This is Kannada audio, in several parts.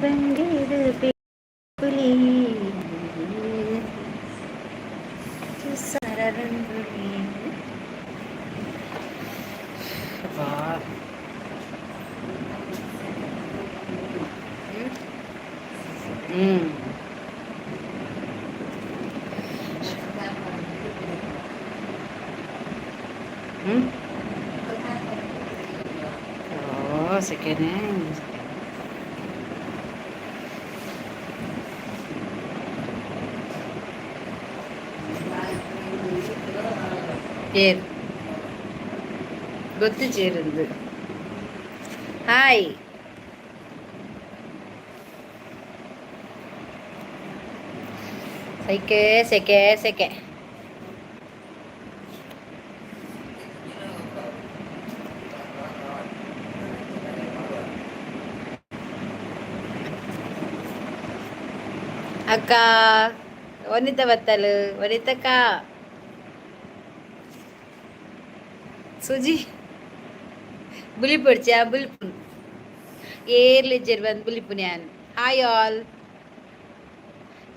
ಬಂದಿರು ಪುಲಿ ಸರರಂಗುಲಿ. Second hand. Chair. Good chair. Hi. Seke. Akka, wanita battalu, wanita ka. Suji, bully purcha, bully pun. Air ledger one bully punyan. Hi all.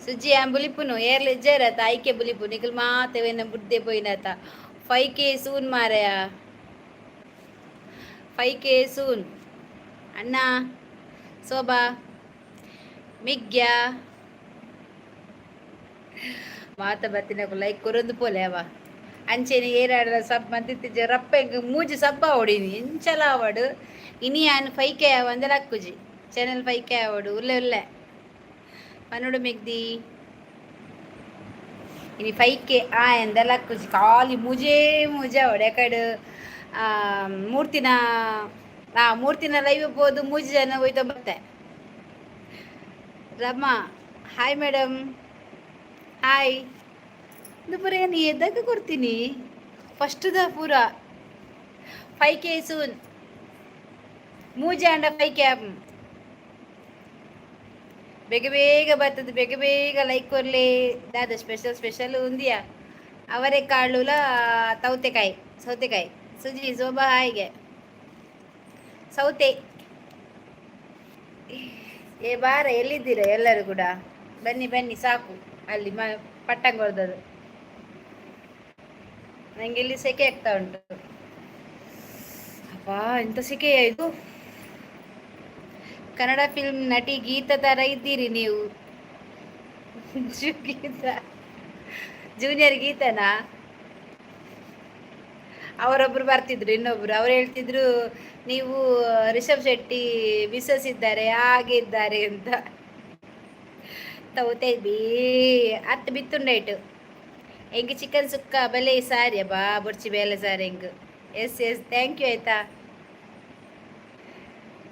Suji, I'm bully punu. Air ledger at Ike bully punikal ma, te when a budde poinata. 5K soon, Maria. 5K soon. Anna, Soba, Migya. ಮಾತ ಬತ್ತಿನಕು ಲೈಕ್ ಕೊರೊಂದು ಪೋಲೆವ ಅಂಚೆನೆ ಏರಾಡ ಸಬ್ ಮಂತಿತ್ತಿಜ ರಪ್ಪ ಎಂಗ ಮೂಜಿ ಸಬ್ಬ ಹೊಡಿನಿ ಇಂಚಲ ಅವಡು ಇನಿ ಆನ್ 5K ಒಂದಲ ಅಕ್ಕುಜಿ ಚಾನೆಲ್ 5K ಅವಡು ಉಲ್ಲೆ ಮನುಡು ಮಿಗ್ದಿ ಇನಿ 5K ಎಂದಲ ಅಕ್ಕುಜಿ ಖಾಲಿ ಮೂಜೆ ಅವಡು ಯಾಕಡೆ ಮೂರ್ತಿನ ಲೈವ್ ಹೋದು ಮೂಜಿ ಜನ ಹೋಯ್ತು ಬತ್ತೆ ರಮಾ ಹಾಯ್ ಮೇಡಮ್ ಹಾಯ್ ದುಪುರ ಏನು ಎದ್ದಕ್ಕೆ ಕೊಡ್ತೀನಿ ಫಸ್ಟ್ದ ಪೂರ 5K ಸೂನ್ ಮೂಜೆ ಅಂಡ 5K ಬೇಗ ಬರ್ತದೆ ಬೇಗ ಲೈಕ್ ಕೊರ್ಲೆ ದಾದ ಸ್ಪೆಷಲ್ ಉಂದಿಯಾ ಅವರೇ ಕಾಳುಲ ಸೌತೆಕಾಯಿ ಸುಜಿ ಶೋಭಾ ಹಾಯ್ಗೆ ಸೌತೆ ಬಾರ ಎಲ್ಲಿದ್ದೀರಾ ಎಲ್ಲರೂ ಕೂಡ ಬನ್ನಿ ಸಾಕು ಅಲ್ಲಿ ಪಟ್ಟಂಗ ಹೊಡೆದದು ನಂಗೆ ಇಲ್ಲಿ ಸೆಕೆ ಆಗ್ತಾ ಉಂಟು ಅಪ್ಪ ಎಂತ ಸೆಕೆ ಇದು ಕನ್ನಡ ಫಿಲ್ಮ್ ನಟಿ ಗೀತಾ ತರ ಇದ್ದೀರಿ ನೀವು ಜೂನಿಯರ್ ಗೀತನಾ ಅವರೊಬ್ರು ಬರ್ತಿದ್ರು ಇನ್ನೊಬ್ರು ಅವ್ರು ಹೇಳ್ತಿದ್ರು ನೀವು ರಿಷಬ್ ಶೆಟ್ಟಿ ವಿಶ್ವಸಿದ್ದಾರೆ ಹಾಗೆ ಇದ್ದಾರೆ ಅಂತ ತಗೋತೇ ಅತ್ತು ಬಿತ್ತುಂಡಾಯ್ತು ಹೆಂಗೆ ಚಿಕನ್ ಸುಕ್ಕ ಬಲೆ ಸಾರಿ ಬಾ ಬೊಡ್ಚಿ ಬೇಲೆ ಸಾರಿ ಹೆಂಗೆ ಎಸ್ ಥ್ಯಾಂಕ್ ಯು ಆಯ್ತಾ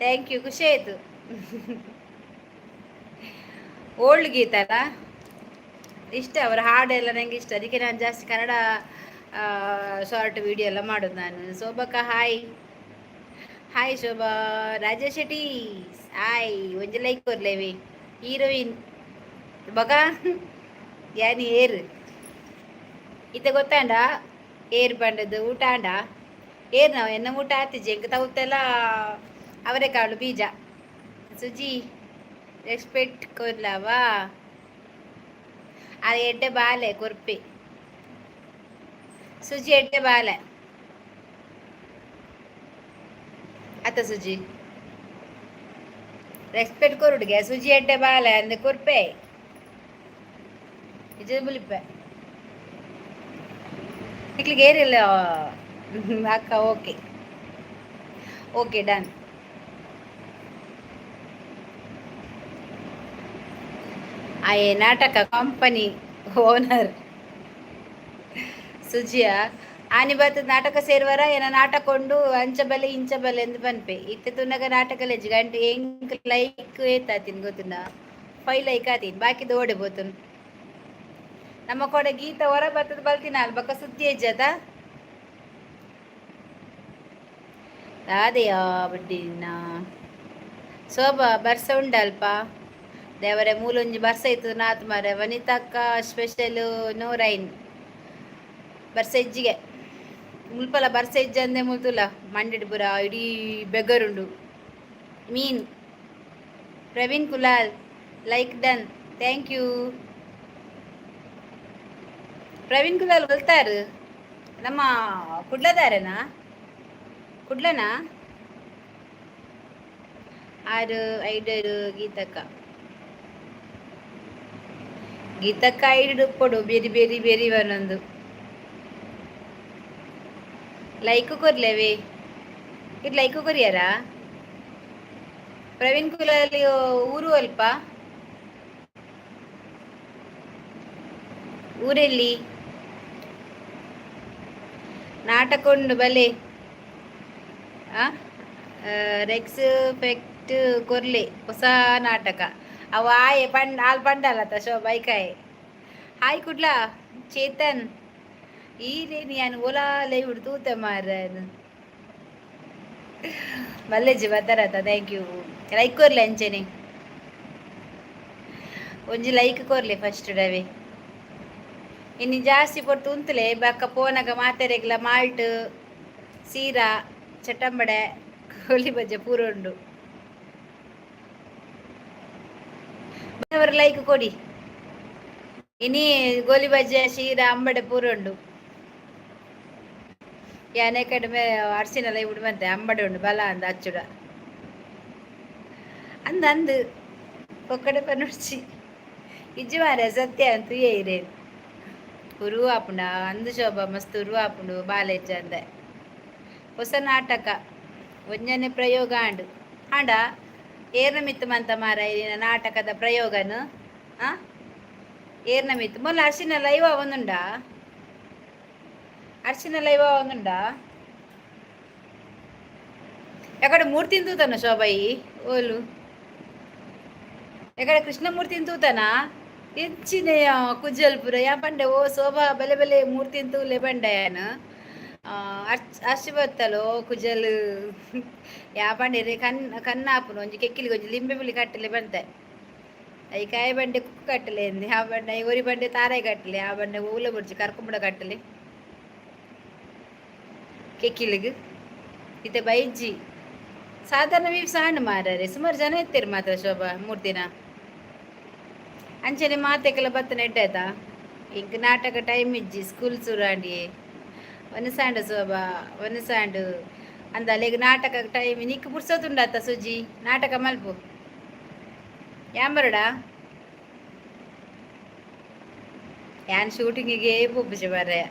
ಥ್ಯಾಂಕ್ ಯು ಖುಷಿ ಆಯಿತು ಓಲ್ಡ್ ಗೀತಲ್ಲ ಇಷ್ಟ ಅವರ ಹಾಡೆಲ್ಲ ನನಗೆ ಇಷ್ಟ ಅದಕ್ಕೆ ನಾನು ಜಾಸ್ತಿ ಕನ್ನಡ ಶಾರ್ಟ್ ವಿಡಿಯೋ ಎಲ್ಲ ಮಾಡೋದು ನಾನು ಶೋಭಕ್ಕ ಹಾಯ್ ಶೋಭಾ ರಾಜೇಶ್ ಶೆಟ್ಟಿ ಹಾಯ್ ಒಂಜಿ ಲೈಕ್ ಕೊರ್ಲೇವಿ ಹೀರೋಯಿನ್ ಬಗ ಯಾನಿ ಏರ್ ಇತ್ತೆ ಗೊತ್ತಾಂಡ ಏರ್ ಬಂಡದ್ದು ಊಟ ಆಂಡ ಏರ್ ನಾವು ಎನ್ನ ಊಟ ಆತಿಜಿ ಎಂಕ ತವುತ್ತೆಲ್ಲ ಅವರೆಕಾಳು ಬೀಜ ಸುಜಿ ರೆಸ್ಪೆಕ್ಟ್ ಕೊರ್ಲವಾ ಅದು ಎಡ್ಡೆ ಬಾಲೆ ಕೊರ್ಪೆ ಸುಜಿ ಎಡ್ಡೆ ಬಾಲೆ ಅತ್ತ ಸುಜಿ ರೆಸ್ಪೆಕ್ಟ್ ಕೊರುಡ್ಗೆ ಸುಜಿ ಎಡ್ಡೆ ಬಾಲೆ ಅಂದೆ ಕೊರ್ಪೆ ಇದು ಮುಲಿಪೆ ಇಕ್ಲಿಗೆ ಏರಿಲ್ಲ ಅಕ್ಕ ಓಕೆ ಡನ್ ಆಯೇ ನಾಟಕ ಕಂಪನಿ ಓನರ್ ಸುಜಿಯ ಆನಿ ಬರ್ತದ ನಾಟಕ ಸೇರುವರ ಏನ ನಾಟಕ ಕೊಂಡು ಅಂಚಬಲೆ ಇಂಚಬಲೆ ಎಂದು ಬನ್ಪೆ ಇತ್ತೆ ತುನ್ನಗ ನಾಟಕ ಲೆಜ್ ಗಂಟೆ ಎಂಕ್ ಲೈಕ್ ಏತಾತೀನಿ ಗೊತ್ತುಂಡ 5 ಲೈಕ್ ಆತೀನಿ ಬಾಕಿದ ಓಡೆ ಬೋತುನ್ ನಮ್ಮ ಕೊಡೆ ಗೀತ ಹೊರ ಬರ್ತದ ಬಲ್ತಿನ ಅಲ್ ಬಕ್ಕ ಸುದ್ದಿ ಹೆಜ್ಜದ ಅದೇಯಾ ಬಡ್ಡಿನ ಶೋಭಾ ಬರ್ಸ ಉಂಡಲ್ಪ ದೇವರೇ ಮೂಲೊಂಜಿ ಬರ್ಸ ಇತ್ತು ನಾತ್ ಮಾರೆ ವನಿತಕ್ಕ ಸ್ಪೆಷಲ್ ನೂರೈನ್ ಬರ್ಸ ಇಜ್ಜಿಗೆ ಮುಲ್ಪಲ ಬರ್ಸ ಇಜ್ಜ ಅಂದೆ ಮುಲ್ತುಲ ಮಂಡೆಡ್ ಪುರ ಇಡೀ ಬೆಗರುಂಡು ಮೀನ್ Praveen Kulal like done, thank you. Praveen Kulal ಬಲ್ತಾರು ನಮ್ಮ ಕುಡ್ಲದಾರೇನಾ, ಕುಡ್ಲನಾ? ಆರು ಐಡರು ಗೀತಕ್ಕ, ಗೀತಕ್ಕ ಐಡು ಕೊಡು ಬೇರಿ ಬೇರಿ ಬೇರಿ ಒಂದೊಂದು ಲೈಕ್ ಕೊರ್ಲೇವೇ ಇದು ಲೈಕ್ ಕೊರಿಯಾರ? ಪ್ರವೀಣ್ ಕುಲಾಲ್ ಊರು ಅಲ್ಪ, ಊರೆಲ್ಲಿ? ನಾಟಕ ಉಂಡು ಬಲೆ ರೆಕ್ಸ್ ಫೆಕ್ಟ್ ಕೊರ್ಲೆ ಹೊಸ ನಾಟಕ ಅವ ಆಯೆ ಪಂಡ್ ಆಲ್ ಪಂಡಾಲತ್ತ ಶೋಭಾಯ್ಕಾಯ್. ಹಾಯ್ ಕುಡ್ಲಾ ಚೇತನ್ ಈ ರೇನಿ ನಾನು ಓಲಾಲೆ ಹುಡ್ತೂತೆ ಮಾರನು ಮಲ್ಲೆಜ್ಜಿ ಬತ್ತಾರತ್ತ, ಥ್ಯಾಂಕ್ ಯು. ಲೈಕ್ ಕೊರ್ಲೆ ಅಂಚೆನೆ ಒಂಜಿ ಲೈಕ್ ಕೊರ್ಲೆ ಫಸ್ಟ್ ಡವೆ ಇನ್ನು ಜಾಸ್ತಿ ಕೊಟ್ಟು ಉಂತಲೆ ಬಕ್ಕ ಪೋನಗ ಮಾತೆರೆಗ್ಲ ಮಾಲ್ಟ್ ಸೀರಾ ಚಟ್ಟಂಬಡೆ ಕೋಳಿ ಬಜ್ಜೆ ಪೂರ ಉಂಡು. ಲೈಕ್ ಕೊಡಿ ಇನಿ ಗೋಲಿ ಬಜ್ಜೆ ಶೀರಾ ಅಂಬಡೆ ಪೂರ ಉಂಡು. ಯಾನೆ ಕಡಿಮೆ ಅರ್ಸಿನ ಲೈ ಉಂಡು ಅಂಬಡೆ ಉಂಡು ಬಲ ಅಂದ ಅಚ್ಚುಡ ಅಂದು ಒಕ್ಕಡೆ ಪನುಡ್ಚಿ ಇಜ್ಜು ಮಾರ ಸತ್ಯ ಅಂತೂ ಏರೇನು ಉರುವ ಆಪುಂಡ ಅಂದು ಶೋಭ ಮಸ್ತ್ ಉರುವ ಆಪುಂಡು ಬಾಲೆಜ್ಜ ಅಂದೆ ಹೊಸ ನಾಟಕ ಒಂಜನೆ ಪ್ರಯೋಗ ಆಂಡ ಏರ್ನ ಮಿತ್ತು ಮಂತ ಮಾರ ನಾಟಕದ ಪ್ರಯೋಗನು ಏರ್ನ ಮಿತ್ತು ಮೊಲ್ಲ ಅರ್ಶಿನ ಲೈವ ಒಂದುಂಡ, ಅರ್ಶಿನ ಲೈವ ಒಂದುಂಡ ಎಕಡೆ ಮೂರ್ತಿ ತೂತಾನ ಶೋಭಾಯಿ ಓಲು ಎಕಡೆ ಕೃಷ್ಣಮೂರ್ತಿ ತೂತಾನ ಹೆಚ್ಚಿನ ಕುಜಲ್ಪುರ ಯಾ ಪಂಡೆ ಓ ಶೋಭಾ ಬಲೆ ಬಲೆ ಮೂರ್ತಿ ತೂಲೆ ಬಂಡೆಯನು ಅರ್ಚಿ ಬತ್ತಲು ಕುಜಲ್ ಯಾ ಪಂಡೆ ಕನ್ನಾಪುನು ಒಂಜಿ ಕೆಕ್ಕಿಲಿಗೆ ಒಂಜಿ ಲಿಂಬೆ ಬಿಳಿ ಕಟ್ಟಲೆ ಬಂತೆ ಐ ಕಾಯಿ ಬಂಡೆ ಕುಕ್ಕು ಕಟ್ಟಲೆ ಅಂದೆ ಆ ಬಂಡೆ ಒರಿ ಬಂಡೆ ತಾರಾಯಿ ಕಟ್ಟಲೆ ಆ ಬಂಡೆ ಊಲ ಬುಡ್ಜಿ ಕರ್ಕೊಂಬಿಡ ಕಟ್ಟಲೆ ಕೆಕ್ಕಿಲಿಗೆ ಇತ್ತೆ ಬೈಜ್ಜಿ ಸಾಧಾರಣ ವೀವ್ ಸಣ್ಣ ಮಾರರೆ ಸುಮಾರು ಜನ ಇರ್ತೀರಿ ಮಾತ್ರ ಶೋಭಾ ಮೂರ್ತಿನ ಅಂಚನೆ ಮಾತೆಗೆಲ್ಲ ಬತ್ತನ ಇಟ್ಟಾಯ್ತಾ ಈಗ ನಾಟಕ ಟೈಮ್ ಇಜ್ಜಿ ಸ್ಕೂಲ್ ಸುರಾಂಡಿ ಒನಸಾಂಡು ಶೋಭಾ ಒನಸಾಂಡು ಅಂದಲ್ಲ ಈಗ ನಾಟಕ ಟೈಮ್ ನಿಕ್ಕು ಪುಡ್ಸೋದುಂಡಾತ ಸುಜಿ ನಾಟಕ ಮಲ್ಪು ಯಾಂಬರಡ ಯಾನ್ ಶೂಟಿಂಗಿಗೆ ಪೋಪುಜಿ ಬರ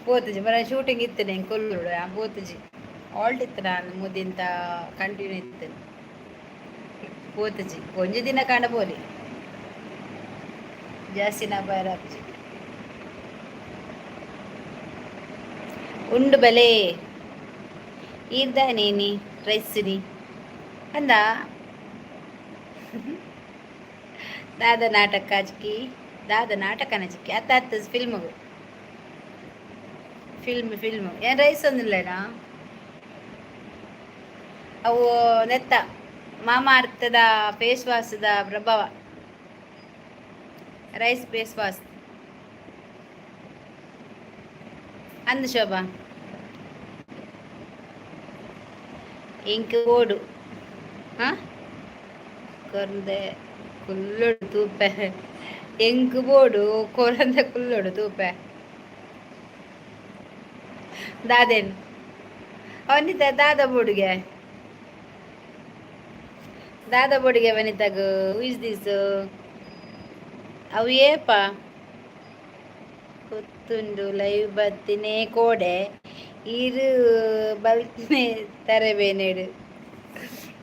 ಪೋತುಜಿ ಬರ ಶೂಟಿಂಗ್ ಇತ್ತು ನಂಗೆ ಕೊಲ್ಲುಡು ಪೋತುಜಿ ಆಲ್ಟ್ ಇತ್ತು ನಾನು ಮುದಿಂತ ಕಂಟಿನ್ಯೂ ಇತ್ತು ಪೋತುಜಿ ಒಂಜಿ ದಿನ ಕಾಂಡ ಪೋಲಿ ಜಾಸ್ತಿ ನಾ ಬಾರಾಪ್ಜಿ ಉಂಡು ಬಲೆ ಈರ್ದ ನೀನಿ ರೈಸ್ನಿ ಅಂದ ದಾದ ನಾಟಕ ಚಿಕ್ಕಿ ದಾದ ನಾಟಕನ ಚಿಕ್ಕಿ ಅತ್ತ ಫಿಲ್ಮು ಏನು ರೈಸ್ ಒಂದಿಲ್ಲನಾ ಅವು ನೆತ್ತ ಮಾಮಾರ್ಥದ ಫೇಸ್ ವಾಶದ ಪ್ರಭಾವ ರೈಸ್ ಫೇಸ್ ವಾಶ್ ಅಂದು ಶೋಭಾ ಇಂಕ್ ಓಡು ಕೊರಂದೆ ಕುಲ್ಲೊಡು ತೂಪೆ ಎಂಕ್ ಬೋಡು ಕೊರಂದೆ ಕುಲ್ಲೊಡು ತೂಪೆ ದಾದೇನು ಅವನಿತ ದಾದ ಬೋಡಿಗೆ ವನಿತಾಗ ಇಸ್ ದಿಸ್ ಅವು ಏಪ ಗೊತ್ತುಂಡು ಲೈವ್ ಬತ್ತಿನೇ ಕೋಡೆ ಇರು ಬಲ್ತಿನೇ ತರಬೇನೇಡು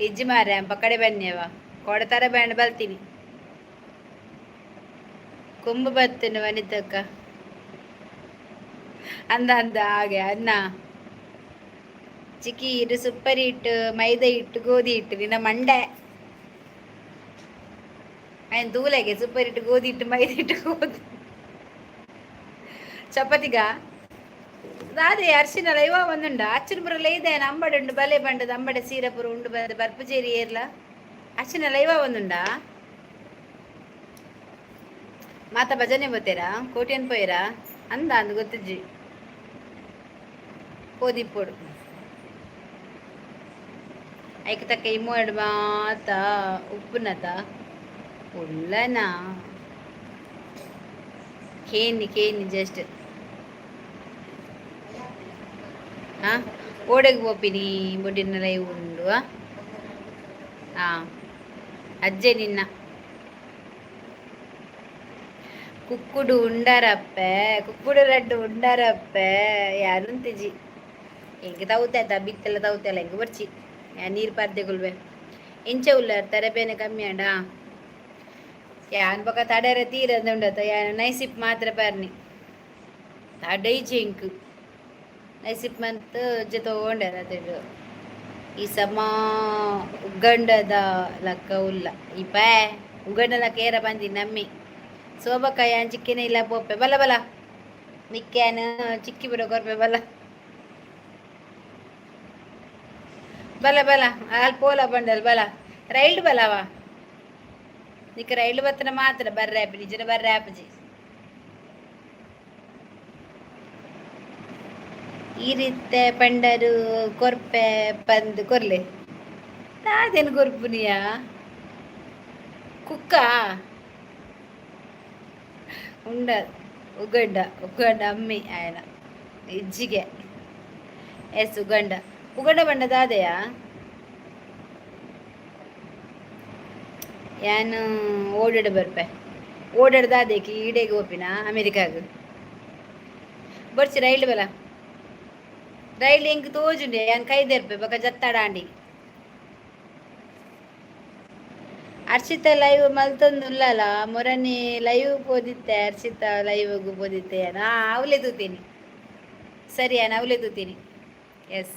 ಇಜ್ಜಿ ಮಾರ ಅಂಪ ಕಡೆ ಬನ್ನಿಯವ ಕೋಡೆ ತರ ಬ್ಯಾಂಡ್ ಬಲ್ತೀನಿ ಕೊಂಬು ಬತ್ತೇನೆ ವನಿತಕ್ಕ ಅಂದ ಹಾಗೆ ಅನ್ನ ಚಿಕ್ಕಿ ಇಟ್ಟು ಸೂಪರ್ ಹಿಟ್ಟು ಮೈದಾ ಹಿಟ್ಟು ಗೋಧಿ ಹಿಟ್ಟು ನಿನ್ನ ಮಂಡೆ ఆయన దూలేగే సూపర్ ఇటు గోధి ఇటు మైదా ఇటు గోధి చపాతిగా రాదే అర్శిన లైవ ಒಂದುಂಡ ಅಚ್ಚಿನ ಪುರ ಲೈದೇನ ಅಂಬಡೆ ಉಂಡು ಬಲೆ ಬಂಡದ ಅಂಬಡೆ ಸೀರೆ ಪುರ ಉಂಡು ಬಂದ ಬರ್ಪುಜೇರಿ ಏರ್ಲ ಅಚ್ಚಿನ ಲೈವ ಒಂದುಂಡ ಮಾತ ಭಜನೆ ಬೋತೇರಾ ಕೋಟಿಯನ್ ಪೋಯರಾ ಅಂದು ಗೊತ್ತಿಜ್ಜಿ ಪೋದಿಪ್ಪೋಡು ಐಕ್ ತಕ್ಕ ಇಮ್ಮೋಡ್ ಮಾತ ಉಪ್ಪುನತ ಉಳ್ಳನಾ ಕೇನಿ ಕೇನಿ ಜಸ್ಟ್ ಹಾಂ ಓಡೆಗೆ ಹೋಪಿನಿ ಬೊಡಿನ ಲೈವ್ ಉಂಡು ಹಾಂ ಅಜ್ಜೆ ನಿನ್ನ ಕುಕ್ಕುಡು ಉಂಡಾರಪ್ಪೆ ಕುಕ್ಕುಡು ಲಡ್ಡು ಉಂಡಾರಪ್ಪೆ ಯಾರು ತಿಜಿ ಹೆಂಗೆ ತೌತಾಯ್ತ ಬಿತ್ತೆಲ್ಲ ತೌತೆಲ್ಲ ಹೆಂಗೆ ಬರ್ಚಿ ನೀರು ಪಾರ್ದೆಗೊಳ್ವೆ ಇಂಚೆ ಉಳ್ಳಾರ ತರಬೇನೆ ಕಮ್ಮಿ ಅಂಡ ಯಾನ್ ಪಕ್ಕ ತಡರ ತೀರದ ಉಂಡತ ಯಾನ್ ನೈಸಿಪ್ ಮಾತ್ರ ಬರ್ನಿ ತಡೈ ಚೆಂಕ್ ನೈಸಿಪ್ ಮಂತ್ ಜೊತೆ ತಗೊಂಡಾರ ಅದಿಡು ಈ ಸಮ ಉಗಂಡದ ಲಕ್ಕ ಉಲ್ಲ ಇಪ್ಪ ಉಗಂಡ ಲಕ್ಕ ಏರ ಬಂದಿ ನಮ್ಮಿ ಸೋಬಕಾಯಿ ಚಿಕ್ಕಿನ ಇಲ್ಲ ಪೋಪೆ ಬಲ ಬಲ ಮಿಕ್ಕ್ಯಾನ ಚಿಕ್ಕಿ ಬಿಡೋ ಕೊರ್ಪೆ ಬಲ ಬಲ ಬಲ ಅಲ್ಲಿ ಪೋಲ ಬಂಡಲ್ ಬಲ ರೈಲ್ಡ್ ಬಲವಾ ನಿಕ್ಕ ರೈಲ್ಡ್ ಬತ್ತನ ಮಾತ್ರ ಬರ್ರೆ ಆಪಿ ನಿಜನ ಬರ್ರೆ ಆಪಜಿ ಈ ರೀತಿ ಪಂಡರು ಕೊರ್ಪೆ ಬಂದು ಕೊರ್ಲೆ ತಾದೇನು ಕೊರ್ಪುನಿಯ ಕುಕ್ಕ ಉಂಡ ಉಗಂಡ ಉಗಂಡ ಅಮ್ಮಿ ಆಯನ ಇಜ್ಜಿಗೆ ಎಸ್ ಉಗಂಡ ಉಗಂಡ ಬಂಡದಾದೆಯಾ ಯಾನು ಓಡಾಡ ಬರ್ಪೆ ಓಡಾಡ್ದಾದೇಕಿ ಈಡೆಗೆ ಹೋಪಿನ ಅಮೇರಿಕಾಗ ಬರ್ಚಿ ರೈಲ್ ಬಲ ರೈಲ್ ಹೆಂಗೆ ತೋಜುಂಡೆ ಯಾನ್ ಕೈದೆರ್ಪೆ ಬಕ ಜತ್ತಾಡಾಂಡಿ ಅರ್ಷಿತ ಲೈವ್ ಮಲ್ತೊಂದುಲ್ಲಲ್ಲ ಮೊರನಿ ಲೈವ್ ಪೋದಿತ್ತೆ ಅರ್ಷಿತ ಲೈವ್ಗೂ ಪೋದಿತ್ತೆ ನಾ ಅವಲೇ ತೂತೀನಿ ಸರಿ ನಾನು ಅವಲೇ ತೂತೀನಿ ಎಸ್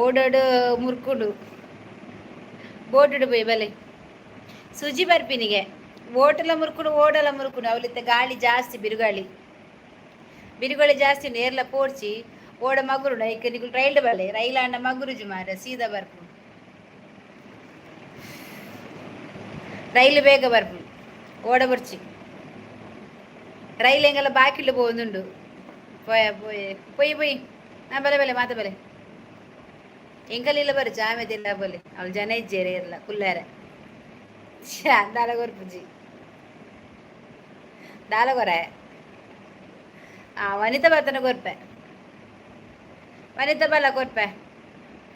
ಓಡಾಡು ಮುರ್ಕುಡು ಬೋಟುಡು ಬೈ ಬಲೆ ಸುಜಿ ಬರ್ಪಿನಿಗೆ ಓಟಲ ಮುರ್ಕುಡು ಓಡಲ ಮುರ್ಕುಡು ಅವಲಿತ್ತ ಗಾಳಿ ಜಾಸ್ತಿ ಬಿರುಗಾಳಿ ಜಾಸ್ತಿ ನೇರ್ಲ ಪೋಡ್ಚಿ ಓಡ ಮಗುರುಡು ಐಕ ನಿಗುಲು ರೈಲ್ಡ್ ಬಲೆ ರೈಲ್ ಅಂಡ ಮಗುರುಜು ಮಾರ ಸೀದಾ ಬರ್ಪು ರೈಲು ಬೇಗ ಬರ್ಪು ಓಡ ಬರ್ಚಿ ರೈಲ್ ಹೆಂಗೆಲ್ಲ ಬಾಕಿಲು ಪೋದುಂಡು ಪೊಯ್ ನಾ ಬಲೆ ಬಲೆ ಮಾತ ಬಲೆ ಎಂಕಲಿಲ್ಲ ಬರು ಜಾಮೆದಿಲ್ಲ ಬೋಲೆ ಅವಳು ಜನ ಇಜ್ಜೇರೆ ಇರಲ್ಲ ಕುಲ್ಲಾರೆ ದಾಲಗೊರ್ಪುಜಿ ದಾಲಗೊರ ವನಿತ ಬರ್ತನ ಕೊರ್ಪೆ ವನಿತ ಬಲ ಕೊರ್ಪೆ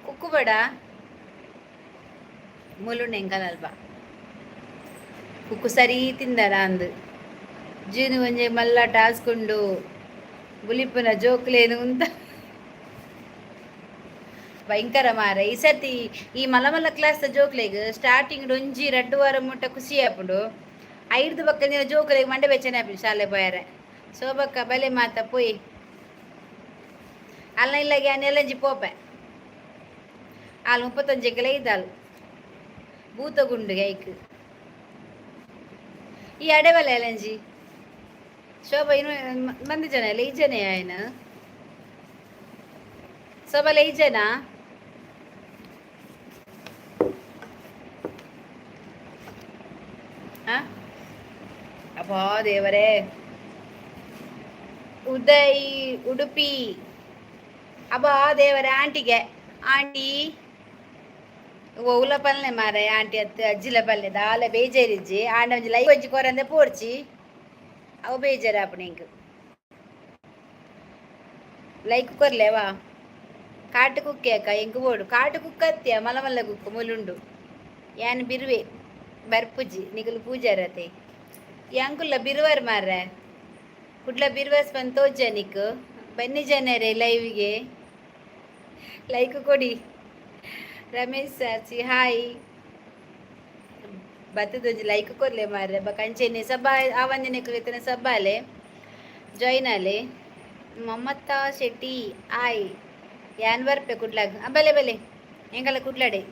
ಕುಕ್ಕು ಬೇಡ ಮುಲುಂಡು ಎಂಕಲಲ್ಪ ಕುಕ್ಕು ಸರಿ ತಿಂದಡ ಅಂದು ಜೀನು ಒಂಜೆ ಮಲ್ಲ ಟಾಸ್ಕೊಂಡು ಬುಲಿಪುನ ಜೋಕ್ಲೇನು ಅಂತ ಭಯಂಕರ ಮಾರ ಈ ಸರ್ತಿ ಈ ಮಲ್ಲ ಕ್ಲಾಸ್ ಜೋಕ್ಲೆಗ್ ಸ್ಟಾರ್ಟಿಂಗ್ ಒಂಜಿ 2 ವಾರ ಮುಟ್ಟ ಖುಷಿ ಆಪುಂಡು 5 ಬಕ್ಕದಿನ ಜೋಕ್ಲೆಗ್ ಮಂಡೆ ಬೆಚ್ಚನೆ ಆಪಿ ಶಾಲೆ ಪೋಯರೆ ಸೋಬಕ್ಕ ಬಲೆ ಮಾತ ಪೋಯಿ ಅಲ್ಲ ಇಲ್ಲಾಗಿ ನೆಲಂಜಿ ಪೋಪೆ ಅಲ್ಲಿ 35 ಇದ್ದಾಳು ಭೂತಗುಂಡುಗೆ ಐಕ್ ಈ ಅಡೆವಲ್ಲ ಎಲಂಜಿ ಶೋಭಾ ಇನ್ನು ಮಂದಿ ಜನ ಇಲ್ಲ ಈ ಜನ ಆಯ್ನ ಸೋಬಲ್ಲ ಈ ಜನ ಅಬ್ಬಾ ದೇವರೇ ಉದಯ್ ಉಡುಪಿ ಅಬ್ಬಾ ದೇವರೇ ಆಂಟಿಗೆ ಆಂಟಿ ಉಲ ಪಲ್ಲೆ ಮಾರ ಆಂಟಿ ಅತ್ತು ಅಜ್ಜಿಲ ಪಲ್ಲೆ ದಾಲೆ ಬೇಜಾರಿಜ್ಜಿ ಆಂಡ ಒಂಜಿ ಲೈವ್ ಒಂಜಿ ಕೊರಂದೆ ಪೋಡ್ಚಿ ಅವು ಬೇಜಾರು ಆಪುಣಿ ಇಂಕ್ ಲೈಕ್ ಕೊರ್ಲೇವಾ ಕಾಟು ಕುಕ್ಕೆ ಅಕ್ಕ ಎಂಕು ಬೋಡು ಕಾಟು ಕುಕ್ಕತ್ಯ ಮಲ್ಲ ಕುಕ್ಕು ಮುಲುಂಡು ಯಾನ್ ಬಿರುವೆ ಬರ್ಪುಜಿ ನಿಗಲು ಪೂಜಾರತೆ ಈ ಅಂಕುಲ್ಲ ಬಿರುವಾರ ಮಾರ್ರೆ ಕುಡ್ಲ ಬಿರುವಾಸ್ ಬಂದು ತೋಜ ನಿಕ್ಕು ಬನ್ನಿ ಜನರೇ ಲೈವ್ಗೆ ಲೈಕ್ ಕೊಡಿ ರಮೇಶ್ ಸರ್ಚಿ ಹಾಯ್ ಬತ್ತದೊಂಜಿ ಲೈಕ್ ಕೊರ್ಲೆ ಮಾರ್ರೆ ಕಂಚೆನೆ ಸಬ್ಬ ಆವಂದಿನ ಕುರಿತನ ಸಬ್ಬಾಲೆ ಜಾಯ್ನ್ ಆಲೆ ಮಮತಾ ಶೆಟ್ಟಿ ಆಯ್ ಯಾನ್ ಬರ್ಪೆ ಕುಡ್ಲಾಗ ಬಲೆ ಬಲೆ ಎಂಗಲ್ಲ ಕುಡ್ಲಾಡೆ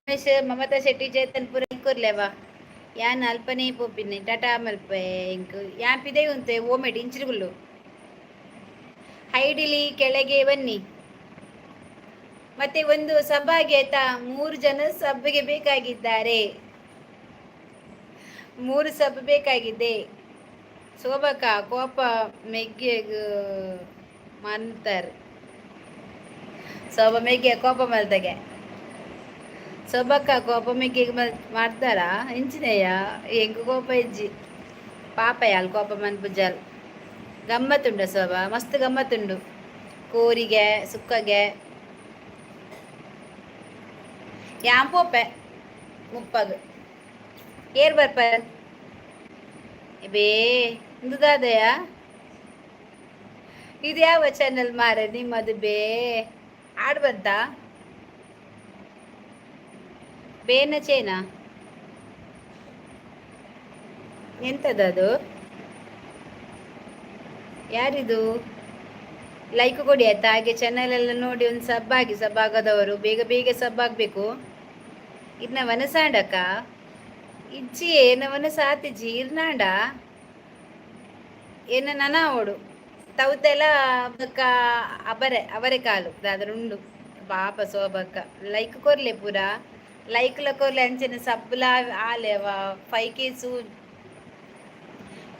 ರಮೇಶ್ ಮಮತಾ ಶೆಟ್ಟಿ ಚೇತನ್ ಪುರ ಕೊರ್ಲೆವಾ ಯಾನ್ ಅಲ್ಪನೇ ಪೋಪಿನ್ನೆ ಟಾಟಾ ಮಲ್ಪೆ ಇಂಕ್ ಯಾಪಿದೆ ಉಂತೆ ಓಮೆಡ್ ಇಂಚಿರುಗುಲ್ಲು ಹೈಡಿಲಿ ಕೆಳಗೆ ಬನ್ನಿ ಮತ್ತೆ ಒಂದು ಸಭಾಗೆ ಆಯ್ತಾ 3 ಜನ ಸಭೆಗೆ ಬೇಕಾಗಿದ್ದಾರೆ 3 ಸಭೆ ಬೇಕಾಗಿದೆ ಶೋಭಕ ಕೋಪ ಮೆಗ್ಗೆ ಮಂತರ್ ಶೋಭ ಮೆಗ್ಗೆ ಕೋಪ ಮಲ್ತಗೆ ಸೊಬಕ್ಕ ಕೋಪ ಮಿಕ್ಕಿ ಮಾಡ್ತಾರಾ ಇಂಚಿನಯ್ಯ ಹೆಂಗ ಕೋಪ ಇಜ್ಜಿ ಪಾಪ ಯಾಲ್ ಕೋಪ ಮನ್ಪುಜಾಲ್ ಗಮ್ಮತ್ತುಂಡ ಸೋಬ ಮಸ್ತ್ ಗಮ್ಮತ್ತುಂಡು ಕೋರಿಗೆ ಸುಕ್ಕಗೆ ಯಾನ್ ಪೋಪೆ ಮುಪ್ಪಗ್ ಏರ್ ಬರ್ಪ ಬೇ ಇಂದುದಾದಯ ಇದು ಯಾವ ಚಾನಲ್ ಮಾರ ನಿಮ್ಮದು ಬೇ ಆಡ್ ಬಂತ ಬೇನ ಚೇನಾ ಎಂತದದು ಯಾರಿದು ಲೈಕ್ ಕೊಡಿ ಆಯ್ತಾ ಹಾಗೆ ಚಾನಲ್ ಎಲ್ಲ ನೋಡಿ ಒಂದು ಸಬ್ ಆಗದವರು ಬೇಗ ಬೇಗ ಸಬ್ ಆಗ್ಬೇಕು ಇನ್ನ ವನಸಾಂಡಕ್ಕ ಇಜ್ಜಿ ಏನವನ ಸಾತಿಜ್ಜಿ ಇರ್ನಾಂಡ ಏನ ನನಾವೋಡು ತೌತೆಲ್ಲ ಬಕ್ಕ ಅವರೆ ಕಾಲು ದಾದ್ರ ಉಂಡು ಪಾಪ ಸೋಬಕ್ಕ ಲೈಕ್ ಕೊರ್ಲೆ ಪೂರ ಲೈಕ್ಲ ಕೊರ್ಲೆ ಅಂಚೆನ ಸಬ್ಲ ಆಲೆವ 5K ಸೂ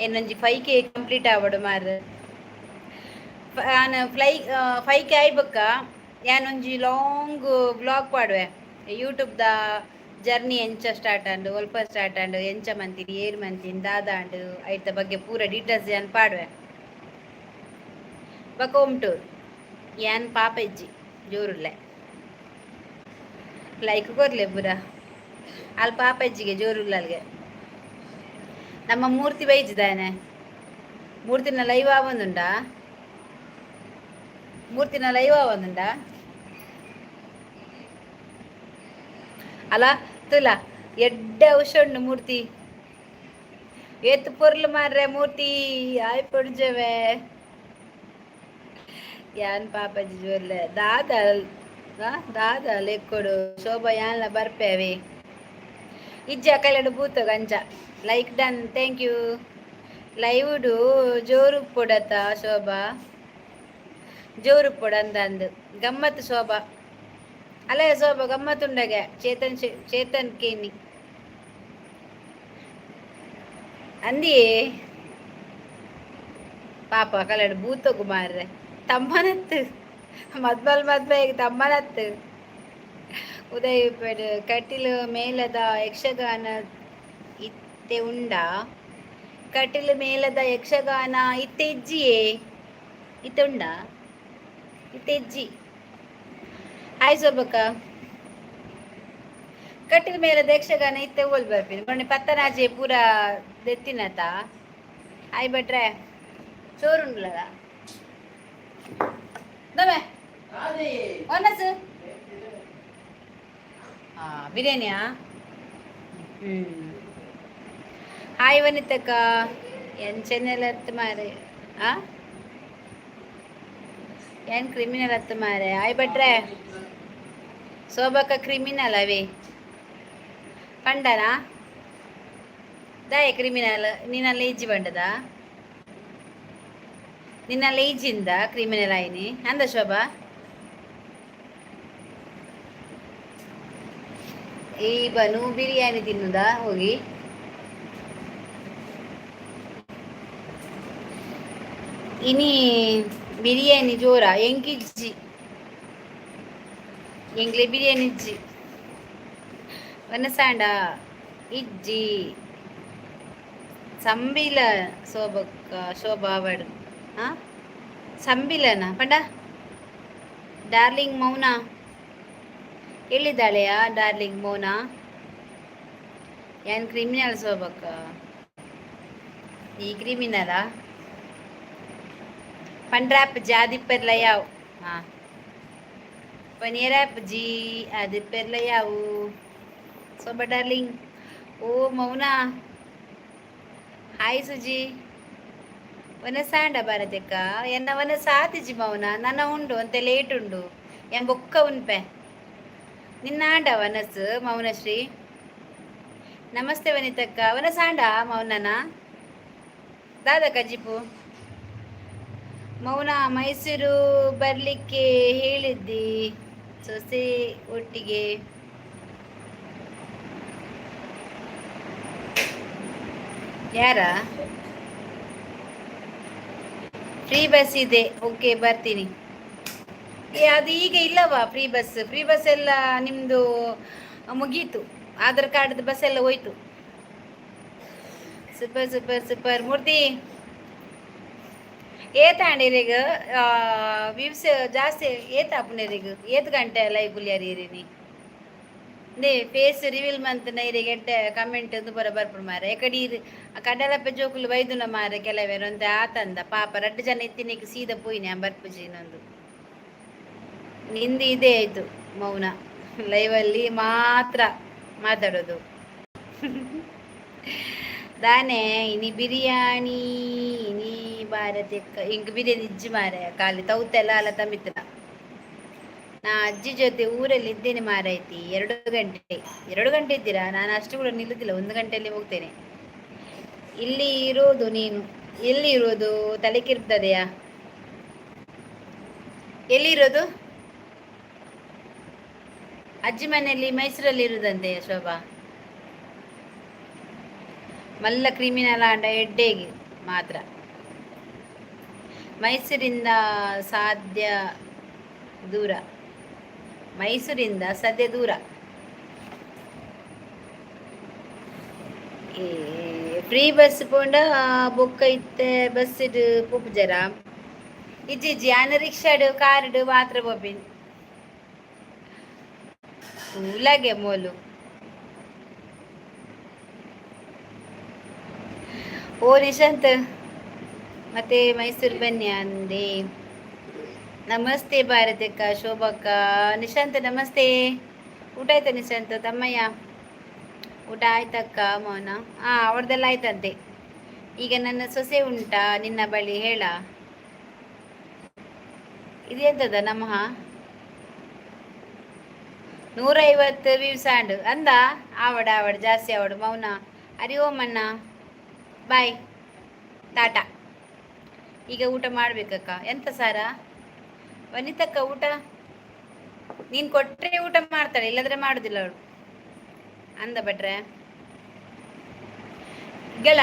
ಏನೊಂಜಿ 5K ಕಂಪ್ಲೀಟ್ ಆವಡು ಮಾರ ನಾನು 5K ಆಯ್ಬಕ್ಕ ಯಾನೊಂಜಿ ಲಾಂಗ್ ಬ್ಲಾಗ್ ಪಾಡುವೆ ಯೂಟ್ಯೂಬ್ದ ಜರ್ನಿ ಎಂಚ ಸ್ಟಾರ್ಟ್ ಆಂಡು ಒಲ್ಪ ಸ್ಟಾರ್ಟ್ ಆಂಡು ಎಂಚ ಮಂತಿನಿ ಏರ್ ಮಂತಿನಿ ದಾದಾಂಡು ಐತ ಬಗ್ಗೆ ಪೂರ ಡೀಟೇಲ್ಸ್ ಯಾನ್ ಪಾಡುವೆ ಬಕ್ಕ ಉಂಟು ಯಾನ್ ಪಾಪ ಇಜ್ಜಿ ಜೋರುಲ್ಲೆ ಲೈಕ್ ಕೊರ್ಲೆ ಪೂರ ಅಲ್ಲಿ ಪಾಪ ಇಜ್ಜಿಗೆ ಜೋರುಲ್ಲ ಅಲ್ಲಿಗೆ ನಮ್ಮ ಮೂರ್ತಿ ಬೈಜಿದ್ದಾನೆ ಮೂರ್ತಿನ ಲೈವ್ ಆವೊಂದುಂಡಾ ಅಲ್ಲ ತುಲ ಎಡ್ಡ ಉಂಡು ಮೂರ್ತಿ ಏತ್ ಪೊರ್ಲು ಮಾರ್ರೆ ಮೂರ್ತಿ ಆಯ್ ಪೊಡ್ಜವೆ ಯಾನ್ ಪಾಪಜಿ ಜೋರ್ಲೆ ದಾದ ಲೆಕ್ಕೊಡು ಶೋಭಾ ಯಾನ್ಲ ಬರ್ಪೇವೆ ಇಜ್ಜ ಕಲೆಡು ಬೂತ ಗಂಜ ಲೈಕ್ ಡನ್ ಥ್ಯಾಂಕ್ ಯು ಲೈವ್ಡು ಜೋರು ಪೊಡತ್ತ ಶೋಭಾ ಜೋರು ಪೊಡ ಅಂದು ಗಮ್ಮತ್ತು ಶೋಭಾ ಅಲ್ಲ ಶೋಭಾ ಗಮ್ಮತ್ತುಂಡಗೆ ಚೇತನ್ ಕೇನಿ ಅಂದಿಯೇ ಪಾಪ ಕಲೆಡು ಬೂತಗು ಮಾರ್ರೆ ತಮ್ಮನತ್ತು ಮದ್ವೆ ತಮ್ಮನತ್ತು ಉದಯಪೇಡ್ ಕಟೀಲು ಮೇಲದ ಯಕ್ಷಗಾನ ಇತ್ತೆ ಉಂಡ ಕಟೀಲು ಮೇಲದ ಯಕ್ಷಗಾನ ಇತ್ತೆಜ್ಜಿಯೇ ಇತ್ತೆ ಉಂಡ ಇತ್ತೆಜ್ಜಿ ಹಾಯ್ ಸೊಬಕ್ಕ ಕಟೀಲು ಮೇಲದ ಯಕ್ಷಗಾನ ಇತ್ತೆ ಓಲ್ ಬರ್ತೀನಿ ಮೊನ್ನೆ ಪತ್ತನಾಜೆ ಪೂರ ದೆತ್ತಿನತ ಹಾಯ್ ಭಟ್ರೆ ಚೋರುಂಡ್ಲ ದಮೆ ಒನ್ನಸು ಬಿರಿಯಾನಿಯಾ ಹಾಯ್ ವನಿತಕ್ಕ ಏನ್ ಚೆನ್ನಲ್ ಹತ್ತು ಮಾರೆ ಏನ್ ಕ್ರಿಮಿನಲ್ ಹತ್ತು ಮಾರೆ ಹಾಯ್ ಭಟ್ರೆ ಶೋಭಕ್ಕ ಕ್ರಿಮಿನಲ್ ಅವೇ ಪಂಡನಾ ದಾಯ ಕ್ರಿಮಿನಲ್ ನೀನಲ್ಲಿ ಈಜಿ ಬಂಡದ ನಿನ್ನಲ್ಲಿ ಈಜಿಂದ ಕ್ರಿಮಿನಲ್ ಆಯ್ನಿ ಅಂದ ಶೋಭಾ ಈ ಬನು ಬಿರಿಯಾನಿ ತಿನ್ನುದಾ ಹೋಗಿ ಇನಿ ಬಿರಿಯಾನಿ ಜೋರ ಎಂಗಿಜ್ಜಿ ಎಂಗ್ಲೆ ಬಿರಿಯಾನಿ ಇಜ್ಜಿ ವನಸಾಂಡ ಇಜ್ಜಿ ಸಂಬಿಲ ಶೋಭಾ ಅವಡು ಸಂಬಿಲನ ಪಂಡ ಡಾರ್ಲಿಂಗ್ ಮೌನ ಎಲ್ಲಿದ್ದಾಳೆಯಾ ಡಾರ್ಲಿಂಗ್ ಮೌನ ಏನ್ ಕ್ರಿಮಿನಲ್ ಶೋಭಕ್ಕ ಈ ಕ್ರಿಮಿನಲಾ ಪಂಡ್ರಾಪ್ ಜಾದಿ ಪೆರ್ಲ ಯಾವ್ ಪನಿಯರಾಪ್ ಜಿ ಆದಿ ಪೆರ್ಲ ಯಾವು ಶೋಭಾ ಡಾರ್ಲಿಂಗ್ ಓ ಮೌನ ಹಾಯ್ ಸುಜಿ ವನ ಸಾಂಡ ಬಾರದೆಕ್ಕ ಎನ್ನ ವನ ಸಾತಿಜಿ ಮೌನ ನನ್ನ ಉಂಡು ಅಂತೆ ಲೇಟ್ ಉಂಡು ಎನ್ ಬೊಕ್ಕ ಉನ್ಪೆ ನಿನ್ನ ಆಂಡ ವನಸ್ ಮೌನಶ್ರೀ ನಮಸ್ತೆ ವನಿತಕ್ಕ ವನ ಸಾಂಡ ಮೌನನ ದಾದ ಕಜಿಪು ಮೌನ ಮೈಸೂರು ಬರ್ಲಿಕ್ಕೆ ಹೇಳಿದ್ದಿ ಸೊಸೆ ಒಟ್ಟಿಗೆ ಯಾರ ಫ್ರೀ ಬಸ್ ಇದೆ ಓಕೆ ಬರ್ತೀನಿ ಅದು ಈಗ ಇಲ್ಲವಾ ಫ್ರೀ ಬಸ್ ಎಲ್ಲ ನಿಮ್ಮದು ಮುಗೀತು. ಆಧಾರ್ ಕಾರ್ಡ್ದು ಬಸ್ ಎಲ್ಲ ಹೋಯ್ತು. Super super super. ಮೂರ್ತಿ ಏತಾಂಡಿರೀಗ ವ್ಯೂಸ್ ಜಾಸ್ತಿ ಏತ ಅಪ್ಪನೇರಿಗ ಏತ್ ಗಂಟೆ ಲೈವ್ ಗುಲಿಯರಿನಿ ನೇ ಫೇಸ್ ರಿವೀಲ್ ಮಂತ್ ನೈರಿಗೆ ಎಡ್ಡೆ ಕಮೆಂಟ್ ಬರ ಬರ್ಪುಡು ಮಾರ ಎಕಡಿ ಕಡಲಪ್ಪ ಜೋಕುಲು ವೈದುನ ಮಾರ ಕೆಲವೇರು ಅಂತ ಆತಂದ ಪಾಪ 2 ಜನ ಇತ್ತಿನಿಗೆ ಸೀದಾ ಪೋಯಿನಿ ಬರ್ಪುಜಿ ಇನ್ನೊಂದು ನಿಂದು ಇದೇ ಆಯ್ತು ಮೌನ ಲೈವಲ್ಲಿ ಮಾತ್ರ ಮಾತಾಡೋದು. ದಾನೆ ಇನಿ ಬಿರಿಯಾನಿ ಇನಿ ಭಾರತಕ್ಕ ಇಂಕ ಬಿರಿಯಾನಿ ಇಜ್ಜಿ ಮಾರ ಖಾಲಿ ತೌತೆಲ್ಲ ಅಲ್ಲ ತಮ್ಮಿತ್ರ ನಾ ಅಜ್ಜಿ ಜೊತೆ ಊರಲ್ಲಿ ಇದ್ದೇನೆ ಮಾರೈತಿ. 2 ಗಂಟೆ ಇದ್ದೀರಾ? ನಾನು ಅಷ್ಟು ಕೂಡ ನಿಲ್ಲುದಿಲ್ಲ, 1 ಗಂಟೆಯಲ್ಲಿ ಹೋಗ್ತೇನೆ. ಇಲ್ಲಿ ಇರೋದು ನೀನು ಎಲ್ಲಿ ಇರೋದು? ತಲೆಕಿರ್ತದೆಯಾ? ಎಲ್ಲಿ ಇರೋದು? ಅಜ್ಜಿ ಮನೆಯಲ್ಲಿ ಮೈಸೂರಲ್ಲಿ ಇರುದಂತೆ ಶೋಭಾ. ಮಲ್ಲ ಕ್ರಿಮಿನಲ್ ಆಂಡ ಹೆಡ್ಡೇಗೆ ಮಾತ್ರ ಮೈಸೂರಿಂದ ಸಾಧ್ಯ ದೂರ. ಮೈಸೂರಿಂದ ಸದ್ಯ ದೂರ. ಫ್ರೀ ಬಸ್ ಪೋಂಡ ಬೊಕ್ಕ ಇತ್ತೆ ಬಸ್ ಪೋಪು ಜರ ಇಜ್ಜಿ ಆನ ರಿಕ್ಷಾಡು ಕಾರ್ಡು ಮಾತ್ರ ಪೋಪಿನ್ ಉಲಗೆ ಮೋಲು. ಓ ನಿಶಾಂತ್ ಮತ್ತೆ ಮೈಸೂರು ಬನ್ನಿ ಅಂದೆ. ನಮಸ್ತೆ ಭಾರತಕ್ಕ, ಶೋಭಕ್ಕ, ನಿಶಾಂತ್ ನಮಸ್ತೆ. ಊಟ ಆಯ್ತಾ ನಿಶಾಂತ್? ತಮ್ಮಯ್ಯ ಊಟ ಆಯ್ತಕ್ಕ ಮೌನ? ಅವ್ರದ್ದೆಲ್ಲ ಆಯ್ತಂತೆ. ಈಗ ನನ್ನ ಸೊಸೆ ಉಂಟಾ ನಿನ್ನ ಬಳಿ ಹೇಳ? ಇದೆಂತದ ನಮಃ 150 ವ್ಯೂಸ್ ಆಂಡ್ ಅಂದ ಆವಡ ಜಾಸ್ತಿ ಆವಡು ಮೌನ. ಅರಿ ಓಂ ಅಣ್ಣ ಬಾಯ್ ಟಾಟಾ. ಈಗ ಊಟ ಮಾಡ್ಬೇಕಕ್ಕ. ಎಂತ ಸಾರ ವನಿತಕ್ಕ? ಊಟ ನೀನು ಕೊಟ್ಟರೆ ಊಟ ಮಾಡ್ತಾಳೆ, ಇಲ್ಲದ್ರೆ ಮಾಡುದಿಲ್ಲ ಅವಳು ಅಂದ ಭಟ್ರೆ ಗೆಳ.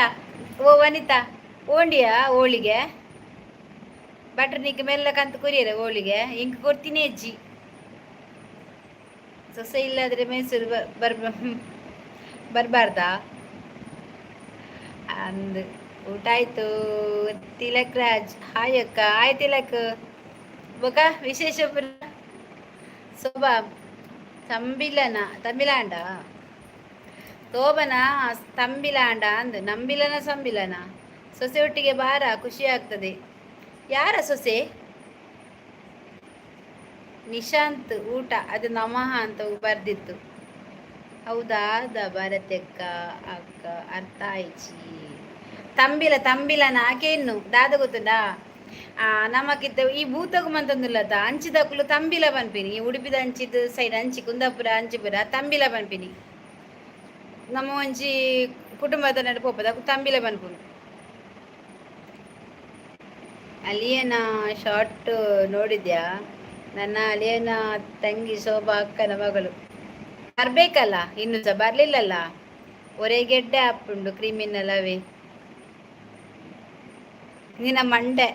ಓ ವನಿತಾ ಓಂಡಿಯಾ ಹೋಳಿಗೆ ಭಟ್ರು ನಿಕ್ಕೆ ಮೆಲ್ಲಕಂತ ಕುರಿಯರ ಹೋಳಿಗೆ ಹಿಂಗೆ ಕೊಡ್ತೀನಿ ಅಜ್ಜಿ. ಸೊಸೆ ಇಲ್ಲಾದ್ರೆ ಮೈಸೂರು ಬರ್ಬಾರ್ದಾ ಅಂದು. ಊಟ ಆಯ್ತು. ತಿಲಕ್ ರಾಜ್ ಹಾಯ್ ಅಕ್ಕ. ಹಾಯ್ ತಿಲಕ್. ಬೊಕ ವಿಶೇಷ ಶೋಭಾ ತಂಬಿಲಾಂಡ ತೋಬನ ತಂಬಿಲಾಂಡ ಅಂದು ನಂಬಿಲನ ಸಂಬಿಲನ. ಸೊಸೆ ಒಟ್ಟಿಗೆ ಬಾರ, ಖುಷಿ ಆಗ್ತದೆ. ಯಾರ ಸೊಸೆ? ನಿಶಾಂತ್ ಊಟ ಅದು ನಮಃ ಅಂತ ಬರ್ದಿತ್ತು. ಹೌದಾ ಭಾರತಕ್ಕ ಅಕ್ಕ ಅರ್ಥ ಆಯ್ಚಿ. ತಂಬಿಲನ ಆಕೆ ಇನ್ನು ದಾದ ಗೊತ್ತುಂಡಾ? ನಮಕಿತ್ತ ಈ ಭೂತಗು ಮಂತೊಂದುಲ್ಲದ ಅಂಚಿದಕ್ಕಲು ತಂಬಿಲ ಪನ್ಪಿನಿ. ಉಡುಪಿದ ಅಂಚಿದ ಸೈಡ್ ಅಂಚಿ ಕುಂದಾಪುರ ಅಂಚಿಪುರ ತಂಬಿಲ ಪನ್ಪಿನಿ. ನಮ್ಮ ಒಂಜಿ ಕುಟುಂಬದ ನಡು ಪೋಪದ ತಂಬಿಲ ಪನ್ಪುನು. ಅಲಿಯನ ಶಾರ್ಟ್ ನೋಡಿದ್ಯಾ? ನನ್ನ ಅಲಿಯನ ತಂಗಿ ಶೋಭಾ ಅಕ್ಕನ ಮಗಳು ಬರ್ಬೇಕಲ್ಲ, ಇನ್ನು ಸಹ ಬರ್ಲಿಲ್ಲಲ್ಲ. ಹೊರೆಗೆಡ್ಡೆ ಹಾಪುಂಡು ಕ್ರಿಮಿನಲ್ ಅವೇ ನಿನ್ನ ಮಂಡೆ.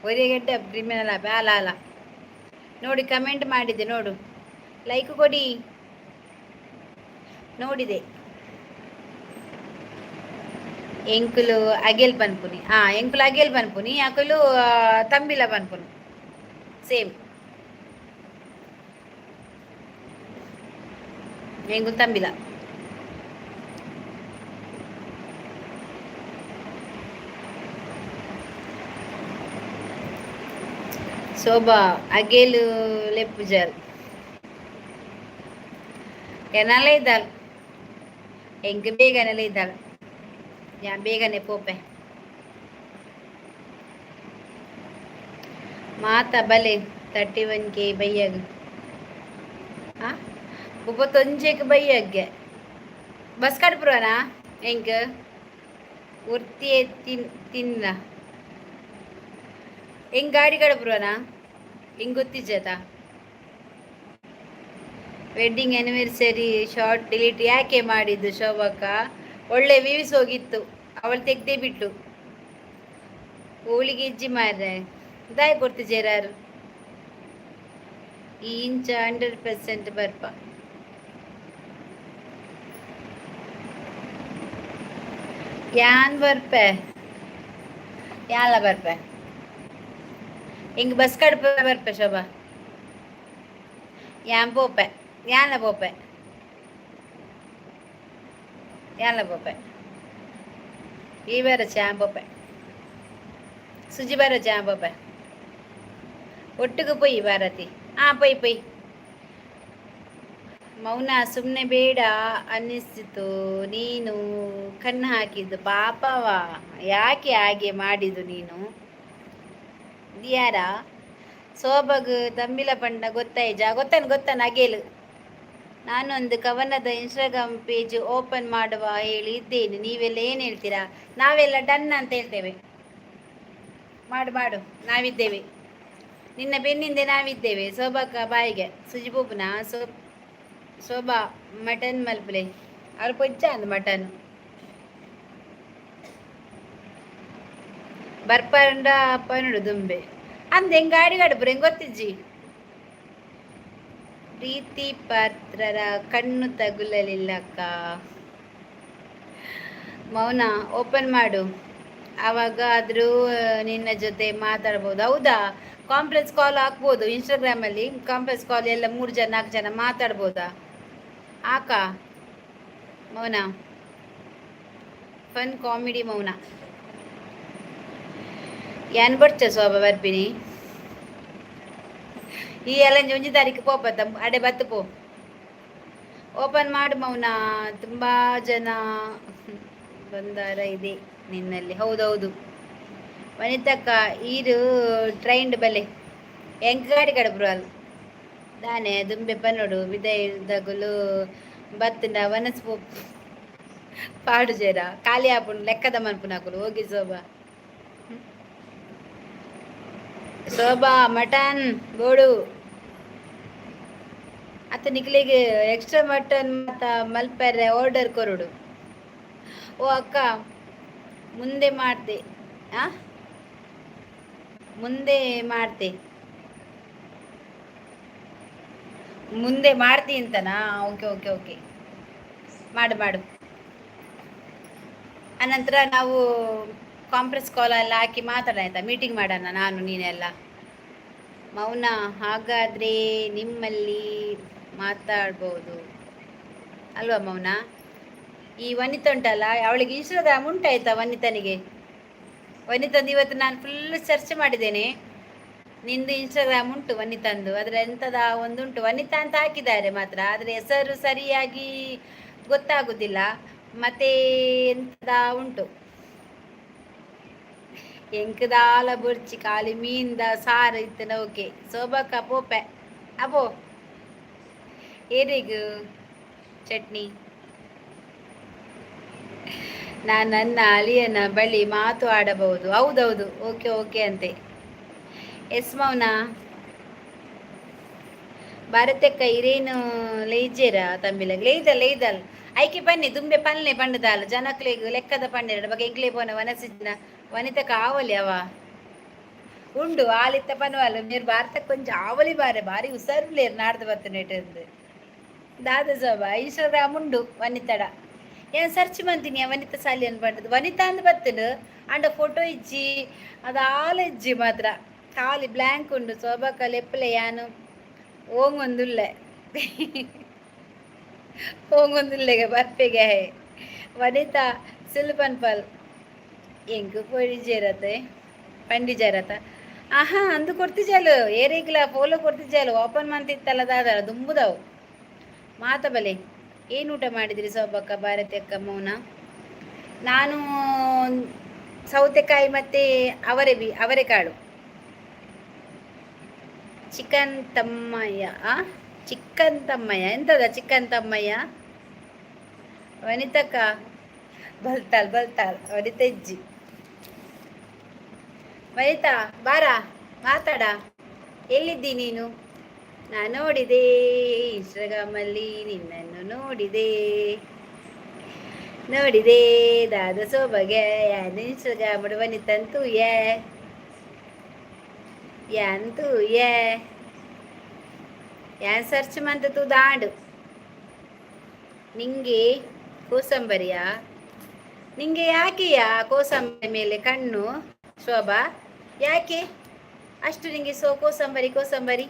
ಹೊರೆಗೆಡ್ಡೆ ಕ್ರಿಮಿನಲ್ ಅವೇ ಅಲ ನೋಡಿ. ಕಮೆಂಟ್ ಮಾಡಿದೆ ನೋಡು, ಲೈಕ್ ಕೊಡಿ. ನೋಡಿದೆ. ಎಂಕುಲು ಅಗೆಲ್ ಪನ್ಪುನಿ. ಎಂಕುಲು ಅಗೆಲ್ ಪನ್ಪುನಿ, ಅಕುಲು ತಂಬಿಲ ಪನ್ಪುನಿ. ಸೇಮ್ ಎಂಕು ತಂಬಿಲ. ಶೋಭಾ ಅಗೇಲು ಲೆಪ್ಪುಜಲ್ ಎನಲ್ಲ ಇದ್ದಾಳು. ಎಂಕ್ ಬೇಗನೆಲ್ಲ ಇದ್ದಾಳು. ಯಾ ಬೇಗನೆ ಪೋಪೆ ಮಾತ ಬಲೆ 31K ಬೈಯಾಗ 31 ಬೈಯಾಗೆ ಬಸ್ ಕಟ್ಪುರನಾ ಎಂಕ್ ಉರ್ತಿ ತಿನ್ನ ಹೆಂಗ್ ಗಾಡಿ ಕಡಪುರನಾ ಹಿಂಗ್ ಗೊತ್ತಿಜ್ಜತ. ವೆಡ್ಡಿಂಗ್ ಆ್ಯನಿವರ್ಸರಿ ಶಾರ್ಟ್ ಡಿಲೀಟ್ ಯಾಕೆ ಮಾಡಿದ್ದು ಶೋಭಕ್ಕ? ಒಳ್ಳೆ ವ್ಯೂಸ್ ಹೋಗಿತ್ತು, ಅವಳು ತೆಗ್ದೇ ಬಿಟ್ಟು. ಹೋಳಿಗೆ ಇಜ್ಜಿ ಮಾರ್ರೆ ದಾಯ ಕೊಡ್ತಿದ್ದೇರಾರು ಈ ಇಂಚ 100% ಬರ್ಪ. ಯಾನ್ ಬರ್ಪೆ ಯಾಲ ಬರ್ಪೆ ಹಿಂಗೆ ಬಸ್ ಕಡ್ಪ ಬರ್ಪೆ ಶೋಭಾ ಯಾನ್ ಪೋಪೆ ಯಾನ ಪೋಪೆ ಯಾನ ಪೋಪೆ ಈ ಬೇರೆ ಚಾನ್ ಪೋಪೆ ಸುಜಿ ಬೇರೆ ಚಾನ್ ಪೋಪೆ ಒಟ್ಟಿಗೆ ಪೊಯ್ ಭಾರತಿ ಪೊಯ್ ಪೊಯ್ ಮೌನ ಸುಮ್ಮನೆ ಬೇಡ ಅನ್ನಿಸ್ತಿತ್ತು ನೀನು ಕಣ್ಣು ಹಾಕಿದ್ದು ಪಾಪವ ಯಾಕೆ ಹಾಗೆ ಮಾಡಿದ್ದು ನೀನು ದಿಯಾರ ಸೋಬಗ್ ತಂಬಿಲ ಪಂಡ ಗೊತ್ತಾನ ಅಗೇಲು ನಾನೊಂದು ಕವನದ ಇನ್ಸ್ಟಾಗ್ರಾಮ್ ಪೇಜ್ ಓಪನ್ ಮಾಡುವ ಹೇಳಿ ಇದ್ದೇನೆ, ನೀವೆಲ್ಲ ಏನು ಹೇಳ್ತೀರಾ? ನಾವೆಲ್ಲ ಡನ್ ಅಂತ ಹೇಳ್ತೇವೆ. ಮಾಡು ನಾವಿದ್ದೇವೆ, ನಿನ್ನ ಬೆನ್ನಿಂದೆ ನಾವಿದ್ದೇವೆ. ಶೋಭಕ್ಕ ಬಾಯಿಗೆ ಸುಜಿಬೂಬುನ ಶೋಭಾ ಮಟನ್ ಮಲ್ಪಲೆ ಅವ್ರು ಪೊಚ್ಚ ಅಂದ್ ಮಟನ್ ಬರ್ಪಂಡ ಪನ್ನುಡು ದುಂಬೆ ಅಂದ ಹೆಂಗ ಗಾಡಿ ಗಡಬ್ರು ಹೆಂಗ್ ಗೊತ್ತಿಜ್ಜಿ. ಪ್ರೀತಿ ಪಾತ್ರರ ಕಣ್ಣು ತಗುಲಲಿಲ್ಲಕ್ಕ. ಮೌನ ಓಪನ್ ಮಾಡು, ಆವಾಗಾದ್ರೂ ನಿನ್ನ ಜೊತೆ ಮಾತಾಡ್ಬೋದು. ಹೌದಾ, ಕಾನ್ಫರೆನ್ಸ್ ಕಾಲ್ ಹಾಕ್ಬೋದು ಇನ್ಸ್ಟಾಗ್ರಾಮಲ್ಲಿ. ಕಾನ್ಫರೆನ್ಸ್ ಕಾಲ್ ಎಲ್ಲ 3 ಜನ 4 ಜನ ಮಾತಾಡ್ಬೋದಾ? ಆಕ ಮೌನ ಫನ್ ಕಾಮಿಡಿ ಮೌನ ಏನ್ ಬರ್ಚ ಶೋಭ ಬರ್ಪಿನಿ ಈ ಎಲ್ಲ 1 ತಾರೀಕು ಪೋಪತ್ತ ಅಡೆ ಬತ್ತು ಪೋ. ಓಪನ್ ಮಾಡು ಮೌನ, ತುಂಬಾ ಜನ ಬಂದಾರ ಇದೆ ನಿನ್ನಲ್ಲಿ. ಹೌದೌದು ವನಿತಕ್ಕ ಈರು ಟ್ರೈಂಡ್ ಬಲೆ ಎಂಕ್ ಗಾಡಿ ಕಡಬ್ರು ಅಲ್ಲಿ ದಾನೆ ದುಂಬೆ ಪನ್ನೋಡು ವಿದಯದಗುಲು ಬತ್ತಂಡ ವನಸ್ಪು ಪಾಡು ಜೇರ ಖಾಲಿ ಆಪುಂಡು ಲೆಕ್ಕದ ಮನ್ಪುನಾಕುಲು ಹೋಗಿ ಶೋಭಾ ಮಟನ್ ಬೋಡು ಅತ್ತ ನಿಕ್ಲಿಗೆ ಎಕ್ಸ್ಟ್ರಾ ಮಟನ್ ಮತ್ತ ಮಲ್ಪೆರೆ ಆರ್ಡರ್ ಕೊರುಡು. ಓ ಅಕ್ಕ ಮುಂದೆ ಮಾಡ್ತೆ ಮುಂದೆ ಮಾಡ್ತಿ ಅಂತನಾ? ಓಕೆ ಓಕೆ ಓಕೆ ಮಾಡು. ಅನಂತರ ನಾವು ಕಾನ್ಫರೆನ್ಸ್ ಕಾಲ್ ಎಲ್ಲ ಹಾಕಿ ಮಾತಾಡಾಯ್ತಾ, ಮೀಟಿಂಗ್ ಮಾಡೋಣ ನಾನು ನೀನೆಲ್ಲ. ಮೌನ ಹಾಗಾದ್ರೆ ನಿಮ್ಮಲ್ಲಿ ಮಾತಾಡ್ಬೋದು ಅಲ್ವಾ ಮೌನ? ಈ ವನಿತ ಉಂಟಲ್ಲ, ಅವಳಿಗೆ ಇನ್ಸ್ಟಾಗ್ರಾಮ್ ಉಂಟಾಯ್ತಾ ವನಿತನಿಗೆ? ವನಿತಂದು ಇವತ್ತು ನಾನು ಫುಲ್ ಸರ್ಚ್ ಮಾಡಿದ್ದೇನೆ. ನಿಂದು ಇನ್ಸ್ಟಾಗ್ರಾಮ್ ಉಂಟು ವನಿತಂದು, ಅದ್ರ ಎಂಥದ ಒಂದುಂಟು ವನಿತಾ ಅಂತ ಹಾಕಿದ್ದಾರೆ ಮಾತ್ರ, ಆದರೆ ಹೆಸರು ಸರಿಯಾಗಿ ಗೊತ್ತಾಗುದಿಲ್ಲ. ಮತ್ತೆ ಎಂಥದ ಉಂಟು ಎಂಕದಾಲ ಬುರ್ಚಿ ಖಾಲಿ ಮೀನ್ದ ಸಾರು ಇತ್ತನ. ಓಕೆ ಶೋಭಕ್ಕ ಪೋಪೆ ಅಪೋ ಏರಿಗು ಚಟ್ನಿ. ನಾನು ನನ್ನ ಅಳಿಯನ ಬಳಿ ಮಾತು ಆಡಬಹುದು. ಹೌದೌದು ಓಕೆ ಓಕೆ ಅಂತೆ. ಎಸ್ ಮೌನ ಭಾರತಕ್ಕ ಇರೇನು ಲೇಜೇರ ತಂಬಿಲ ಲೇದಲ್ ಐಕೆ ಪನ್ನೆ ದುಂಬೆ ಪಲ್ಲೆ ಪಂಡದಾಲ ಜನಕ್ಲೆಗು ಲೆಕ್ಕದ ಪಂಡೆರಡು ಬಗ್ಗೆ ಎಂಕ್ಲೆ ಪೋನ ವನಸಿದ್ನ ವನಿತಕ್ಕ ಆವಲಿ ಅವ ಉಂಡು ಆಲಿತ್ತ ಪನ್ವಲ್ಲ ನೀರು ಭಾರತಕ್ಕೆ ಕೊಂಚ ಆವಲಿ ಬಾರಿ ಉಸರ್ಲೇರು ನಾಡ್ದು ಬರ್ತನೇಟಂದು ದಾದ ಶೋಭಾ ಇನ್ಸ್ಟಾಗ್ರಾಮ್ ಉಂಡು ವನಿತಡ. ಏನ್ ಸರ್ಚ್ ಮಂತೀನಿ ವನಿತ ಸಾಲಿ ಅನ್ಪಂಡದು ವನಿತಾ ಅಂದ್ ಬತ್ತನು ಅಂಡ ಫೋಟೋ ಇಜ್ಜಿ ಅದು ಆಲ ಇಜ್ಜಿ ಮಾತ್ರ ಖಾಲಿ ಬ್ಲ್ಯಾಂಕ್ ಉಂಡು. ಶೋಭಕ್ಕ ಲೆಪ್ಪಲೆ ಯಾನು ಓಂಗೊಂದುಲ್ಲೆ ಬರ್ಪೆಗೆ ವನಿತಾ ಸಿಲ್ಪನ್ ಪಲ್ ಎಂಕು ಪೊಡಿಜೇರತೆ ಪಂಡಿಜಾರತ ಆಹಾ ಅಂದು ಕೊಡ್ತಿಜಾಲು ಏರಿಗ್ಲ ಫೋಲೋ ಕೊಡ್ತಿಜಾಲು ಓಪನ್ ಮಂತಿತ್ತಲ್ಲ ದಾದ ದುಂಬುದವು ಮಾತ ಬಲೆ. ಏನು ಊಟ ಮಾಡಿದ್ರಿ ಶೋಭಕ್ಕ ಭಾರತಿ ಅಕ್ಕ ಮೌನ? ನಾನು ಸೌತೆಕಾಯಿ ಮತ್ತೆ ಅವರೆಕಾಳು ಚಿಕನ್ ತಮ್ಮಯ್ಯ ಎಂತದ ಚಿಕನ್ ತಮ್ಮಯ್ಯ? ವನಿತಕ್ಕ ಬಲ್ತಾಲ್ ವನಿತ ಇಜ್ಜಿ. ವನಿತಾ ಬಾರ ಮಾತಾಡ, ಎಲ್ಲಿದ್ದಿ ನೀನು? ನಾನು ನೋಡಿದೆ ಇನ್ಸ್ಟಾಗ್ರಾಮಲ್ಲಿ ನಿನ್ನನ್ನು ನೋಡಿದೆ ದಾದ ಶೋಭಗೆ ಯಾನ್ ಇನ್ಸ್ಟಾಗ್ರಾಮ್ ವನಿತಂತೂ ಯಾನ್ ಸರ್ಚ್ ಮಂತೂ ದಾಂಡು ನಿಂಗೆ ಕೋಸಂಬರಿಯಾ ನಿಂಗೆ ಯಾಕೆಯ ಕೋಸಂಬರಿ ಮೇಲೆ ಕಣ್ಣು ಶೋಭಾ? ಯಾಕೆ ಅಷ್ಟು ನಿಂಗೆ ಕೋಸಂಬರಿ ಕೋಸಂಬರಿ?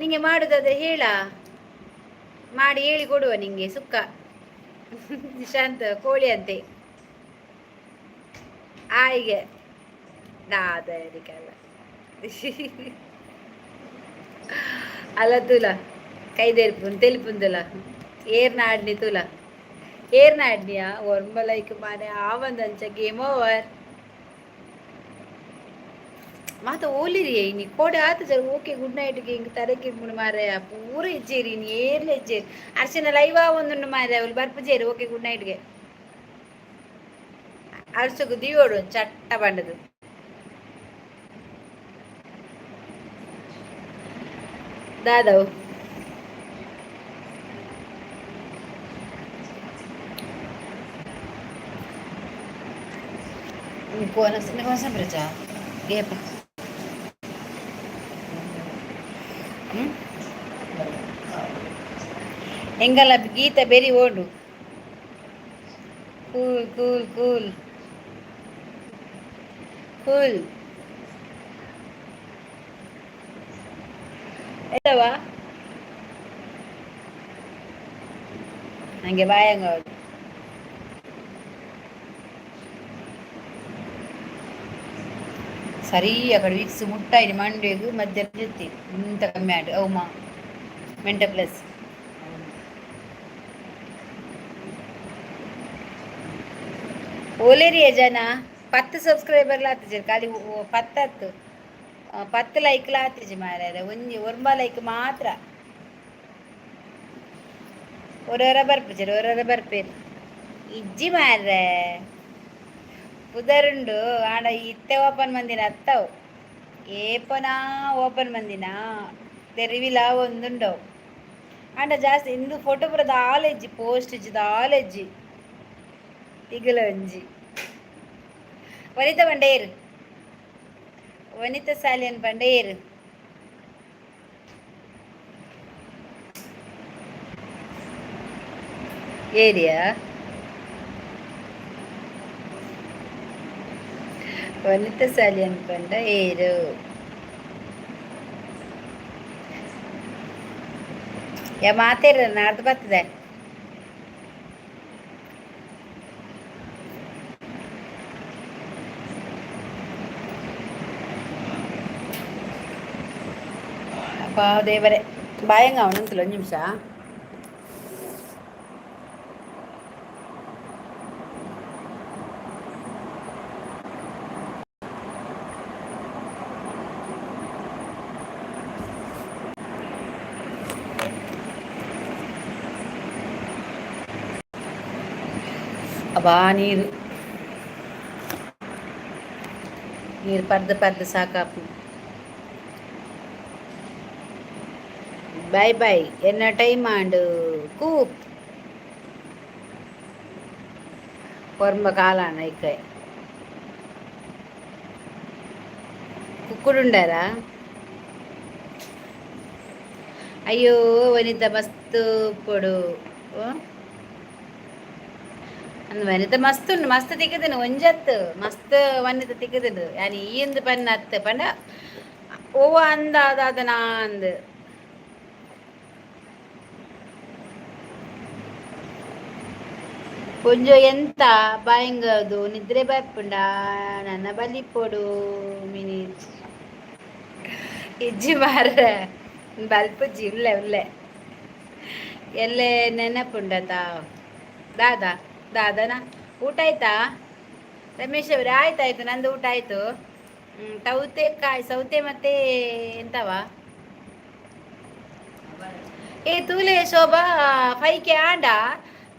ನಿಂಗೆ ಮಾಡುದಾದ್ರೆ ಹೇಳ, ಮಾಡಿ ಹೇಳಿ ಕೊಡುವ ನಿಂಗೆ ಸುಕ್ಕ. ಶಾಂತ ಕೋಳಿ ಅಂತೆ ಆಯಿಗೆ ನಾದರಿಕಲ್ಲ ಅಲ್ಲ ತುಲ ಕೈ ತೆಲಿಪುಂದಲ ಏರ್ನಾಡ್ನಿ ತುಲ ಏರ್ನಾಡ್ನಿಯಾ ಒರ್ಮಲೈಕ್ ಮಾನೆ ಆವಂದಂಚ ಗೇಮ್ ಓವರ್ ಮಾತ ಓಲಿರಿ ಇನಿ ಕೋಡೆ ಆತ ಜರ ಓಕೆ ಗುಡ್ ನೈಟ್ಗೆ ಹಿಂಗೆ ತರಕೆ ಮುಣ ಮಾರ ಪೂರ ಇಜ್ಜೇರಿ ನೀ ಏರ್ಲ ಇಜ್ಜೇರಿ ಅರ್ಶನ ಲೈವ್ ಒಂದು ಮಾರ ಅವ್ರು ಬರ್ಪಜೇರಿ ಓಕೆ ಗುಡ್ ನೈಟ್ಗೆ ಅರ್ಸಕು ದಿಯೋಡು ಚಟ್ಟ ಬಂಡದು ದಾದವು ಕೋಸಂ ಪ್ರಜ ಏಪ ಎಂಗಲ್ಲ ಗೀತ ಬೆರಿ ಓಡು ಕೂಲ್ ಕೂಲ್ ಕೂಲ್ ಕೂಲ್ ಎಲ್ಲವಾ ನಂಗೆ ಬಾಯಂಗ ಸರಿ ಅಕಡೆ ವಿಕ್ಸ್ ಮುಟ್ಟಾಯಿನಿ ಮಂಡ್ಯಗೂ ಮಧ್ಯಾಹ್ನ ಜೊತೆ ಇಂತ ಕಮ್ಮಿ ಆಡು ಅವು ಮಾ ಮೆಂಟ ಪ್ಲಸ್ ಓಲೇರಿಯ ಜನ 10 ಸಬ್ಸ್ಕ್ರೈಬರ್ಲ ಆತಿಜಿ ಖಾಲಿ 10 ಲೈಕ್ಲ ಆತಿಜಿ ಮಾರ್ಯಾರ ಒಂಜಿ ಒರ್ಮ ಲೈಕ್ ಮಾತ್ರ ಒರೊರ ಬರ್ಪುಜರು ಒರೊರ ಬರ್ಪೇರು ಇಜ್ಜಿ ಮಾರ್ರೆ ಉದರುಂಡು ಆಡ ಇತ್ತೆ ಓಪನ್ ಮಂದಿನ ಅತ್ತವು ಏಪನಾ ಓಪನ್ ಮಂದಿನ ತೆರಿವಿಲ ಒಂದುಂಡವು ಆಂಡ ಜಾಸ್ತಿ ಇಂದು ಫೋಟೋ ಬರೋದು ಆಲೆಜ್ಜಿ ಪೋಸ್ಟ್ ಇಜ್ಜಿದ ಆಲೆಜ್ಜಿ ಇಗಲ ಒಂಜಿ ವನಿತ ಬಂಡೇರು ವನಿತ ಸಾಲಿಯನ್ ಬಂಡೇರು ಏರಿಯಾ ವನಿತ ಸಾಲಿಯನ್ ಪಂಡ ಏರು ಯಾ ಮಾತೇರ ನಾಡ್ದು ಬರ್ತದೆ ಅಪ್ಪ ದೇವರೇ ಬಾಯಂಗ ಅವನಂತಲ್ಲ ಒಂದು ನಿಮಿಷ ಅಬ್ಬಾ ನೀರು ಪರ್ದು ಸಾಕಾಪು ಬಾಯ್ ಬಾಯ್ ಎನ್ನ ಟೈಮ್ ಆಂಡು ಕೂಪ್ ಹೊರ್ಮ ಕಾಲಾನ ಇಕ್ಕ ಕುಕ್ಕುಡುಂಡಾರ ಅಯ್ಯೋ ವನಿತ ಮಸ್ತ್ ಪೊಡು ವನಿತ ಮಸ್ತ್ ಉಂಡು ಮಸ್ತ್ ತಿಕ್ಕದನು ಒಂಜತ್ತು ಮಸ್ತ್ ವನಿತ ತಿಕ್ಕದನು ಯಾನಿ ಈಂದು ಪನ್ನ ಅತ್ತ ಪಂಡ ಓ ಅಂದ ಅದಾದ ಅಂದ್ ಕೊಂಚ ಎಂತ ಬಾಯಂಗದು ನಿದ್ರೆ ಬರ್ಪುಂಡ ನನ್ನ ಬಲಿ ಪೊಡು ಮಿನಿ ಇಜ್ಜಿ ಮಾರ ಬಲ್ಪುಜ್ಜಿ ಉಲ್ಲೆ ಉಲ್ಲೆ ಎಲ್ಲೇ ನೆನಪುಂಡತ ದಾದನ ಊಟ ಆಯ್ತಾ ರಮೇಶ್ ಅವ್ರೆ? ಆಯ್ತಾಯ್ತು, ನಂದು ಊಟ ಆಯ್ತು. ಸೌತೆ ಮತ್ತೆ ಎಂತವ ತೂಲೆ ಶೋಭಾ ಫೈಕೆ ಆಂಡ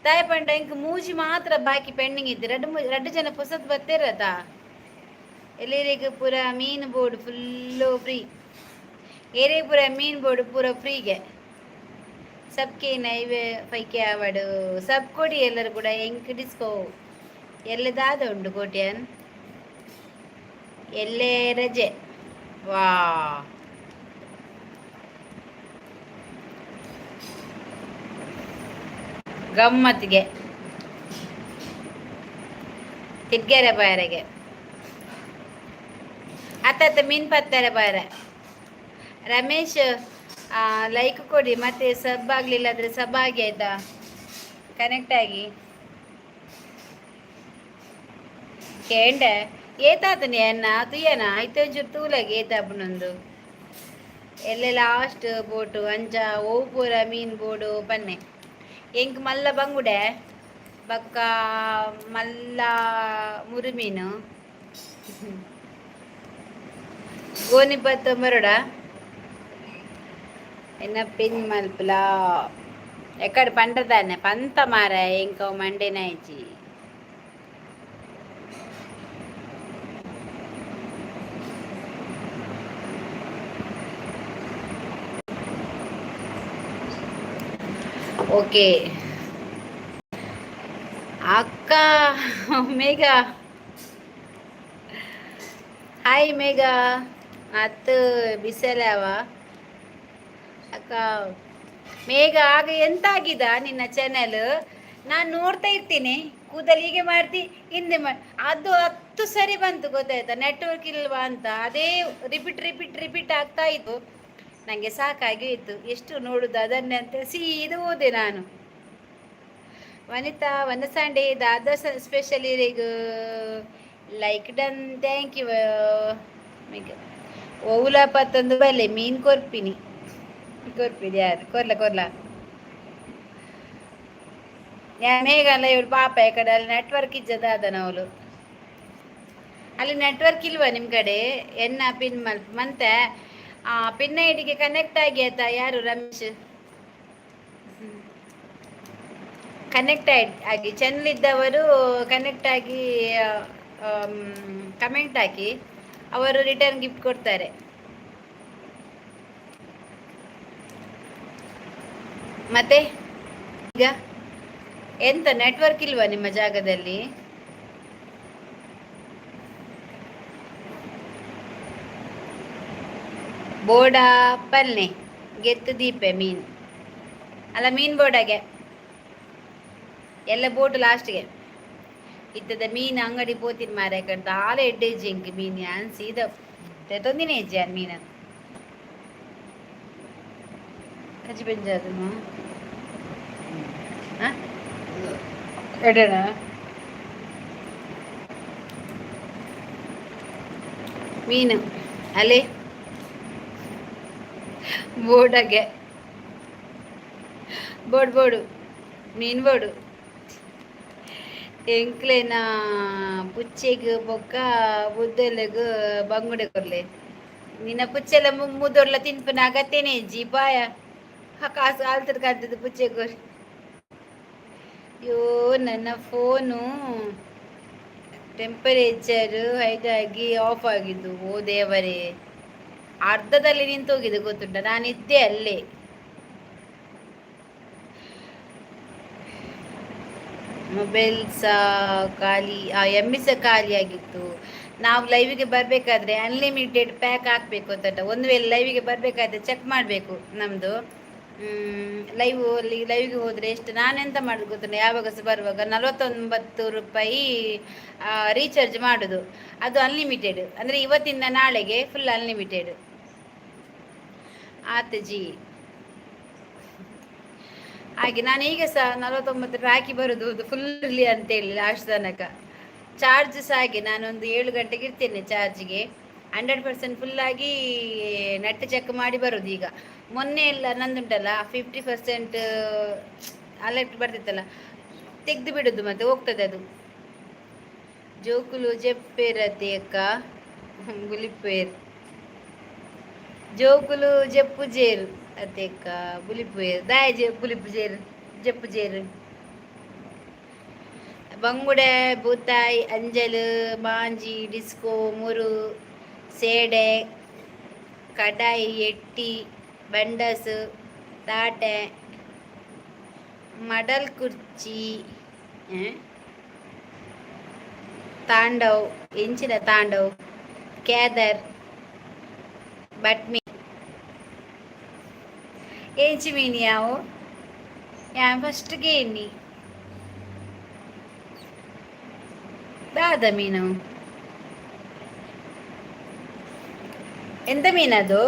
ತಾಯಪಂಡ ಇಂಕ್ ಮೂಜಿ ಮಾತ್ರ ಬಾಕಿ ಪೆಂಡಿಂಗ್ ಇತ್ತು. ರಡ್ಡು ಜನ ಪುಸತ್ ಬತ್ತಿರತ ಎಲ್ಲರಿಗೆ ಪೂರ ಮೀನು ಬೋರ್ಡ್ ಫುಲ್ಲು ಫ್ರೀ. ಏರೇ ಪೂರ ಮೀನು ಬೋರ್ಡ್ ಪೂರ ಫ್ರೀಗೆ ಸಬ್ಕೆ ನೈವೇ ಫೈಕೆ ಆವಡು ಸಬ್ ಕೊಡಿ ಎಲ್ಲರೂ ಕೂಡ ಎಂಕ್ ಡಿಸ್ಕೋ ಎಲ್ಲದಾದ ಉಂಡು ಕೋಟ್ಯನ್ ಎಲ್ಲೇ ರಜೆ ವಾ ಗಮ್ಮತ್ತಿಗೆ ಹಿಡ್ಗೆರೆ ಬಾಯರೆಗೆ ಅತ್ತ ಮೀನು ಪತ್ತಾರೆ ಬಾಯರೆ. ರಮೇಶ್ ಲೈಕ್ ಕೊಡಿ, ಮತ್ತೆ ಸಬ್ ಆಗಲಿಲ್ಲ ಆದರೆ ಸಬ್ ಆಗಿ ಆಯಿತಾ, ಕನೆಕ್ಟ್ ಆಗಿ ಕೇಂಡೆ ಏತಾತನಿ ಅನ್ನ ತುಯ್ಯನ ಆಯ್ತು ಒಂಚೂರು ತೂಲಾಗಿ ಏತಾಪನೊಂದು ಎಲ್ಲೆ ಲಾಸ್ಟ್ ಬೋಟು ಅಂಚ ಓಪುರ ಮೀನು ಬೋಡು ಬನ್ನೆ ಎಂಕ್ ಮಲ್ಲ ಬಂಗುಡೆ ಬಕ್ಕ ಮಲ್ಲ ಮುರು ಮೀನು ಗೋನಿಪತ್ತು ಮರುಡ ಎನ್ನ ಪಿನ್ ಮಲ್ಪಲ ಎಕ್ಕಡೆ ಪಂಡದಾನೆ ಪಂತ ಮಾರ ಎಂಕ ಮಂಡೆನಾಯ್ಚಿ ಓಕೆ ಅಕ್ಕ ಮೇಘ ಹಾಯ್ ಮೇಘ ಅತ್ತು ಬಿಸಲವ ಅಕ್ಕ ಮೇಘ ಆಗ ಎಂತ ಆಗಿದ ನಿನ್ನ ಚಾನೆಲ್ ನಾನು ನೋಡ್ತಾ ಇರ್ತೀನಿ ಕೂದಲು ಹೀಗೆ ಮಾಡ್ತಿ ಹಿಂದೆ ಅದು 10 ಸರಿ ಬಂತು ಗೊತ್ತಾಯ್ತಾ, ನೆಟ್ವರ್ಕ್ ಇಲ್ವಾ ಅಂತ ಅದೇ ರಿಪೀಟ್ ಆಗ್ತಾ ಇತ್ತು. ನನಗೆ ಸಾಕಾಗಿ ಇತ್ತು, ಎಷ್ಟು ನೋಡುದು ಅದನ್ನೇ ಅಂತ ಸೀದು ಹೋದೆ ನಾನು. ವನಿತಾ ವನಸಂಡೆ ದಾದಾ ಸ್ಪೆಷಲ್ ಇರಿಗೂ like done thank you Megha. ಓವುಲ ಪತ್ತೊಂದು ಬಲ್ಲೆ ಮೀನು ಕೊರ್ಪಿನಿ ಯಾರು ಕೊರ್ಲ ಮೇಘಲ್ಲ ಇವಳು ಪಾಪ ಈ ಕಡೆ ಅಲ್ಲಿ ನೆಟ್ವರ್ಕ್ ಇಜ್ಜದ ಅದನ ಅವಳು ಅಲ್ಲಿ ನೆಟ್ವರ್ಕ್ ಇಲ್ವಾ ನಿಮ್ಮ ಕಡೆ ಎನ್ನ ಪಿನ್ ಮತ್ತೆ ಪಿನ್ ಐಡಿಗೆ ಕನೆಕ್ಟ್ ಆಗಿ ಆಯ್ತಾ ಯಾರು ರಮೇಶ್ ಕನೆಕ್ಟ್ ಆಗಿ ಚಾನಲ್ ಇದ್ದವರು ಕನೆಕ್ಟ್ ಆಗಿ ಕಮೆಂಟ್ ಹಾಕಿ ಅವರು ರಿಟರ್ನ್ ಗಿಫ್ಟ್ ಕೊಡ್ತಾರೆ. ಮತ್ತೆ ಈಗ ಎಂತ ನೆಟ್ವರ್ಕ್ ಇಲ್ವಾ ನಿಮ್ಮ ಜಾಗದಲ್ಲಿ? ಬೋಡ ಪಲ್ನೆ ಗೆತ್ತು ದೀಪೆ ಮೀನು ಅಲ್ಲ ಮೀನು ಬೋಡಾಗೆ ಎಲ್ಲ ಬೋಟ್ ಲಾಸ್ಟ್ಗೆ ಇತ್ತದ ಮೀನು ಅಂಗಡಿ ಪೋತಿನ ಮಾರ ಕಡ್ದ ಆಲ ಎಡ್ಡೆ ಜಿಂಕ್ ಮೀನು ಯಾನ್ ಸೀದ ತೊಂದಿನೇ ಹೆಜ್ಜೆ ಅನ್ ಮೀನನ್ನು ಕಚ್ಚಿ ಬೆಂಜಾದನು ಎಡಣ ಮೀನು ಅಲೆ ಬೋಡಾಗೆ ಬೋಡು ಮೀನು ಬೋಡು ಎಂಕ್ಲೆನ ಪುಚ್ಚೆಗೆ ಬೊಕ್ಕ ಬುದ್ದೆಲೆಗು ಬಂಗುಡೆ ಕೊರ್ಲೆ ನಿನ್ನ ಪುಚ್ಚೆಲ್ಲ ಮುದ್ದೊಡ್ಲ ತಿನ್ಪನ ಅಗತ್ತೇನೆ ಜಿ ಬಾಯ ಕಾಸು ಆಲ್ತದ ಕಾಂತದ ಪುಚ್ಚೆ ಕೊರಿ. ಅಯ್ಯೋ ನನ್ನ ಫೋನು ಟೆಂಪರೇಚರ್ ಇದಾಗಿ ಆಫ್ ಆಗಿದ್ದು, ಓ ದೇವರೇ ಅರ್ಧದಲ್ಲಿ ನಿಂತೋಗಿದೆ ಗೊತ್ತುಂಟ, ನಾನಿದ್ದೆ ಅಲ್ಲೇ. ಮೊಬೈಲ್ ಸಹ ಖಾಲಿ, MB ಸಹ ಖಾಲಿ ಆಗಿತ್ತು. ನಾವು ಲೈವಿಗೆ ಬರಬೇಕಾದ್ರೆ ಅನ್ಲಿಮಿಟೆಡ್ ಪ್ಯಾಕ್ ಹಾಕಬೇಕು ಅಂತ, ಒಂದು ವೇಳೆ ಲೈವಿಗೆ ಬರಬೇಕಾದ್ರೆ ಚೆಕ್ ಮಾಡಬೇಕು ನಮ್ಮದು ಲೈವ್ಗೆ ಹೋದರೆ ಎಷ್ಟು. ನಾನೆಂತ ಮಾಡೋದು ಗೊತ್ತುಂಟ, ಯಾವಾಗ ಸಹ ಬರುವಾಗ 49 ರೂಪಾಯಿ ರೀಚಾರ್ಜ್ ಮಾಡೋದು, ಅದು ಅನ್ಲಿಮಿಟೆಡ್, ಅಂದರೆ ಇವತ್ತಿಂದ ನಾಳೆಗೆ ಫುಲ್ ಅನ್ಲಿಮಿಟೆಡ್ ಆತ ಜಿ. ಹಾಗೆ ನಾನು ಈಗ ಸಹ 49 ಹಾಕಿ ಬರೋದು ಫುಲ್ ಇರಲಿ ಅಂತೇಳಿ ಲಾಸ್ಟ್ ತನಕ. ಚಾರ್ಜ್ ಸಹ ಹಾಗೆ ನಾನೊಂದು 7 ಗಂಟೆಗೆ ಇರ್ತೇನೆ ಚಾರ್ಜ್ಗೆ, 100% ಫುಲ್ಲಾಗಿ ನೆಟ್ ಚೆಕ್ ಮಾಡಿ ಬರೋದು. ಈಗ ಮೊನ್ನೆ ಎಲ್ಲ ನಂದುಂಟಲ್ಲ 50% ಅಲರ್ಟ್ ಬರ್ತಿತ್ತಲ್ಲ, ತೆಗೆದು ಬಿಡೋದು ಮತ್ತೆ ಹೋಗ್ತದೆ ಅದು. ಜೋಕುಲು ಜೆಪ್ಪೇರತಿ ಅಕ್ಕ ಬುಲಿಪೇರ್ ಜೋಕುಲು ಜಪ್ಪು ಜೇರು ಅತ್ತೇಕ್ಕ ಬುಲಿಪೇರ್ ದಾಯ ಬುಲಿಪು ಜೇರು ಜಪ್ಪು ಜೇರು ಬಂಗುಡೆ ಬೂತಾಯಿ ಅಂಜಲು ಮಾಂಜಿ ಡಿಸ್ಕೋ ಮುರು ಸೇಡೆ ಕಡಾಯಿ ಎಟ್ಟಿ ಬಂಡಸು ತಾಟೆ ಮಡಲ್ ಕುರ್ಚಿ ತಾಂಡವ್ ಎಂಚಿನ ತಾಂಡವ್ ಕೇದರ್ ಬಟ್ಮಿ ఏంచి మీనియావు యా ఫస్ట్కి ఎన్ని ದಾದ ಮೀನು ಎಂತ ಮೀನದು?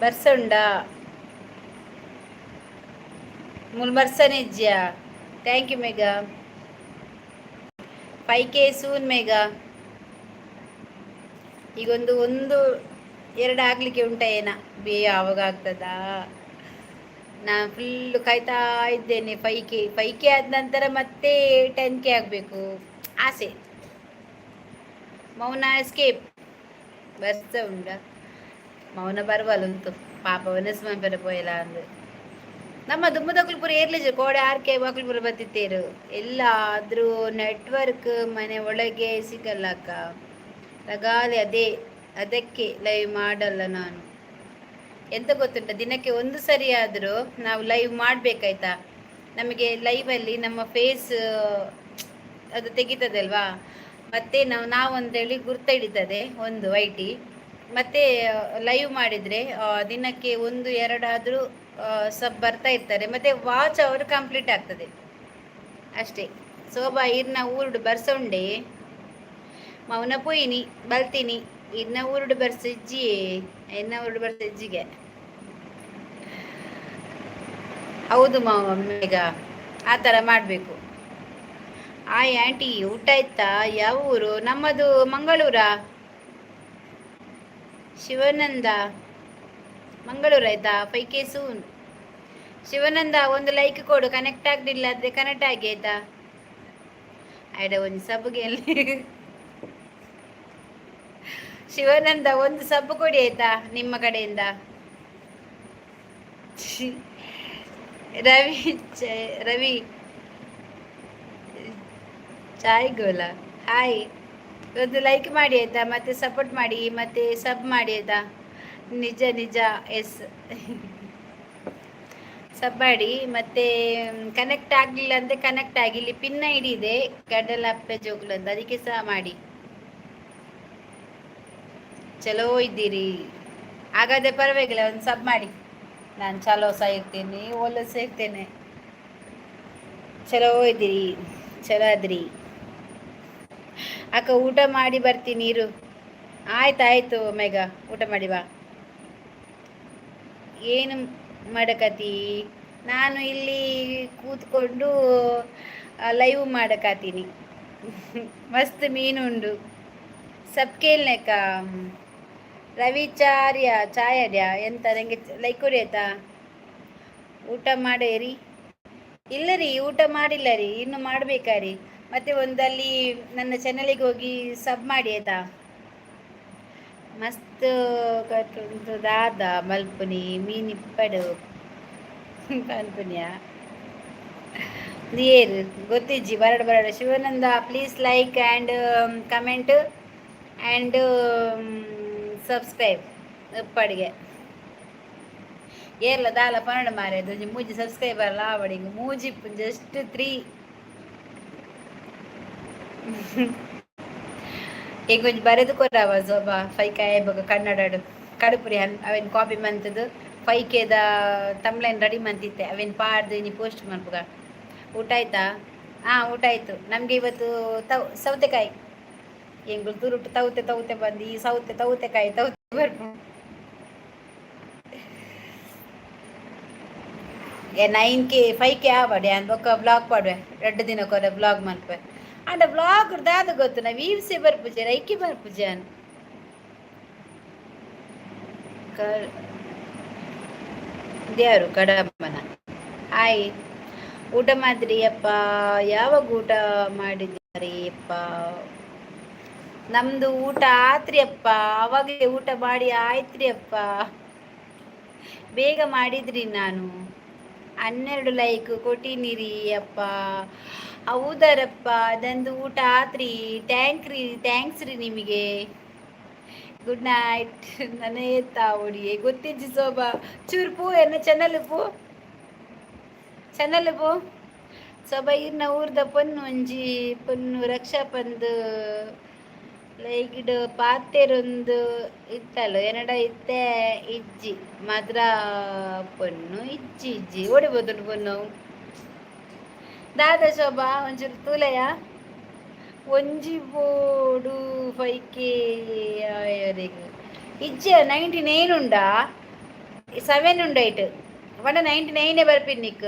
ಬರ್ಸುಂಡ ಮುಲ್ಮರ್ಸನಿಜ್ಯಾ. Thank you Megha. 5K soon Megha. ಈಗೊಂದು ಒಂದು ಎರಡು ಆಗ್ಲಿಕ್ಕೆ ಉಂಟ ಏನ ಯಾವಾಗ ಆಗ್ತದಾ? ನಾನು ಫುಲ್ಲು ಕಾಯ್ತಾ ಇದ್ದೇನೆ. 5K ಆದ ನಂತರ ಮತ್ತೆ 10K ಆಗಬೇಕು ಆಸೆ. ಮೌನ ಎಸ್ಕೇಪ್ ಬರ್ಸ ಉಂಡ ಮೌನ ಬರುವಲ್ಲುಂಟು ಪಾಪ ವನಸ್ಮನ್ ಪೆರ ಪೋಯಲ ಅಂದು ನಮ್ಮ ದುಮ್ಮದಕ್ಕಲ್ಪುರ ಏರ್ಲಿಜ ಕೋಡೆ ಆರ್ಕೆ ಮಕ್ಕಳುಪುರ ಬತ್ತಿತ್ತೇರು ಎಲ್ಲಾದ್ರೂ ನೆಟ್ವರ್ಕ್ ಮನೆ ಒಳಗೆ ಸಿಗಲ್ಲ ಅಕ್ಕ. ರಗಾಲಿ ಅದಕ್ಕೆ ಲೈವ್ ಮಾಡಲ್ಲ ನಾನು. ಎಂತ ಗೊತ್ತುಂಟ, ದಿನಕ್ಕೆ ಒಂದು ಸರಿ ಆದರೂ ನಾವು ಲೈವ್ ಮಾಡಬೇಕಾಯ್ತಾ. ನಮಗೆ ಲೈವಲ್ಲಿ ನಮ್ಮ ಫೇಸ್ ಅದು ತೆಗಿತದಲ್ವಾ, ಮತ್ತೆ ನಾವು ಅಂತೇಳಿ ಗುರ್ತ ಹಿಡಿತದೆ ಒಂದು ಐಟಿ. ಮತ್ತೆ ಲೈವ್ ಮಾಡಿದರೆ ದಿನಕ್ಕೆ ಒಂದು ಎರಡಾದರೂ ಸಬ್ ಬರ್ತಾ ಇರ್ತಾರೆ. ಮತ್ತೆ ವಾಚ್ ಅವರು ಕಂಪ್ಲೀಟ್ ಆಗ್ತದೆ ಅಷ್ಟೇ. ಶೋಭಾ ಇರ್ನ ಊರುಡು ಬರ್ಸೊಂಡೆ ಮೌನ ಪೋಯಿನಿ ಬಲ್ತೀನಿ ಇನ್ನ ಊರುಡು ಬರ್ಸಿಜ್ಜಿ ಇನ್ನ ಊರುಡು ಬರ್ಸಿಜ್ಜಿಗೆ. ಹೌದು ಮಾವ ಮೇಘ, ಆ ಥರ ಮಾಡಬೇಕು. ಆಯ್ ಆಂಟಿ ಊಟ ಆಯ್ತಾ? ಯಾವ ಊರು? ನಮ್ಮದು ಮಂಗಳೂರ ಶಿವಾನಂದ. ಮಂಗಳೂರು ಆಯ್ತಾ? 5K soon. ಶಿವಾನಂದ ಒಂದು ಲೈಕ್ ಕೊಡು. ಕನೆಕ್ಟ್ ಆಗಲಿಲ್ಲ ಆದರೆ ಕನೆಕ್ಟ್ ಆಗಿ ಆಯ್ತಾ? ಆಯ್ಡ ಒಂದು ಸಬ್ಗೆ ಶಿವಾನಂದ ಒಂದು ಸಬ್ಬು ಕೊಡಿ ಆಯ್ತಾ ನಿಮ್ಮ ಕಡೆಯಿಂದ. ರವಿ ಚಾಯ್ ಗೋಲ ಹಾಯ್. ಒಂದು ಲೈಕ್ ಮಾಡಿ ಆಯ್ತಾ, ಮತ್ತೆ ಸಪೋರ್ಟ್ ಮಾಡಿ, ಮತ್ತೆ ಸಬ್ ಮಾಡಿ ಆಯ್ತಾ. ನಿಜ ಎಸ್ ಸಬ್ ಮಾಡಿ. ಮತ್ತೆ ಕನೆಕ್ಟ್ ಆಗಲಿಲ್ಲ ಅಂದರೆ ಕನೆಕ್ಟ್ ಆಗಿ ಇಲ್ಲಿ ಪಿನ್ ಐಡಿ ಇದೆ ಗಡ್ಡಲಪ್ಪೆ ಜೋಗ್ಲು ಅಂತ, ಅದಕ್ಕೆ ಸಹ ಮಾಡಿ. ಚಲೋ ಇದ್ದೀರಿ ಹಾಗಾದ್ರೆ ಪರವಾಗಿಲ್ಲ, ಒಂದು ಸಬ್ ಮಾಡಿ. ನಾನು ಚಲೋ ಸಹ ಇರ್ತೇನೆ, ಒಳ್ಳೆ ಸಹ ಇರ್ತೇನೆ. ಚಲೋ ಇದ್ದೀರಿ, ಚಲೋ ಆದ್ರಿ ಅಕ್ಕ. ಊಟ ಮಾಡಿ ಬರ್ತೀನಿ ಇರು. ಆಯ್ತಾಯ್ತು ಮೇಘ, ಊಟ ಮಾಡಿ ಬಾ. ಏನು ಮಾಡಕತ್ತಿ? ನಾನು ಇಲ್ಲಿ ಕೂತ್ಕೊಂಡು ಲೈವ್ ಮಾಡಕತ್ತೀನಿ. ಮಸ್ತ್ ಮೀನುಂಡು ಸಬ್ ಕೇಳ್ನೇಕ. ರವಿಚಾರ್ಯ ಚಾಯರ್ಯ ಎಂತ ನನಗೆ ಲೈಕ್ ಕೊಡಿ ಆಯ್ತಾ. ಊಟ ಮಾಡೇರಿ? ಇಲ್ಲ ರೀ, ಊಟ ಮಾಡಿಲ್ಲ ರೀ, ಇನ್ನು ಮಾಡ್ಬೇಕಾ ರೀ. ಮತ್ತೆ ಒಂದಲ್ಲಿ ನನ್ನ ಚಾನಲಿಗೆ ಹೋಗಿ ಸಬ್ ಮಾಡಿ ಆಯ್ತಾ. ಮಸ್ತ್ ಕಟ್ಟುಂಟು ದಾದ ಮಲ್ಪುನಿ ಮೀನಿಪ್ಪಡು ಕನ್ಪುನಿಯ ನೀರು ಗೊತ್ತಿಜ್ಜಿ ಬರಡು. Shivananda please like and comment and subscribe ಇಪ್ಪಡಿಗೆ ಏರ್ಲ ದಾಲ ಪನ್ನಡ ಮಾರೇದು ಮೂಜಿ ಸಬ್ಸ್ಕ್ರೈಬರ್ ಲಾವಡಿ ಮೂಜಿ ಜಸ್ಟ್ 3. ಈಗ ಕೊಂಚ ಬರೆದು ಕೊಡವ ಸೋಬಾ 5K ಆಯ್ಬೇಕು ಕನ್ನಡ ಕಡುಪುರಿ ಅವೇನು ಕಾಪಿ ಮಂತದ್ದು 5Kದ ತಮ್ಲೈನ್ ರೆಡಿ ಮಂತಿತ್ತೆ ಅವೇನು ಪಾಡ್ದು ನೀ ಪೋಸ್ಟ್ ಮಾಡ್ಬೇಕ. ಊಟ ಆಯ್ತಾ? ಹಾಂ ಊಟ ಆಯಿತು. ನಮಗೆ ಇವತ್ತು ಸೌತೆಕಾಯಿ ಹೆಂಗ್ ತುರುಟು ತೌತೆ ಬಂದು ಈ ತೌತೆಕಾಯಿ ಬರ್ಬೋದು. 9K 5K ಆವಡೆ ಅಂದ್ ಬೊಕ್ಕ ಬ್ಲಾಗ್ ಪಾಡುವೆ 2 ದಿನಕ್ಕೊರ ಬ್ಲಾಗ್ ಮಲ್ಪೆ ಅಂಡ ಬ್ಲಾಗ್ ದಾದ ಗೊತ್ತು ನಾ ವೀವ್ಸೆ ಬರ್ಪುಜೆ ರೈಕಿ ಬರ್ಪುಜೆ ಅನ್ ದೇವರು ಕಡಮ್ಮನ. ಹಾಯ್, ಊಟ ಮಾಡಿದ್ರಿ ಅಪ್ಪ? ಯಾವಾಗ ಊಟ ಮಾಡಿದ್ದೀರಿ ಅಪ್ಪ? ನಮ್ದು ಊಟ ಆತ್ರಿ ಅಪ್ಪ, ಅವಾಗಲೇ ಊಟ ಮಾಡಿ ಆಯ್ತ್ರಿ ಅಪ್ಪ. ಬೇಗ ಮಾಡಿದ್ರಿ. ನಾನು 12 ಲೈಕ್ ಕೊಟ್ಟಿನಿರಿ ಅಪ್ಪ. ಹೌದರಪ್ಪ, ಅದಂದು ಊಟ ಆತ್ರಿ. ಥ್ಯಾಂಕ್ಸ್ ರೀ ನಿಮಗೆ. Good night. ನನೇ ತಾವಡಿಯೇ ಗೊತ್ತಿಜ್ಜಿ ಸೋಬಾ ಚೂರು ಪೂ ಎನ್ನ ಚೆನ್ನಲ್ ಪೂ ಸೋಬಾ ಇರ್ನ ಊರ್ದ ಪೊನ್ನು ಒಂಜಿ ಪೊನ್ನು ರಕ್ಷಾ ಪಂದ್ ಲೈಗಿಡ್ ಪಾತೆರೊಂದು ಇತ್ತಲ್ಲ ಎನಡ ಇತ್ತೆ ಇಜ್ಜಿ ಮದ್ರ ಪೊನ್ನು ಇಜ್ಜಿ ಓಡಿಬೋದುಂಡು ಪೊನ್ನು ದಾದ ಶೋಭಾ ಒಂಚೂರು ತೂಲೆಯ ಒಂಜಿ ಬೋಡು 5K ಆಯರೆಗ್ ಇಜ್ಜ 99 ಉಂಡಾ 7 ಉಂಡೈಟ್ ಪಂಡ 99 ಬರ್ಪಿನ್ನಿಕ್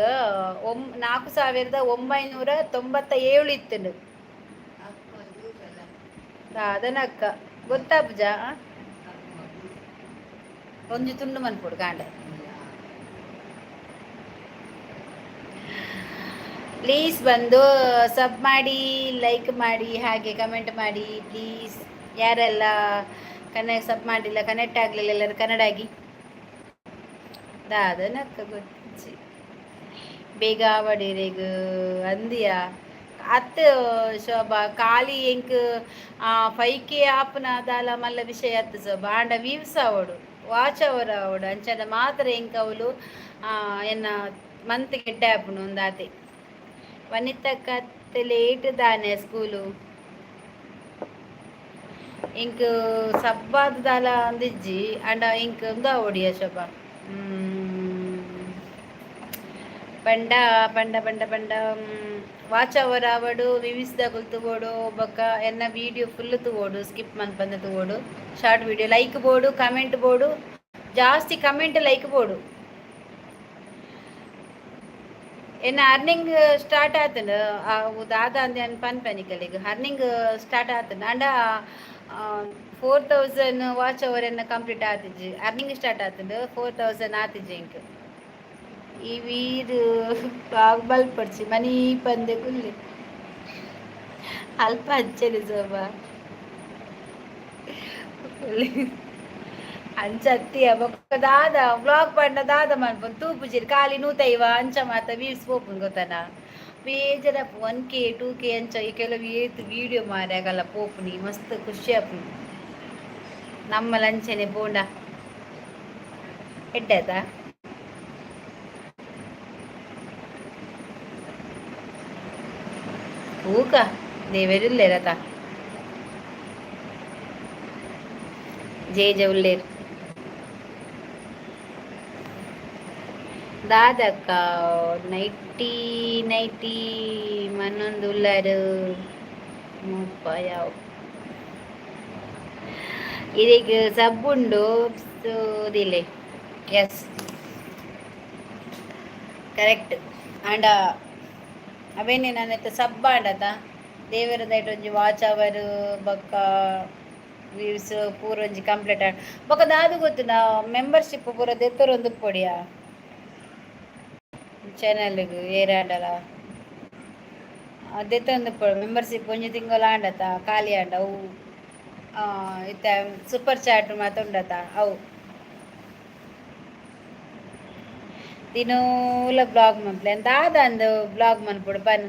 4997 ಇತ್ತುಂಡು ಅದನಕ್ಕ ಗೊತ್ತಾಪುಜ ಒಂಜಿ ತುಂಡು ಮನ್ಪೊಡು ಕಾಂಡೆ ಪ್ಲೀಸ್ ಬಂದು ಸಬ್ ಮಾಡಿ ಲೈಕ್ ಮಾಡಿ ಹಾಗೆ ಕಮೆಂಟ್ ಮಾಡಿ ಪ್ಲೀಸ್. ಯಾರೆಲ್ಲ ಸಬ್ ಮಾಡಿಲ್ಲ ಕನೆಕ್ಟ್ ಆಗಲಿಲ್ಲ ಎಲ್ಲರೂ ಕನ್ನಡ ಆಗಿ ದಾದನಕ್ಕ ಗೊಚ್ಚಿ ಬೇಗ ಬಡೀರೆಗ್ ಅಂದಿಯ ಅತ್ತು ಶೋಭಾ ಖಾಲಿ ಎಂಕ್ 5K ಆಪುನ ದಾಲ ಮಲ್ಲ ವಿಷಯ ಅತ್ತು ಶೋಭಾ ಆಂಡ ವ್ಯೂಸ್ ಅವಡು ವಾಚ್ ಅವರ್ ಅವಡು ಅಂಚಂಡ ಮಾತ್ರ ಎಂಕ್ ಅವಳು ಎನ್ನ ಮಂತ್ ಗೆಡ್ಡೆ ಆಪುನು ಒಂದಾತೆ ವನಿತಕ್ಕ ಲೇಟ್ ದಾನೆ ಸ್ಕೂಲು ಇಂಕ್ ಸಬ್ಬಾದ ದಾಲ ಅಂದಿಜ್ಜಿ ಅಂಡ ಇಂಕ್ ಉಂದ ಅವಡಿಯ ಶೋಭಾ ಪಂಡ ಪಂಡ ಪಂಡ ಪಂಡ ವಾಚ್ ಅವರ್ ಆವಡು ವಿವಿಸ್ದ ತಗೋಡು ಬೊಕ್ಕ ಎನ್ನ ವಿಡಿಯೋ ಫುಲ್ ತಗೋಡು ಸ್ಕಿಪ್ ಮಂತ್ ಬಂದ ತಗೋಡು ಶಾರ್ಟ್ ವಿಡಿಯೋ ಲೈಕ್ ಬೋಡು ಕಮೆಂಟ್ ಬೋಡು ಜಾಸ್ತಿ ಕಮೆಂಟ್ ಲೈಕ್ ಬೋಡು ಎನ್ನ ಅರ್ನಿಂಗ್ ಸ್ಟಾರ್ಟ್ ಆತಂಡು ದಾದ ಅಂದೆ ಅನ್ ಪನ್ಪನಿಕಲಿಗ್ ಅರ್ನಿಂಗ್ ಸ್ಟಾರ್ಟ್ ಆತಂಡು ಅಂಡ 4000 ವಾಚ್ ಅವರ್ ಎನ್ನ ಕಂಪ್ಲೀಟ್ ಆತಿಜ್ಜಿ ಅರ್ನಿಂಗ್ ಸ್ಟಾರ್ಟ್ ಆತಂಡು 4000 ಆತಿಜ್ಜಿ ಇಂಕ್ ಈ ವೀರು ಬಲ್ಪಡ್ಸಿ ಮನಿ ಪಂದೆ ಕುಲ್ಲಿ ಅಲ್ಪ ಹಚ್ಚಲಿ ಸೋಬ ಅಂಚತ್ತಿಯ ಬೊಕ್ಕ ದಾದ ಬ್ಲಾಗ್ ಪಂಡ ದಾದ ಮನ್ಪೊಂದು ತೂಪುಜಿರ್ ಖಾಲಿ ನೂತೈವ ಅಂಚ ಮಾತ ವ್ಯೂಸ್ ಪೋಪುನ್ ಗೊತ್ತನ ಬೇಜರಪ್ಪು 1K 2K ಅಂಚ ಈ ಕೆಲವು ಏತು ವೀಡಿಯೋ ಮಾರ್ಯಾಗಲ್ಲ ಪೋಪುನಿ ಮಸ್ತ್ ಖುಷಿ ಆಪುನಿ ನಮ್ಮ ಲಂಚನೆ ಬೋಂಡ ಎಡ್ಡದ ಊಕ ದೇವರಿಲ್ಲೇರತ ಜೇಜ ಉಳ್ಳೇರು ದಾದಕ್ಕ 90 ಮನ್ನೊಂದು ಉಳ್ಳಾರು ಮುಪ್ಪಾಯವು ಇದೀಗ ಸಬ್ಬುಂಡು ದಿಲೆ ಎಸ್ ಕರೆಕ್ಟ್ ಆಂಡ ಅವೇನೆ ನನ್ನ ಸಬ್ಬ ಆಂಡತ ದೇವರದೈಟ್ ಒಂಜಿ ವಾಚ್ ಅವರ್ ಬೊಕ್ಕ ವ್ಯೂಸ್ ಪೂರ ಒಂಜಿ ಕಂಪ್ಲೀಟ್ ಆಂಡ್ ಬೊಕ್ಕ ದಾದು ಗೊತ್ತುಂಡ ಮೆಂಬರ್ಶಿಪ್ ಪೂರ ದೆತ್ತೊರು ಒಂದು ಪೊಡಿಯ ಚಾನಲ್ಗ್ ಏರಾಂಡಲ ದೆತ್ತೊಂದು ಪೊಡು ಮೆಂಬರ್ಶಿಪ್ ಒಂಜಿ ತಿಂಗಳು ಆಂಡತ ಖಾಲಿ ಆಂಡ ಅವು ಇತ್ತ ಸೂಪರ್ ಚಾಟ್ ಮಾತ ಉಂಡತ ಅವು ದಿನೂಲ ಬ್ಲಾಗ್ ಮನ್ಪುಲೆ ದಾದ ಅಂದು ಬ್ಲಾಗ್ ಮನ್ಪೊಡು ಪನ್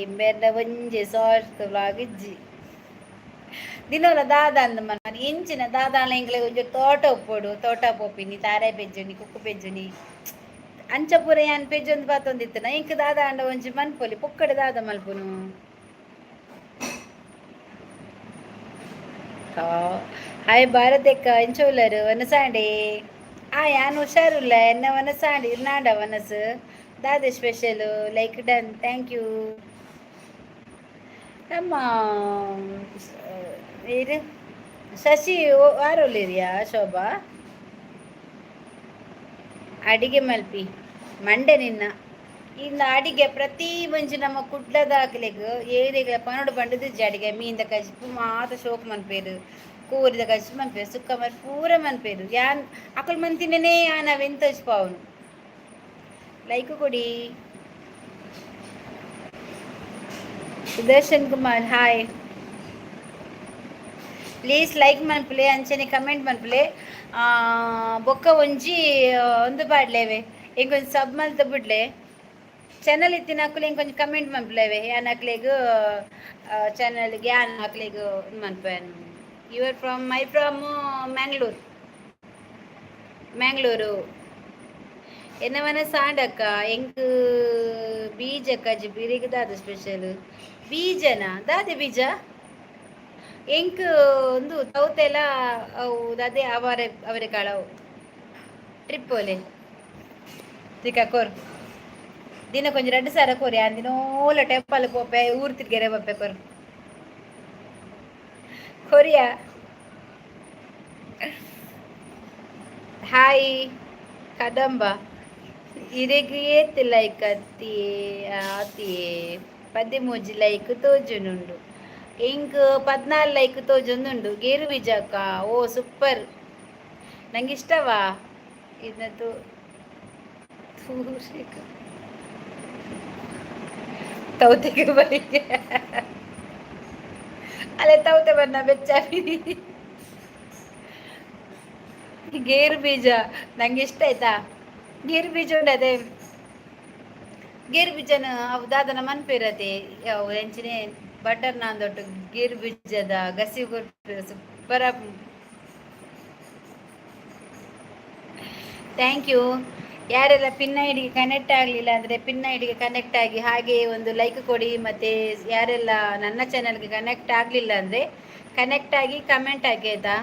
ಎಂಬೆರ್ನ ಒಂಜಿ ಸಾರ್ಟ್ ಬ್ಲಾಗ್ ಇಜ್ಜಿ ದಿನೋಲ ದಾದ ಅಂದು ಮನ ಎಂಚಿನ ದಾದಾಲ ಎಂಕ್ಲೆ ಒಂಜಿ ತೋಟ ಉಪ್ಪೊಡು ತೋಟ ಪೋಪಿನಿ ತಾರೆ ಪೆಜ್ಜುನಿ ಕುಕ್ಕು ಪೆಜ್ಜುನಿ ಅಂಚ ಪೂರ ಯಾನ್ ಪೆಜ್ಜೊಂದು ಪಾತೊಂದಿತ್ತನ ಎಂಕ್ ದಾದ ಅಂಡ ಒಂಜಿ ಮನ್ಪೊಲಿ ಪೊಕ್ಕಡೆ ದಾದ ಮಲ್ಪುನು ಹಾಯ್ ಭಾರತಕ್ಕ ಎಂಚ ಉಳ್ಳರು ವನಸಾಂಡೆ ಯಾನ್ ಹುಷಾರುಲ್ಲ ಎನ್ನ ವನಸಾಂಡೆ ಇರ್ನಾಂಡ ವನಸ್ ದಾದ special like done thank you ನಮ್ಮ ಇದು ಶಶಿ ಆರೋಲಿರಿಯಾ ಶೋಭಾ ಅಡಿಗೆ ಮಲ್ಪಿ ಮಂಡೆ ನಿನ್ನ ಇನ್ನು ಅಡಿಗೆ ಪ್ರತಿ ಒಂಜಿ ನಮ್ಮ ಕುಡ್ಲದ ಹಾಕ್ಲೆಗ್ ಏರಿಗಳ ಪನೋಡು ಬಂಡದಿಜ್ಜಿ ಅಡಿಗೆ ಮೀನ್ದ ಕಜ್ಪು ಮಾತ ಶೋಕ್ ಮನ್ಪೇರು ಕೂರಿದ ಕಜ್ಪು ಮನ್ಪೇರು ಸುಕ್ಕ ಮರ್ ಪೂರ ಮನ್ಪೇರು ಯಾನ್ ಅಕಲ್ ಮಂತಿನೇ ನಾವೆಂತ ಹಚ್ಪಾವನು ಲೈಕ್ ಕೊಡಿ Sudarshan Kumar hi please like ಮನ್ಪುಲೆ ಅಂಚನೆ ಕಮೆಂಟ್ ಮನ್ಪುಲೆ ಬೊಕ್ಕ ಒಂಜಿ ಒಂದು ಪಾಡ್ಲೇವೆ ಇಂಕೊಂದು ಸಬ್ ಮಲ್ತ ಬಿಡ್ಲೆ ಚಾನಲ್ ಇತ್ತಿನ ಹಾಕಲಿ ಇಂಕೊಂಚ ಕಮೆಂಟ್ ಮನ್ಪುಲೇವೆ ಯಾನ್ ಹಾಕ್ಲೆಗ್ ಚಾನಲ್ಗೆ ಯಾನ್ ಹಾಕ್ಲೆಗ್ ಮನ್ಪೇನ್ you are from my from Mangalore ಎನ್ನವನ ಸಾಂಡಕ್ಕ ಎಂಕ್ ಬೀಜ ಕಜ್ಜಿ ಬಿರಿಗ ದಾದ ಸ್ಪೆಷಲ್ ಬೀಜನ ದಾದೆ ಬೀಜ ಎಂಕ್ ಒಂದು ತೌತೆಲ ಅವು ದಾದೆ ಅವರೆ ಕಾಳವು ಟ್ರಿಪ್ ಓಲೆ ತಿಕ್ಕ ಕೋರ್ ದಿನ ಕೊಂಚ 2 ಸಾರ ಕೊರಿ ಅಂದಿನೋಲ ಟೆಂಪಲ್ ಪೋಪೆ ಊರು ತಿರ್ಗೆರೆ ಬಪ್ಪೆ ಕೊರಿಯಾ. ಹಾಯ್ ಕದಂಬ ಇರೆಗ್ ಏತ್ ಲೈಕ್ ಆತಿಯೇ 13 ಲೈಕ್ ತೋಜುನುಂಡು ಇಂಕ್ 14 ಲೈಕ್ ತೋಜೊಂದುಂಡು ಗೇರು ಬೀಜಕ್ಕ. ಓ ಸೂಪರ್, ನಂಗೆ ಇಷ್ಟವಾ ಇದನ್ನದು. ತೌತೆಗೆ ಬರಿಗೆ ಅಲ್ಲೇ ತೌತೆ ಬನ್ನ ಬೆಚ್ಚಾಪಿ ಗೇರು ಬೀಜ ನಂಗೆ ಇಷ್ಟ ಆಯ್ತಾ. ಗೇರು ಬೀಜ ಉಂಡು ಅದೇ ಗೇರು ಬೀಜನ ಅವು ದಾದನ ಮನ್ಪೇರತೆ ಅವು ಎಂಚಿನ ಬಟರ್ ನಾನ್ ದೊಡ್ಡ ಗೇರು ಬೀಜದ ಗಸಿ ಕೊಟ್ಟು ಸೂಪರ್. Thank you. ಯಾರೆಲ್ಲ ಪಿನ್ ಐಡಿಗೆ ಕನೆಕ್ಟ್ ಆಗಲಿಲ್ಲ ಅಂದರೆ ಪಿನ್ ಐಡಿಗೆ ಕನೆಕ್ಟ್ ಆಗಿ ಹಾಗೆ ಒಂದು ಲೈಕ್ ಕೊಡಿ. ಮತ್ತು ಯಾರೆಲ್ಲ ನನ್ನ ಚಾನಲ್ಗೆ ಕನೆಕ್ಟ್ ಆಗಲಿಲ್ಲ ಅಂದರೆ ಕನೆಕ್ಟ್ ಆಗಿ ಕಮೆಂಟ್ ಹಾಕಿ ಆಯಿತಾ.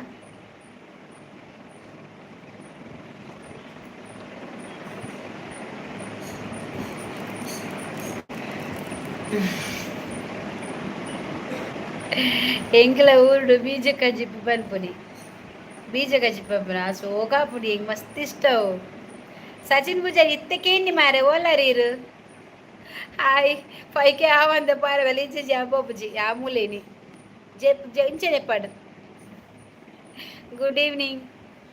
ಎಂಕಲ ಊರುಡು ಬೀಜ ಕಜ್ಜಿಪ್ಪು ಬನ್ಪುನಿ ಬೀಜ ಕಜ್ಜಿಪ್ಪನ ಸೋಕಾಪುಡಿ ಹೆಂಗೆ ಮಸ್ತ್ ಇಷ್ಟವು. ಸಚಿನ್ ಪೂಜಾರಿ ಇತ್ತಕೇನಿ ಮಾರೆ ಓಲಾರೀರು. ಹಾಯ್ ಪೈಕೆ ಆವಂದ ಪಾರವಲ್ಲ ಇಂಚೆ ಜಾಬಾಬುಜಿ ಆ ಮೂಲೇನಿ ಇಂಚೆನೆ ಪಡ್. Good evening.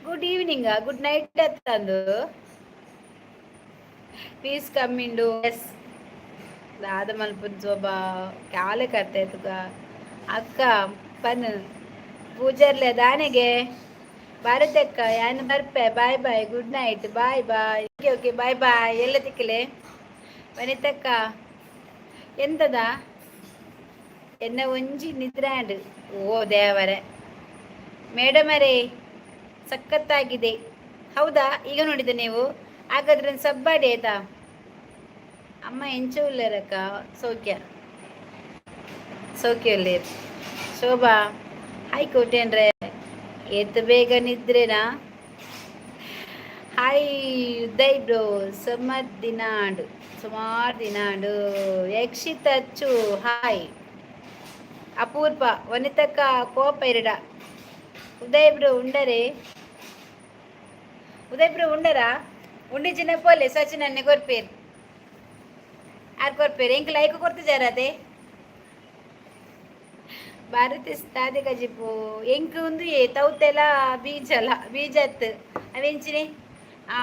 ಗುಡ್ ಈವ್ನಿಂಗಾ ಗುಡ್ ನೈಟ್ ಅತ್ತಂದು ಪೀಸ್ ಕಮ್ಮಿಂಡು. ಎಸ್ ದಾದ ಮಲ್ಪುನ್ ಸೋಬಾ ಕಾಲೆ ಕತ್ತೆ ತುಗ ಅಕ್ಕ ಪನ್ ಪೂಜಾರ್ಲೆ ದಾನೆಗೆ ಭಾರತಕ್ಕ ಯಾನು ಬರ್ಪೆ. ಬಾಯ್ ಬಾಯ್ ಗುಡ್ ನೈಟ್ ಬಾಯ್ ಬಾಯ್. ಓಕೆ ಓಕೆ ಬಾಯ್ ಬಾಯ್. ಎಲ್ಲ ತಿಕ್ಕಲೆ ವನಿತಕ್ಕ ಎಂತದ ಎನ್ನ ಒಂಜಿ ನಿದ್ರಾಂಡ್. ಓ ದೇವರೇ ಮೇಡಮರೇ ಸಖತ್ತಾಗಿದೆ. ಹೌದಾ ಈಗ ನೋಡಿದ ನೀವು ಹಾಗಾದ್ರೆ ಸಬ್ಬಾಡಿ ಆಯ್ತಾ. ಅಮ್ಮ ಎಂಚ ಉಳ್ಳೇರಕ್ಕ ಸೌಖ್ಯ ಸೌಖ್ಯ ಉಳ್ಳೇರು. ಶೋಭಾ ಹಾಯ್ ಕೋಟೇನ್ರೆ ಎತ್ತು ಬೇಗ ನಿದ್ರೆನಾ. ಹಾಯ್ ಉದಯ್ ಬ್ರೋ ಸುಮಾರು ದಿನಾಂಡು ಯಕ್ಷಿತಚ್ಚು ಹಾಯ್ ಅಪೂರ್ವ ವನಿತಕ್ಕ ಕೋಪ ಎರಡ. ಉದಯ್ ಬ್ರೋ ಉಂಡರೆ ಉದಯ್ ಬ್ರೋ ಉಂಡರಾ ಉಂಡಿಜಿನ ಪೋಲೆ ಸಚಿನ್ ಅನ್ನೆ ಕೊರ್ಪೇರು ಯಾರು ಕೊರ್ಪೇರು ಎಂಕ್ ಲೈಕ್ ಕೊರ್ತಿದ್ದಾರದೆ ಭಾರತ ತಾದೆ ಗಜಿಪು ಎಂಕ್ ಒಂದು ತೌತೆಲ ಬೀಜಲ ಬೀಜತ್ ಅವೆಂಚಿನೆ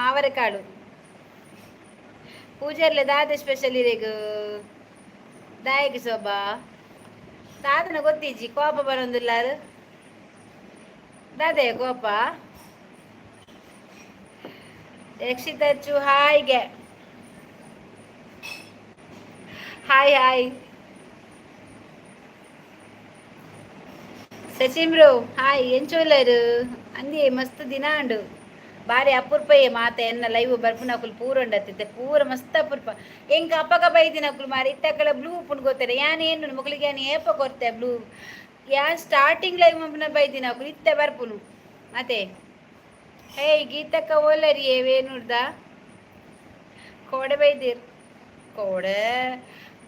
ಅವರೆಕಾಳು ಪೂಜಾರ್ಲೆ ದಾದ ಸ್ಪೆಷಲ್ ಇರೆಗು ದಾಯಗೆ ಸೋಬಾ ದಾದನ ಗೊತ್ತಿಜ್ಜಿ ಕೋಪ ಬರೋದಿಲ್ಲಾರು ದಾದೆ ಕೋಪ. ರಕ್ಷಿತಚ್ಚು ಹಾಯ್ಗೆ hi hi. Sachin bro hi ಎಂಚೋಲ್ಲರು ಅಂದಿ ಮಸ್ತ್ ದಿನಾಂಡು ಬಾರಿ ಅಪೂರ್ಪಯೇ ಮಾತ ಎನ್ನ ಲೈವ್ ಬರ್ಪುನಕುಲು ಪೂರ ಉಂಡತ್ತಿತ್ತೆ ಪೂರ ಮಸ್ತ್ ಅಪೂರ್ಪ. ಎಂಕ ಅಪ್ಪಗ ಬೈದಿನಕುಲು ಮಾರಿ ಇತ್ತಕ್ಕಲ ಬ್ಲೂ ಉಪ್ಪುಂಡು ಗೊತ್ತಾರೆ ಯಾನ್ ಏನು ಮಕ್ಕಳಿಗೆ ಯಾನ್ ಏಪ ಕೊರ್ತೆ ಬ್ಲೂ ಯಾನ್ ಸ್ಟಾರ್ಟಿಂಗ್ ಲೈವ್ ಮಪ್ಪನ ಬೈದಿನಕುಲು ಇತ್ತೆ ಬರ್ಪುನು ಮತ್ತೆ. ಹೇ ಗೀತಕ್ಕ ಓಲರಿ ಏವೇನುಡ್ದ ಕೋಡೆ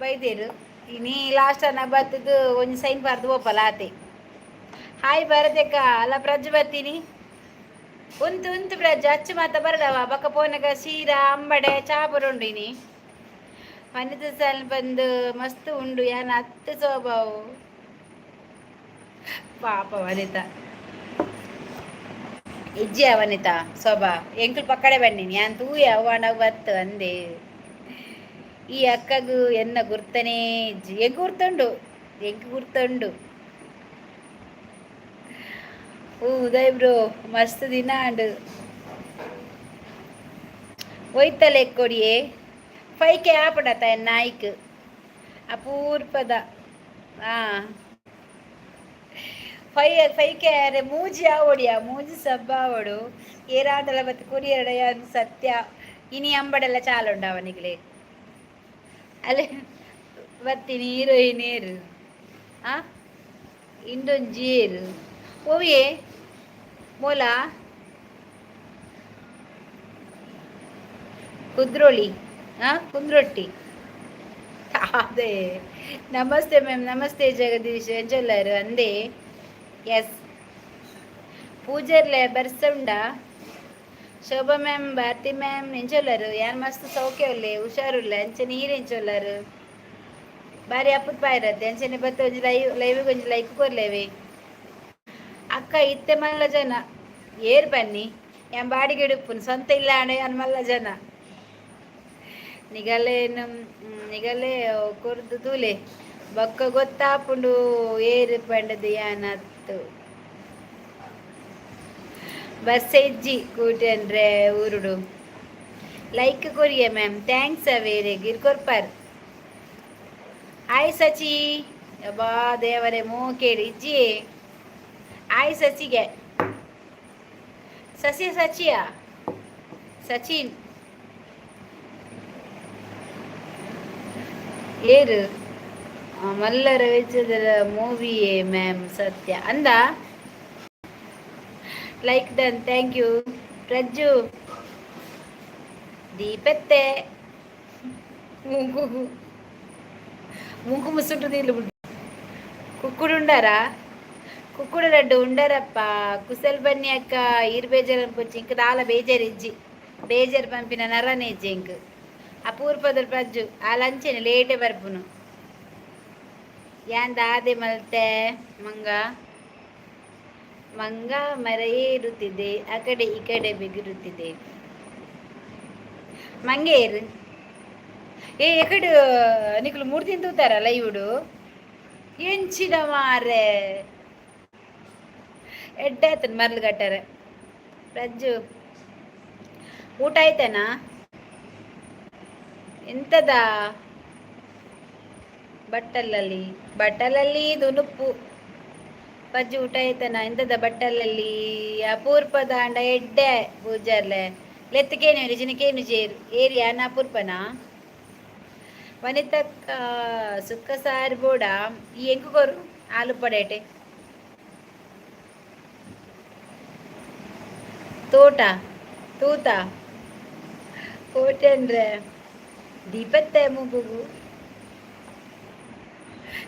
ಬೈದೇರು ಇನಿ ಲಾಸ್ಟ್ ಅನ್ನ ಬತ್ತದು ಒಂಜಿ ಸೈನ್ ಬರ್ದು ಓಪಲ್ಲ ಆತೆ. ಹಾಯ್ ಬರದಕ್ಕ ಅಲ್ಲ ಪ್ರಜ್ ಬರ್ತೀನಿ ಉಂತು ಪ್ರಜ್ ಅಚ್ಚು ಮಾತ ಬರದವ ಬಕ್ಕ ಪೋನಗ ಸೀರಾ ಅಂಬಡೆ ಚಾಪುರ ಉಂಡು ಇನಿ ವನಿತ ಸಲ್ ಬಂದು ಮಸ್ತ್ ಉಂಡು ಯಾನ್ ಹತ್ತು ಸೋಬಾವು ಪಾಪ ವನಿತ ಇಜ್ಜಿಯ ವನಿತ ಸೋಬಾ ಎಂಕುಲ್ ಪಕ್ಕಡೆ ಬನ್ನಿನಿ ಯಾನ್ ತೂಯ ಅವನಾಗ ಬತ್ತು ಅಂದೆ. ಈ ಅಕ್ಕಗೂ ಎನ್ನ ಗುರ್ತನೇ ಇಜ್ಜಿ ಎಂಕ್ ಗುರ್ತುಂಡು. ಉದಯ್ ಬ್ರೋ ಮಸ್ತ್ ದಿನ ಅಂಡು ಒಯ್ತಲೆ ಕೊಡಿಯೇ ಫೈಕೆ ಆಪಡತ ನಾಯ್ಕ್ ಅಪೂರ್ಪದ ಫೈಕೆ ಅರೆ ಮೂಜಿ ಆವಡಿಯಾ ಮೂಜಿ ಸಬ್ಬ ಆವಡು ಏರಾದಲ ಬತ್ತು ಕುರಿಯಡ ಸತ್ಯ ಇನಿ ಅಂಬಡೆಲ್ಲ ಚಾಲುಂಡ ಅವನಿಗೆ ಅಲ್ಲೇ ಬತ್ತಿ ನೀರು ನೀರು ಇಂಡೊಂಜೀರು ಓವಿಯೇ मोला कुद्रोली ಕುಂದ್ರೊಟ್ಟಿ ಅದೇ. ನಮಸ್ತೆ ಮ್ಯಾಮ್, ನಮಸ್ತೆ ಜಗದೀಶ್ ಎಂಚೊಲ್ಲಾರು ಅಂದೇ. ಎಸ್ ಪೂಜರ್ಲೆ ಬರ್ಸಂಡ ಶೋಭಾ ಮ್ಯಾಮ್, ಭಾರತಿ ಮ್ಯಾಮ್ ಎಂಚೊಲ್ಲಾರು ಯಾರು ಮಸ್ತ್ ಸೌಖ್ಯ ಉಲ್ಲೆ ಹುಷಾರುಲ್ಲ ಅಂಚೆ ನೀರು ಎಂಚೊಲ್ಲಾರು ಬಾರಿ ಅಪ್ಪುತ್ ಪಾಯಿರತ್ತೆ ಅಂಚನೆ ಬತ್ತ ಒಂಜಿ ಲೈವ್ ಒಂಜಿ ಲೈಕ್ ಕೊರ್ಲೇವೆ ಅಕ್ಕ ಇತ್ತೆ ಮಲ್ಲ ಜನ ಏರ್ ಬನ್ನಿ ಯಾನ್ ಬಾಡಿಗೆ ಸ್ವಂತ ಇಲ್ಲ ಅಣ್ಣ ಯಾನ್ ಮಲ್ಲ ಜನ ನಿಗಲೇನು ನಿಗಲೇ ಕೊರ್ದು ತೂಲೆ ಬೊಕ್ಕ ಗೊತ್ತಾಪುಂಡು ಏರು ಪಂಡದು ಯಾನತ್ತು ಬಸ್ ಹೆಜ್ಜಿ ಕೂಟಂಡ್ರೆ ಊರುಡು ಲೈಕ್ ಕೊರಿಯ ಮ್ಯಾಮ್ ಥ್ಯಾಂಕ್ಸ್ ಅವೇರೆ ಗಿರ್ಕೊರ್ಪಾರ್ ಆಯ್ ಸಚಿ ಬಾ ದೇವರೇ ಮೂಕೇಡಿ ಇಜ್ಜಿ ಆಯ್ ಸಚಿಗೆ ಸಚಿಯ ಸಚಿನ್ ಏರು ಮಲ್ಲರ ವೆಚ್ಚದ ಮೂವಿಯೇ ಮ್ಯಾಮ್ ಸತ್ಯ ಅಂದ ಲೈಕ್ ಡನ್ ಥ್ಯಾಂಕ್ ಯು ಪ್ರಜ್ಜು ದೀಪತ್ತೆ ಮುಂಕು ಮುಸುಂಟು ಇಲ್ಲ ಕುಕ್ಕುಡು ఉండారా ಕುಕ್ಕುಡು ರಡ್ಡು ఉండాರಪ್ಪ ಕುಸಲ್ ಬನ್ನಿ ಅಕ್ಕ ಈರ್ ಬೇಜಾರು ಅನ್ಪೊಚ್ಚಿ ಇಂಕ ದಾಲ ಬೇಜಾರು ಇಜ್ಜಿ ಬೇಜಾರು ಪಂಪಿನ ನರನೇ ಇಜ್ಜಿ ಇಂಕ್ ಅಪೂರ್ಪದ ಪ್ರಜ್ಜು ಆ ಲಂಚನೆ ಲೇಟೆ ಬರ್ಪುನು ಯಾನ್ ದಾದೆ ಮಲ್ತೆ ಮಂಗ ಮಂಗ ಮರ ಏರುತ್ತಿದೆ ಆ ಕಡೆ ಈ ಕಡೆ ಬಿಗಿರುತ್ತಿದೆ ಮಂಗೇರು ಎಕಡು ನಿಕ್ಲು ಮೂರ್ತಿ ತೂತಾರಲ್ಲ ಇವುಡು ಎಂಚಿನ ಮಾರೆ ಎಡ್ಡೆ ಆತನ ಮರ್ಲು ಕಟ್ಟಾರೆ ರಜ್ಜು ಊಟ ಆಯ್ತಾನಾ ಎಂತದ ಬಟ್ಟಲಲ್ಲಿ ದುನುಪ್ಪು ಪಜ್ಜು ಊಟ ಆಯ್ತಾನ ಎಂತದ ಬಟ್ಟಲಲ್ಲಿ ಅಪೂರ್ಪದ ಅಂಡ ಎಡ್ಡೆ ಪೂಜಾರ್ಲೆ ಲೆತ್ತಕೇನು ರಿಜಿನಕೇನು ಜೇರು ಏರಿಯಾ ಅಪೂರ್ಪನಾ ವನಿತಕ್ಕ ಸುಕ್ಕ ಸಾರು ಬೋಡ ಈ ಎಂಕು ಕೊರು ಆಲು ಪಡೇಟೆ ತೂತ ಕೋಟೆ ಅಂದ್ರೆ ದೀಪತ್ತೆ ಮುಗುಗು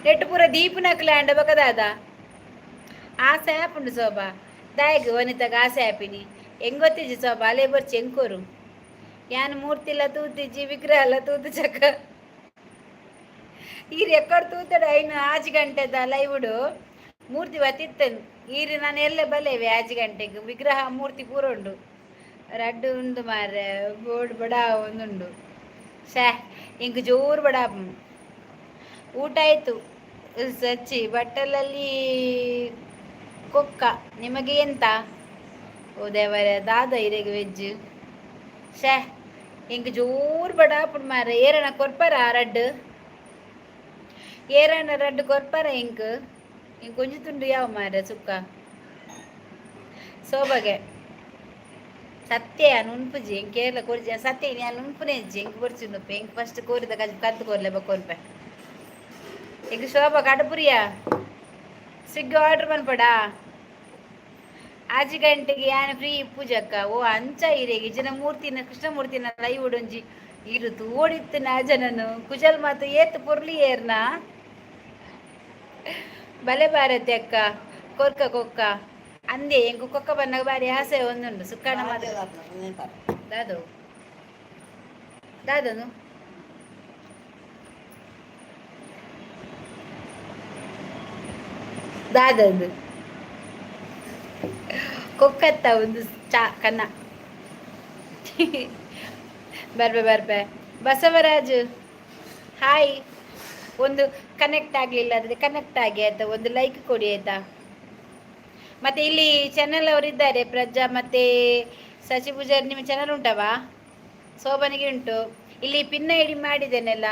ನೆಟ್ಟು ಪೂರ ದೀಪ ನಕ್ಲೆ ಅಂಡ ಬಕದಾದ ಆಸೆ ಆಪುಂಡು ಸೋಬಾ ದಾಯಗ್ ವನಿತಗ ಆಸೆ ಆಪಿನಿ ಎಂಗೊತ್ತಿಜ್ಜಿ ಸೋಬಾ ಅಲೆ ಬರ್ಚಿ ಎಂಕೋರು ಯಾನ್ ಮೂರ್ತಿಲ್ಲ ತೂತಿಜ್ಜಿ ವಿಗ್ರಹ ಎಲ್ಲ ತೂತು ಚಕ್ಕ ಈರು ಎಕ್ಕಡು ತೂತಡ ಐನು ಆಜು ಗಂಟೆದ ಲೈವುಡು ಮೂರ್ತಿ ಬತ್ತಿತ್ತನು ಈರು ನಾನು ಎಲ್ಲೇ ಬಲೇವೆ ಆಜು ಗಂಟೆಗೆ ವಿಗ್ರಹ ಮೂರ್ತಿ ಪೂರ ಉಂಡು ರಡ್ಡು ಉಂಡು ಮಾರೆ ಬೋರ್ಡ್ ಬಡ ಒಂದುಂಡು ಶೇ ಇಂಕ ಜೋರು ಬಡ ಊಟ ಆಯಿತು ಸಚ್ಚಿ ಬಟ್ಟಲಲ್ಲಿ ಕೊಕ್ಕ ನಿಮಗೆ ಎಂತ ಓ ದೇವರ ದಾದ ಇರೆಗೆ ವೆಜ್ ಶೇ ಇಂಕ ಜೋರು ಬಡ ಪುಡ್ ಮಾರೆ ಏರಣ ಕೊರ್ಪಾರ ರಡ್ಡು ಏರಣ್ಣ ರಡ್ಡು ಕೊರ್ಪಾರ ಇಂಕ್ ಕೊಂಚ ತುಂಡು ಯಾವ ಮಾರ ಸುಕ್ಕ ಸೋಬಗೆ ಸತ್ಯ ನುಣ್ಪುಜಿ ಇಂಕ ಕೇರಳ ಕೊರ್ಜಿ ಸತ್ಯ ನಾನು ನುಣ್ಪುನೇ ಇಜ್ಜಿ ಇಂಕ ಕೊರ್ಚಿ ನುಪ್ಪೆ ಇಂಕ ಫಸ್ಟ್ ಕೋರಿದ ಕದ್ದು ಕೋರ್ಲೆ ಬಕ್ಕೊರ್ಪೆ ಇಂಕ ಶೋಭಾ ಕಡಪುರಿಯ ಸ್ವಿಗ್ಗಿ ಆರ್ಡರ್ ಮನ್ಪಡಾ ಆಜು ಗಂಟೆಗೆ ಯಾನ ಫ್ರೀ ಪೂಜಕ್ಕ ಓ ಅಂಚ ಇರೆಗೆ ಜನ ಮೂರ್ತಿನ ಕೃಷ್ಣಮೂರ್ತಿನ ಲೈವ್ ಉಡೊಂಜಿ ಇರು ತೋಡಿತ್ತು ನಾ ಜನನು ಕುಜಲ್ ಮಾತು ಏತ್ ಪೊರ್ಲಿ ಏರ್ನಾ ಬಲೆ ಬಾರತ್ತೆ ಅಕ್ಕ ಕೊಕ್ಕ ಅಂದೆ ಎಂಕ ಕೊಕ್ಕ ಬನ್ನಾಗ ಬಾರಿ ಆಸೆ ಒಂದುಂಡು ಸುಕ್ಕಣ ದಾದನು ದಾದದು ಕೊಕ್ಕತ್ತ ಒಂದು ಚಾ ಕನ್ನ ಬರ್ಬೆ ಬಸವರಾಜ್ ಹಾಯ್ ಒಂದು ಕನೆಕ್ಟ್ ಆಗಲಿಲ್ಲ ಅಂದರೆ ಕನೆಕ್ಟ್ ಆಗಿ ಆಯಿತಾ ಒಂದು ಲೈಕ್ ಕೊಡಿ ಆಯಿತಾ ಮತ್ತು ಇಲ್ಲಿ ಚಾನಲ್ ಅವರಿದ್ದಾರೆ ಪ್ರಜ್ಜಾ ಮತ್ತು ಶಶಿ ಪೂಜಾರಿ ನಿಮ್ಮ ಚಾನಲ್ ಉಂಟವಾ ಶೋಭನಿಗೆ ಉಂಟು ಇಲ್ಲಿ ಪಿನ್ ಐಡಿ ಮಾಡಿದ್ದೇನೆಲ್ಲ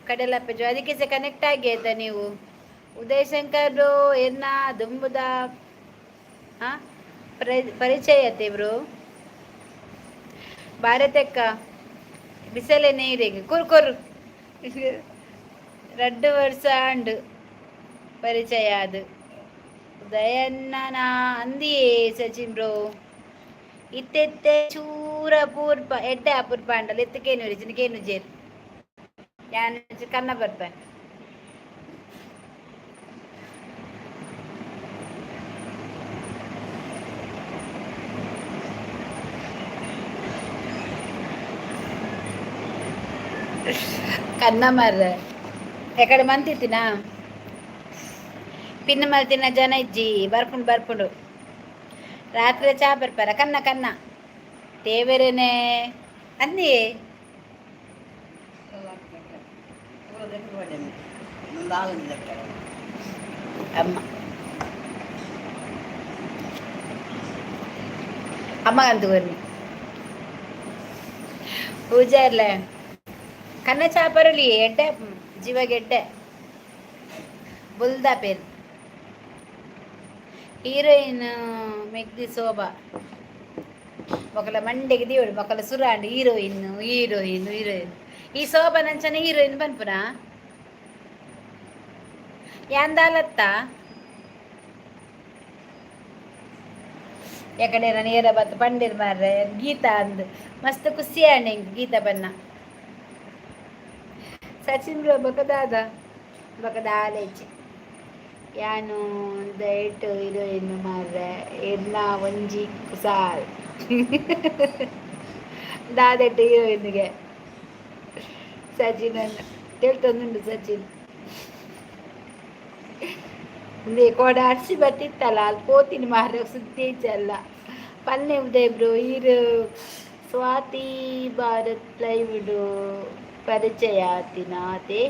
ಕಡಲಪ್ಪಜು ಅದಕ್ಕೆ ಸಹ ಕನೆಕ್ಟ್ ಆಗಿ ಆಯಿತಾ ನೀವು ಉದಯ್ ಶಂಕರ್ ಎನ್ನ ದುಂಬುದ ಹಾಂ ಪರಿಚಯ ಆಯ್ತೆ ಬ್ರೋ ಭಾರತಕ್ಕ ಬಿಸಲೆ ನೀರಿಗೆ ಕೊರು 2 ವರ್ಷ ಅಂಡು ಪರಿಚಯ ಅದು ಉದಯನ್ನ ಅಂದಿಯೇ ಸಚಿನ್ ಬ್ರೋ ಇತ್ತೆತ್ತೆ ಚೂರ ಅಪೂರ್ಪ ಎಡ್ಡೆ ಅಪೂರ್ಪ ಅಂಡಲ್ಲ ಎತ್ತಕೇನು ರಿಜಿನಕೇನು ಜೇರು ಯಾನ್ ಕನ್ನ ಬರ್ಪೆ ಕನ್ನ ಮರ್ರೆ ಎಕಡೆ ಮಂತಿತ್ತಿನ ಪಿನ್ನ ಮಲ್ತಿನ ಜನ ಇಜ್ಜಿ ಬರ್ಪುಂಡು ರಾತ್ರಿ ಚಾ ಬರ್ಪಾರ ಕನ್ನ ಕನ್ನ ತೇವೆರೆನೆ ಅನ್ನಿ ಅಮ್ಮ ಅಮ್ಮ ಅಂತು ಬರ್ನಿ ಪೂಜಾ ಇರ್ಲ ಕನ್ನ ಚಾ ಬರಲಿ ಎಡ್ಡೆ ಜೀವಾಗ ಎಡ್ಡೆ ಬುಲ್ದಾ ಪೇರ್ ಹೀರೋಯಿನ್ ಮೆಗ್ದಿ ಶೋಭಾ ఒకళ్ళ మండెకి దేవుడు ఒకళ్ళ సురాండి హీరోయిన్ హీరోయిన్ హీరోయిన్ ఈ శోభ నంచన హీరోయిన్ పనుపునా యాందాలత్త ఎక్కడైనా నేరబత్ పండిర్ మారే గీత అంದ್ ಮಸ್ತ್ ಖುಷಿ ಆಂಡ್ ಗೀತ ಬನ್ನ ಸಚಿನ್ ಬ್ರೋ ಬಕದಾಲೇಚಿ ಯಾನು ದಯಟ್ ಹೀರೋಯಿನ್ ಮಾರ್ರೆ ಎನ್ನ ಒಂಜಿ ಕುಸಾಲ್ ದಾದೆಟ್ಟು ಹೀರೋಯಿನ್ಗೆ ಸಚಿನ್ ಅನ್ನ ತಿಳ್ತೊಂದುಂಡು ಸಚಿನ್ ಕೋಡ ಅರ್ಸಿ ಬತ್ತಿತ್ತಲ್ಲ ಅಲ್ಲಿ ಪೋತಿನಿ ಮಾರ ಸುದ್ದಿ ಇಚ್ಚಲ್ಲ ಪಲ್ಲೆ ಉದಯ ಬ್ರೋ ಹೀರೋ ಸ್ವಾತಿ ಭಾರತ್ ಲೈವ್ಡು ಪರಿಚಯ ಆತಿನಾತೆ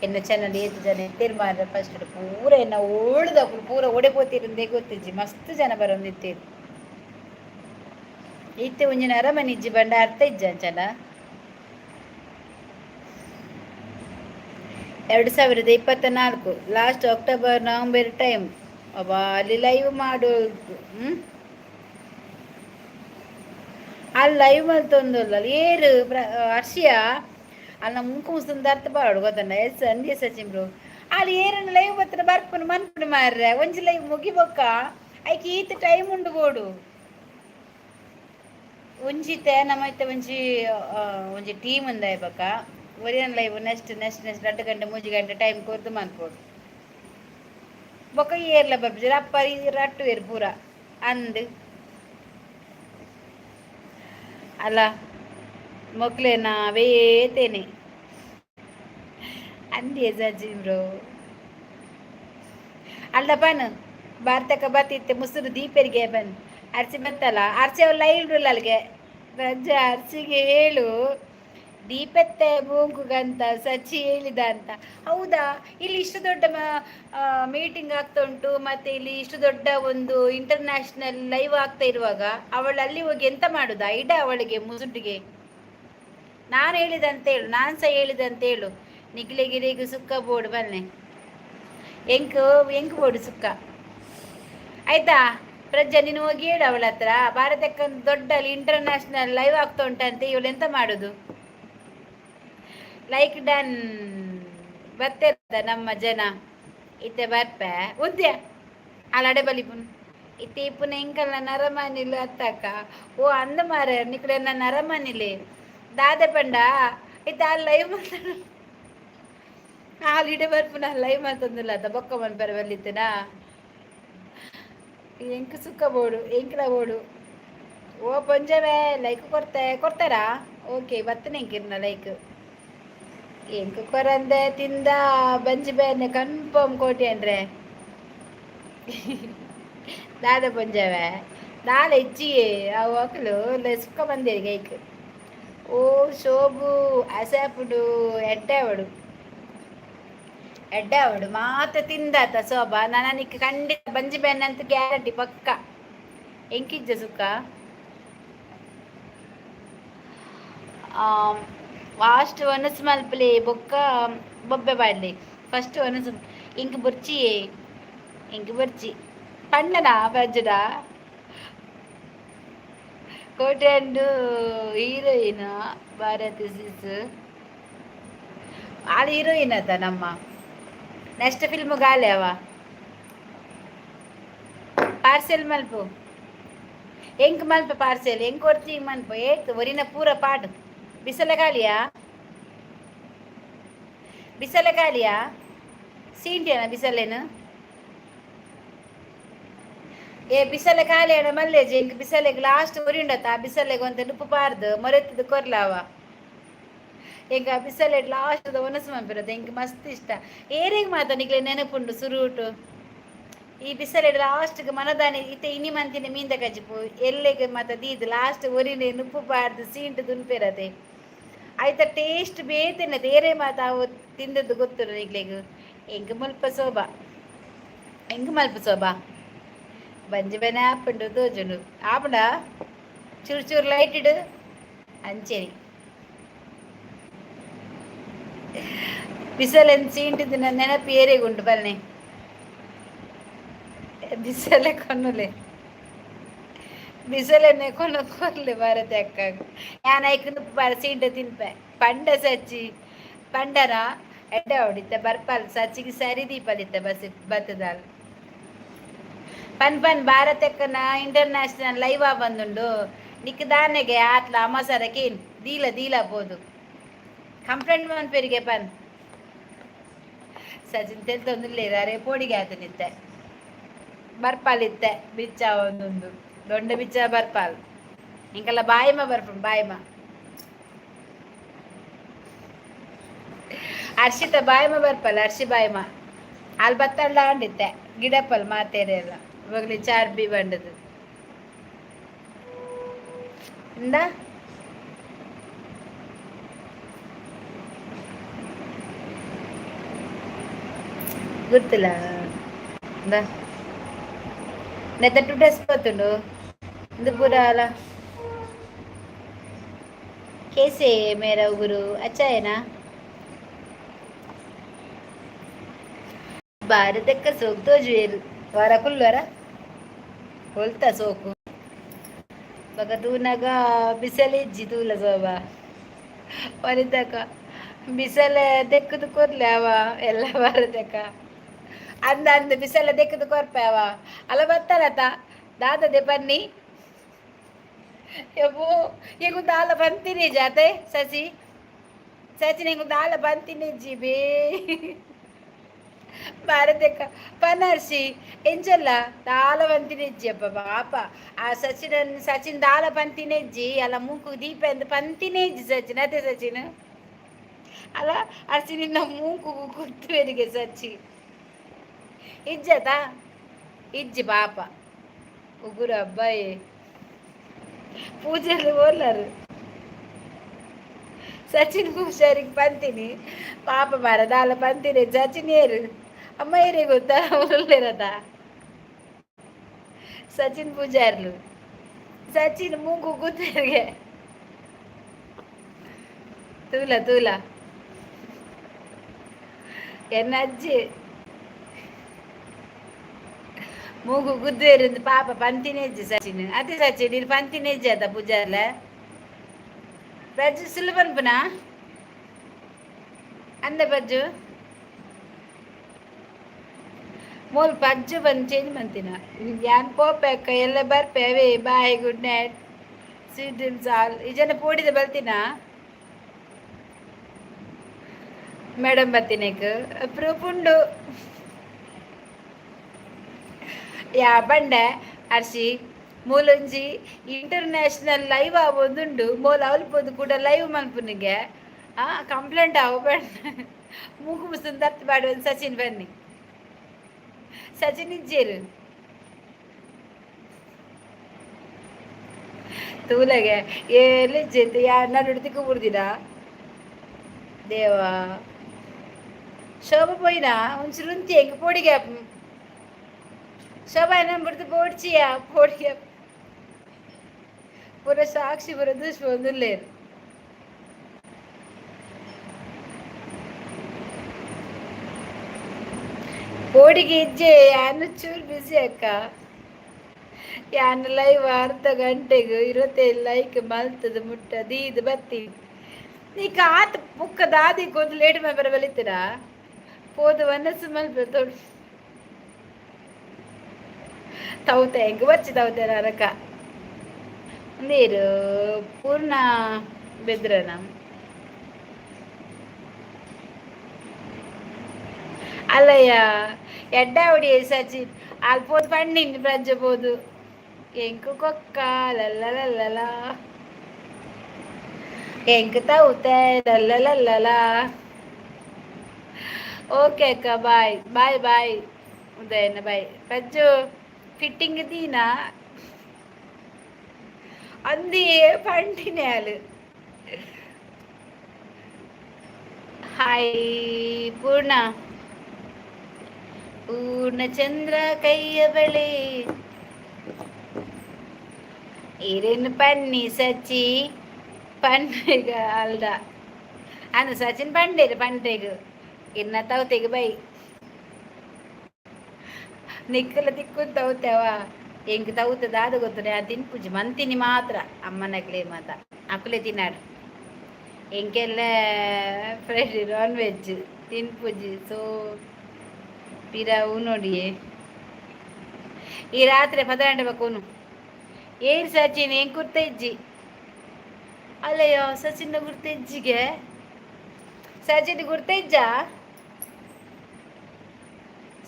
ಎನ್ನ ಚಾನಲ್ ಏತು ಜನ ಎತ್ತೇರು ಮಾರ ಫಸ್ಟ್ ಪೂರ ಎನ್ನ ಓಳ್ದಕ್ಕಳು ಪೂರ ಓಡಿಪೋತಿರಂದೇ ಗೊತ್ತಿಜ್ಜಿ ಮಸ್ತ್ ಜನ ಬರೋಂದಿತ್ತೇರು ಇತ್ತೆ ಒಂಜಿನ ಅರಮನೆ ಇಜ್ಜಿ ಬಂಡ ಅರ್ಥ ಇಜ್ಜಂಚನ 2024 ಲಾಸ್ಟ್ ಅಕ್ಟೋಬರ್ ನವಂಬರ್ ಟೈಮ್ ಅಬ್ಬಾ ಅಲ್ಲಿ ಲೈವ್ ಮಾಡೋದು ಅಲ್ಲಿ ಲೈವ್ ಮಲ್ತೊಂದಲ್ಲ ಏರು ಹರ್ಷಿಯ ಅಲ್ಲಿ ನಮ್ಮ ಮುಂಕು ಮುಸ್ಲಿಂದ ಅರ್ಥ ಬಾಡು ಗೊತ್ತಣ್ಣ ಎಸ್ ಅಂದಿ ಸಚಿನ್ ಬ್ರೋ ಅಲ್ಲಿ ಏರನ್ನು ಲೈವ್ ಬತ್ರ ಬರ್ಪುನು ಮನ್ಪುನು ಮಾರ್ರೆ ಒಂಜಿ ಲೈವ್ ಮುಗಿಬೊಕ್ಕ ಐಕೆ ಈತ ಟೈಮ್ ಉಂಡು ಬೋಡು ಒಂಜಿತೆ ನಮ್ಮೈತೆ ಒಂಜಿ ಟೀಮ್ ಉಂದ ಇಬ್ಬಕ್ಕ ಒರಿಯನ್ ಲೈವ್ ನೆಕ್ಸ್ಟ್ 2 ಗಂಟೆ 3 ಗಂಟೆ ಟೈಮ್ ಕೊರ್ದು ಮನ್ಪೋಡು ಬೊಕ್ಕ ಏರ್ಲ ಬರ್ಬಿಜಿ ಅಪ್ಪ ರಟ್ಟು ಏರು ಪೂರ ಅಂದ್ ಅಲ್ಲ ಮೊಕ್ಲೇನ ಅವೇತೇನೆ ಅಂದಿ ಸಚಿನ್ ಬ್ರೋ ಅಲ್ಲ ಬನ್ ಭಾರತಕ್ಕೆ ಬತ್ತಿತ್ತೆ ಮುಸುರು ದೀಪರಿಗೆ ಬನ್ ಅರ್ಚಿ ಬತ್ತಲ್ಲ ಅರ್ಚಿ ಅವ್ರು ಲೈವ್ ಇಡಲ್ಲ ಅಲ್ಲಿಗೆ ರಜೆ ಅರ್ಚಿಗೆ ಹೇಳು ದೀಪತ್ತೆ ಮೂಗುಗಂತ ಸಚ್ಚಿ ಹೇಳಿದ ಅಂತ ಹೌದಾ ಇಲ್ಲಿ ಇಷ್ಟು ದೊಡ್ಡ ಮೀಟಿಂಗ್ ಆಗ್ತಾ ಉಂಟು ಮತ್ತೆ ಇಲ್ಲಿ ಇಷ್ಟು ದೊಡ್ಡ ಒಂದು ಇಂಟರ್ನ್ಯಾಷನಲ್ ಲೈವ್ ಆಗ್ತಾ ಇರುವಾಗ ಅವಳು ಅಲ್ಲಿ ಹೋಗಿ ಎಂತ ಮಾಡುದಾ ಇಡ ಅವಳಿಗೆ ಮುಸುಟಿಗೆ ನಾನು ಹೇಳಿದಂತ ಹೇಳು ನಾನು ಸಹ ಹೇಳಿದಂತ ಹೇಳು ನಿಗ್ಲೆ ಗಿರಿಗೂ ಸುಕ್ಕ ಬೋಡು ಬನ್ನೆ ಎಂಕು ಬೋಡು ಸುಕ್ಕ ಆಯ್ತಾ ಪ್ರಜ್ಜಾ ನೀನು ಹೋಗಿ ಹೇಳು ಅವಳ ಹತ್ರ ಭಾರತಕ್ಕೆ ದೊಡ್ಡ ಇಂಟರ್ನ್ಯಾಷನಲ್ ಲೈವ್ ಆಗ್ತಾ ಉಂಟಂತೆ ಇವಳು ಎಂತ ಮಾಡುದು ಲೈಕ್ ಡನ್ ಬರ್ತೇದ ನಮ್ಮ ಜನ ಇತ್ತೆ ಬರ್ಪೆ ಉದ್ಯ ಅಲ್ಲಡೆ ಬಲಿಪುನ್ ಇತ್ತೆ ಇಪ್ಪುನ ಇಂಕಲ್ನ ನರಮನಿಲು ಅತ್ತಕ್ಕ ಓ ಅಂದ ಮಾರ ನಿಕಡೆ ನನ್ನ ನರಮನಿಲೆ ದಾದೆ ಪಂಡ ಇತ್ತೆ ಅಲ್ಲಿ ಲೈವ್ ಮಾತಾಡ ಹಾಲಿಡೆ ಬರ್ಪುನ ಲೈವ್ ಮಾತಂದಿಲ್ಲ ಅದ ಬೊಕ್ಕ ಮನ್ಪರ ಬರ್ಲಿತ್ತನಾ ಎಂಕ್ ಸುಕ್ಕ ಬೋಡು ಎಂಕ್ಲ ಬೋಡು ಓ ಪಂಜವೇ ಲೈಕ್ ಕೊಡ್ತಾರಾ ಓಕೆ ಬತ್ತನೆ ಎಂಕಿರ್ನ ಲೈಕ್ ಎಂಕ್ ಕೊರಂದೆ ತಿಂದ ಬಂಜಿ ಬೇನೆ ಕನ್ಫರ್ಮ್ ಕೋಟಿ ಅಂದ್ರೆ ದಾದ ಪಂಜವೇ ದಾಲ ಹೆಚ್ಚಿಯೇ ಆ ಒಕ್ಕಲು ಸುಕ್ಕ ಬಂದೇರಿ ಗೈಕ್ ಓ ಶೋಭು ಅಸಾಪುಡು ಎಡ್ಡೆ ಅವಡು ಮಾತ ತಿಂದಾತ ಶೋಭಾ ನನಗೆ ಖಂಡಿತ ಬಂಜಿ ಬೇನೆ ಅಂತ ಗ್ಯಾರಂಟಿ ಪಕ್ಕ ಎಂಕಿಜ್ಜ ಸುಕ್ಕ ಫಾಸ್ಟ್ ಒನಸು ಮಲ್ಪಲೆ ಬೊಕ್ಕ ಬೊಬ್ಬೆ ಬಾಡ್ಲಿ ಫಸ್ಟ್ ಒನಸು ಇಂಕ್ ಬುರ್ಚಿ ಪಂಡನಾ ಬಜ್ಜುಡ ಕೋಟೆಂಡು ಹೀರೋಯಿನ್ ಭಾರತಿ ಸೀಸ್ ಆಳ ಹೀರೋಯಿನ್ ಅದ ನಮ್ಮ ನೆಕ್ಸ್ಟ್ ಫಿಲ್ಮ್ ಗಾಲೆ ಅವ ಪಾರ್ಸೆಲ್ ಮಲ್ಪು ಎಂಕ್ ಮಲ್ಪ ಪಾರ್ಸೆಲ್ ಎಂಕ್ ಕೊಡ್ತಿ ಮಲ್ಪ ಏತ್ ಒರಿನ ಪೂರ ಪಾಡು ಬಿಸಲ ಗಾಳಿಯಾ ಬಿಸಲೆ ಖಾಲಿಯಾ ಸೀಂಟಿಯನ ಬಿಸಲೇನು ಏ ಬಿಸಲೆ ಖಾಲಿಯನ ಮಲ್ಲೇಜಿ ಇಂಕ ಬಿಸಲೆಗೆ ಲಾಸ್ಟ್ ಉರಿಂಡತ್ತ ಆ ಬಿಸಲೆಗೆ ಒಂದು ಉಪ್ಪು ಪಾರ್ದು ಮೊರೆತ್ತದು ಕೊರ್ಲಾವ ಎಂಕ ಬಿಸಲೆ ಲಾಸ್ಟ್ ಒನಸು ಮಂಪಿರೋದು ಎಂಕ್ ಮಸ್ತ್ ಇಷ್ಟ ಏರಿಗೆ ಮಾತ ನಿಕ್ಲೆ ನೆನಪುಂಡು ಸುರುಟು ಈ ಬಿಸಲೆ ಲಾಸ್ಟ್ಗೆ ಮನದಾನಿ ಇತ್ತೆ ಇನಿ ಮಂತಿನ ಮೀಂದ ಕಜಿಪು ಎಲ್ಲೆಗೆ ಮಾತ ದೀದು ಲಾಸ್ಟ್ ಒರಿನೆ ಉಪ್ಪು ಪಾರ್ದು ಸೀಂಟು ದುನ್ಪೆರದೆ ಆಯ್ತ ಟೇಸ್ಟ್ ಬೇತೇನೆ ಬೇರೆ ಮಾತ ಅವು ತಿಂದದ್ದು ಗೊತ್ತು ನಿಕ್ಲೆಗು ಎಂಕ್ ಮುಲ್ಪ ಸೋಬಾ ಎಂಕ್ ಮಲ್ಪ ಸೋಬಾ ಬಂಜಿ ಬನೆ ಆಪುಂಡು ತೋಜುಂಡು ಆಪುಂಡ ಚೂರು ಚೂರು ಲೈಟ್ ಇಡು ಅಂಚೇರಿ ಬಿಸಲೆನ್ ಸೀಂಟಿದ್ದು ನನ್ನ ನೆನಪು ಏರೆಗುಂಟು ಬನ್ನಿ ಬಿಸಲೆ ಕೊನ್ನಲೆ ಬಿಸಲೆನ್ನೆ ಕೊನ ಕೊರ್ಲೆ ಭಾರತ ಅಕ್ಕಾಗ ನಾನು ಐಕಂದು ಸೀಂಟ ತಿನ್ಪೆ ಪಂಡ ಸಚ್ಚಿ ಪಂಡನ ಎಡ್ಡೆ ಹೊಡಿತೆ ಬರ್ಪಲ್ ಸಚ್ಚಿಗೆ ಸರಿ ದೀಪಲಿತ್ತೆ ಬಸ್ ಬತ್ತದಾಲ್ ಪನ್ ಪನ್ ಭಾರತಕ್ಕನ ಇಂಟರ್ನ್ಯಾಷನಲ್ ಲೈವ್ ಬಂದುಂಡು ನಿಕ್ ದಾನೆಗೆ ಆತ್ಲ ಅಮಸರಕೇನ್ ದೀಲ ದೀಲ ಬೋದು ಕಂಪ್ಲೇಂಟ್ ಮನ್ಪೇರಿಗೆ ಪನ್ ಸಚಿನ್ ತೆಲ್ತೊಂದುಲ್ಲೇದಾರೆ ಪೋಡಿಗೆ ಆತನಿತ್ತೆ ಬರ್ಪಾಲಿತ್ತೆ ಬಿಚ್ಚ ಒಂದೊಂದು ದೊಡ್ಡ ಬಿಚ್ಚ ಬರ್ಪಾಲ್ ಇಂಕಲ್ಲ ಬಾಯಮ್ಮ ಬರ್ಪ ಬಾಯಮ್ಮ ಹರ್ಷಿತ ಬಾಯಮ್ಮ ಬರ್ಪಲ್ಲ ಹರ್ಷಿ ಬಾಯಮ್ಮ ಅಲ್ಲಿ ಬತ್ತಳ್ಳ ಅಂಡಿತ್ತೆ ಗಿಡಪ್ಪಲ್ ಮಾತೇರೆ ಎಲ್ಲ ಇವಾಗಲಿ ಚಾರ್ಬಿ ಬಂಡದು ಇಂದ ಗೊತ್ತಿಲ್ಲ ನೆತ್ತ ಟು ಡ್ರೆಸ್ ಪತ್ತುಂಡು ಇದು ಪೂರ ಅಲ್ಲ ಕೇಸೆ ಮೇರ ಉಗುರು ಅಚ್ಚಾಯನಾ ಭಾರತಕ್ಕ ಸೋಕ್ ತೋಜುವೇರು ವಾರ ಕುಲ್ವರ ಹೊಲ್ತ ಸೋಕು ಬಗ ತೂನಗ ಬಿಸಲಿಜ್ಜಿ ತೂಲ ಸೋಬ ವನಿತಕ ಬಿಸಲೆ ದೆಕ್ಕದು ಕೊರ್ಲೆ ಅವ ಎಲ್ಲ ಭಾರತಕ್ಕ ಅಂದ ಅಂದ ಬಿಸಲ ದೆಕ್ಕದು ಕೊರ್ಪೆ ಅವ ಅಲ್ಲ ಬತ್ತಲತ ದಾದದೆ ಬನ್ನಿ ಯಬ್ಬೋ ಈಗ ದಾಲ ಬಂತೀನಿ ಜಾತೆ ಸಸಿ ಸಚಿ ನಿಂಗೆ ದಾಲ ಬಂತೀನಿ ಜಿ ಬೇ ಭಾರತಕ್ಕ ಪನರ್ಸಿ ಎಂಜಲ್ಲ ದಾಲ ಪಂತಿನೆಜ್ಜಿ ಅಪ್ಪ ಪಾಪ ಆ ಸಚಿನ್ ದಾಲ ಪಂತಿನೆಜ್ಜಿ ಅಲ್ಲ ಮೂಕು ದೀಪ ಎಂದು ಪಂತಿನೆಜ್ಜಿ ಸಚಿನ್ ಅದೇ ಸಚಿನ್ ಅಲ್ಲ ಅರ್ಸಿ ನಿನ್ನ ಮೂಕು ಕುತ್ತುವರಿಗೆ ಸಚ್ಚಿ ಇಜ್ಜತಾ ಇಜ್ಜಿ ಪಾಪ ಉಗುರು ಅಬ್ಬಾಯಿ ಪೂಜೆಯಲ್ಲಿ ಓರ್ಲಾರು ಸಚಿನ್ ಹುಷಾರಿಗೆ ಪಂತೀನಿ ಪಾಪ ಮಾರ ದಾಲ ಪಂತಿನೇ ಸಚಿನ್ ಏರು ಅಮ್ಮ ಏರೇ ಗೊತ್ತಾ ಉರುಳಿರದ ಸಚಿನ್ ಪೂಜಾರ್ಲು ಸಚಿನ್ ಮೂಗು ಕೂತರಿಗೆ ತೂಲ ತೂಲ ಎನ್ನ ಅಜ್ಜಿ ಮೂಗು ಗುದ್ದೇರು ಪಾಪ ಪಂತಿನೆಜ್ಜಿ ಸಚಿನ್ ಅದೇ ಸಚಿನ್ ನೀನು ಪಂತಿನೆಜ್ಜಿ ಅದ ಪೂಜಾರ್ಲ ಬಜ್ಜು ಸುಳ್ಳು ಪನ್ಪುನಾ ಅಂದ ಬಜ್ಜು ಮೂಲ್ ಪಜ್ಜು ಬಂದು ಚೇಂಜ್ ಮಾಡ್ತೀನ ಯಾನ್ ಪೋಪೆಕ್ಕ ಎಲ್ಲ ಬರ್ಪೆ ಅವೇ bye good night sweet dreams all ಈ ಜನ ಪೋಡಿದ ಬರ್ತೀನ ಮೇಡಮ್ ಬರ್ತೀನಕ್ಕೆ ಪ್ರೂಫ್ ಉಂಡು ಯಾ ಬಂಡೆ ಅರ್ಷಿ ಮೂಲೊಂಜಿ ಇಂಟರ್ನ್ಯಾಷನಲ್ ಲೈವ್ ಆವೊಂದುಂಡು ಮೋಲ್ ಅವಲ್ಪೋದು ಕೂಡ ಲೈವ್ ಮಲ್ಪುನಿಗೆ ಕಂಪ್ಲೇಂಟ್ ಆವ ಬಂಡ ಮೂಗು ಮುಸುನ್ ದತ್ತು ಬಾಡಿ ಒಂದು ಸಚಿನ್ ಬನ್ನಿ ಸಚಿನ್ ಇಜ್ಜೇರು ತೂಲಗೆ ಎಲ್ಲಿಜ್ಜೆಂತ ಯಾ ನಡುಡ್ತಿಕ್ಕು ಬಿಡ್ದಿನ ದೇವಾ ಶೋಭ ಪೋಯ್ನಾ ಒಂಚೂರು ಉಂತಿ ಹೆಂಗೆ ಪೋಡಿಗೆ ಶೋಭಾ ಏನ ಬಿಡ್ತು ಪೋಡ್ಚಿಯಾ ಪೋಡಿಗೆ ಪೂರ ಸಾಕ್ಷಿ ಪೂರ ದುಷ್ಪ ಒಂದುಲ್ಲೇರು ಪೋಡಿಗೆ ಇಜ್ಜೆ ಯಾನು ಚೂರು ಬಿಸಿ ಅಕ್ಕ ಯಾನು ಲೈವ್ ಅರ್ಧ ಗಂಟೆಗೆ 25 ಲೈಕ್ ಮಲ್ತದ ಮುಟ್ಟ ದೀದು ಬತ್ತಿ ನೀ ಕಾತ್ ಪುಕ್ಕ ದಾದಿ ಕೊಂದು ಲೇಟ್ ಮೇಲೆ ಬಲಿತೀರಾ ಪೋದು ಮನಸ್ಸು ಮಲ್ಪ ತೊಡು ತೌತೆ ಹೆಂಗೆ ಬಚ್ಚಿ ತೌತೆ ನರಕ ನೀರು ಪೂರ್ಣ ಬೆದ್ರನ అలయ్య ఎడ్డావిడి సచిన్ ఆల్పోదు పండింది ప్రజపోదు ఎంకు కుక్క లల్లలల్లలా ఎంకు తవ్వుతాయి లల్లలల్లలా. ఓకే అక్క బాయ్ బాయ్ బాయ్ ఉదయన్న బాయ్ ప్రజు ఫిట్టింగ్ తీనా అంది పండినాలు. హాయ్ పూర్ణ പൂർണ്ണചന്ദ്ര കയ്യവളെ ഇരന്ന് പന്നി സച്ചി പണ്ടേക അಲ್ದ ಅನು ಸಚಿನ್ ಪಂಡೇರು ಪಂಡೇಗು ಇನ್ನ ತವತೆಗೆ ಬೈ ನಿಕ್ಕಲ ತಿಕ್ಕು ತವತೆವ ಹೆಂಗ್ ತವುತದ ಅದು ಗೊತ್ತು ನಾನು ತಿನ್ಪುಜಿ ಮಂತಿನಿ ಮಾತ್ರ ಅಮ್ಮನಗ್ಲೇ ಮಾತ ಅಕ್ಕಲೇ ತಿನ್ನಾಡು ಎಂಕೆಲ್ಲ ಫ್ರೆಶ್ ನಾನ್ ವೆಜ್ ತಿನ್ಪುಜಿ ಸೊ ಪಿರಾವು ನೋಡಿಯೇ ಈ ರಾತ್ರಿ ಪದಾಂಡ ಬಕೋನು ಏನ್ ಸಚಿನ್ ಏನ್ ಕುರ್ತ ಇಜ್ಜಿ ಅಲ್ಲಯ್ಯೋ ಸಚಿನ್ ಗುರ್ತ ಇಜ್ಜಿಗೆ ಸಚಿನ್ ಗುರ್ತ ಇಜ್ಜ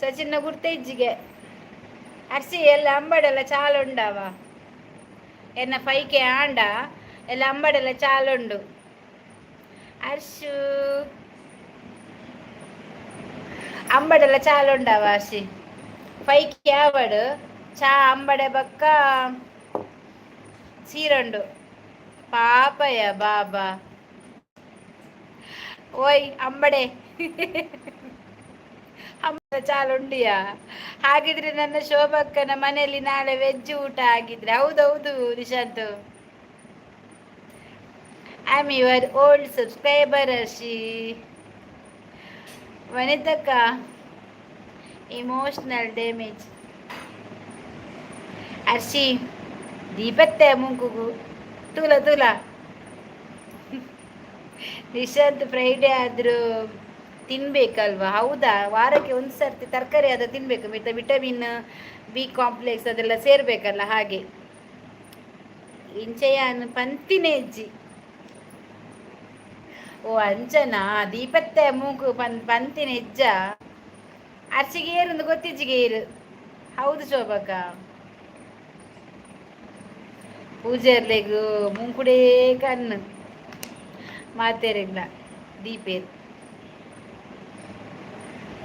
ಸಚಿನ್ ಗುರ್ತ ಇಜ್ಜಿಗೆ ಅರ್ಸಿ ಎಲ್ಲ ಅಂಬಡೆಲ್ಲ ಚಾಲು ಉಂಡವ ಎನ್ನ ಪೈಕೆ ಆಂಡ ಎಲ್ಲ ಅಂಬಡೆಲ್ಲ ಚಾಲುಂಡು ಅರ್ಶು ಅಂಬಡೆಲ್ಲ ಚಾಲುಂಡವ ಅರ್ಶಿ ಪೈಕಿ ಆವಡು ಚಾ ಅಂಬಡೆ ಬಕ್ಕ ಸೀರಂಡು ಪಾಪಯ ಬಾಬಾ ಓಯ್ ಅಂಬಡೆ ಅಂಬಡೆ ಚಾಲುಂಡಿಯಾ ಹಾಗಿದ್ರೆ ನನ್ನ ಶೋಭಕ್ಕನ ಮನೆಯಲ್ಲಿ ನಾಳೆ ವೆಜ್ ಊಟ ಆಗಿದ್ರೆ ಹೌದೌದು Nishant I am your old subscriber Arshi ವನಿತಕ್ಕ ಇಮೋಷನಲ್ ಡ್ಯಾಮೇಜ್ ಅರ್ಶಿ ದೀಪತ್ತೆ ಮುಂಕುಗು ತೂಲ ತೂಲ ನಿಶಾಂತ್ ಫ್ರೈಡೇ ಆದರೂ ತಿನ್ಬೇಕಲ್ವಾ ಹೌದಾ ವಾರಕ್ಕೆ ಒಂದು ಸರ್ತಿ ತರಕಾರಿ ಅದು ತಿನ್ಬೇಕು ಮಿತ ವಿಟಮಿನ್ ಬಿ ಕಾಂಪ್ಲೆಕ್ಸ್ ಅದೆಲ್ಲ ಸೇರ್ಬೇಕಲ್ಲ ಹಾಗೆ ಇಂಚೆಯಾನು ಪಂತಿನೇ ಅಜ್ಜಿ ಓ ಅಂಚನಾ ದೀಪತ್ತೆ ಮೂಗು ಪಂತಿನ ಹೆಜ್ಜ ಅರ್ಚಿಗೆ ಏರುಂದು ಗೊತ್ತಿಜ್ಜಿಗೆ ಏರು ಹೌದು ಶೋಭಕ್ಕ ಪೂಜೆರ್ಲೆಗು ಮುಂಕುಡೇ ಕಣ್ಣು ಮಾತೇರಿಲ್ಲ ದೀಪೇರು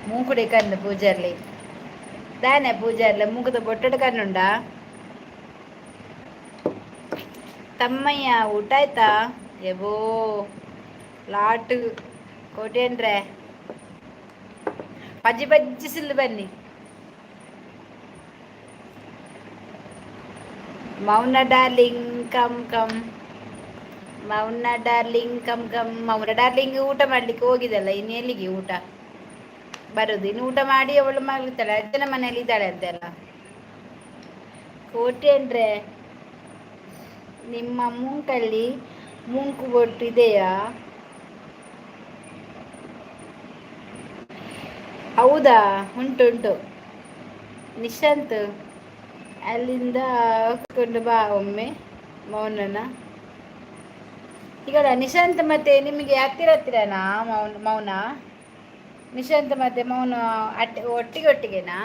ಮೂಕುಡೆ ಕಣ್ಣು ಪೂಜಾರ್ಲಿ ದಾನೆ ಪೂಜಾರ್ಲೆ ಮೂಕದ ಬೊಟ್ಟಡ ಕಣ್ಣುಂಡ ತಮ್ಮಯ್ಯ ಊಟ ಆಯ್ತಾ ಎಬೋ ಲಾಟು ಕೋಟೇನ್ರೆ ಪಜ್ಜಿ ಬಜ್ಜಿಸಿಲ್ ಬನ್ನಿ ಮೌನ ಡಾರ್ಲಿಂಗ್ ಕಮ್ ಕಮ್ ಮೌನ ಡಾರ್ಲಿಂಗ್ ಕಮ್ ಕಮ್ ಮೌನ ಡಾರ್ಲಿಂಗ್ ಊಟ ಮಾಡ್ಲಿಕ್ಕೆ ಹೋಗಿದಲ್ಲ ಇನ್ನು ಎಲ್ಲಿಗೆ ಊಟ ಬರುದು ಇನ್ನು ಊಟ ಮಾಡಿ ಅವಳು ಮಲಗ್ತಾಳೆ ಅಜ್ಜನ ಮನೆಯಲ್ಲಿ ಇದ್ದಾಳೆ ಅಂತೆಲ್ಲ ಕೋಟೇನ್ರೆ ನಿಮ್ಮ ಮೂಂಕಲ್ಲಿ ಮೂಂಕು ಬೊಟ್ಟು ಇದೆಯಾ ಹೌದಾ ಉಂಟುಂಟು ನಿಶಾಂತ್ ಅಲ್ಲಿಂದ ಹೋಗ್ಕೊಂಡು ಬಾ ಒಮ್ಮೆ ಮೌನನ ಈಗ ನಿಶಾಂತ್ ಮತ್ತೆ ನಿಮಗೆ ಹತ್ತಿರ ಹತ್ತಿರನಾ ಮೌನ ನಿಶಾಂತ್ ಮತ್ತೆ ಮೌನ ಒಟ್ಟಿಗೆ ಒಟ್ಟಿಗೆನಾ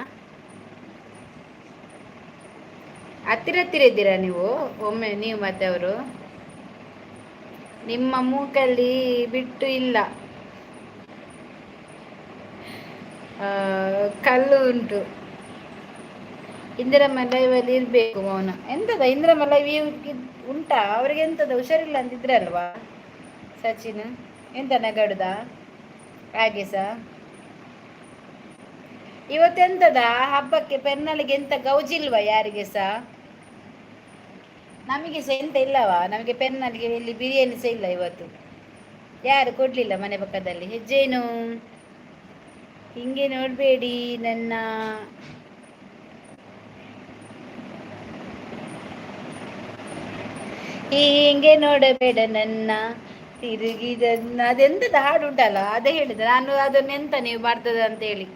ಹತ್ತಿರ ಹತ್ತಿರ ಇದ್ದೀರಾ ನೀವು ಒಮ್ಮೆ ನೀವು ಮತ್ತೆ ಅವರು ನಿಮ್ಮ ಮೂಕಲ್ಲಿ ಬಿಟ್ಟು ಇಲ್ಲ ಕಲ್ಲು ಉಂಟು ಇಂದಿರಮ್ಮ ಲೈವಲ್ಲಿ ಇರಬೇಕು ಮೌನ ಎಂತದ ಇಂದಿರಮ್ಮ ಲೈವ್ ಉಂಟಾ ಅವ್ರಿಗೆ ಎಂತದ ಹುಷಾರಿಲ್ಲ ಅಂತಿದ್ರೆ ಅಲ್ವಾ ಸಚಿನ್ ಎಂತ ನಗಾಡುದ ಹಾಗೆ ಸಹ ಇವತ್ತೆಂತದ ಹಬ್ಬಕ್ಕೆ ಪೆನ್ನಲ್ಲಿಗೆ ಎಂತ ಗೌಜಿಲ್ವಾ ಯಾರಿಗೆ ಸಹ ನಮಗೆ ಸಹ ಎಂತ ಇಲ್ಲವಾ ನಮಗೆ ಪೆನ್ನಲ್ಲಿಗೆ ಇಲ್ಲಿ ಬಿರಿಯಾನಿ ಸಹ ಇಲ್ಲ ಇವತ್ತು ಯಾರು ಕೊಡ್ಲಿಲ್ಲ ಮನೆ ಪಕ್ಕದಲ್ಲಿ ಹೆಜ್ಜೇನು ಹಿಂಗೆ ನೋಡಬೇಡಿ ನನ್ನ ಹೀಗೆ ನೋಡಬೇಡ ನನ್ನ ತಿರುಗಿದನ್ನ ಅದೆಂತದ ಹಾಡು ಉಂಟಲ್ಲ ಅದೇ ಹೇಳಿದೆ ನಾನು ಅದನ್ನೆಂತ ನೀವು ಮಾಡ್ತದ ಅಂತ ಹೇಳಿ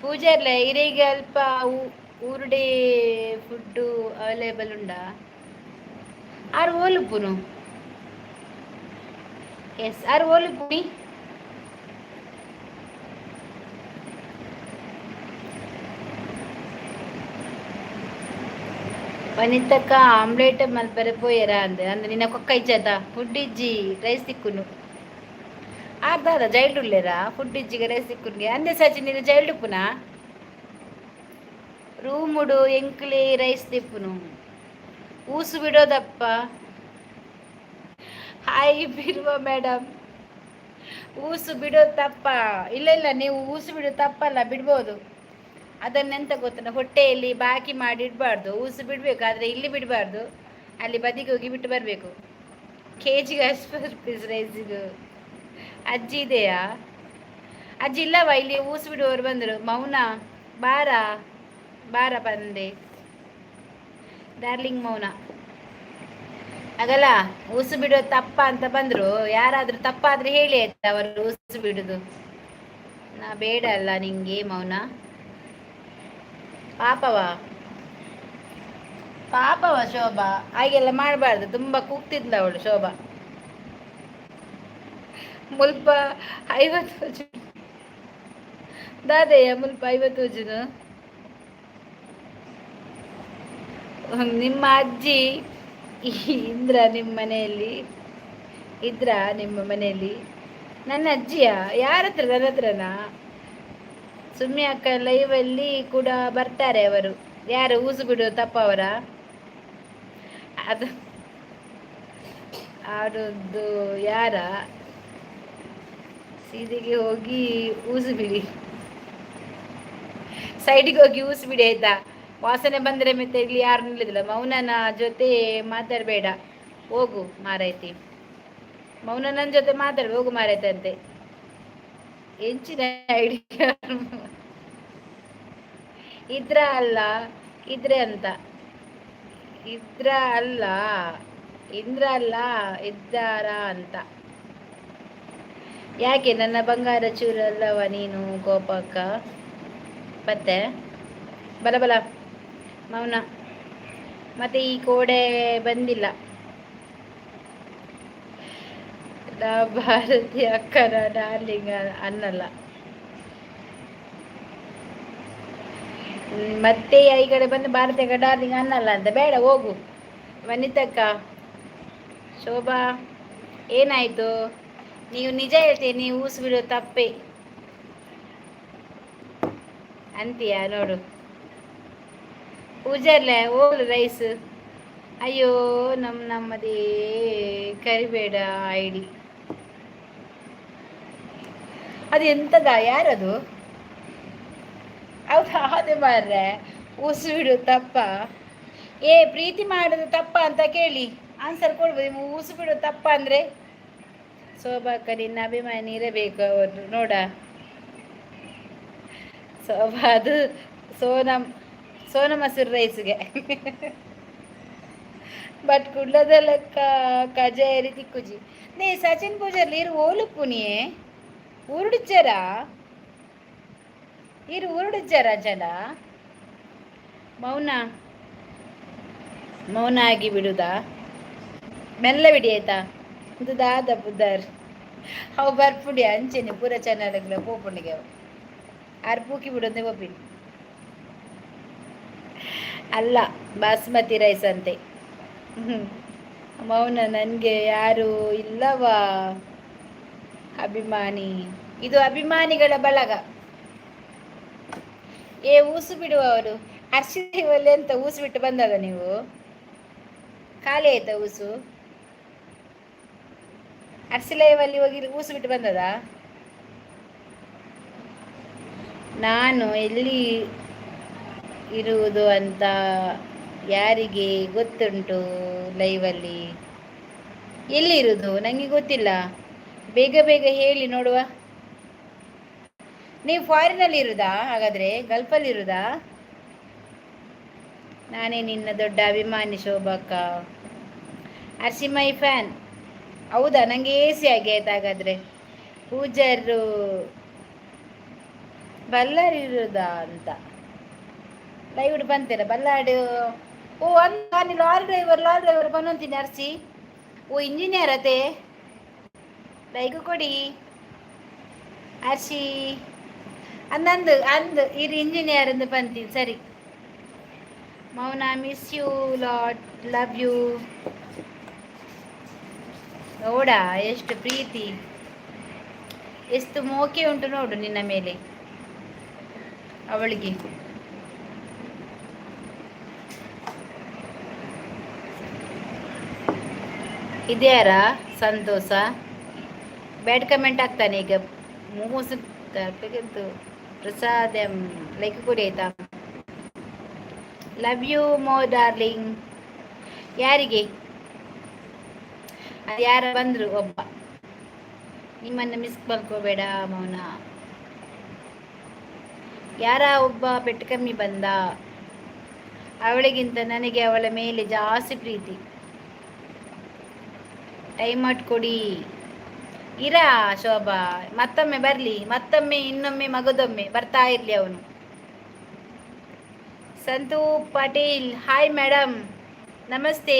ಪೂಜಾರ್ಲೆ ಇರಿಗೆ ಅಲ್ಪ ಊರುಡೆ ಫುಡ್ಡು ಅವೈಲೇಬಲ್ ಉಂಡಾ ಆರು ಓಲುಪುನು ಎಸ್ ಆರು ಓಲುಪುನಿ ವನಿತಕ್ಕ ಆಮ್ಲೆಟ್ ಮಲ್ಪರೆ ಪೋಯರ ಅಂದೆ ನಿನ್ನ ಕೊಕ್ಕ ಇಜ್ಜದ ಫುಡ್ ಇಜ್ಜಿ ರೈಸ್ ತಿಕ್ಕುನು ಆರ್ದಾದ ಜೈಲ್ಡ್ ಉಳ್ಳೇರಾ ಫುಡ್ ಇಜ್ಜಿಗೆ ರೈಸ್ ತಿಕ್ಕುನ್ಗೆ ಅಂದೆ ಸಚಿ ನೀನು ಜೈಲ್ಡ್ ಉಪ್ಪುನ ರೂಮುಡು ಎಂಕ್ಲೆ ರೈಸ್ ತಿಪ್ಪುನು ಊಸು ಬಿಡೋದಪ್ಪ. ಹಾಯ್ ಬಿರುವ ಮೇಡಮ್. ಊಸು ಬಿಡೋದು ತಪ್ಪ? ಇಲ್ಲ ಇಲ್ಲ, ನೀವು ಊಸು ಬಿಡೋದು ತಪ್ಪಲ್ಲ, ಬಿಡ್ಬೋದು. ಅದನ್ನೆಂತ ಗೊತ್ತ, ಹೊಟ್ಟೆಯಲ್ಲಿ ಬಾಕಿ ಮಾಡಿ ಇಡಬಾರ್ದು, ಊಸು ಬಿಡಬೇಕು. ಆದರೆ ಇಲ್ಲಿ ಬಿಡಬಾರ್ದು, ಅಲ್ಲಿ ಬದಿಗೆ ಹೋಗಿ ಬಿಟ್ಟು ಬರಬೇಕು. ಕೆ ಜಿಗೆ ಅಷ್ಟು ರುಪೀಸ್ ರೈಸಿಗೂ. ಅಜ್ಜಿ ಇದೆಯಾ? ಅಜ್ಜಿ ಇಲ್ಲವಾ? ಇಲ್ಲಿ ಊಸು ಬಿಡುವವರು ಬಂದರು. ಮೌನ ಬಾರ ಬಾರ ಬಂದೆ ಡಾರ್ಲಿಂಗ್. ಮೌನ ಆಗಲ್ಲ, ಊಸು ಬಿಡೋದು ತಪ್ಪ ಅಂತ ಬಂದ್ರು. ಯಾರಾದ್ರೂ ತಪ್ಪಾದ್ರೆ ಹೇಳಿ ಆಯ್ತಾ, ಅವರು ಊಸು ಬಿಡುದು. ನಾ ಬೇಡ ಅಲ್ಲ ನಿಂಗೆ ಮೌನ? ಪಾಪವಾ ಪಾಪವಾ ಶೋಭಾ, ಹಾಗೆಲ್ಲ ಮಾಡಬಾರ್ದು. ತುಂಬಾ ಕೂಗ್ತಿದ್ಲ ಅವಳು ಶೋಭಾ. ಮುಲ್ಪ 50 ದಾದೆಯ ಮುಲ್ಪ 50 ನಿಮ್ಮ ಅಜ್ಜಿ ಇಂದ್ರ ನಿಮ್ಮ ಮನೆಯಲ್ಲಿ ಇದ್ರಾ? ನಿಮ್ಮ ಮನೆಯಲ್ಲಿ ನನ್ನ ಅಜ್ಜಿಯ ಯಾರ ಹತ್ರ? ನನ್ನ ಹತ್ರನಾ? ಸುಮ್ಮನೆ ಅಕ್ಕ ಲೈವಲ್ಲಿ ಕೂಡ ಬರ್ತಾರೆ ಅವರು. ಯಾರು ಊಸು ಬಿಡೋದು ತಪ್ಪ ಅವರ? ಅದು ಆಡೋದು ಯಾರ? ಸೀದೆಗೆ ಹೋಗಿ ಊಸು ಬಿಡಿ, ಸೈಡಿಗೆ ಹೋಗಿ ಊಸು ಬಿಡಿ ಆಯ್ತಾ? ವಾಸನೆ ಬಂದರೆ ಮತ್ತೆ ಇಲ್ಲಿ ಯಾರು ನಿಲ್ಲದಿಲ್ಲ. ಮೌನನ ಜೊತೆ ಮಾತಾಡಬೇಡ, ಹೋಗು ಮಾರೈತಿ. ಮೌನನ ಜೊತೆ ಮಾತಾಡಿ ಹೋಗು ಮಾರೈತಂತೆ. ಹೆಂಚಿನ ಐಡಿಯಾ ಇದ್ರ ಅಲ್ಲ, ಇದ್ರೆ ಅಂತ. ಇದ್ರ ಅಲ್ಲ, ಇಂದ್ರ ಅಲ್ಲ, ಇದ್ದಾರ ಅಂತ. ಯಾಕೆ ನನ್ನ ಬಂಗಾರ ಚೂರಲ್ಲವ ನೀನು ಕೋಪಕ್ಕ? ಮತ್ತೆ ಬಲ ಬಲ ಮೌನ. ಮತ್ತೆ ಈ ಕೋಡೆ ಬಂದಿಲ್ಲ. ನಾ ಭಾರತಿ ಅಕ್ಕನ ಡಾರ್ಲಿಂಗ್ ಅನ್ನಲ್ಲ. ಮತ್ತೆ ಈ ಕಡೆ ಬಂದು ಭಾರತಿ ಅಕ್ಕ ಡಾರ್ಲಿಂಗ್ ಅನ್ನಲ್ಲ ಅಂತ. ಬೇಡ ಹೋಗು ವನಿತಕ್ಕ. ಶೋಭಾ ಏನಾಯ್ತು? ನೀವು ನಿಜ ಹೇಳ್ತೀರಿ, ನೀವು ಊಸು ಬಿಡೋ ತಪ್ಪೆ ಅಂತೀಯ ನೋಡು. ಪೂಜಾರ್ಲೆ ಓಲ್ ರೈಸ್. ಅಯ್ಯೋ ನಮ್ಮದೇ ಕರಿಬೇಡ ಐಡಿ. ಅದು ಎಂತದ? ಯಾರದು? ಹೌದಾ? ಅದೇ ಮಾರ್ರೆ, ಊಸು ಬಿಡು ತಪ್ಪ? ಪ್ರೀತಿ ಮಾಡೋದು ತಪ್ಪ ಅಂತ ಕೇಳಿ ಆನ್ಸರ್ ಕೊಡ್ಬೋದು. ಊಸು ಬಿಡು ತಪ್ಪ ಅಂದ್ರೆ ಶೋಭಾಕ ನಿನ್ನ ಅಭಿಮಾನಿ ಇರಬೇಕು ಅವರು ನೋಡ. ಶೋಭಾ ಅದು ಸೋನ ಮಸೂರು ರೈಸ್ಗೆ ಬಟ್ ಕುಳ್ಳದ ಲೆಕ್ಕ ಕಜಾಯರಿ ತಿಕ್ಕುಜಿ ನೇ ಸಚಿನ್ ಪೂಜಾರ್ಲಿ ಇರು ಓಲುಪ್ಪು ನೀ ಉರುಡಿಚ್ಚಾರ ಜನ. ಮೌನ ಮೌನ ಆಗಿ ಬಿಡುದಾ? ಮೆಲ್ಲ ಬಿಡಿ ಆಯ್ತಾ? ಇದು ದಾದ ಬುದ್ಧಾರ್ ಅವು ಬರ್ಪುಡಿ ಅಂಚೆನೆ ಪೂರ ಚಾನಲ್ಗಳ ಪೋಪುಂಡಿಗೆ ಅವು ಆರು ಪೂಕಿ ಬಿಡೋದೆ ಒಪ್ಪಿನ ಅಲ್ಲ, ಬಾಸ್ಮತಿ ರೈಸ್ ಅಂತೆ. ಮೌನ ನನಗೆ ಯಾರು ಇಲ್ಲವಾ ಅಭಿಮಾನಿ? ಇದು ಅಭಿಮಾನಿಗಳ ಬಳಗ. ಊಸು ಬಿಡುವವರು ಹರ್ಷಿವಲ್ಲಿ ಅಂತ ಊಸು ಬಿಟ್ಟು ಬಂದದ ನೀವು? ಖಾಲಿ ಆಯ್ತಾ ಊಸು? ಅರ್ಸಿಲೈವಲ್ಲಿ ಹೋಗಿ ಊಸು ಬಿಟ್ಟು ಬಂದದ? ನಾನು ಎಲ್ಲಿ ಇರುವುದು ಅಂತ ಯಾರಿಗೆ ಗೊತ್ತುಂಟು? ಲೈವಲ್ಲಿ ಎಲ್ಲಿರುವುದು ನನಗೆ ಗೊತ್ತಿಲ್ಲ. ಬೇಗ ಬೇಗ ಹೇಳಿ ನೋಡುವ. ನೀವು ಫಾರಿನಲ್ಲಿ ಇರುದಾ? ಹಾಗಾದರೆ ಗಲ್ಫಲ್ಲಿ ಇರುದಾ? ನಾನೇ ನಿನ್ನ ದೊಡ್ಡ ಅಭಿಮಾನಿ ಶೋಭಕ್ಕ. ಮೈ ಫ್ಯಾನ್. ಹೌದಾ? ನನಗೆ ಎಸಿ ಆಗಿ ಆಯ್ತು ಹಾಗಾದರೆ. ಪೂಜಾರು ಬಳ್ಳಾರಿ ಇರುದಾ ಅಂತ ಲೈವ್ ಬಂತೀರ ಬಳ್ಳಾಡಿ? ಓ ಅಂದು ಲಾರಿ ಡ್ರೈವರ್ ಬಂದಂತೀನಿ ಅರ್ಸಿ. ಓ ಇಂಜಿನಿಯರ್ ಅದೇ ಲೈಕ್ ಕೊಡಿ ಅರ್ಸಿ ಅಂದು ಇರು ಇಂಜಿನಿಯರ್ ಎಂದು ಬಂತೀನಿ. ಸರಿ Mouna miss you lot, love you. ನೋಡ ಎಷ್ಟು ಪ್ರೀತಿ, ಎಷ್ಟು ಮೋಕೆ ಉಂಟು ನೋಡು ನಿನ್ನ ಮೇಲೆ ಅವಳಿಗೆ. ಇದ್ಯಾರ ಸಂತೋಷ ಬ್ಯಾಡ್ ಕಮೆಂಟ್ ಆಗ್ತಾನೆ ಈಗ. ಮೂಸು ತಪ್ಪಗಂತು ಪ್ರಸಾದ್ ಲೈಕ್ ಕೊಡಿ ಆಯ್ತಾ. ಲವ್ ಯು ಮೋ ಡಾರ್ಲಿಂಗ್. ಯಾರಿಗೆ? ಅದು ಯಾರ ಬಂದ್ರು ಒಬ್ಬ, ನಿಮ್ಮನ್ನು ಮಿಸ್ ಮಾಡ್ಕೋಬೇಡ ಮೌನ. ಯಾರ ಒಬ್ಬ ಪೆಟ್ಟು ಕಮ್ಮಿ ಬಂದ, ಅವಳಿಗಿಂತ ನನಗೆ ಅವಳ ಮೇಲೆ ಜಾಸ್ತಿ ಪ್ರೀತಿ. ಟೈಮ್ ಕೊಡಿ ಇರಾ ಶೋಭಾ, ಮತ್ತೊಮ್ಮೆ ಬರಲಿ, ಮತ್ತೊಮ್ಮೆ ಇನ್ನೊಮ್ಮೆ ಮಗದೊಮ್ಮೆ ಬರ್ತಾ ಇರಲಿ ಅವನು. ಸಂತು ಪಾಟೀಲ್ ಹಾಯ್ ಮೇಡಮ್, ನಮಸ್ತೆ.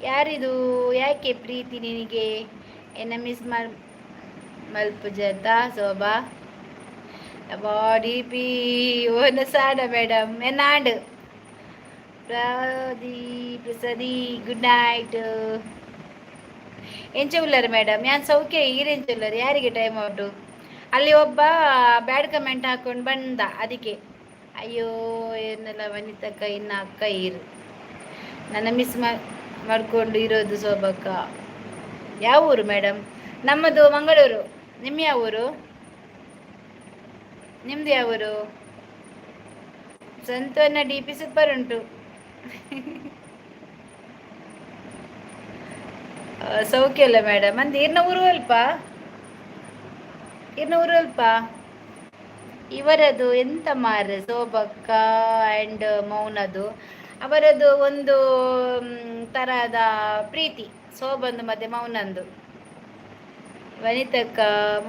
ಯಾರಿದು? ಯಾಕೆ ಪ್ರೀತಿ ನಿನಗೆ? ಎನ್ನ ಮಿಸ್ ಮಲ್ಪುಜದ ಶೋಭಾ DP സാഡ മേഡം എന്നാണ്ട് പ്രസതി ಗುಡ್ ನೈಟ್. ಏನ್ ಚೊಲ್ಲರು ಮೇಡಮ್? ಯಾನ್ ಸೌಖ್ಯ ಈರೇನ್ ಚೊಲ್ಲರು? ಯಾರಿಗೆ ಟೈಮ್ ಔಟು? ಅಲ್ಲಿ ಒಬ್ಬ ಬ್ಯಾಡ್ ಕಮೆಂಟ್ ಹಾಕೊಂಡು ಬಂದ, ಅದಕ್ಕೆ. ಅಯ್ಯೋ ಏನೆಲ್ಲ ವನಿತಕ್ಕ ಇನ್ನ ಅಕ್ಕ ಇರು, ನನ್ನ ಮಿಸ್ ಮಾಡ್ಕೊಂಡು ಇರೋದು ಸೋಬಕ್ಕ. ಯಾವ ಊರು ಮೇಡಮ್? ನಮ್ಮದು ಮಂಗಳೂರು. ನಿಮ್ಮ ಯಾವ ಊರು? ನಿಮ್ದು ಯಾವ ಊರು? ಸಂತೋನ DP ಸೂಪರ್ ಉಂಟು. ಸೌಖ್ಯ ಅಲ್ಲ ಮೇಡಮ್. ಅಂದ್ ಇರ್ನ ಊರು ಅಲ್ಪ, ಇರ್ನ ಊರು ಅಲ್ಪ. ಇವರದು ಎಂತ ಮಾರೆ ಸೋಬಕ್ಕ ಆ್ಯಂಡ್ ಮೌನದು, ಅವರದು ಒಂದು ತರಹದ ಪ್ರೀತಿ. ಶೋಭಂದು ಮತ್ತೆ ಮೌನಂದು. ವನಿತಕ್ಕ,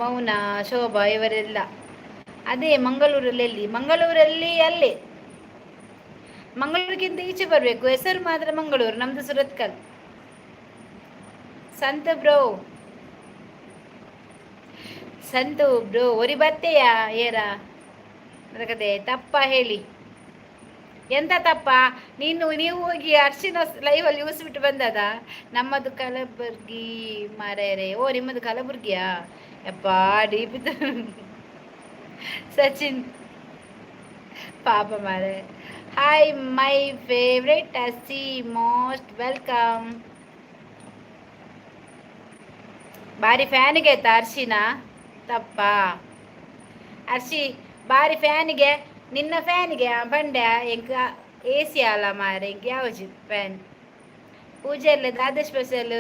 ಮೌನ, ಶೋಭಾ ಇವರೆಲ್ಲ ಅದೇ ಮಂಗಳೂರಲ್ಲಿ. ಎಲ್ಲಿ? ಮಂಗಳೂರಲ್ಲಿ ಅಲ್ಲೇ, ಮಂಗಳೂರಿಗಿಂತ ಈಚೆ ಬರಬೇಕು. ಹೆಸರು ಮಾತ್ರ ಮಂಗಳೂರು, ನಮ್ದು ಸುರತ್ಕಲ್. ಸಂತು ಬ್ರೋ, ಸಂತು ಬ್ರೋ ಒರಿ ಬತ್ತೆಯಾ ಏರ ನರಕದೆ ತಪ್ಪ ಹೇಳಿ. ಎಂತ ತಪ್ಪ? ನೀವು ಹೋಗಿ ಅರ್ಶಿನ ಲೈವಲ್ಲಿ ಯೂಸ್ಬಿಟ್ಟು ಬಂದದ. ನಮ್ಮದು ಕಲಬುರ್ಗಿ ಮಾರೇರೆ. ಓ ನಿಮ್ಮದು ಕಲಬುರ್ಗಿಯಾ? ಯಪ್ಪ DP ಸಚಿನ್ ಪಾಪ ಮಾರೆ. Hi my favourite Arsi, most welcome. ಬಾರಿ ಫ್ಯಾನಿಗೆ ಆಯ್ತಾ ಅರ್ಶಿನ? ತಪ್ಪ ಅರ್ಶಿ ಬಾರಿ ಫ್ಯಾನಿಗೆ, ನಿನ್ನ ಫ್ಯಾನಿಗೆ ಬಂಡೆ ಎಂಕ AC ಅಲ್ಲ ಮಾರೆ, ಎಂಕ ಯಾವ ಫ್ಯಾನ್? ಪೂಜೆ ಎಲ್ಲ ದಾದ ಸ್ಪೆಷಲ್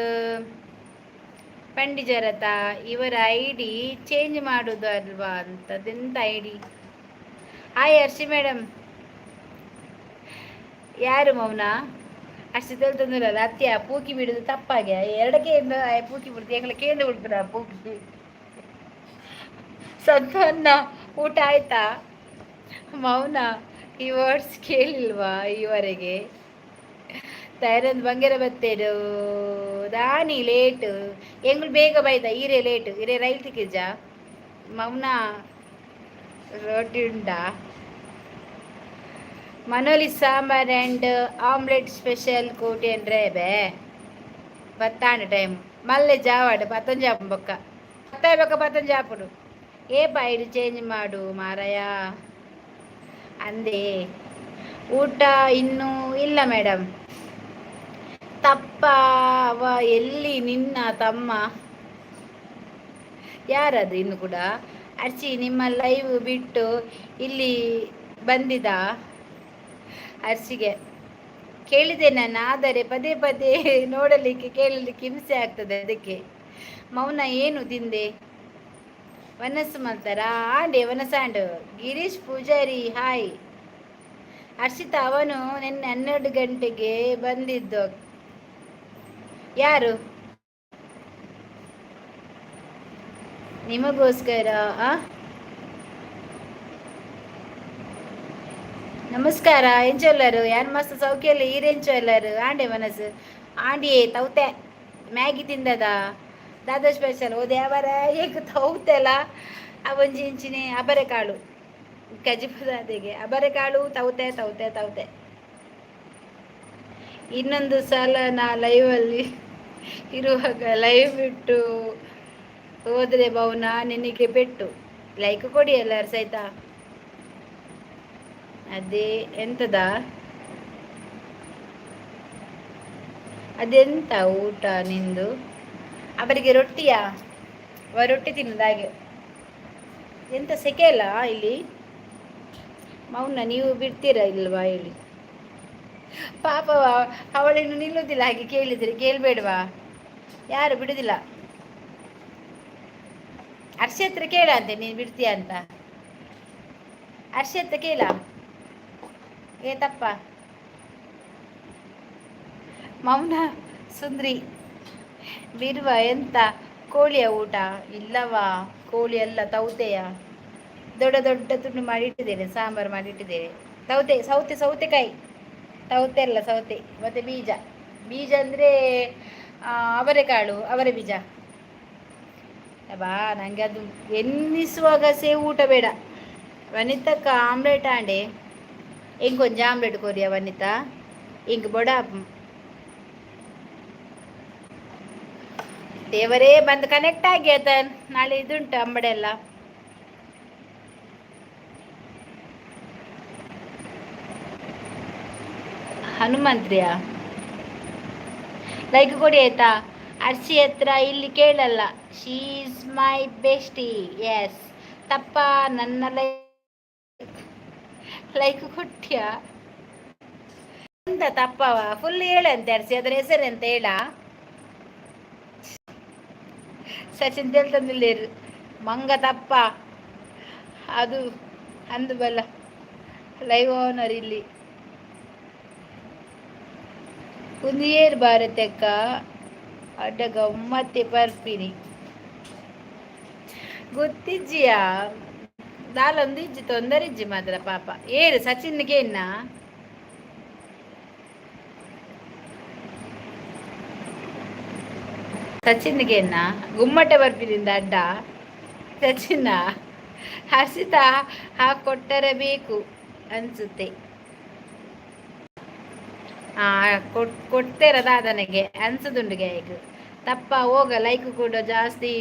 ಪಂಡಿಜರತ. ಇವರ ID ಚೇಂಜ್ ಮಾಡೋದು ಅಲ್ವಾ ಅಂತದೆಂತ ID? Hi Arshi madam. ಯಾರು ಮೌನ? ಅಷ್ಟು ತಿಳ್ತಂದಿರಲ್ಲ ಅತ್ಯ ಪೂಕಿ ಬಿಡುದು ತಪ್ಪಾಗೆ. ಎರಡಕ್ಕೆ ಪೂಕಿ ಬಿಡ್ತು, ಎಂಗ್ಲ ಕೇಂದ್ರ ಬಿಡ್ಬಿಡ ಪೂಕಿ. ಸಂತನ್ನ ಊಟ ಆಯ್ತಾ? ಮೌನ ಈ ವರ್ಡ್ಸ್ ಕೇಳಿಲ್ವಾ ಈವರೆಗೆ? ತೈರಂದ್ ಬಂಗೆರ ಬತ್ತೇರು ದಾನಿ ಲೇಟ್ ಎಂಗ್ಳು ಬೇಗ ಬೈದ ಈರೇ ಲೇಟ್ ಇರೇ ರೈಲ್ ತಿಕ್ಕಿಜ. ಮೌನ ರೋಟಿ ಉಂಡಾ? ಮನೋಲಿ ಸಾಂಬಾರ್ ಆ್ಯಂಡ್ ಆಮ್ಲೆಟ್ ಸ್ಪೆಷಲ್ ಕೋಟಿ ಅಂದ್ರೆ ಬೇ ಬತ್ತಾಂಡ ಟೈಮ್ ಮಲ್ಲೆ ಜಾವಾಡು ಪತ್ತೊಂಜಾಪು ಬೊಕ್ಕ ಬತ್ತಾಯಿ ಬೊಕ್ಕ ಪತ್ತೊಂಜಾಪುಡು. ಬೈಡು ಚೇಂಜ್ ಮಾಡು ಮಾರಾಯ ಅಂದೆ. ಊಟ ಇನ್ನೂ ಇಲ್ಲ ಮೇಡಮ್. ತಪ್ಪ ಅವ ಎಲ್ಲಿ ನಿನ್ನ ತಮ್ಮ? ಯಾರದು ಇನ್ನು ಕೂಡ? ಅರ್ಚಿ ನಿಮ್ಮ ಲೈವ್ ಬಿಟ್ಟು ಇಲ್ಲಿ ಬಂದಿದ? ಅರ್ಚಿಗೆ ಕೇಳಿದೆ ನಾನು, ಆದರೆ ಪದೇ ಪದೇ ನೋಡಲಿಕ್ಕೆ ಕೇಳಲಿಕ್ಕೆ ಹಿಂಸೆ ಆಗ್ತದೆ, ಅದಕ್ಕೆ. ಮೌನ ಏನು ತಿಂದೆ? ವನಸ್ಸು ಮಾಡ್ತಾರ ಆಂಡೆ ವನಸಾಂಡು. ಗಿರೀಶ್ ಪೂಜಾರಿ ಹಾಯ್. ಹರ್ಷಿತಾ ಅವನು ನಿನ್ನೆ 12 ಗಂಟೆಗೆ ಬಂದಿದ್ದು. ಯಾರು? ನಿಮಗೋಸ್ಕರ. ನಮಸ್ಕಾರ ಎಂಚೊಲ್ಲರು ಯಾನ್ ಮಸ್ತ್ ಸೌಖ್ಯಲ್ಲಿ ಈರೆಂಚು ಎಲ್ಲರು ಆಂಡೆ ಮನಸ್ಸು ಆಂಡಿಯೇ ತೌತೆ ಮ್ಯಾಗಿ ತಿಂದದ ದಾದ ಸ್ಪೆಷಲ್ ಓದೆ ಅವರ ಏಕ ತೌತೆಲ್ಲ ಅವೊಂಜಿ ಇಂಚಿನ ಅಬರೆಕಾಳು ಕಜಿಪದಾದಿಗೆ ಅಬರೆಕಾಳು ತೌತೆ ತೌತೆ ತೌತೆ ಇನ್ನೊಂದು ಸಲ ನಾ ಲೈವಲ್ಲಿ ಇರುವಾಗ ಲೈವ್ ಬಿಟ್ಟು ಹೋದ್ರೆ ಭವನ ನಿನಗೆ ಪೆಟ್ಟು. ಲೈಕ್ ಕೊಡಿ ಎಲ್ಲರೂ ಸಹಿತ. ಅದೇ ಎಂತದ ಅದೆಂತ ಊಟ ನಿಂದು? ಅವರಿಗೆ ರೊಟ್ಟಿಯಾ? ರೊಟ್ಟಿ ತಿನ್ನೋದು ಹಾಗೆ. ಎಂತ ಸೆಕೆ ಅಲ್ಲ ಇಲ್ಲಿ. ಮೌನ ನೀವು ಬಿಡ್ತೀರಾ ಇಲ್ವಾ ಹೇಳಿ. ಪಾಪ ಅವಳಿನ್ನು ನಿಲ್ಲುವುದಿಲ್ಲ ಹಾಗೆ ಕೇಳಿದರೆ. ಕೇಳಬೇಡವಾ? ಯಾರು ಬಿಡುದಿಲ್ಲ. ಅರ್ಷಿ ಹತ್ರ ಕೇಳ ಅಂತೆ ನೀನು ಬಿಡ್ತೀಯ ಅಂತ. ಅರ್ಷಿ ಹತ್ರ ಕೇಳ. ಏ ತಪ್ಪ ಮೌನ ಸುಂದ್ರಿ ಬಿರುವ. ಎಂತ ಕೋಳಿಯ ಊಟ? ಇಲ್ಲವಾ ಕೋಳಿ ಅಲ್ಲ, ತೌತೆಯ. ದೊಡ್ಡ ದೊಡ್ಡ ತುಂಡು ಮಾಡಿ ಇಟ್ಟಿದ್ದೇನೆ, ಸಾಂಬಾರು ಮಾಡಿ ಇಟ್ಟಿದ್ದೇನೆ. ಸೌತೆಕಾಯಿ. ಸೌತೆ ಅಲ್ಲ, ಸೌತೆ. ಮತ್ತೆ ಬೀಜ. ಬೀಜ ಅಂದರೆ ಅವರೆಕಾಳು, ಅವರೆ ಬೀಜ. ಬಾ ನನಗೆ ಅದು ಎನ್ನಿಸುವಾಗ ಸೇವು ಊಟ ಬೇಡ. ವನಿತಕ್ಕ ಆಮ್ಲೆಟ್ ಆಂಡೆ ಇಂಕೊಂಚ ಆಮ್ಲೆಟ್ ಕೊರಿಯ ವನಿತಾ. ಇಂಕ್ ಬೊಡ ದೇವರೇ ಬಂದು ಕನೆಕ್ಟ್ ಆಗಿ ಆಯ್ತ. ನಾಳೆ ಇದುಂಟು ಅಂಬಡೆ ಎಲ್ಲ. ಹನುಮಂತ್ರಿಯ ಲೈಕ್ ಕೊಡಿ ಆಯ್ತಾ. ಅರ್ಸಿ ಹತ್ರ ಇಲ್ಲಿ ಕೇಳಲ್ಲ. She is my bestie. Yes ತಪ್ಪ ನನ್ನ ಲೈಕ್ ಕೊಟ್ಟಿಯಾ? ಎಂತ ತಪ್ಪವ? ಫುಲ್ ಹೇಳಂತೆ ಅರ್ಸಿ. ಅದರ ಹೆಸರೆಂತ ಹೇಳ. ಸಚಿನ್ ತೆಲ್ತಂದಿಲ್ಲೇರು ಮಂಗ ತಪ್ಪ ಅದು ಅಂದು ಬಲ್ಲ ಲೈವ್ ಓನರ್ ಇಲ್ಲಿ ಕುಂದಿಯೇರು ಭಾರತಕ್ಕ ಅಡ್ಡ ಗಮ್ಮತ್ತೆ ಬರ್ಪಿನಿ ಗೊತ್ತಿಜ್ಜಿಯಾ ದಾಲೊಂದು ಇಜ್ಜಿ ತೊಂದರೆ ಇಜ್ಜಿ ಮಾತ್ರ ಪಾಪ ಏರು ಸಚಿನ್ಗೆ ಏನ ಸಚಿನ್ಗೆ ಏನ ಗುಮ್ಮಟ ಬರ್ಪಿನಿಂದ ಅಡ್ಡ ಸಚಿನ್ನ ಹಸಿತ ಹಾಕೊಟ್ಟರೆ ಬೇಕು ಅನ್ಸುತ್ತೆ. ಕೊಡ್ತೇರ ದಾದನೆಗೆ ಅನ್ಸದುಂಡಿಗೆ ಈಗ ತಪ್ಪ ಹೋಗ ಲೈಕ್ ಕೂಡ ಜಾಸ್ತಿ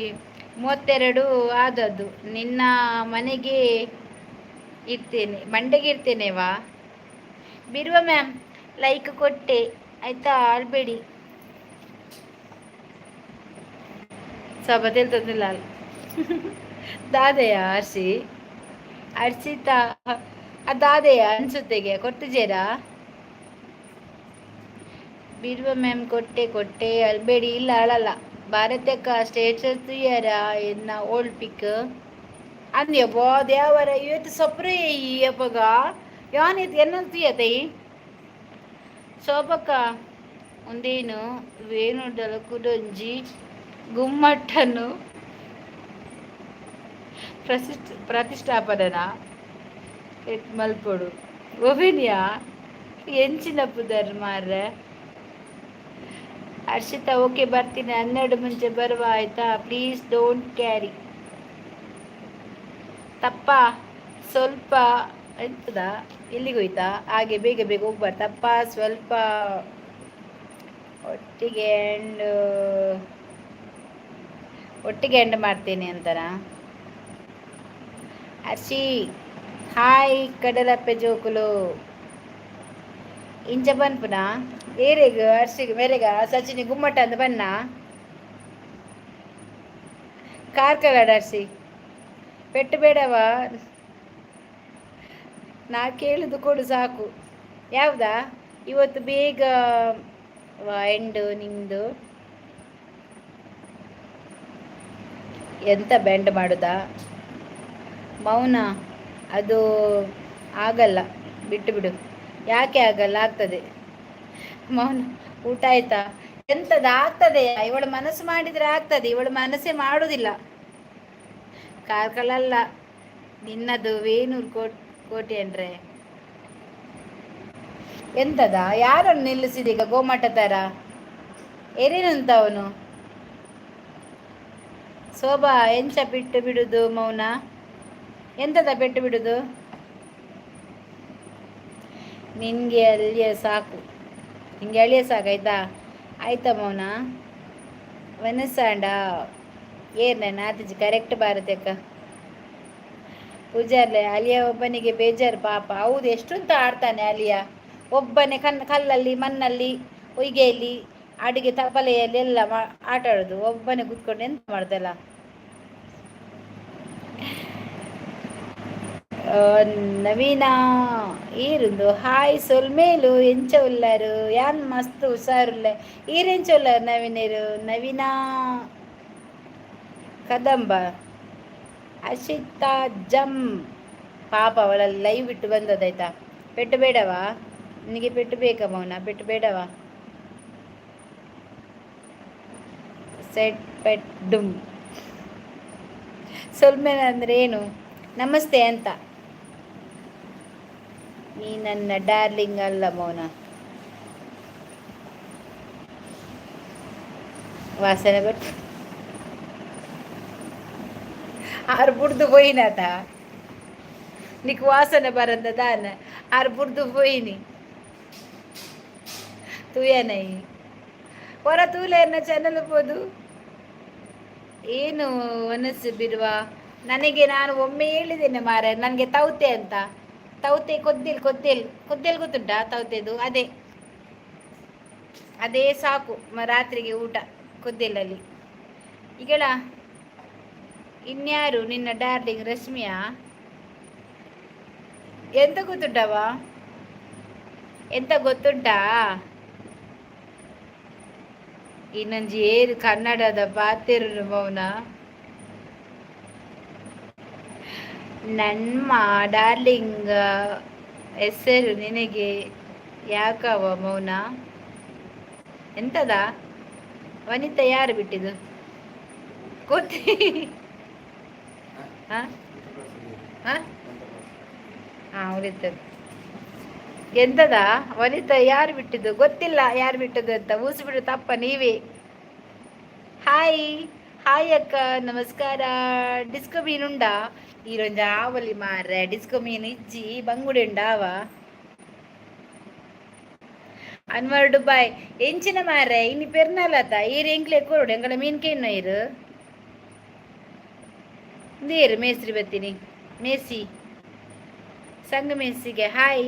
32 ಆದದ್ದು. ನಿನ್ನ ಮನೆಗೆ ಇರ್ತೇನೆ, ಮಂಡೆಗೆ ಇರ್ತೇನೆವಾ. ಬಿರುವ ಮ್ಯಾಮ್ ಲೈಕ್ ಕೊಟ್ಟೆ ಆಯ್ತಾ, ಅಳ್ಬೇಡಿ. ಸಭ ತಿಳ್ತದಿಲ್ಲ ದಾದೆಯ ಅರ್ಷಿತಾ ದಾದೆಯ ಅನ್ಸುತ್ತೆಗೆ ಕೊಟ್ಟಿದ್ದೀರಾ? ಬಿರುವ ಮ್ಯಾಮ್ ಕೊಟ್ಟೆ ಅಳ್ಬೇಡಿ. ಇಲ್ಲ ಅಳಲ್ಲ. ಭಾರತಕ್ಕ ಸ್ಟೇಟಸ್ ಯಾರ ಎನ್ನ ಓಲ್ಡ್ ಪಿಕ್ ಅಂದ್ಯಪ್ಪೋ ದೇವರ ಇವತ್ತು ಸೊಪ್ರೆ ಅಪ್ಪಗ ಯಾನಿತ್ತು ಎನ್ನಂತೀಯತೈ ಶೋಭಕ್ಕ ಒಂದೇನು ವೇಣುಡಲ ಕುಡೊಂಜಿ ಗುಮ್ಮಟ್ಟನ್ನು ಪ್ರತಿಷ್ಠಾಪನನ ಮಲ್ಪೊಡು ಒವೆನಿಯಾ ಎಂಚಿನ ಪುದರ್ ಮಾರ್ರೆ. ಹರ್ಷಿತಾ ಓಕೆ ಬರ್ತೀನಿ 12 ಮುಂಚೆ ಬರುವ ಆಯ್ತಾ. Please don't carry. ತಪ್ಪ ಸ್ವಲ್ಪ ಎಂತದ ಎಲ್ಲಿಗೆ ಹೋಯ್ತಾ ಹಾಗೆ ಬೇಗ ಬೇಗ ಹೋಗ್ಬಾರ್ದು. ತಪ್ಪ ಸ್ವಲ್ಪ ಒಟ್ಟಿಗೆ ಎಂಡ್ ಮಾಡ್ತೇನೆ ಅಂತಾರ. ಹರ್ಷಿ ಹಾಯ್ ಕಡಲಪ್ಪೆ ಜೋಕುಲು ಇಂಚ ಬನ್ಪುನ ಏರೆಗ ಹರ್ಷಿಗೆ ಮೇರೆಗ ಸಚಿನಿ ಗುಮ್ಮಟ ಅಂತ ಬನ್ನ ಕಾರ್ಕಲಾಡ ಹರ್ಷಿ ಪೆಟ್ಟು ಬೇಡವಾ. ನಾ ಕೇಳುದು ಕೊಡು ಸಾಕು. ಯಾವ್ದಾ ಇವತ್ತು ಬೇಗ ಎಂಡು ನಿಮ್ದು ಎಂತ ಬೆಂಡ್ ಮಾಡುದಾ ಮೌನ? ಅದು ಆಗಲ್ಲ, ಬಿಟ್ಟು ಬಿಡು. ಯಾಕೆ ಆಗಲ್ಲ? ಆಗ್ತದೆ ಮೌನ. ಊಟ ಆಯ್ತಾ? ಎಂತದ ಆಗ್ತದೆ? ಇವಳು ಮನಸ್ಸು ಮಾಡಿದ್ರೆ ಆಗ್ತದೆ, ಇವಳು ಮನಸ್ಸೇ ಮಾಡುದಿಲ್ಲ. ಕಾರ್ಕಳಲ್ಲ ನಿನ್ನದು ವೇಣೂರು ಕೋಟೆ ಅಂದ್ರೆ ಎಂತದ? ಯಾರನ್ನು ನಿಲ್ಲಿಸಿದೀಗ ಗೋಮಟ ತರ ಎರೇನಂತ ಅವನು? ಶೋಭಾ ಎಂಚ ಬಿಟ್ಟು ಬಿಡುದು ಮೌನ? ಎಂತದ ಬಿಟ್ಟು ಬಿಡುದು? ನಿನ್ಗೆ ಅಲ್ಲಿಯೇ ಸಾಕು. ಹಿಂಗೆ ಎಳೆಯ ಸಾಕಾಯ್ತಾ ಆಯ್ತಾ ಮೌನ ವನಸಾಂಡ ಏರ್ನ ಆತಿಜಿ ಕರೆಕ್ಟ್ ಭಾರತಕ್ಕ ಪೂಜಾರ್ಲೆ ಅಲಿಯ ಒಬ್ಬನಿಗೆ ಬೇಜಾರು ಪಾಪ. ಹೌದು, ಎಷ್ಟಂತ ಆಡ್ತಾನೆ ಅಲಿಯ ಒಬ್ಬನೇ ಕಲ್ಲಲ್ಲಿ ಮಣ್ಣಲ್ಲಿ ಹೊಯ್ಗೆಯಲ್ಲಿ ಅಡಿಗೆ ತಪಲೆಯಲ್ಲಿ ಎಲ್ಲ ಆಟ ಆಡೋದು ಒಬ್ಬನೇ ಕೂತ್ಕೊಂಡು ಎಂತ ಮಾಡ್ದಲ್ಲ. ನವೀನಾ ಈರುಂದು ಹಾಯ್ ಸೊಲ್ಮೇಲು ಎಂಚ ಉಲ್ಲಾರು ಯಾನ್ ಮಸ್ತ್ ಹುಷಾರುಲ್ಲ ಈರೆಂಚ ಉಲ್ಲಾರು ನವೀನರು ನವೀನಾ ಕದಂಬ ಅಶಿತಾ ಜಮ್ ಪಾಪ ಅವಳಲ್ಲಿ ಲೈವ್ ಬಿಟ್ಟು ಬಂದದಾಯ್ತಾ. ಪೆಟ್ಟು ಬೇಡವಾ ನಿನಗೆ? ಪೆಟ್ಟು ಬೇಕಾ ಮೌನ? ಪೆಟ್ಟು ಬೇಡವಾ? ಸೆಟ್ ಪೆಟ್ ಡುಮ್ ಸೊಲ್ಮೇನ ಅಂದ್ರೆ ಏನು? ನಮಸ್ತೆ ಅಂತ. ನೀ ನನ್ನ ಡಾರ್ಲಿಂಗ್ ಅಲ್ಲ ಮೌನ. ವಾಸನೆ ಬಿಟ್ಟು ಆರು ಬುಡ್ದು ಹೋಯಿನಾತ నీకు వాసన బరంద దాన ఆరు బుర్దు పోయిని ತೂಯನೈ ಹೊರ ತೂಲೇನ ಚಾನಲ್ ಬೋದು ಏನು ಮನಸ್ಸು ಬಿಡುವ ನನಗೆ. ನಾನು ಒಮ್ಮೆ ಹೇಳಿದ್ದೇನೆ ಮಾರ ನನಗೆ ತೌತೆ ಅಂತ. ತೌತೆ ಕೊದ್ದೆಲ್ ಗೊತ್ತುಂಟಾ ತೌತೆದು? ಅದೇ ಅದೇ ಸಾಕು ರಾತ್ರಿಗೆ ಊಟ ಕೊದ್ದೆಲಲ್ಲಿ. ಈಗಳ ಇನ್ಯಾರು ನಿನ್ನ ಡಾರ್ಲಿಂಗ್ ರಶ್ಮಿಯಾ? ಎಂತ ಗೊತ್ತುಂಟವ? ಎಂತ ಗೊತ್ತುಂಟಾ? ಇನ್ನೊಂದು ಏರು ಕನ್ನಡದ ಪಾತಿರು ಮೌನ. ನಮ್ಮ ಡಾರ್ಲಿಂಗ್ ಹೆಸರು ನಿನಗೆ ಯಾಕವ ಮೌನ? ಎಂತದ ವನಿತಾ ಯಾರು ಬಿಟ್ಟಿದ್ದು? ಗೊತ್ತಿ ಉಳಿತದ್ದು ಎಂತದ ವನಿತಾ ಯಾರು ಬಿಟ್ಟಿದ್ದು? ಗೊತ್ತಿಲ್ಲ ಯಾರು ಬಿಟ್ಟದ್ದು ಅಂತ. ಊಸಿಬಿಡು ತಪ್ಪ ನೀವೇ. ಹಾಯ್ ಹಾಯ್ ಅಕ್ಕ ನಮಸ್ಕಾರ. ಡಿಸ್ಕೋ ಮೀನುಂಡಾ? ಈರೊಂಜ ಆವಲಿ ಮಾರ್ರೆ ಡಿಸ್ಕೋ ಮೀನು ಇಜ್ಜಿ ಬಂಗುಡೆ ಉಂಡಾವ ಅನ್ವರ್ ದುಬಾಯ್ ಎಂಚಿನ ಮಾರ್ರೆ ಇನ್ನು ಪೆರ್ನಾಲತ ಈರು ಎಂಕ್ಲೆ ಕೊಡು ಎಂಗಳ ಮೀನ್ ಕೇನು ಇರು ನೀರು ಮೇಸ್ರಿ ಬತ್ತೀನಿ ಮೇಸಿ ಸಂಘ ಮೇಸಿಗೆ ಹಾಯ್.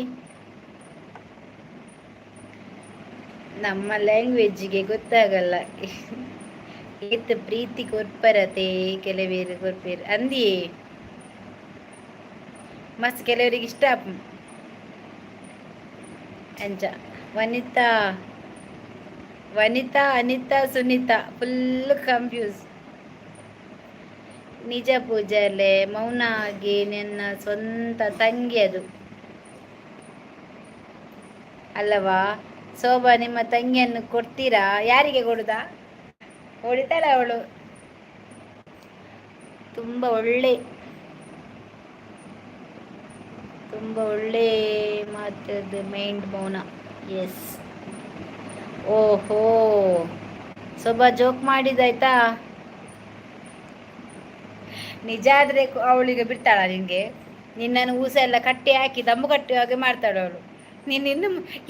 ನಮ್ಮ ಲ್ಯಾಂಗ್ವೇಜಿಗೆ ಗೊತ್ತಾಗಲ್ಲ ಏತ್ ಪ್ರೀತಿ ಕೊರ್ಪರತೆ ಕೆಲವೇರು ಕೊರ್ಪೇರು ಅಂದಿಯೇ ಮಸ್ತ್ ಕೆಲವರಿಗೆ ಇಷ್ಟ ಅಂಚ. ವನಿತಾ ವನಿತಾ ಅನಿತಾ ಸುನೀತಾ ಫುಲ್ ಕನ್ಫ್ಯೂಸ್. ನಿಜ ಪೂಜಾರ್ಲೆ ಮೌನ ಆಗಿ ನನ್ನ ಸ್ವಂತ ತಂಗಿ ಅದು ಅಲ್ಲವಾ? ಶೋಭಾ ನಿಮ್ಮ ತಂಗಿಯನ್ನು ಕೊಡ್ತೀರಾ? ಯಾರಿಗೆ ಕೊಡುದಾ? ಹೊಡಿತಾಳೆ ಅವಳು. ತುಂಬ ಒಳ್ಳೆ ಮಾತದ್ದು ಮೈಂಡ್ ಮೌನ. ಎಸ್ ಓಹೋ ಶೋಭಾ ಜೋಕ್ ಮಾಡಿದಾಯ್ತಾ? ನಿಜ ಆದರೆ ಅವಳಿಗೆ ಬಿಡ್ತಾಳ ನಿನಗೆ? ನಿನ್ನನ್ನು ಊಸ ಎಲ್ಲ ಕಟ್ಟಿ ಹಾಕಿ ದಮ್ಮು ಕಟ್ಟಿ ಹಾಗೆ ಮಾಡ್ತಾಳೆ ಅವಳು. ನೀನು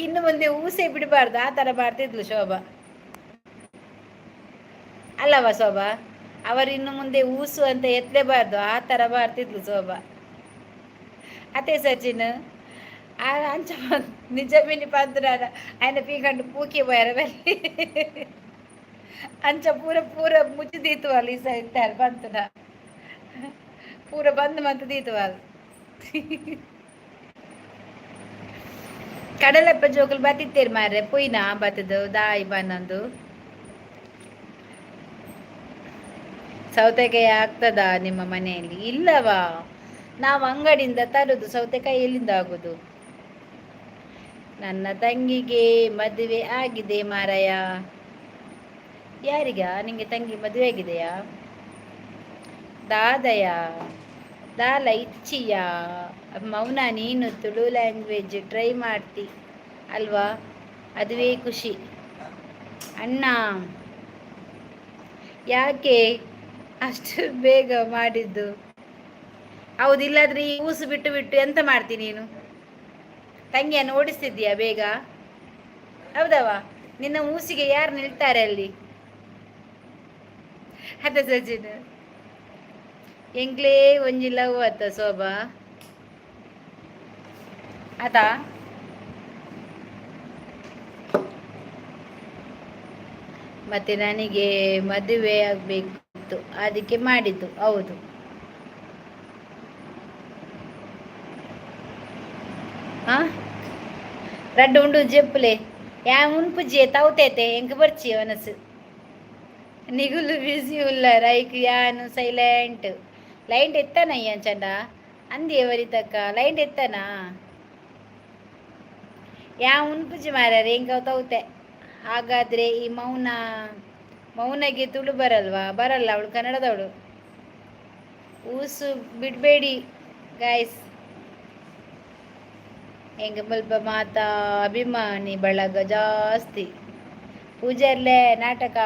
ಇನ್ನು ಮುಂದೆ ಊಸೆ ಬಿಡಬಾರ್ದು ಆ ಥರ ಮಾಡ್ತಿದ್ಲು ಶೋಭಾ ಅಲ್ಲವಾ ಶೋಭಾ? ಅವರು ಇನ್ನು ಮುಂದೆ ಊಸು ಅಂತ ಎತ್ತಲೇಬಾರ್ದು ಆ ಥರ ಮಾಡ್ತಿದ್ಲು ಶೋಭಾ. ಅದೇ ಸಚಿನ್ ಅಂಚ ನಿಜ ಮಿನಿ ಪಂತನಾಡ ఆయన ಪೀಕಂಡು ಪೂಕಿ పోయారు వెళ్ళి ಅಂಚ ಪೂರ ಮುಚ್ಚಿದೀತು వాళ్ళు ಈ ಸೈಡ್ ಬಂತನ ಪೂರ ಬಂದ್ ಮತ್ತು ದೀತು వాళ్ళు ಕಡಲೆಪ್ಪ ಜೋಕುಲು ಬತ್ತಿತ್ತೇರು ಮಾರ್ರೆ ಪೊಯ್ನಾ ಬತ್ತದು ದಾಯಿ ಬನ್ನೊಂದು ಸೌತೆಕಾಯಿ ಆಗ್ತದ ನಿಮ್ಮ ಮನೆಯಲ್ಲಿ? ಇಲ್ಲವಾ, ನಾವು ಅಂಗಡಿಯಿಂದ ತರುದು. ಸೌತೆಕಾಯಿ ಎಲ್ಲಿಂದ ಆಗುದು? ನನ್ನ ತಂಗಿಗೆ ಮದುವೆ ಆಗಿದೆ ಮಾರಾಯ. ಯಾರಿಗ? ನಿಂಗೆ ತಂಗಿ ಮದುವೆ ಆಗಿದೆಯಾ? ದಾದಯ ದಾಲ ಇಚ್ಚಿಯ ಮೌನ. ನೀನು ತುಳು ಲ್ಯಾಂಗ್ವೇಜ್ ಟ್ರೈ ಮಾಡ್ತಿ ಅಲ್ವಾ? ಅದುವೇ ಖುಷಿ. ಅಣ್ಣ ಯಾಕೆ ಅಷ್ಟು ಬೇಗ ಮಾಡಿದ್ದು? ಹೌದಿಲ್ಲಾದ್ರೆ ಈ ಊಸು ಬಿಟ್ಟು ಎಂತ ಮಾಡ್ತೀನಿ ನೀನು? ತಂಗಿಯನ್ನು ಓಡಿಸ್ತಿದ್ದೀಯಾ ಬೇಗ? ಹೌದವ? ನಿನ್ನ ಮೂಸಿಗೆ ಯಾರು ನಿಲ್ತಾರೆ ಅಲ್ಲಿ? ಅದ ಸಜಿನ ಎಂಗ್ಲೇ ಒಂಜಿ ಲವ್ ಅತ್ತ ಶೋಭಾ ಅದ ಮತ್ತೆ ನನಗೆ ಮದುವೆ ಆಗ್ಬೇಕಿತ್ತು ಅದಕ್ಕೆ ಮಾಡಿದ್ದು. ಹೌದು, ಹಾ ರಡ್ಡು ಉಂಡು ಜೆಪ್ಪುಲೆ ಯಾ ಮುನ್ಪುಜಿ ತವತೈತೆ ಎಂಕ ಬರ್ಚಿ ಅವನಸು ನಿಗುಲು ಬಿಸಿ ಉಲ್ಲ ರೈಕ್ ಯಾನು ಸೈಲೆಂಟ್ ಲೈಟ್ ಎತ್ತಾನ ಅಯ್ಯ ಚಂಡ ಅಂದಿ ఎవరితక్క ಲೈಟ್ ಎತ್ತಾನ ಯಾ ಉನ್ಪುಜಿ ಮಾರ್ಯಾರ ಎಂಕ ತವತೆ. ಹಾಗಾದ್ರೆ ಈ ಮೌನಗೆ ತುಳು ಬರಲ್ವಾ? ಬರಲ್ಲ, ಅವಳು ಕನ್ನಡದವಳು. ಊಸು ಬಿಡಬೇಡಿ ಗಾಯ್ಸ್. ಹೆಂಗ ಸ್ವಲ್ಪ ಮಾತಾ ಅಭಿಮಾನಿ ಬಳಗ ಜಾಸ್ತಿ. ಪೂಜಾರ್ಲೆ ನಾಟಕ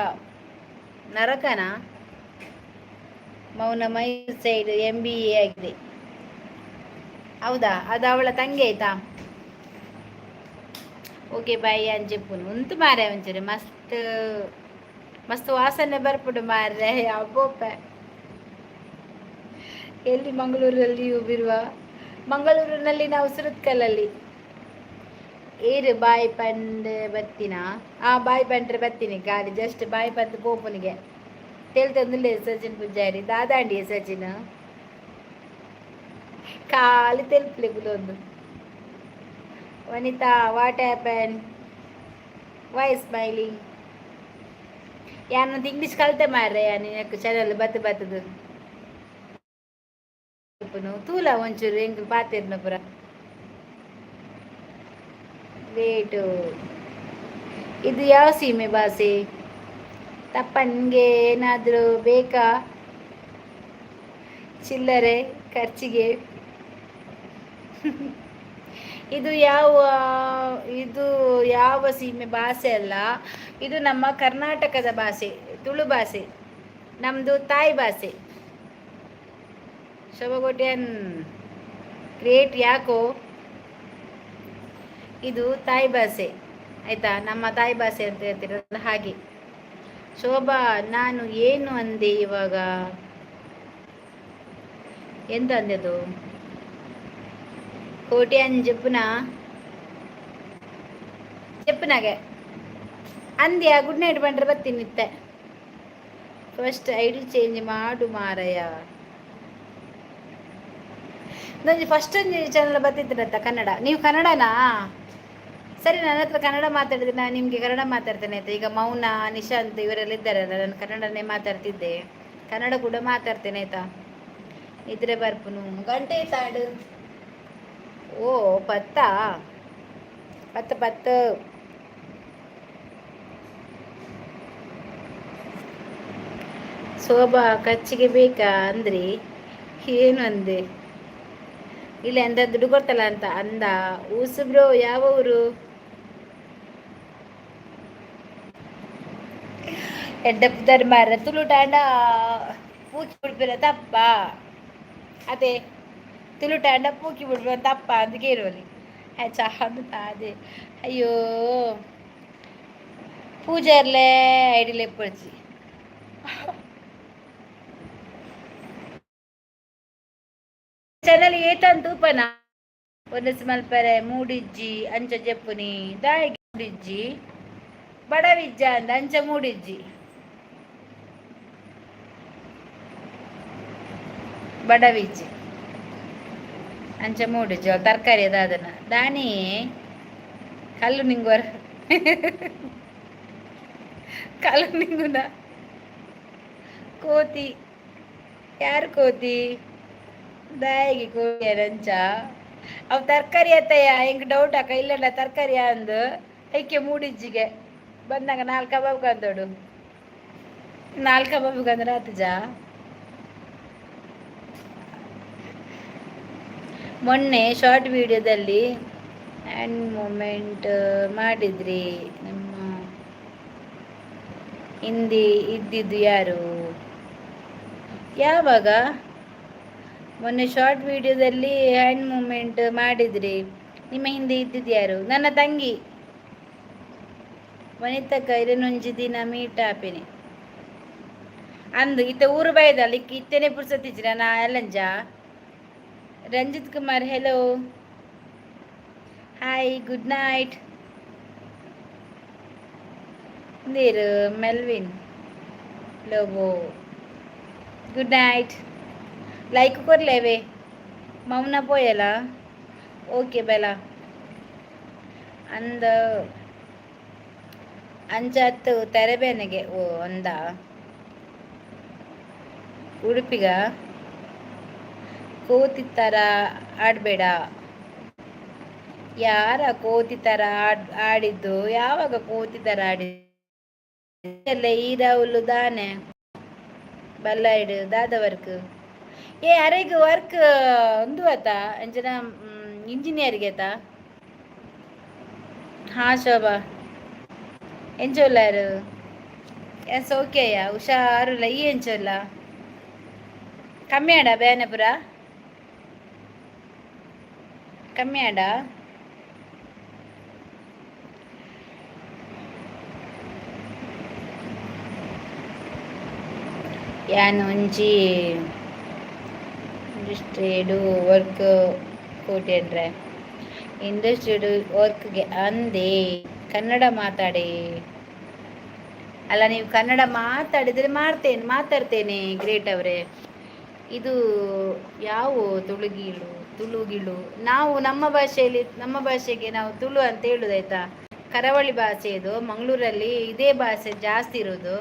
ನರಕನ ಮೌನ ಮೈಸೂರು ಸೈಡ್ MBA ಆಗಿದೆ. ಹೌದಾ? ಅದು ಅವಳ ತಂಗಿ ಆಯ್ತಾ? ಓಕೆ ಬಾಯ್ అని చెప్పును ఉంతు ಮಾರೆ ಒಂಚೂರು ಮಸ್ತ್ ಮಸ್ತ್ ವಾಸನೆ ಬರ್ಪುಡು ಮಾರ್ರೆ. ಅಪ್ಪೋಪ ಎಲ್ಲಿ ಮಂಗಳೂರಲ್ಲಿ ಬಿರುವ? ಮಂಗಳೂರಿನಲ್ಲಿ ನಾವು ಸುರತ್ಕಲ್ಲಲ್ಲಿ. ಏರು ಬಾಯ್ ಪಂಡ್ ಬತ್ತಿನ ಬಾಯ್ ಪಂಡ್ರೆ ಬತ್ತೀನಿ ಗಾಡಿ ಜಸ್ಟ್ ಬಾಯ್ ಪಂದ್ ಪೋಪುನಿಗೆ ತೇಲ್ತಂದುಲ್ಲೆ ಸಚಿನ್ ಪೂಜಾರಿ ದಾದಾಂಡಿ ಸಚಿನ್ ಖಾಲಿ ತೆಲ್ಪಲೆ ಬುದೊಂದು. Vanitha what happen? Why smiling? ಯಾನಂತ ಇಂಗ್ಲೀಷ್ ಕಲಿತೆ ಮಾರ್ರೆ ನಿನಕ್ಕೆ ಚಾನಲ್ ಬತ್ತದು ತೂಲ ಒಂಚೂರು ಹೆಂಗ್ ಪಾತಿರ್ನ ಪುರ ವೇಟು. ಇದು ಯಾವ ಸೀಮೆ ಭಾಷೆ? ತಪ್ಪ ನಿಮಗೆ ಏನಾದರೂ ಬೇಕಾ ಚಿಲ್ಲರೆ ಖರ್ಚಿಗೆ? ಇದು ಯಾವ ಸೀಮೆ ಭಾಷೆ ಅಲ್ಲ, ಇದು ನಮ್ಮ ಕರ್ನಾಟಕದ ಭಾಷೆ, ತುಳು ಭಾಷೆ, ನಮ್ಮದು ತಾಯಿ ಭಾಷೆ. ಶೋಭಾಗೋಟಿಯನ್ ಗ್ರೇಟ್. ಯಾಕೋ ಇದು ತಾಯಿ ಭಾಷೆ ಆಯ್ತಾ, ನಮ್ಮ ತಾಯಿ ಭಾಷೆ ಅಂತ ಹೇಳ್ತೀರಲ್ಲ ಹಾಗೆ. ಶೋಭಾ ನಾನು ಏನು ಅಂದೆ ಇವಾಗ? ಎಂತ ಅಂದೆದು? ಕೋಟಿಯನ್ చెప్పునాಗೆ ಅಂದ್ಯಾ? ಗುಡ್ ನೈಟ್ ಬಂದ್ರೆ ಬರ್ತೀನಿ ಇತ್ತೆ. ಫಸ್ಟ್ ID ಚೇಂಜ್ ಮಾಡು ಮಾರಯ್ಯ. ನನಗೆ ಫಸ್ಟ್ ಚಾನಲ್ ಬರ್ತಿದ್ದೀರಂತ ಕನ್ನಡ. ನೀವು ಕನ್ನಡನಾ? ಸರಿ, ನನ್ನ ಹತ್ರ ಕನ್ನಡ ಮಾತಾಡಿದ್ರೆ ನಾನು ನಿಮಗೆ ಕನ್ನಡ ಮಾತಾಡ್ತೇನೆ ಆಯ್ತಾ. ಈಗ ಮೌನ, ನಿಶಾಂತ್ ಇವರೆಲ್ಲ ಇದ್ದಾರಲ್ಲ, ನಾನು ಕನ್ನಡನೇ ಮಾತಾಡ್ತಿದ್ದೆ, ಕನ್ನಡ ಕೂಡ ಮಾತಾಡ್ತೇನೆ ಆಯ್ತಾ. ಇದ್ರೆ ಬರ್ಪುನು ಗಂಟೆ ತಾಡು. ಓ ಪತ್ತ ಶೋಭಾ ಖರ್ಚಿಗೆ ಬೇಕಾ ಅಂದ್ರಿ? ಏನು ಅಂದೆ? ಇಲ್ಲ ಅಂದ ದುಡ್ಡು ಕೊಡ್ತಲ್ಲ ಅಂತ ಅಂದ. ಊಸು ಬ್ರೋ, ಯಾವ ಊರು? ಎಡ್ಡಪ್ಪ ಧರ್ಮಾರ ತುಳು ಟಾಂಡ ಪೂಕಿ ಬಿಡ್ಬಿರ ತಪ್ಪ. ಅದೇ ತುಳು ಟಾಂಡ ಪೂಕಿ ಬಿಡ್ಬಿರ ತಪ್ಪ ಅಂತ ಕೇಳುವಲ್ಲಿ ಚಾದು ಅದೇ. ಅಯ್ಯೋ ಪೂಜಾರ್ಲೆ ಐಡಿಲೆ ಪಡಿಸಿ ಚಾನಲ್ ಏತಂತ ಉಪನ ಒಂದು ಮಲ್ಪರೆ ಮೂಡಿಜ್ಜಿ ಅಂಚ ಜಪ್ಪುನಿ ದಾಯಿಗೆ ಮೂಡಿಜ್ಜಿ ಬಡವಿಜ್ಜ ಅಂದ ಅಂಚ ಮೂಡಿಜ್ಜಿ ಬಡವಿಜ್ಜಿ ಅಂಚ ಮೂಡಿಜ್ಜಿ ತರಕಾರಿ ಅದಾದನ ದಾನಿ ಕಲ್ಲು ನಿಂಗುವರ ಕಲ್ಲು ನಿಂಗುನ ಕೋತಿ ಯಾರು ಕೋತಿ ದಾಯಿಗೆ ಕೋತಿ ರಂಚ ಅವ್ ತರಕಾರಿ ಅತ್ತಯ್ಯ ಹೆಂಗ್ ಡೌಟ್ ಅಕ್ಕ ಇಲ್ಲಲ್ಲ ತರಕಾರಿ ಅಂದು ಐಕೆ ಮೂಡಿಜ್ಜಿಗೆ ಬಂದಾಗ 4 ಕಬಾಬ್ ಕಂದೋಡು 4 ಕಬಾಬ್ ಕಂದ್ರೆ ಆತಜ. ಮೊನ್ನೆ ಶಾರ್ಟ್ ವಿಡಿಯೋದಲ್ಲಿ ಹ್ಯಾಂಡ್ ಮೂಮೆಂಟ್ ಮಾಡಿದ್ರಿ, ನಮ್ಮ ಹಿಂದಿ ಇದ್ದಿದ್ದು ಯಾರು? ಯಾವಾಗ? ಮೊನ್ನೆ ಶಾರ್ಟ್ ವಿಡಿಯೋದಲ್ಲಿ ಹ್ಯಾಂಡ್ ಮೂಮೆಂಟ್ ಮಾಡಿದ್ರಿ, ನಿಮ್ಮ ಹಿಂದೆ ಇದ್ದಿದ್ದು ಯಾರು? ನನ್ನ ತಂಗಿ. ವನಿತಕ್ಕ ಇರನೊಂಜಿ ದಿನ ಮೀಟ್ ಆಪಿನಿ ಅಂದು ಇತ್ತೆ ಊರು ಬೈದಲ್ಲಿ ಇತ್ತೇನೆ ಪುರ್ಸತ್ತಿಜ್ಜಿನ ನಾ ಎಲ್ಲಂಜ Ranjith Kumar hello hi good night ನೀರು Melvin Lobo good night like ಕೊರ್ಲೇವೆ ಮೌನ ಪೋಯಲ ಓಕೆ ಬೆಲ ಅಂದ ಅಂಚತ್ತು ತೆರೆಬೇನೆಗೆ ಓ ಅಂದ ಉಡುಪಿಗ ಕೋತಿ ಥರ ಆಡಬೇಡ ಯಾರ ಕೋತಿ ಥರ ಆಡಿದ್ದು ಯಾವಾಗ ಕೋತಿ ಥರ ಆಡಿಲ್ಲ ಈರಾವುಲು ದಾನೆ ಬಲ್ಲಾಯ್ಡು ದಾದ ವರ್ಕ್ ಅರೆಗ್ ವರ್ಕ್ ಒಂದು ಆತ ಅಂಜನ ಇಂಜಿನಿಯರ್ಗೆ ಆತ ಹಾ ಶೋಭಾ ಎಂಚೊಲ್ಲಾರು ಎಸ್ ಓಕೆಯ ಹುಷಾರುಲ್ಲ ಈ ಎಂಚೊಲ್ಲ ಕಮ್ಮಿ ಆಡ ಬೇನಪುರ ಕಮ್ಮಿ ಆಡ ಯಾನ್ ಒಂಜಿ ಇಂಡಸ್ಟ್ರಿಡು ವರ್ಕ್ ಕೂಟಿಡ್ರೆ ಇಂಡಸ್ಟ್ರಿಡು ವರ್ಕ್ಗೆ ಅಂದೆ ಕನ್ನಡ ಮಾತಾಡಿ ಅಲ್ಲ ನೀವು ಕನ್ನಡ ಮಾತಾಡಿದರೆ ಮಾತಾಡ್ತೇನೆ ಗ್ರೇಟ್ ಅವರೇ ಇದು ಯಾವ ತುಳುಗಿಳು ನಾವು ನಮ್ಮ ಭಾಷೆಗೆ ನಾವು ತುಳು ಅಂತ ಹೇಳುದಾಯ್ತಾ ಕರಾವಳಿ ಭಾಷೆ ಇದು ಮಂಗಳೂರಲ್ಲಿ ಇದೇ ಭಾಷೆ ಜಾಸ್ತಿ ಇರೋದು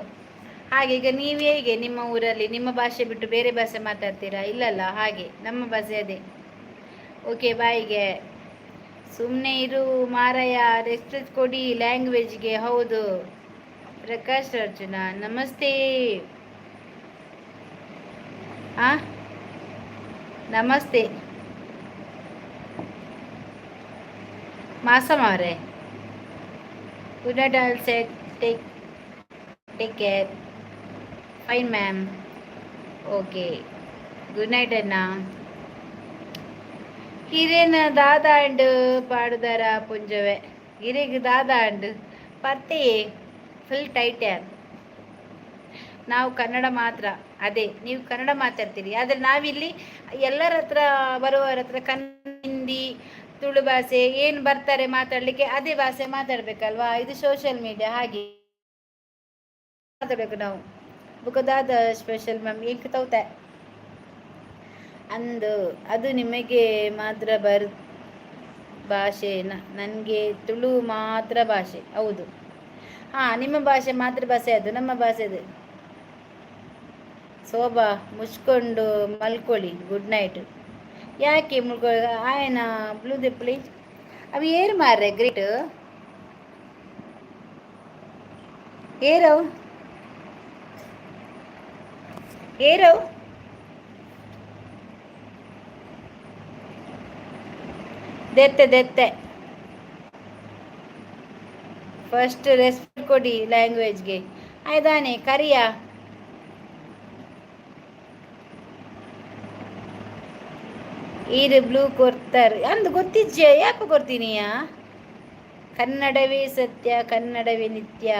ಹಾಗೆ ಈಗ ನೀವು ಹೇಗೆ ನಿಮ್ಮ ಊರಲ್ಲಿ ನಿಮ್ಮ ಭಾಷೆ ಬಿಟ್ಟು ಬೇರೆ ಭಾಷೆ ಮಾತಾಡ್ತೀರಾ ಇಲ್ಲಲ್ಲ ಹಾಗೆ ನಮ್ಮ ಭಾಷೆ ಅದೇ ಓಕೆ ಬಾಯಿಗೆ ಸುಮ್ಮನೆ ಇರು ಮಾರಾಯ ರೆಸ್ಪೆಕ್ಟ್ ಕೊಡಿ ಲ್ಯಾಂಗ್ವೇಜ್ಗೆ ಹೌದು ಪ್ರಕಾಶ್ ಅರ್ಜುನ ನಮಸ್ತೆ ನಮಸ್ತೆ ಮಾಸ ಮಾರೆ good night all set take care fine ma'am okay good night ಅಣ್ಣ ಹಿರೇನ ದಾದ ಅಂಡ್ ಪಾಡುದಾರ ಪುಂಜವೆ ಹಿರೇಗ ದಾದ ಅಂಡ್ ಪರ್ತೆಯೇ ಫುಲ್ ಟೈಟ್ ಯಾರ್ ನಾವು ಕನ್ನಡ ಮಾತ್ರ ಅದೇ ನೀವು ಕನ್ನಡ ಮಾತಾಡ್ತೀರಿ ಆದರೆ ನಾವಿಲ್ಲಿ ಎಲ್ಲರ ಹತ್ರ ಬರುವವರ ಹತ್ರ ಕನ್ನಡ ಹಿಂದಿ ತುಳು ಭಾಷೆ ಏನು ಬರ್ತಾರೆ ಮಾತಾಡಲಿಕ್ಕೆ ಅದೇ ಭಾಷೆ ಮಾತಾಡ್ಬೇಕಲ್ವಾ ಇದು ಸೋಷಿಯಲ್ ಮೀಡಿಯಾ ಹಾಗೆ ಮಾತಾಡಬೇಕು ನಾವು ಬುಕದಾದ ಸ್ಪೆಷಲ್ ಮ್ಯಾಮ್ ಏಕೆ ತೌತೆ ಅಂದು ಅದು ನಿಮಗೆ ಮಾತ್ರ ಭಾಷೆ ನನಗೆ ತುಳು ಮಾತ್ರ ಭಾಷೆ ಹೌದು ಹಾಂ ನಿಮ್ಮ ಭಾಷೆ ಮಾತೃ ಭಾಷೆ ಅದು ನಮ್ಮ ಭಾಷೆ ಅದು ಶೋಭಾ ಮುಚ್ಕೊಂಡು ಮಲ್ಕೊಳ್ಳಿ ಗುಡ್ ನೈಟ್ ಯಾಕೆ ಮುಳ್ಕೊಳ್ಳಿ ಆಯನ ಬ್ಲೂ ದಿಪ್ಪಲಿ ಅವು ಏರು ಮಾರ್ರೆ ಗ್ರೇಟ್ ಏರವ್ ದೆತ್ತೆ ಫಸ್ಟ್ ರೆಸ್ಪೆಕ್ಟ್ ಕೊಡಿ ಲ್ಯಾಂಗ್ವೇಜ್ಗೆ ಆಯ್ದಾನೆ ಕರಿಯಾ ಈರು ಬ್ಲೂ ಕೊಡ್ತಾರೆ ಅಂದು ಗೊತ್ತಿಜ್ಜೆ ಯಾಕೆ ಕೊಡ್ತೀನಿಯ ಕನ್ನಡವೇ ಸತ್ಯ ಕನ್ನಡವೇ ನಿತ್ಯ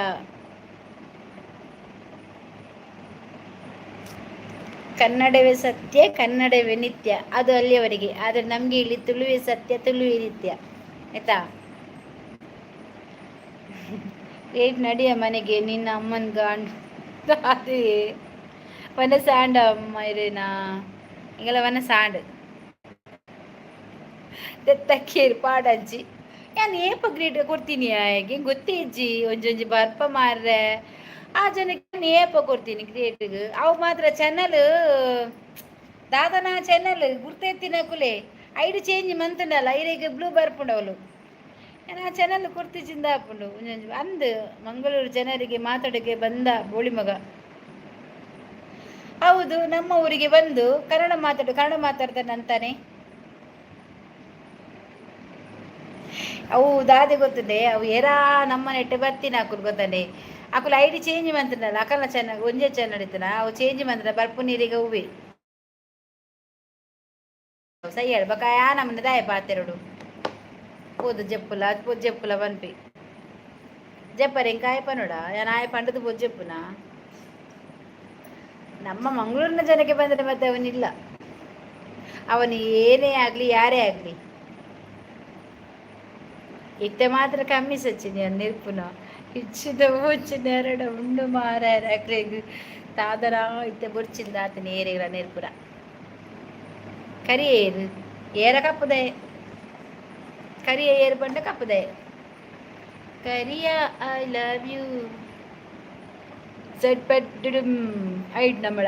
ಕನ್ನಡವೇ ಸತ್ಯ ಕನ್ನಡವೇ ನಿತ್ಯ ಅದು ಅಲ್ಲಿಯವರೆಗೆ ಆದರೆ ನಮಗೆ ಇಲ್ಲಿ ತುಳುವೇ ಸತ್ಯ ತುಳುವೇ ನಿತ್ಯ ಆಯ್ತಾ ಏಟ್ ನಡಿಯ ಮನೆಗೆ ನಿನ್ನ ಅಮ್ಮನ ಗಾಂಡು ಅದೇ ವನ ಸಾಂಡ ಅಮ್ಮ ಇರೇನಾ ಹಿಂಗೆಲ್ಲ ವನ ಸಾಂಡ್ ತೆತ್ತಕ್ಕೇರಿ ಪಾಡಜ್ಜಿ ನಾನು ಏಪ ಗ್ರೇಟ್ ಕೊಡ್ತೀನಿ ಹೇಗೆ ಗೊತ್ತೇ ಇಜ್ಜಿ ಒಂಜೊಂಜಿ ಬರ್ಪ ಮಾರ್ರೆ ಆ ಜನಕ್ಕೆ ಏಪ ಕೊಡ್ತೀನಿ ಗ್ರೇಟ್ಗೆ ಅವು ಮಾತ್ರ ಚಾನಲ್ ದಾದನ ಚಾನಲ್ ಗುರ್ತೈತಿನ ಕುಲೆ ಐಡು ಚೇಂಜ್ ಮಂತುಂಡಲ್ಲ ಐರಿಗೆ ಬ್ಲೂ ಬರ್ಪುಂಡವಳು ನಾನು ಆ ಚಾನಲ್ ಕುರ್ತಿಜಿಂದ ಹಾಪುಂಡು ಒಂಜೊಂಜಿ ಅಂದು ಮಂಗಳೂರು ಜನರಿಗೆ ಮಾತಾಡೋಕ್ಕೆ ಬಂದ ಬೋಳಿ ಮಗ ಹೌದು ನಮ್ಮ ಊರಿಗೆ ಬಂದು ಕನ್ನಡ ಮಾತಾಡ್ತಾನೆ ಅಂತಾನೆ ಅವು ದಾದೆ ಗೊತ್ತದೆ ಅವು ಎರಾ ನಮ್ಮ ನೆಟ್ಟೆ ಬರ್ತೀನಿ ಹಾಕುದು ಗೊತ್ತಾನೆ ಅಕುಲು ಐಡಿ ಚೇಂಜ್ ಮಂತನಲ್ಲ ಅಕಲ ಚೆನ್ನಾಗಿ ಒಂಜೆ ಚೆನ್ನಾಗಿತ್ತನ ಅವು ಚೇಂಜ್ ಮಂತ್ರ ಬರ್ಪು ನೀರಿಗೆ ಹೂವೆ ಸೈ ಹೇಳ್ಬೇಕಾಯ ನಮ್ಮನ್ನ ದಾಯ ಪಾತೆರಡು ಓದು ಜಪ್ಪುಲ ಬನ್ಪಿ చెప్పరు ఇంకా ఆయపనోಡ ನಾನು ಆಯ ಪಂಡದು ಬೋದು చెప్పుನ ನಮ್ಮ ಮಂಗಳೂರಿನ ಜನಕ್ಕೆ ಬಂದರೆ ಮತ್ತೆ ಅವನಿಲ್ಲ. ಅವನು ಏನೇ ಆಗಲಿ ಯಾರೇ ಆಗಲಿ ಇತ್ತೆ ಮಾತ್ರ ಕಮ್ಮಿ ಸಚ್ಚಿನಿ ನೆರ್ಪುನ ಇಚ್ಚಿದ వచ్చిన ಎರಡ ಉಂಡು ಮಾರಾಯರೆ ತಾದರ ಇತ್ತೆ ಬೊರ್ಚಿಂದ ಆತನ ಏರಿಗಳ ನೆರ್ಪುರ ಕರಿ ಏರು ಏರ ಕಪ್ಪುದೆ ಕರಿಯ ಏರು ಬಂಡ ಕಪ್ಪುದೆ ಕರಿಯ ಐ ಲವ್ ಯು ಸೆಟ್ ಪೆಟ್ಟಿಡುಂ ಹೈಡ್ ನಮ್ಮಳ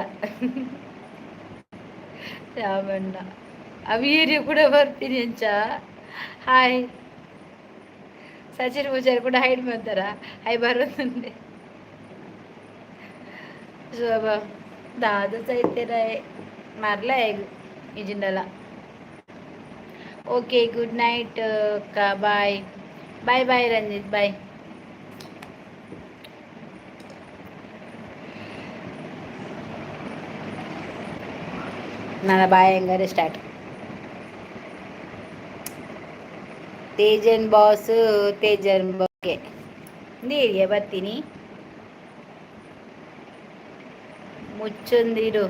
ರಾಮಣ್ಣ ಅವೀರ್ಯ ಕೂಡ ಬರ್ತೀನಿ ಅಂಚ ಹಾಯ್ ಸಚಿನ್ ಪೂಜಾರಿ ಕೂಡ ಹೈಡ್ ಮಾಡ್ತಾರ ಹೈ ಬರೋದಂದೆ ಶೋಭಾ ದಾದ ಸೈತೆರ ಮಾರ್ಲ ಹೇಗು ಇಜಿಂಡಲ್ಲ ಓಕೆ ಗುಡ್ ನೈಟ್ ಅಕ್ಕ ಬಾಯ್ ಬಾಯ್ ಬಾಯ್ ರಂಜಿತ್ ಬಾಯ್. ನನ್ನ ಬಾಯ್ ಹಂಗಾರೆ ಸ್ಟಾರ್ಟ್. ತೇಜನ್ ಬಾಸ್ ತೇಜನ್ ಬಗ್ಗೆ ನೀರಿಗೆ ಬರ್ತೀನಿ. ಮುಚ್ಚೊಂದಿರು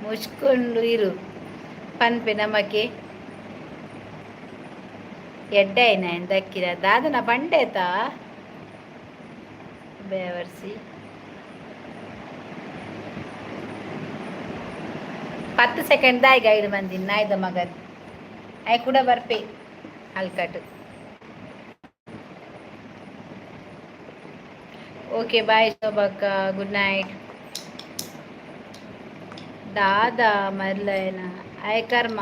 ಮುಚ್ಕೊಂಡು ಇರು ಪನ್ಪೆ ನಮಕ್ಕೆ ಎಡ್ಡಾಯಿನ ದಕ್ಕಿರ ದಾದನ ಪಂಡೇತಾ ಬೇವರ್ಸಿ 10 ಸೆಕೆಂಡ್ ದಾಯಿ ಗೈಡ್ ಮಂದಿ ನಾಯ್ದ ಮಗನ್ ಆಯ್ ಕೂಡ ಬರ್ಪೆ ಅಲ್ಕಟ್ಟು. ಓಕೆ ಬಾಯ್ ಶೋಭಕ್ಕ ಗುಡ್ ನೈಟ್. ದಾದಾ ಮರ್ಲಯನ ಆಯ್ ಕರ್ಮ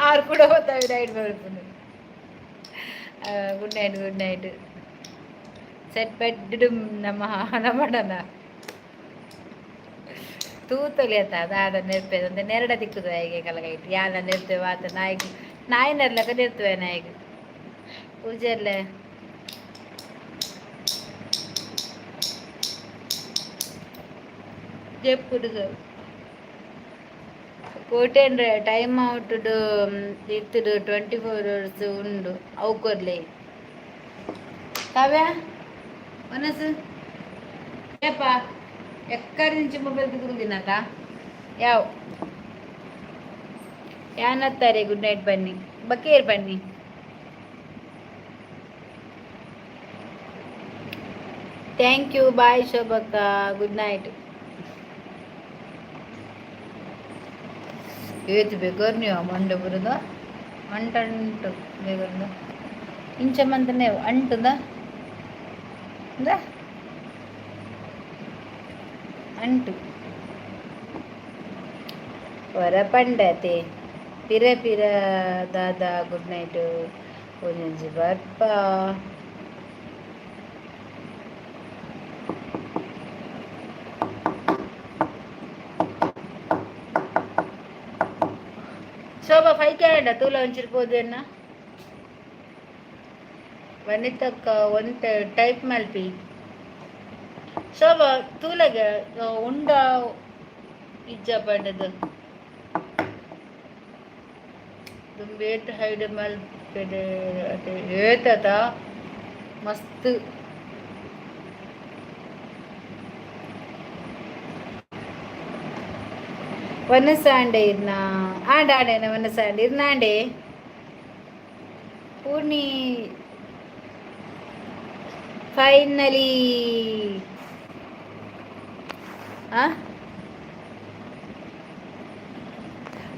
ಆರು ಕೂಡ ಹೋಗ್ತಾವೆ ನೈಟ್ ಬರ್ತೀನಿ. Good night good night set bed ನಮ್ಮ ನಮ್ಮಡನ ತೂತೊಲಿ ಆತ ದಾದ ನೆರ್ಪೇದ ಅಂತ ನೆರಡ ದಿಕ್ಕುದು ಹೇಗೆ ಕಲಗೈಟ್ ಯಾನ ನೆರ್ತೇವೆ ಆತ ನಾಯಿಗೆ ನಾಯಿ ನೆರ್ಲಕ ನೆರ್ತೇವೆ ನಾಯಿಗೆ ಪೂಜೆಲ್ಲ చెప్పుడు కోటేండ్ర టైమ్ అవుట్ ఇత్తుడు 24 hours ఉండు అవుకోర్లే కావ్య మనసు ఏపా ఎక్కడి నుంచి మొబైల్ దిగుతుందినాక యావ్ యానత్తారే గుడ్ నైట్ బన్నీ బకేర్ బన్నీ ಥ್ಯಾಂಕ್ ಯು ಬಾಯ್ ಶೋಭಕ್ಕ ಗುಡ್ ನೈಟ್. ಏತು ಬೇಗರ್ ನೀವು ಮಂಡ ಬರುದ ಅಂಟಂಟು ಬೇಗರ್ದ ಇಂಚಮಂತನೇ ಅಂಟುದ ಅಂಟು ಹೊರ ಪಂಡತೆ ಪಿರ ಪಿರ ದಾದಾ ಗುಡ್ ನೈಟ್ ಒಂಜಿ ಬರ್ಪ ಶೋಭಾ ಫೈಕೆ ಆಡ ತೂಲ ಒಂಚಿರ್ಬೋದೇನ ವನಿತಕ್ಕ ಒಂತ ಟೈಪ್ ಮಲ್ಪಿ ಶೋಭಾ ತೂಲಗೆ ಉಂಡ ಇಜ್ಜ ಪಂಡದು ದುಂಬೇಟ್ ಹೈಡ್ ಮಲ್ಪೆಡೆ ಅದೇ ಏತದ ಮಸ್ತ್ ವನಸಾಂಡೆ ಇರ್ನ ಆಡಾಡೇನ ವನಸಾಂಡೆ ಇರ್ನಾಂಡೆ ಪೂರ್ಣಿ ಫೈನಲಿ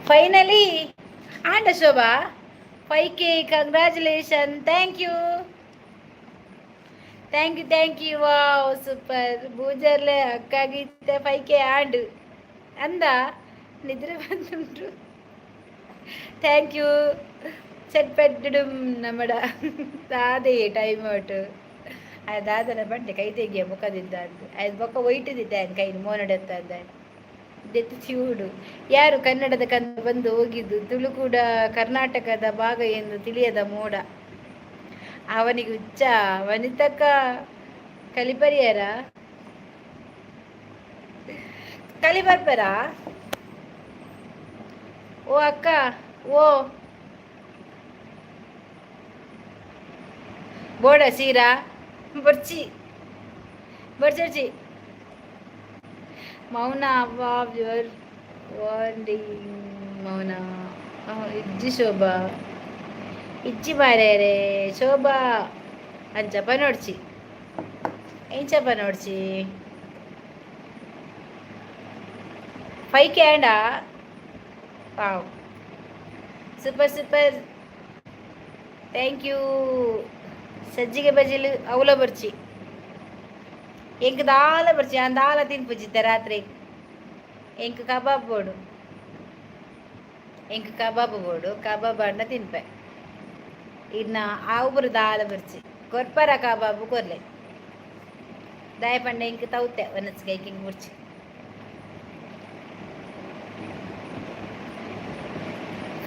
ಫೈನಲಿ ಆಂಡ Shobha 5K congratulation thank you wow super ಬೂಜರ್ಲೆ ಅಕ್ಕಾಗಿತ್ತೆ 5K ಆಂಡ್ ಅಂದ ನಿದ್ರೆ ಬಂದುಂಟು ಥ್ಯಾಂಕ್ ಯು ಸೆಟ್ ಪೆಟ್ಟು ನಮ್ಮಡ ದಾದೆ ಟೈಮ್ ಔಟ್ ದಾದನ ಬಂಡೆ ಕೈ ತೆಗಿಯ ಮುಖದಿದ್ದ ಅಂತ ಅದು ಬೊಕ್ಕ ಒಯ್ಟದಿದ್ದೆ ಕೈನ ಮೋನಡೆತ್ತ ಅಂದ ದೆತ್ತು ಚೂಡು ಯಾರು ಕನ್ನಡದ ಕಂದು ಬಂದು ಹೋಗಿದ್ದು ತುಳುಕೂಡ ಕರ್ನಾಟಕದ ಭಾಗ ಎಂದು ತಿಳಿಯದ ಮೋಡ ಅವನಿಗೆ ಹುಚ್ಚ ವನಿತಕ್ಕ ಕಲಿಪರಿಯಾರ ಕಲಿ ಬರ್ಬರ ಓ ಅಕ್ಕ ಓ ಬೋಡ ಸೀರಾ ಬರ್ಚಿ ಬರ್ಚಿ ಮೌನ ವ್ಯೂರ್ ವಾಂಡಿಂಗ್ ಮೌನ ಇಜ್ಜಿ ಶೋಭಾ ಇಜ್ಜಿ ಬಾರೇರೆ ಶೋಭಾ ಅಂಚಪ್ಪ ನೋಡ್ಚಿ ಎಂಚಪ್ಪ ನೋಡ್ಚಿ 5K ಆಂಡಾ wow super super thank you ಸಜ್ಜಿಗೆ ಬಜ್ಜಿಲು ಅವಲ ಬರ್ಚಿ ಎಂಕ್ ದಾಲ ಬರ್ಚಿ ಆ ದಾಲ ತಿನ್ಪುಜಿತ್ತ ರಾತ್ರಿ ಎಂಕ್ ಕಬಾಬ್ ಬೋಡು ಎಂಕ್ ಕಬಾಬ್ ಬೋಡು ಕಬಾಬ್ ಅಣ್ಣ ತಿನ್ಪೆ ಇನ್ನ ಆವುಬರು ದಾಲ ಬರ್ಚಿ ಕೊರ್ಪರ ಕಬಾಬು ಕೊರ್ಲೆ ದಾಯ ಪಂಡ ಎಂಕ್ ತೌತೆ ಒನಸ್ಗೆ ಹಿಂಗ್ ಬರ್ಚಿ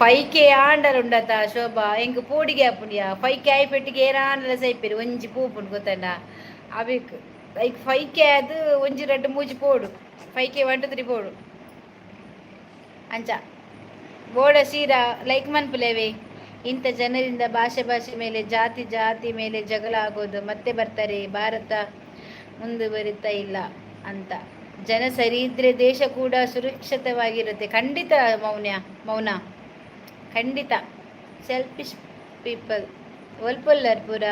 5K ಆಂಡರ್ ಉಂಡತ ಶೋಭಾ ಎಂಕ್ ಪೋಡಿಗೆ ಆಪುಂಡಿಯಾ 5K ಆಯ್ಪೆಟ್ಟಿಗೆ ಏರಾಂಡಲ ಸೈಪೆರು ಒಂಜಿ ಪೂಪುಂಡು ಗೊತ್ತಂಡ ಅವಿಕ್ ಲೈಕ್ 5K ಅದು ಒಂಜಿ ರಡ್ಡು ಮೂಜಿ ಪೋಡು 5K 1 2 3 ಪೋಡು ಅಂಚ ಬೋಡ ಸೀರಾ ಲೈಕ್ ಮನ್ಪುಲೇವೆ ಇಂಥ ಜನರಿಂದ ಭಾಷೆ ಮೇಲೆ ಜಾತಿ ಮೇಲೆ ಜಗಳ ಆಗೋದು ಮತ್ತೆ ಬರ್ತಾರೆ ಭಾರತ ಮುಂದುವರಿತಾ ಇಲ್ಲ ಅಂತ ಜನ ಸರಿ ಇದ್ರೆ ದೇಶ ಕೂಡ ಸುರಕ್ಷಿತವಾಗಿರುತ್ತೆ ಖಂಡಿತ ಮೌನ ಖಂಡಿತ ಸೆಲ್ಫಿಶ್ ಪೀಪಲ್ ಒಲ್ಪೊಲ್ಲರ್ ಪೂರ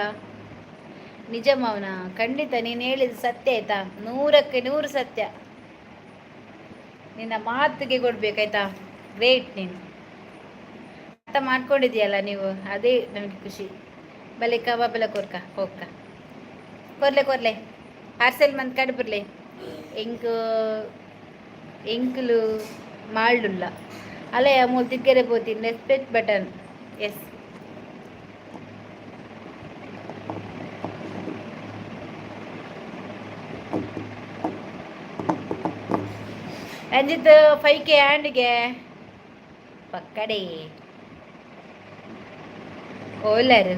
ನಿಜ ಮೌನ ಖಂಡಿತ ನೀನು ಹೇಳಿದ ಸತ್ಯ ಆಯ್ತಾ 100ಕ್ಕೆ 100 ಸತ್ಯ ನಿನ್ನ ಮಾತಿಗೆ ಕೊಡ್ಬೇಕಾಯ್ತಾ ಗ್ರೇಟ್ ನೀನು ಅರ್ಥ ಮಾಡ್ಕೊಂಡಿದ್ಯಲ್ಲ ನೀವು ಅದೇ ನಮಗೆ ಖುಷಿ ಬಲೆ ಕಬಾಬಲ ಕೊರ್ಕ ಹೋಗ್ಕ ಕೊರ್ಲೆ ಪಾರ್ಸೆಲ್ ಮಂತ್ ಕಡ್ಬಿರ್ಲೆ ಎಂಕುಲು ಮಾಲ್ಡುಲ್ಲ ಅಲ್ಲೇ ಮೂಲ್ ತಿಕ್ಕರೆ పోతుంది respect button yes Ranjith 5K ಆಂಡ್ಗೆ ಪಕ್ಕಡೆ ಓಲರ್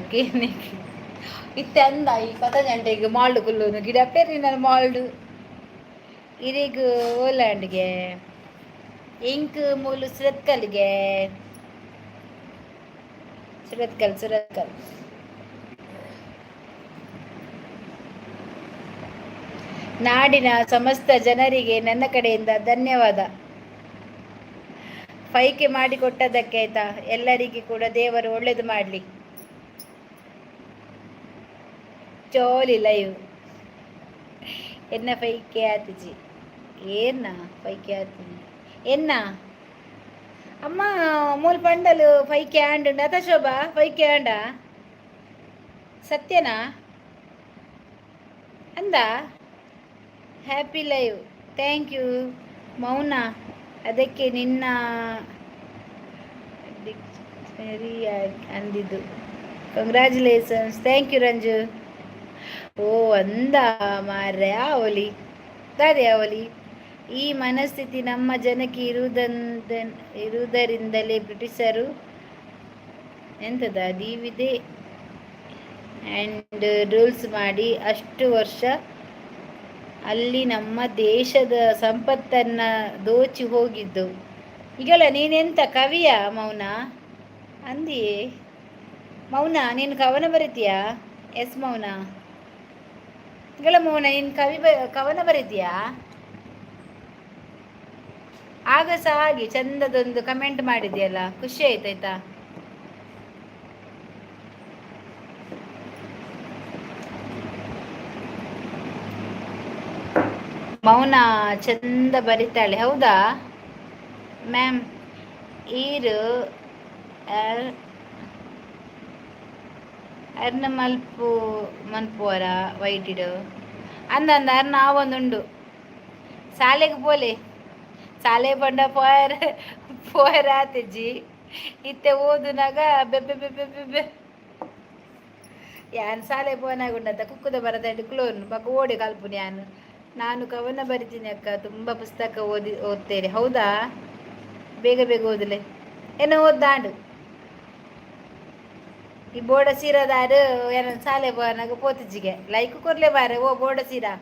ಇತ್ತೆ ಅಂದ ಈ 10 ಗಂಟೆಗೆ ಮಾಲ್ಡ್ ಕುಲ್ಲೋನು ಗಿಡ ಪೇರಿ ನನ್ನ ಮಾಲ್ಡ್ ಇರಿಗ ಓಲ್ಯಾಂಡ್ಗೆ ಇಂಕ್ ಮೂಲು ಸುರತ್ಕಲ್ಗೆ ಸುರತ್ಕಲ್ ನಾಡಿನ ಸಮಸ್ತ ಜನರಿಗೆ ನನ್ನ ಕಡೆಯಿಂದ ಧನ್ಯವಾದ 5K ಮಾಡಿಕೊಟ್ಟದಕ್ಕೆ ಆಯ್ತಾ ಎಲ್ಲರಿಗೆ ಕೂಡ ದೇವರು ಒಳ್ಳೇದು ಮಾಡಲಿ ಚೋಲಿ ಲೈವ್ ಎನ್ನ 5K ಆತಿಜಿ ಏನ 5K ಆತೀನಿ ಎನ್ನ ಅಮ್ಮ ಮೂಲ್ ಪಂಡಲು 5K ಆಂಡ್ ಅತ ಶೋಭಾ 5K ಆಂಡ ಸತ್ಯನಾ ಅಂದ happy live thank you Mouna ಅದಕ್ಕೆ ನಿನ್ನ ಡಿಕ್ಷನರಿ ಅಂದಿದ್ದು ಕಂಗ್ರ್ಯಾಚುಲೇಷನ್ಸ್ ಥ್ಯಾಂಕ್ ಯು ರಂಜು ಓ ಅಂದ ಮಾರ್ರೆ ಅವಲಿ ದಾದೆ ಅವಲಿ ಈ ಮನಸ್ಥಿತಿ ನಮ್ಮ ಜನಕ್ಕೆ ಇರುವುದರಿಂದಲೇ ಬ್ರಿಟಿಷರು ಎಂಥದ ದಿವಿದೆ ಆ್ಯಂಡ್ ರೂಲ್ಸ್ ಮಾಡಿ ಅಷ್ಟು ವರ್ಷ ಅಲ್ಲಿ ನಮ್ಮ ದೇಶದ ಸಂಪತ್ತನ್ನು ದೋಚಿ ಹೋಗಿದ್ದು ಈಗಲ್ಲ ನೀನೆಂತ ಕವಿಯ ಮೌನ ಅಂದಿಯೇ ಮೌನ ನೀನು ಕವನ ಬರೀತೀಯಾ ಎಸ್ ಮೌನ ಈಗಲ್ಲ ಮೌನ ನೀನು ಕವನ ಬರೀತೀಯಾ ಆಗ ಸಹ ಹಾಗೆ ಚಂದದೊಂದು ಕಮೆಂಟ್ ಮಾಡಿದ್ಯಲ್ಲ ಖುಷಿ ಆಯ್ತಾಯ್ತಾ ಮೌನ ಚಂದ ಬರಿತಾಳೆ ಹೌದಾ ಮ್ಯಾಮ್ ಈರು ಅರ್ನ ಮಲ್ಪುವರ ವೈಟಿಡು ಅಂದಂದ ಅರ್ನ ಆವೊಂದುಂಡು ಶಾಲೆಗೆ ಪೋಲೆ ಶಾಲೆ ಪಂಡ ಪೋಯರ ಆತಿಜ್ಜಿ ಇತ್ತೆ ಓದುನಾಗ ಬೆಬ್ಬೆ ಬೆಬ್ಬೆ ಬೆಬ್ಬೆ ಯಾನ್ ಶಾಲೆ ಪೋನಾಗುಂಡಂತ ಕುಕ್ಕುದ ಬರದಂಡು ಕ್ಲೋನ್ ಬಕ್ಕ ಓಡಿ ಕಲ್ಪುನಿ ನಾನು ಕವನ ಬರಿತೀನಿ ಅಕ್ಕ ತುಂಬ ಪುಸ್ತಕ ಓದ್ತೇನೆ ಹೌದಾ ಬೇಗ ಬೇಗ ಓದಲೆ ಏನೋ ಓದ್ದಾಂಡು ಈ ಬೋಡ ಸೀರದಾರು ಏನೋ ಶಾಲೆ ಪೋನಾಗ ಪೋತಿಜ್ಜಿಗೆ ಲೈಕ್ ಕೊರ್ಲೆ ಬಾರೆ ಓ ಬೋಡ ಸೀರಾ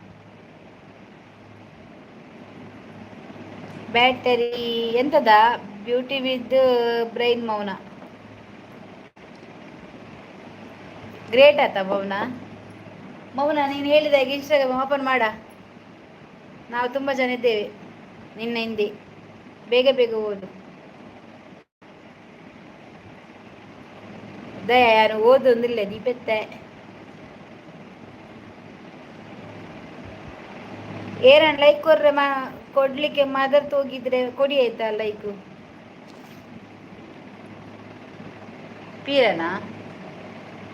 ಬ್ಯಾಟರಿ ಎಂತದ ಬ್ಯೂಟಿ ವಿತ್ ಬ್ರೈನ್ ಮೌನ ಗ್ರೇಟ್ ಆಯ್ತಾ ಮೌನ? ಮೌನ ನೀನು ಹೇಳಿದಾಗ ಇನ್ಸ್ಟಾಗ್ರಾಮ್ ಓಪನ್ ಮಾಡ. ನಾವು ತುಂಬ ಜನ ಇದ್ದೇವೆ ನಿನ್ನ ಹಿಂದೆ. ಬೇಗ ಬೇಗ ಓದು. ದಯ ಯಾರು ಓದೊಂದಿಲ್ಲ ದೀಪತ್ತೆ. ಏರನ್ ಲೈಕ್ ಕೊಡ್ರೆ ಕೊಡ್ಲಿಕ್ಕೆ ಮದರ್ತ್ ಹೋಗಿದ್ರೆ ಕೊಡಿ ಆಯ್ತಾ ಲೈಕು. ಪೀರನಾ?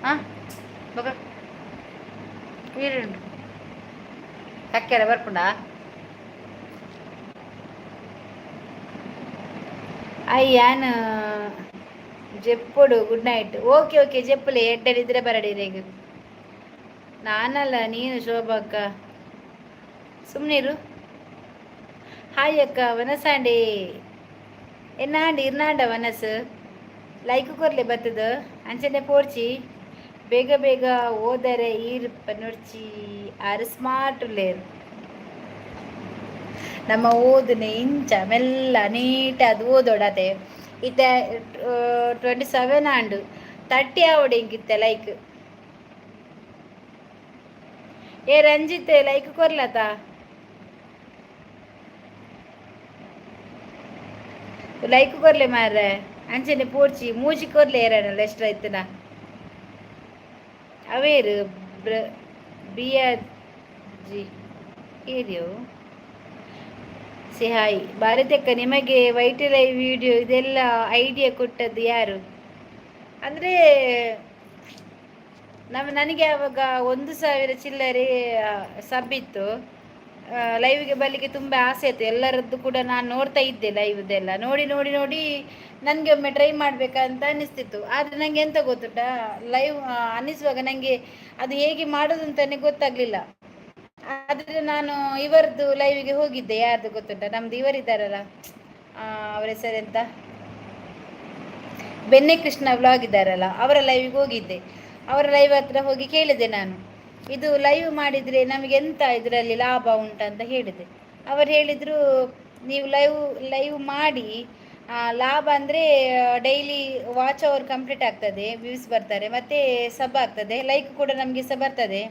ಹಾಂ ಮಗ ಪೀರುಂಡು ಕಕ್ಕೆರ ಬರ್ಪುಂಡ ಅಯ್ಯಾನ ಜೆಪ್ಪುಡು ಗುಡ್ ನೈಟ್. ಓಕೆ ಓಕೆ ಜೆಪ್ಪುಲೆ ಎಡ್ಡರಿದ್ರೆ ಬರಡಿರೇಗ. ನಾನಲ್ಲ ನೀನು ಶೋಭಕ್ಕ. ಸುಮ್ಮನಿರು. ಹಾಯ್ ಅಕ್ಕ ವನಸಾಂಡೆ ಎನ್ನಾಂಡಿ ಇರ್ನಾಂಡ ವನಸ್ ಲೈಕ್ ಕೊರ್ಲೆ ಬತ್ತದ ಅಂಚನೆ ಪೋರ್ಚಿ ಬೇಗ ಬೇಗ ಓದರೆ ಈರ್ಪ ನುಡ್ಚಿ ಆರು ಸ್ಮಾರ್ಟ್ ಲೇರು. ನಮ್ಮ ಓದನೆ ಇಂಚ ಮೆಲ್ಲ ನೀಟ್ ಅದು ಓದೋಡತೆ ಇತ್ತ 27 ಆಂಡು 30 ಆವಡೆಂಗಿತ್ತೆ ಲೈಕ್. ಏ ರಂಜಿತ್ ಲೈಕ್ ಕೊರ್ಲತ ಲೈಕ್ ಕೊರ್ಲೆ ಮಾರ್ರೆ ಅಂಚನೆ ಪೋಡ್ಚಿ ಮೂಜಿ ಕೊರ್ಲೆ ಏರನಲ್ಲ ಎಷ್ಟು ಆಯ್ತನ ಅವೇರು ಬಿಯಾಜಿ ಏರಿಯೋ ಹಾಯ್ ಭಾರತಕ್ಕ. ನಿಮಗೆ ವೈಟ್ ಲೈವ್ ವಿಡಿಯೋ ಇದೆಲ್ಲ ಐಡಿಯಾ ಕೊಟ್ಟದ್ದು ಯಾರು? ಅಂದರೆ ನನಗೆ ಆವಾಗ 1,000 ಚಿಲ್ಲರೆ ಸಬ್ ಇತ್ತು. ಲೈವ್ಗೆ ಬರಲಿಕ್ಕೆ ತುಂಬ ಆಸೆ ಇತ್ತು. ಎಲ್ಲರದ್ದು ಕೂಡ ನಾನು ನೋಡ್ತಾ ಇದ್ದೆ ಲೈವ್ದೆಲ್ಲ. ನೋಡಿ ನೋಡಿ ನೋಡಿ ನನಗೆ ಒಮ್ಮೆ ಟ್ರೈ ಮಾಡಬೇಕಂತ ಅನ್ನಿಸ್ತಿತ್ತು. ಆದರೆ ನನಗೆ ಎಂತ ಗೊತ್ತುಂಟ, ಲೈವ್ ಅನ್ನಿಸುವಾಗ ನನಗೆ ಅದು ಹೇಗೆ ಮಾಡೋದು ಅಂತಲೇ ಗೊತ್ತಾಗಲಿಲ್ಲ. ಆದರೆ ನಾನು ಇವರದ್ದು ಲೈವಿಗೆ ಹೋಗಿದ್ದೆ. ಯಾರ್ದು ಗೊತ್ತುಂಟ, ನಮ್ದು ಇವರಿದ್ದಾರಲ್ಲ, ಅವರ ಹೆಸರೆಂತ, ಬೆನ್ನೆ ಕೃಷ್ಣ ವ್ಲಾಗ್ ಇದ್ದಾರಲ್ಲ, ಅವರ ಲೈವಿಗೆ ಹೋಗಿದ್ದೆ. ಅವರ ಲೈವ್ ಹತ್ರ ಹೋಗಿ ಕೇಳಿದೆ ನಾನು, ಇದು ಲೈವ್ ಮಾಡಿದರೆ ನಮಗೆ ಎಂತ ಇದರಲ್ಲಿ ಲಾಭ ಉಂಟಂತ ಹೇಳಿದೆ. ಅವರು ಹೇಳಿದರು, ನೀವು ಲೈವ್ ಮಾಡಿ ಲಾಭ ಅಂದರೆ ಡೈಲಿ ವಾಚ್ ಅವರ್ ಕಂಪ್ಲೀಟ್ ಆಗ್ತದೆ, ವ್ಯೂಸ್ ಬರ್ತಾರೆ, ಮತ್ತು ಸಬ್ ಆಗ್ತದೆ, ಲೈಕ್ ಕೂಡ ನಮಗೆ ಸಹ ಬರ್ತದೆ,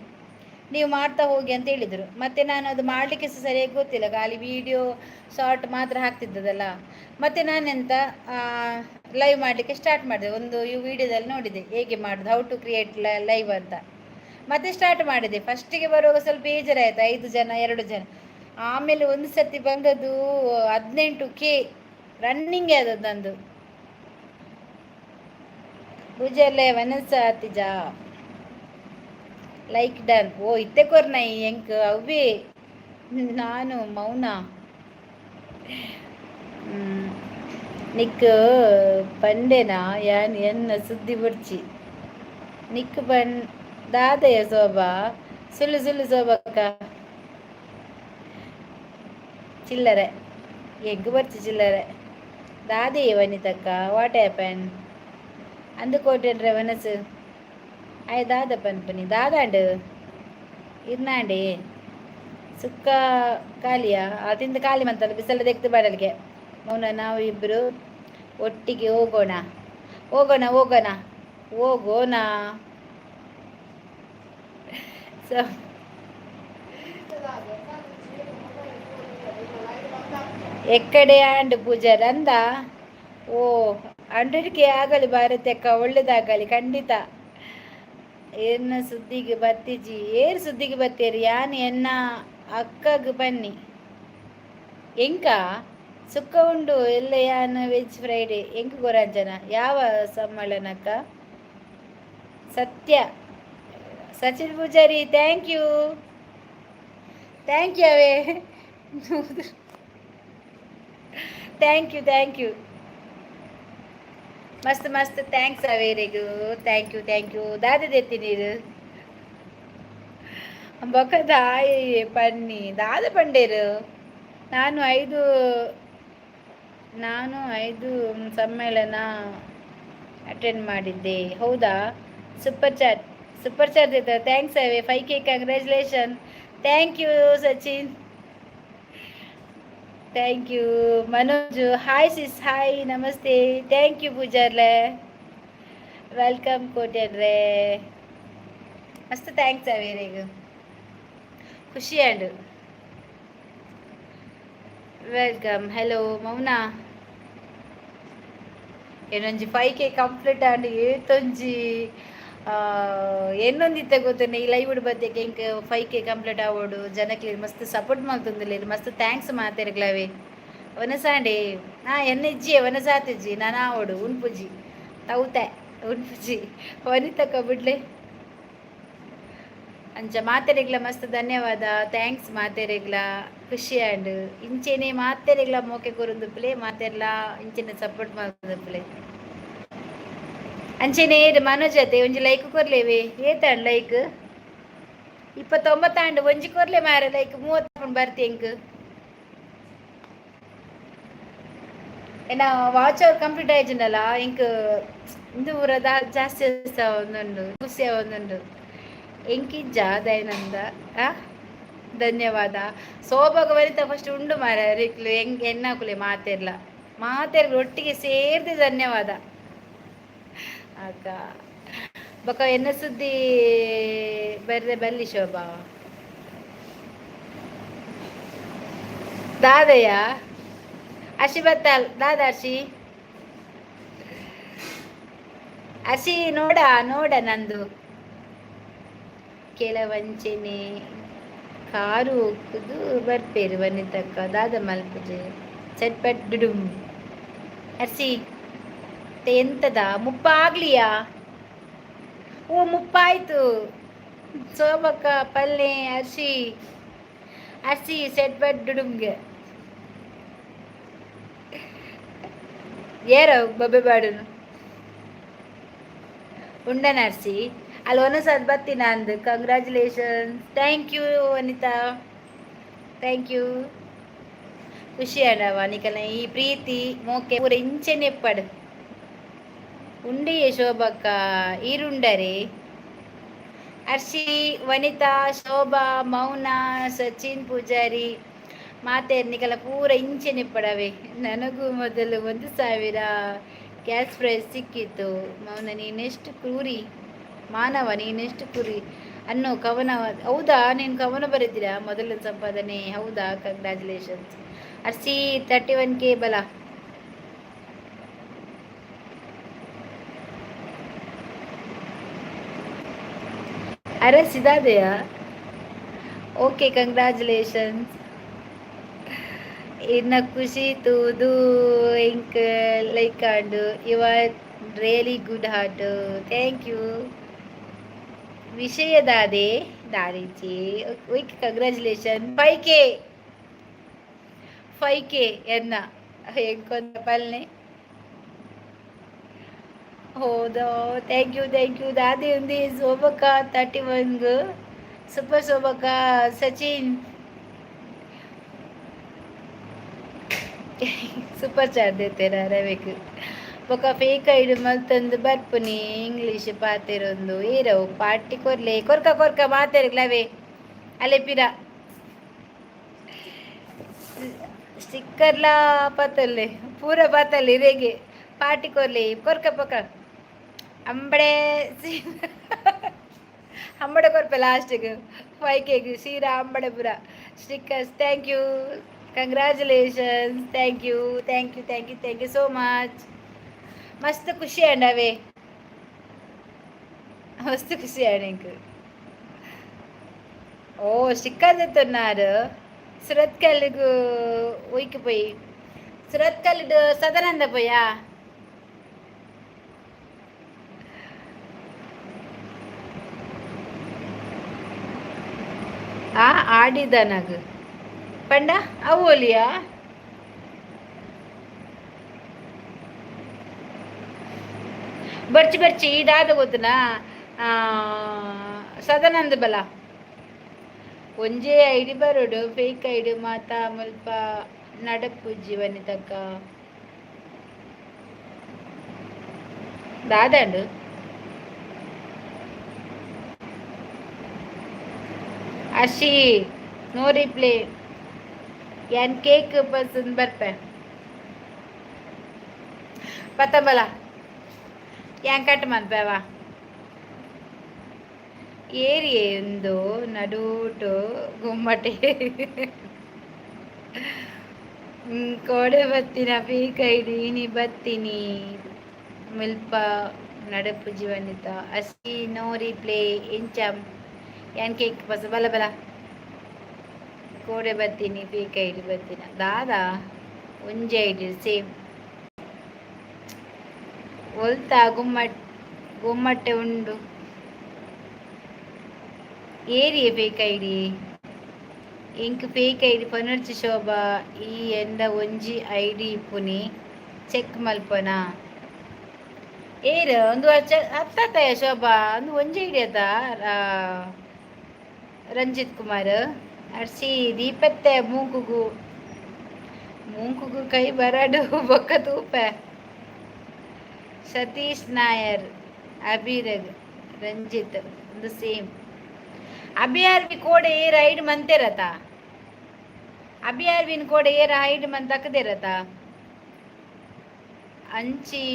ನೀವು ಮಾಡ್ತಾ ಹೋಗಿ ಅಂತ ಹೇಳಿದರು. ಮತ್ತು ನಾನು ಅದು ಮಾಡಲಿಕ್ಕೆ ಸಹ ಸರಿಯಾಗಿ ಗೊತ್ತಿಲ್ಲ, ಖಾಲಿ ವಿಡಿಯೋ ಶಾರ್ಟ್ ಮಾತ್ರ ಹಾಕ್ತಿದ್ದದಲ್ಲ. ಮತ್ತು ನಾನೆಂತ ಲೈವ್ ಮಾಡಲಿಕ್ಕೆ ಸ್ಟಾರ್ಟ್ ಮಾಡಿದೆ. ಒಂದು ವಿಡಿಯೋದಲ್ಲಿ ನೋಡಿದೆ ಹೇಗೆ ಮಾಡೋದು, ಹೌ ಟು ಕ್ರಿಯೇಟ್ ಲೈವ್ ಅಂತ. ಮತ್ತೆ ಸ್ಟಾರ್ಟ್ ಮಾಡಿದೆ. ಫಸ್ಟಿಗೆ ಬರುವಾಗ ಸ್ವಲ್ಪ ಬೇಜಾರಾಯಿತು, 5 ಜನ 2 ಜನ. ಆಮೇಲೆ ಒಂದು ಸರ್ತಿ ಬಂದದ್ದು 18K ರನ್ನಿಂಗ್ ಆದದ್ದು ನಂದು. ಪೂಜೆಲ್ಲೇ ವನಸ ಆತಿಜಾ ಲೈಕ್ ಡನ್. ಓ ಇತ್ತೆ ಕೊರ್ನೈ ಎಂಕ್ ಅವೇ ನಾನು ಮೌನ ನಿಕ್ ಪಂಡೆನಾ ಯಾನ್ ಎನ್ನ ಸುದ್ದಿ ಬುಡ್ಚಿ ನಿಕ್ ದಾದಯ ಶೋಭಾ ಸುಳ್ಳು ಸುಳ್ಳು ಶೋಭಕ್ಕ ಚಿಲ್ಲರೆ ಎಗ್ಗು ಬರ್ಚಿ ಚಿಲ್ಲರೆ ದಾದೆಯೇ ವನಿತಕ್ಕ. ವಾಟ್ ಹ್ಯಾಪನ್ ಅಂದುಕೋಟೆನ್ರೆ ವನಸು ಆಯ್ ದಾದ ಪನ್ಪನಿ ದಾದಾಂಡು ಇರ್ನಾಂಡೆ ಸುಕ್ಕ ಖಾಲಿಯಾ ಅದಿಂದು ಖಾಲಿ ಮಂತಲ್ಲ ಬಿಸಲ ತೆಗ್ದು ಬಾಡಲಿಗೆ. ಮೌನ ನಾವು ಇಬ್ಬರು ಒಟ್ಟಿಗೆ ಹೋಗೋಣ ಹೋಗೋಣ ಹೋಗೋಣ ಹೋಗೋಣ. ಸೊ ಎಕ್ಕಡೆ ಆಂಡ್ ಪೂಜಾರ್ ಅಂದ. ಓ 100K ಆಗಲಿ ಭಾರತಕ್ಕ, ಒಳ್ಳೇದಾಗಲಿ ಖಂಡಿತ. ಏನ ಸುದ್ದಿಗೆ ಬತ್ತಿಜಿ ಏರು ಸುದ್ದಿಗೆ ಬತ್ತೀರಿ ಯಾನ್ ಎನ್ನ ಅಕ್ಕಗ್ ಬನ್ನಿ ಎಂಕ ಸುಕ್ಕ ಉಂಡು ಎಲ್ಲ ಯಾನ್ ವೆಜ್ ಫ್ರೈಡೇ ಎಂಕ ಗೊರಂಜನ ಯಾವ ಸಮ್ಮೇಳನಕ್ಕ ಸತ್ಯ ಸಚಿನ್ ಪೂಜಾರಿ ಥ್ಯಾಂಕ್ ಯು ಅವೇ ಥ್ಯಾಂಕ್ ಯು ಮಸ್ತ್ ಮಸ್ತ್ ಥ್ಯಾಂಕ್ಸ್ ಅವೇರಿಗೂ ಥ್ಯಾಂಕ್ ಯು ದಾದದೆತ್ತಿ ನೀರು ಬೊಕದ ಪನ್ನಿ ದಾದ ಪಂಡೇರು. ನಾನು 5 ಸಮ್ಮೇಳನ ಅಟೆಂಡ್ ಮಾಡಿದ್ದೆ. ಹೌದಾ, ಸೂಪರ್ ಚಾಟ್ ಇದ್ದ. ಥ್ಯಾಂಕ್ಸ್ ಅವೇ 5K congratulation. Thank you Sachin, thank you Manoj. Hi sis, hi ನಮಸ್ತೆ. ಥ್ಯಾಂಕ್ ಯು ಪೂಜಾರ್ಲೆ, ವೆಲ್ಕಮ್ ಕೋಟ್ಯಾನ್ರೆ. ಮಸ್ತ್ ಥ್ಯಾಂಕ್ಸ್ ಅವೇರೆಗ್ ಖುಷಿ ಆಂಡ್ ವೆಲ್ಕಮ್. ಹೆಲೋ ಮೌನಾ ಏನೊಂಜಿ 5K ಕಂಪ್ಲೀಟ್ ಆಂಡ್ ಏತೊಂಜಿ ಎನ್ನೊಂದಿತ್ತ ಗೊತ್ತೇನೆ ಈ ಲೈವ್ ಬದ್ದಕ್ಕೆ ಇಂಕ್ 5K ಕಂಪ್ಲೀಟ್ ಆವೋಡು ಜನಕ್ಲಿ ಮಸ್ತ್ ಸಪೋರ್ಟ್ ಮಾಡ್ತೊಂದುಲ್ಲೇರು ಮಸ್ತ್ ಥ್ಯಾಂಕ್ಸ್ ಮಾತೆರ್ಗ್ಲವೆ ಒನಸಾಂಡೆ ಎನ್ನ ಇಜ್ಜಿ ಒನಸಾತಿಜ್ಜಿ ನಾನು ಆವೋಡು ಉನ್ಪುಜಿ ತೌತೆ ಉನ್ಪುಜಿ ವನಿತಕ್ಕ ಬಿಡ್ಲೆ ಅಂಚ ಮಾತೆರೆಗ್ಲ ಮಸ್ತ್ ಧನ್ಯವಾದ ಥ್ಯಾಂಕ್ಸ್ ಮಾತೆರೆಗ್ಲ ಖುಷಿ ಆಂಡ್ ಇಂಚೆನೆ ಮಾತೆರೆಗ್ಲ ಮೋಕೆ ಕೊರುಂದುಪ್ಲೆ ಮಾತೆರ್ಲ ಇಂಚೆನೆ ಸಪೋರ್ಟ್ ಮಾಡ್ದುಪ್ಲೆ ಅಂಚೆನೆ ಮನೋಜತೆ ಒಂಜಿ ಲೈಕ್ ಕೊರ್ಲೇವೆ ಏತಾಂಡ್ ಲೈಕ್ 29 ಆಂಡ್ ಒಂಜಿ ಕೊರ್ಲೆ ಮಾರೆ ಲೈಕ್ 30 ಬರ್ತಿ ಎಂಕ್ ಏನ ವಾಚ್ ಅವರ್ ಕಂಪ್ಲೀಟ್ ಆಯ್ತುಂಡಲ್ಲ ಇಂಕ್ ಇಂದು ಊರದ ಜಾಸ್ತಿ ಒಂದುಂಡು ಖುಷಿ ಒಂದುಂಡು ಎಂಕಿಜ್ಜ ದಯಾನಂದ ಧನ್ಯವಾದ ಸೋಬಾಗ ವನಿತ ಫಸ್ಟ್ ಉಂಡು ಮಾರ ರಿಕ್ಲು ಹೆಂಗೆ ಎನ್ನಾಕುಲೆ ಮಾತೆರ್ಲ ಒಟ್ಟಿಗೆ ಸೇರ್ದು ಧನ್ಯವಾದ ಅಕ್ಕ ಬೊಕ ಎನ್ನ ಸುದ್ದಿ ಬರ್ರೆ ಬಲ್ಲಿ ಶೋಭಾ ದಾದಯ್ಯ ಅಶಿ ಬತ್ತಲ್ ದಾದ ಅಶಿ ನೋಡ ನಂದು ಕೆಲವಂಚೆನೆ ಕಾರು ಹೋಗುದು ಬರ್ಪೇರು ವನಿತಕ್ಕ ದಾದ ಮಲ್ಪುಜೆ ಚಟ್ಪಟ್ ಡುಡುಮ್ ಅರ್ಸಿ ಎಂತದ ಮುಪ್ಪ ಆಗ್ಲಿಯಾ ಓ ಮುಪ್ಪಾಯ್ತು ಸೋಮಕ್ಕ ಪಲ್ಲೆ ಅರ್ಸಿ ಚಟ್ಪಟ್ ಡುಡುಮ್ಗೆ ಏರೋ ಬಬ್ಬೆ ಬಾಡುನು ಉಂಡನ ಅರ್ಸಿ ಅಲ್ಲಿ ಒಂದೊಂದ್ಸತಿ ಬರ್ತೀನಿ ಅಂದು congratulations thank you Vanitha thank you ಖುಷಿ ಆಡವ ನಿಕಲ್ನ ಈ ಪ್ರೀತಿ ಮೋಕೆ ಪೂರ ಇಂಚೆನೆ ಪಡು ಉಂಡಿಯೇ ಶೋಭಕ್ಕ ಈರುಂಡರೆ ಅರ್ಷಿ ವನಿತಾ ಶೋಭಾ ಮೌನಾ ಸಚಿನ್ ಪೂಜಾರಿ ಮಾತೇರ್ನಿಕಲ ಪೂರ ಇಂಚೆನೆ ಪಡವೆ ನನಗೂ ಮೊದಲು 1,000 ಕ್ಯಾಶ್ ಪ್ರೈಸ್ ಸಿಕ್ಕಿತ್ತು ಮೌನ ನೀನೆಷ್ಟು ಕ್ರೂರಿ ಮಾನವ ನೀನೆಷ್ಟು ಕುರಿ ಅನ್ನೋ ಕವನ ಹೌದಾ ನೀನು ಕವನ ಬರೆದಿರಾ ಮೊದಲ ಸಂಪಾದನೆ ಹೌದಾ ಕಂಗ್ರ್ಯಾಚುಲೇಷನ್ಸ್ ಅರ್ಸಿ 31K ಬಲ ಅರಸಿದಾದೆಯಾ ಓಕೆ ಕಂಗ್ರ್ಯಾಚುಲೇಷನ್ಸ್ ಇನ್ನ ಖುಷಿ ತೂದು ಇಂಕ್ like and you are really good heart thank you ವಿಷಯ ದಾರಿಚಿ ಓಕೆ ಕಂಗ್ರ್ಯಾಚುಲೇಷನ್ 5K ಎನ್ನ ಹೆಂಗೊಂದು ಪಲ್ನೆ ಹೌದಾ ಥ್ಯಾಂಕ್ ಯು ದಾದಿ ఉంది ಶೋಭಕ್ಕ 31 ಸೂಪರ್ ಶೋಭಕ್ಕ ಸಚಿನ್ ಸೂಪರ್ ಚಾಟ್ ದೇತೇರ ರವಿಕ್ ಬೊಕ ಫೇಕ್ ಐಡ್ ಮಲ್ತಂದು ಬರ್ಪುನಿ ಇಂಗ್ಲೀಷ್ ಪಾತೆರೊಂದು ಏರವು ಪಾರ್ಟಿ ಕೊರ್ಲೆ ಕೊರ್ಕ ಮಾತೆರ್ಗ್ಲವೆ ಅಲೆ ಪಿರ ಸ್ಟಿಕ್ಕರ್ಲ ಪಾತಲ್ಲೆ ಪೂರ ಪಾತಲ್ಲಿ ರೇಗೆ ಪಾರ್ಟಿ ಕೊರ್ಲೆ ಕೊರ್ಕ ಪೊಕ ಅಂಬಡೆ ಅಂಬಡೆ ಕೊರ್ಪೆ ಲಾಸ್ಟಿಗೆ 5K ಸೀರಾ ಅಂಬಡೆ ಪುರ stickers thank you congratulations thank you so much ಮಸ್ತ್ ಖುಷಿ ಅಂಡವೆ ಮಸ್ತ್ ಖುಷಿ ಆಂಡ್ ಓ ಸ್ಟಿಕ್ಕರ್ ತೆತ್ತೊన్నారు ಸುರತ್ ಕಲ್ಲಿಗೂ ಒಯ್ಕೆ ಪೋಯಿ ಸುರತ್ ಕಲ್ಲಿಡು ಸದಾನಂದ ಪೋಯಾ ಆಡಿದನಗ ಪಂಡ ಅವೋಲಿಯಾ ಬರ್ಚಿ ಇದಾದ ಗೊತ್ತನಾ ಸದಾನಂದ ಬಲ ಒಂಜೇ ಐಡಿ ಬರೋಡು ಫೇಕ್ ಐಡಿ ಮಾತ ಮಲ್ಪ ನಡಪುಜ್ಜಿ ವನಿತಕ್ಕ ದಾದಂಡು ಅಶಿ ನೋ ರಿಪ್ಲೇ ಏನ್ ಕೇಕ್ ಪಸಂದ್ ಬರ್ಪೆ ಪತ್ತಂಬಲ ಏನ್ ಕಟ್ ಮನ್ಪೇವ ಏರಿ ಒಂದು ನಡೂಟು ಗುಮ್ಮಟೆ ಕೋಡೆ ಬತ್ತಿನ ಪೀಕೈಡಿ ನೀ ಬತ್ತೀನಿ ಮುಲ್ಪ ನಡಪು ಜೀವನಿತ ಅಸಿ ನೋ ರಿಪ್ಲೇ ಎಂಚಂ ಯಾನ್ ಕೇಕ್ ಬಸ ಬಲ ಬಲ ಕೋಡೆ ಬತ್ತೀನಿ ಪೀಕೈಡಿ ಬತ್ತಿನ ದಾದಾ ಒಂಜಿ ಐಡಿ ಸೇಮ್ ಒಲ್ತಾ ಗುಮ್ಮಟ್ಟೆ ಉಂಡು ಏರಿಯೇ ಫೇಕ್ ಐಡಿ ಇಂಕ್ ಫೇಕ್ ಐಡಿ ಪನರ್ಚಿ ಶೋಭಾ ಈ ಎಂದ ಒಂಜಿ ಐಡಿ ಇಪ್ಪುನಿ ಚೆಕ್ ಮಲ್ಪನ ಏರು ಒಂದು ಅತ್ತಯ ಶೋಭಾ ಒಂದು ಒಂಜಿ ಐಡಿ ಅದ ರಂಜಿತ್ ಕುಮಾರ್ ಅರ್ಸಿ ದೀಪತ್ತೆ ಮೂಂಕುಗು ಕೈ ಬರಡು ಬೊಕ್ಕ ತೂಪ ಸತೀಶ್ ನಾಯರ್ ಅಭಿರಗ್ ರಂಜಿತ್ ಒಂದು ಸೇಮ್ ಅಭಿಯಾರ್ವಿ ಕೋಡೆ ಏರ ಐಡ್ ಮಂತೆರತ ಅಭಿಯಾರ್ವಿನ ಕೋಡೆ ಏರ ಐಡ್ ಮಂತ್ ತಕ್ಕದಿರತ ಅಂಚಿ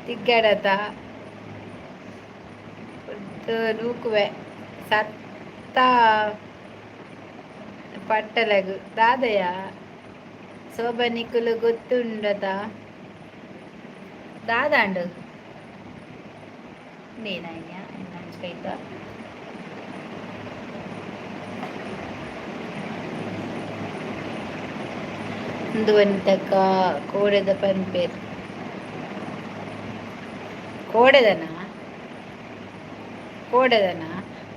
ತಿಗ್ಗಡತ ನೂಕುವೆ ಸತ್ತ ಪಟ್ಟಲಗು ದಾದಯ ಶೋಭನಿಕುಲು ಗೊತ್ತುಂಡತ ದಾದಾಂಡು నేనయ్య నంచుకైతా ದುವಂತಕ ಕೋಡೆದ ಪನ್ಪೇರ್ ಕೋಡೆದನ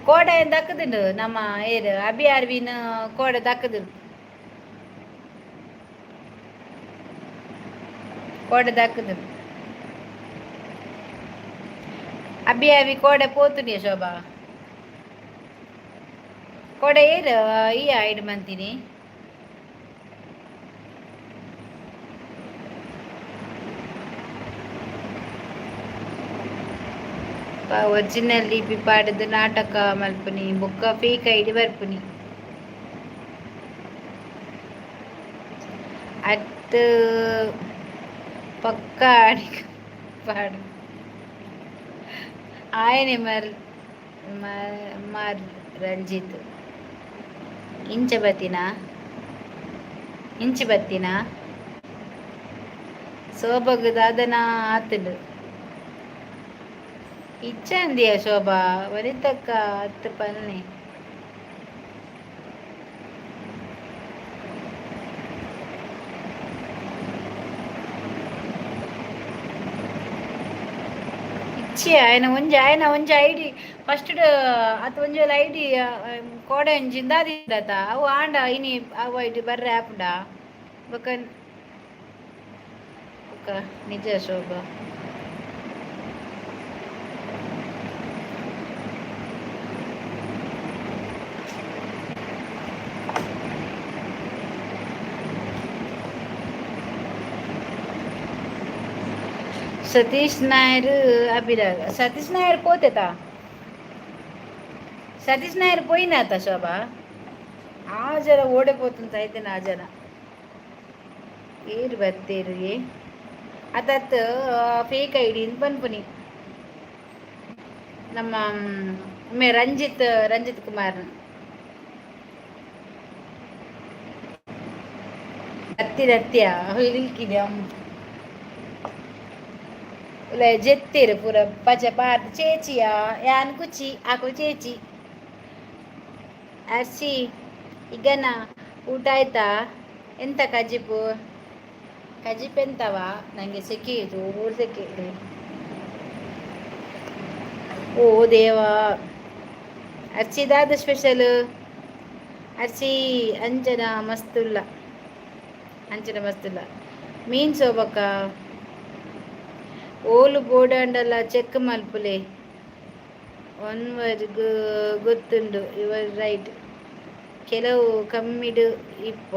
ಕೋಡೆ ದಕ್ಕದುಂಡು ನಮ್ಮ ಏರು ಅಭಿಯಾರ್ವಿನ ಕೋಡೆ ದಕ್ಕದುಂಡು ಅಭಿಯಾವಿ ಕೋಡೆ ಪೋತುನಿಯ ಶೋಭಾ ಕೋಡೆ ಏರು ಈ ಐಡ್ ಮಂತೀನಿ ಒರಿಜಿನಲ್ ಲಿಪಿ ಪಾಡದು ನಾಟಕ ಮಲ್ಪುನಿ ಬೊಕ್ಕ ಫೇಕ್ ಐಡಿ ಬರ್ಪುನಿ ಅತ್ ಪಕ್ಕ ಪಾಡು ఆయనే మర్ రంజిత్ ఇంచ బత్తిన శోభకు దాదన ఆతులు ఇచ్చంది శోభ వరితక్క అత్త పని ఆయన ಒಂಜಿ ಐಡಿ ಫಸ್ಟ್ ಅತ್ ಒಂಜಿ ಐಡಿ ಕೋಡೆ ಜಿಂದಾದಿರತ ಅವು ಆಂಡ ಇನಿ ಅವು ಐಡಿ ಬರ್ರೆ ಆಪುಂಡ ಬೊಕ ನಿಜ ಶೋಭಾ సతీష్ నాయర్ అభిరాగ్ సతీష్ నాయర్ పోతేత సతీష్ నాయర్ పోయినాత శోభ ఆ జನ ಓಡಿపోతుంది అయితే నా జನ ಏರು ಬತ್ತೇರು ಅತತ್ ಫೇಕ್ ಐಡಿ ಪನ್ಪುನಿ ನಮ್ಮ ರಂಜಿತ್ ಕುಮಾರ್ ಹತ್ತಿರ ಇಲ್ಕಿದೆ ಜೆತ್ತಿರು ಪೂರ ಪಚ ಪಾರ್ದು ಚೇಚಿಯ ಯಾನ್ ಕುಚಿ ಆಕಳು ಚೇಚಿ ಅರ್ಸಿ ಈಗನ ಊಟ ಆಯ್ತಾ ಎಂತ ಕಜಿಪು ಎಂತವ ನನಗೆ ಸೆಕೆ ಇದು ಸೆಕೆ ಇದೆ ಓ ದೇವಾ ಅರ್ಚಿದಾದ ಸ್ಪೆಷಲ್ ಅರ್ಚಿ ಅಂಜನ ಮಸ್ತುಲ್ಲ ಮೀನ್ ಸೋಬಕ್ಕ ಓಲು ಬೋಡಂಡಲ್ಲ ಚೆಕ್ ಮಲ್ಪುಲೆ ಒನ್ವರ್ಗು ಗೊತ್ತುಂಡು ಯುವರ್ ರೈಟ್ ಕೆಲವು ಕಮ್ಮಿಡು ಇಪ್ಪ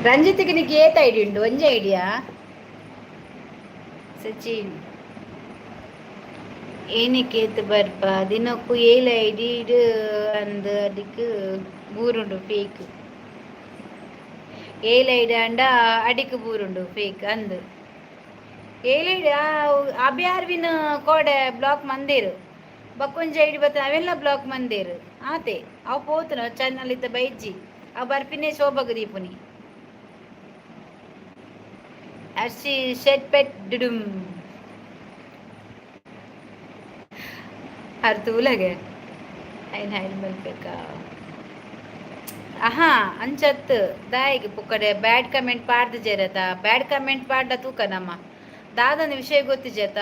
ರಂಜಿತ್ಗೆ ನೀಗೆ ಏತ ಐಡಿ ಉಂಡು ಒಂಜಿ ಐಡಿಯಾ ಸಚಿನ್ ಏನಕ್ಕೆ ಬರ್ಪ ದಿನಕ್ಕೂ 7 ಐಡಿ ಅಂದ ಅದಕ್ಕೆ ಬೂರುಂಡು ಫೇಕ್ 7 ಐಡಿ ಅಂಡ ಅಡಿക്ക് ಬೂರುಂಡು ಫೇಕ್ ಅಂದು 7 ಐಡಿ ಅಬ್ಯಾರ್ವಿನ ಕೋಡೆ ಬ್ಲಾಕ್ ಮಂದೇರು ಬಕ್ಕೊಂಜಿ ಐಡಿ ಬತ್ತ ಅವೆಲ್ಲ ಬ್ಲಾಕ್ ಮಂದೇರು ಆತೆ ಅವು ಪೋತುನ ಚಾನಲ್ ಇತ್ತ ಬೈಜ್ಜಿ ಅವು ಬರ್ಪಿನೇ ಶೋಭಗ ದೀಪುನಿ ಅರ್ಶಿ ಶೆಟ್ ಪೆಟ್ ಡುಡುಂ ಅರ್ತೂಲಗೆ ಐನ್ ಹೈಲ್ ಮಲ್ಬೇಕಾ ಆಹಾ ಅಂಚತ್ತು ದಾಯಿಗೆ ಪುಕ್ಕಡೆ ಬ್ಯಾಡ್ ಕಮೆಂಟ್ ಪಾಡ್ದು ಜೇರತ ಬ್ಯಾಡ್ ಕಮೆಂಟ್ ಪಾಡ್ದ ತೂಕ ನಮ್ಮ ದಾದನ ವಿಷಯ ಗೊತ್ತು ಜೇತ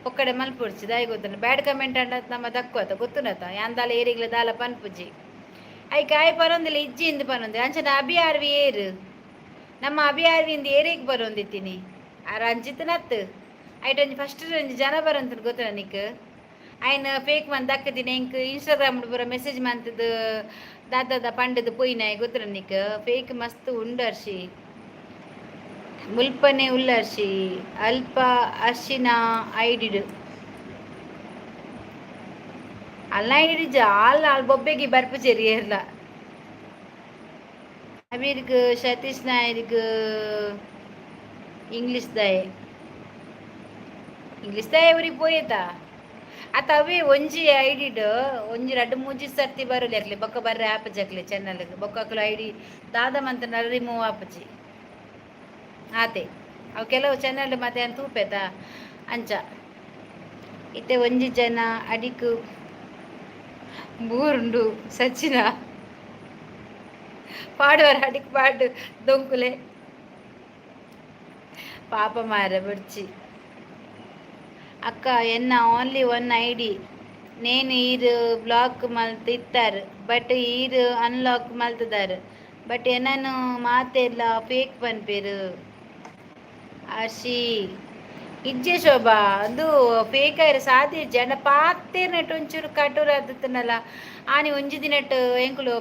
ಪೊಕ್ಕಡೆ ಮಲ್ಪುಡ್ಚಿ ದಾಯಿ ಗೊತ್ತನ ಬ್ಯಾಡ್ ಕಮೆಂಟ್ ಅಂಡ ನಮ್ಮ ದಕ್ಕುವತ ಗೊತ್ತುನತ ಯಾಂದಾಲ ಏರಿಗ್ಲ ದಾಲ ಪನ್ಪುಜಿ ಐ ಕಾಯಿ ಪರೊಂದಿಲ್ಲ ಇಜ್ಜಿಂದ ಪರೊಂದಿ ಅಂಚನ ಅಭಿಯಾರ್ವಿ ಏರು ನಮ್ಮ ಅಭಿಯಾರ್ವಿಂದ ಏರಿಗೆ ಬರೊಂದಿತ್ತೀನಿ ಆ ರಂಜಿತ್ ನತ್ ಐಟೊಂಜಿ ಫಸ್ಟ್ ರಂಜಿ ಜನ ಬರಂತ ಗೊತ್ತನ ನಿಕ್ ఆయన ಫೇಕ್ ಮಂತ್ ದಕ್ಕದಿನ ಇಂಕ್ ಇನ್ಸ್ಟಾಗ್ರಾಮ್ ಪೂರ ಮೆಸೇಜ್ ಮಂತದ್ದು ದಾದದ ಪಂಡದು ಪೋಯಿನಾಯ್ ಗೊತ್ತಿರ ನಿಕ್ ಫೇಕ್ ಮಸ್ತ್ ಉಂಡರ್ಶಿ ಮುಲ್ಪನೆ ಉಲ್ಲರ್ಶಿ ಅಲ್ಪ ಅರ್ಶಿನ ಐಡಿಡು ಅಲ್ಲ ಐಡಿಜ ಆಲ್ ಬೊಬ್ಬೆಗೆ ಬರ್ಪು ಚೆರಿಯರ್ಲ ಅಮೀರ್ಗ್ ಸತೀಶ್ ನಾಯರ್ಗ್ ಇಂಗ್ಲಿಷ್ ದಾಯೆ ಊರಿಗೆ ಪೋಯತಾ ಆತ ಅವೇ ಒಂಜಿ ಐಡಿಡ್ ಒಂಜಿ 2-3 ಸರ್ತಿ ಬರಲಿ ಆಗ್ಲಿ ಬೊಕ್ಕ ಬರ್ರೆ ಆಪಜಿ ಆಗ್ಲಿ ಚಾನಲ್ಗೆ ಬೊಕ್ಕಕ್ಲು ಐಡಿ ದಾದ ಮಂತ ರಿಮೂವ್ ಆಪಜಿ ಆತೆ ಅವು ಕೆಲವು ಚಾನಲ್ ಮತ್ತೆ ಅಂತ ತೂಪೇತ ಅಂಚ ಇತ್ತೆ ಒಂಜಿ ಜನ ಅಡಿಕು ಬೂರುಂಡು ಸಚಿನ ಪಾಡುವರ ಅಡಿಕ್ ಪಾಡು ದೊಂಕುಲೆ ಪಾಪ ಮಾರ ಬಿಡ್ಚಿ ಅಕ್ಕ ಎನ್ನ ಓನ್ಲಿ 1 ಐಡಿ ನೇನು ಈರು ಬ್ಲಾಕ್ ಮಲ್ತಿತ್ತಾರೆ ಬಟ್ ಈರು ಅನ್ಲಾಕ್ ಮಲ್ತಿದ್ದಾರೆ ಬಟ್ ಏನನು ಮಾತೆಲ್ಲ ಫೇಕ್ ಪನ್ಪೇರು ಅಶಿ ಇಜ್ಜೆ ಶೋಭಾ ಅದು ಫೇಕ್ ಆಯ್ರ ಸಾಧ್ಯ ಜನ ಪಾತೇರ್ನಟ್ಟು ಒಂಚೂರು ಕಟೂರ ಆದತ್ತನಲ್ಲ ಆನಿ ಒಂಜಿ ದಿನಟ್ಟು ಎಂಕುಲು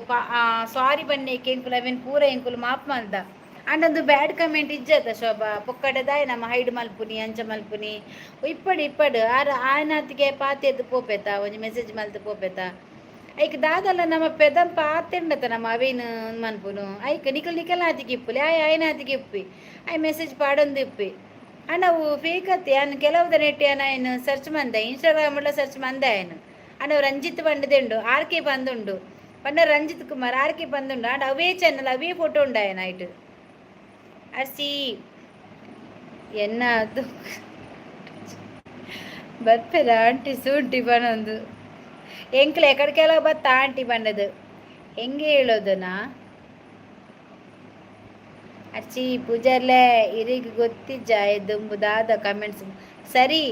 ಸಾರಿ ಬನ್ನೇಕೆ ಎಂಕುಲು ಅವೇನು ಪೂರ ಎಂಕುಲು ಮಾಪ್ ಮಲ್ದ ಅಂಡೊಂದು ಬ್ಯಾಡ್ ಕಮೆಂಟ್ ಇಜ್ಜದ ಶೋಭಾ ಪೊಕ್ಕಡದಾಯ್ ನಮ್ಮ ಹೈಡ್ ಮಲ್ಪುನಿ ಅಂಚ ಮಲ್ಪುನಿ ಇಪ್ಪಡು ಆಯ್ನಾತಿಗೆ ಪಾತೆದ್ದು ಪೋಪೆತ ಒಂಜಿ ಮೆಸೇಜ್ ಮಲ್ತು ಪೋಪೆತ ಐಕ್ ದಾದಲ್ಲ ನಮ್ಮ ಪೆದಂ ಪಾತೆಂಡತ ನಮ್ಮ ಅವೇನು ಮನ್ಪುನು ಐಕ್ ನಿಕಲ್ ಆತಿಗೆ ಇಪ್ಪುಲಿ ಆಯ್ನಾತಿಗೆ ಇಪ್ಪಿ ಮೆಸೇಜ್ ಪಾಡೊಂದು ಇಪ್ಪಿ ಅಣ್ಣವು ಫೇಕ್ ಅತ್ತಿ ಅನ್ನ ಕೆಲವುದ ನೆಟ್ಟಿ ಅನ್ನ ಸರ್ಚ್ ಮಂದ ಇನ್ಸ್ಟಾಗ್ರಾಮ್ಲ ಸರ್ಚ್ ಮಂದ ఆయన ಅಣ್ಣ ರಂಜಿತ್ ಬಂಡದೆಂಡು ಆರ್ಕೆ ಬಂದುಂಡು ಪಂಡ ರಂಜಿತ್ ಕುಮಾರ್ ಆರ್ಕೆ ಬಂದುಂಡು ಅಂಡ್ ಅವೇ ಚಾನಲ್ ಅವೇ ಫೋಟೋ ಉಂಡು ఆయన ಐಟ್ ಅರ್ಸಿ ಎನ್ನ ಅದು ಬರ್ಪೆದ ಆಂಟಿ ಸೂಂಟಿ ಬನೊಂದು ಎಂಕ್ಲೆ ಎಕಡ್ಕೆಲ್ಲ ಬತ್ತ ಆಂಟಿ ಬಂಡದು ಹೆಂಗೆ ಹೇಳೋದನಾ ಅಚ್ಚಿ ಪೂಜಾರ್ಲೆ ಇರಿಗೆ ಗೊತ್ತಿಜ್ಜ ದುಂಬುದಾದ ಕಮೆಂಟ್ಸ್ ಸರಿ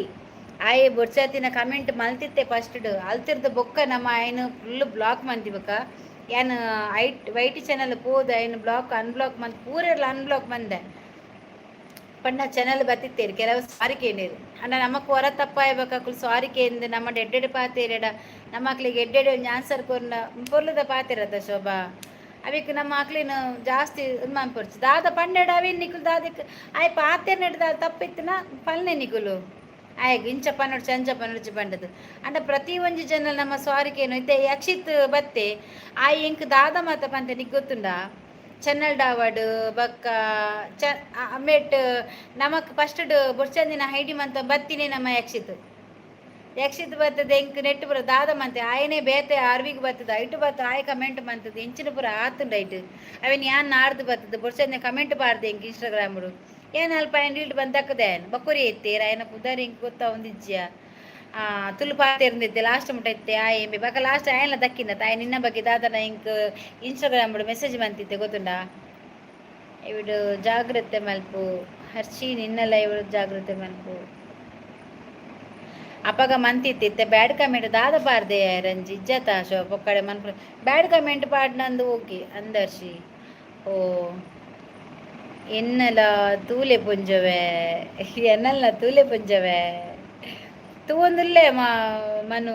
ಆಯೆ ಬೊಡ್ಸತಿನ ಕಮೆಂಟ್ ಮಲ್ತಿತ್ತೆ ಫಸ್ಟ್ ಅಲ್ತಿರ್ದ ಬೊಕ್ಕ ನಮ್ಮ ಆಯ್ನು ಫುಲ್ ಬ್ಲಾಕ್ ಮಂತಿಬೇಕ ಏನು ವೈಟಿ ಚಾನಲ್ ಪೋದು ಆಯ್ನು ಬ್ಲಾಕ್ ಅನ್ಬ್ಲಾಕ್ ಮಂತ್ ಪೂರೆಲ್ಲ ಅನ್ಬ್ಲಾಕ್ ಮಂದೆ ಪಂಡ ಚಾನಲ್ ಬತ್ತಿತ್ತೇರು ಕೆಲವು ಸಾರಿಕೇಂಡೇರು ಅಣ್ಣ ನಮಕ್ ಹೊರ ತಪ್ಪಾಯ್ಬೇಕಾಕುಲು ಸಾರಿಕೇಂದು ನಮ್ಮ ಎಡ್ಡೆಡೆ ಪಾತೇರೆಡ ನಮ್ಮ ಮಕ್ಳಿಗೆ ಎಡ್ಡೆಡೆ ಒಂದು ಆನ್ಸರ್ ಕೊರ್ನ ಪೊರ್ಲದ ಪಾತಿರದ ಶೋಭಾ ಅವಿಕ್ ನಮ್ಮ ಮಕ್ಳಿನ ಜಾಸ್ತಿ ಇದು ಮಾಡ್ಪಡ್ಚು ದಾದ ಪಂಡೆಡ ಅವೇನು ನಿಕುಲು ದಾದಕ್ಕೆ ಆಯ್ ಪಾತೇರ್ ನೆಡ್ದ ತಪ್ಪಿತ್ತಿನ ಪಲ್ನೆ ನಿಕುಲು ಆಯ್ಗ ಇಂಚ ಪನ್ನೊಡು ಚಂಚ ಪನ್ನೊಡ್ಚಿ ಬಂಡದು ಅಂಡ ಪ್ರತಿ ಒಂಜಿ ಜನ ನಮ್ಮ ಸ್ವಾರಿಕೇನು ಇತ್ತೆ ಯಕ್ಷಿತ್ ಬತ್ತೆ ಆಯ್ ಎಂಕ್ ದಾದ ಮಾತ ಪಂತೆ ನಿಗ್ ಗೊತ್ತುಂಡ ಚನ್ನಲ್ ಡಾವಡ್ ಬಕ್ಕ ಅಮ್ಮೆಟ್ ನಮಕ್ ಫಸ್ಟ್ ಬೊಡ್ಚಂದಿನ ಹೈಡಿ ಮಂತ ಬತ್ತಿನೇ ನಮ್ಮ ಯಕ್ಷಿತ್ ಬರ್ತದೆ ಎಂಕ್ ನೆಟ್ಟು ಪುರ ದಾದ ಮಂತೆ ಆಯನೇ ಬೇತೆ ಆರ್ವಿಗೆ ಬರ್ತದೆ ಐಟು ಬತ್ತ ಆಯ್ ಕಮೆಂಟ್ ಮಂತದ್ದು ಇಂಚಿನ ಪುರ ಆತುಂಡು ಐಟು ಅವೇನು ಯಾನ್ ನಾಡ್ದು ಬರ್ತದೆ ಬೊಡ್ಚಂದ ಕಮೆಂಟ್ ಬಾರ್ದು ಎಂಕ್ ಇನ್ಸ್ಟಾಗ್ರಾಮ್ಡು ಏನು ಅಲ್ಪ ಆಯ್ನ ಇಲ್ಡು ಬಂದಕ್ಕದೆ ಆಯ್ನ ಬಕ್ಕುರಿ ಎತ್ತೇರ ಆಯ್ನ ಪುದಾರಿ ಇಂಕ್ ಗೊತ್ತಾ ಒಂದಿಜ್ಜಿಯ ತುಳು ಪಾತೆರ್ನಿದ್ದೆ ಲಾಸ್ಟ್ ಮುಟ್ಟ ಇತ್ತೆ ಆಯ್ ಎಂಬಿ ಬಕ್ಕ ಲಾಸ್ಟ್ ಆಯ್ನ ದಕ್ಕಿನ ತಾಯಿ ನಿನ್ನ ಬಗ್ಗೆ ದಾದನ ಇಂಕ್ ಇನ್ಸ್ಟಾಗ್ರಾಮ್ ಮೆಸೇಜ್ ಬಂತಿತ್ತೆ ಗೊತ್ತುಂಡ ಇವಿಡು ಜಾಗ್ರತೆ ಮಲ್ಪು ಹರ್ಷಿ ನಿನ್ನೆಲ್ಲ ಇವಳು ಜಾಗ್ರತೆ ಮಲ್ಪು ಅಪಗ ಮಂತಿತ್ತೆ ಬ್ಯಾಡ್ ಕಮೆಂಟ್ ದಾದ ಪಾರ್ದೆ ರಂಜಿ ಇಜ್ಜತ ಶೋ ಪೊಕ್ಕಡೆ ಮನ್ಪು ಬ್ಯಾಡ್ ಕಮೆಂಟ್ ಪಾಡ್ನಂದು ಓಕೆ ಅಂದರ್ಶಿ ಓ ಎನ್ನಲ ತೂಲೆ ಪುಂಜವೆ ಎನ್ನಲ್ನ ತೂಲೆ ಪುಂಜವೆ ತೂವೊಂದುಲ್ಲೆ ಮನು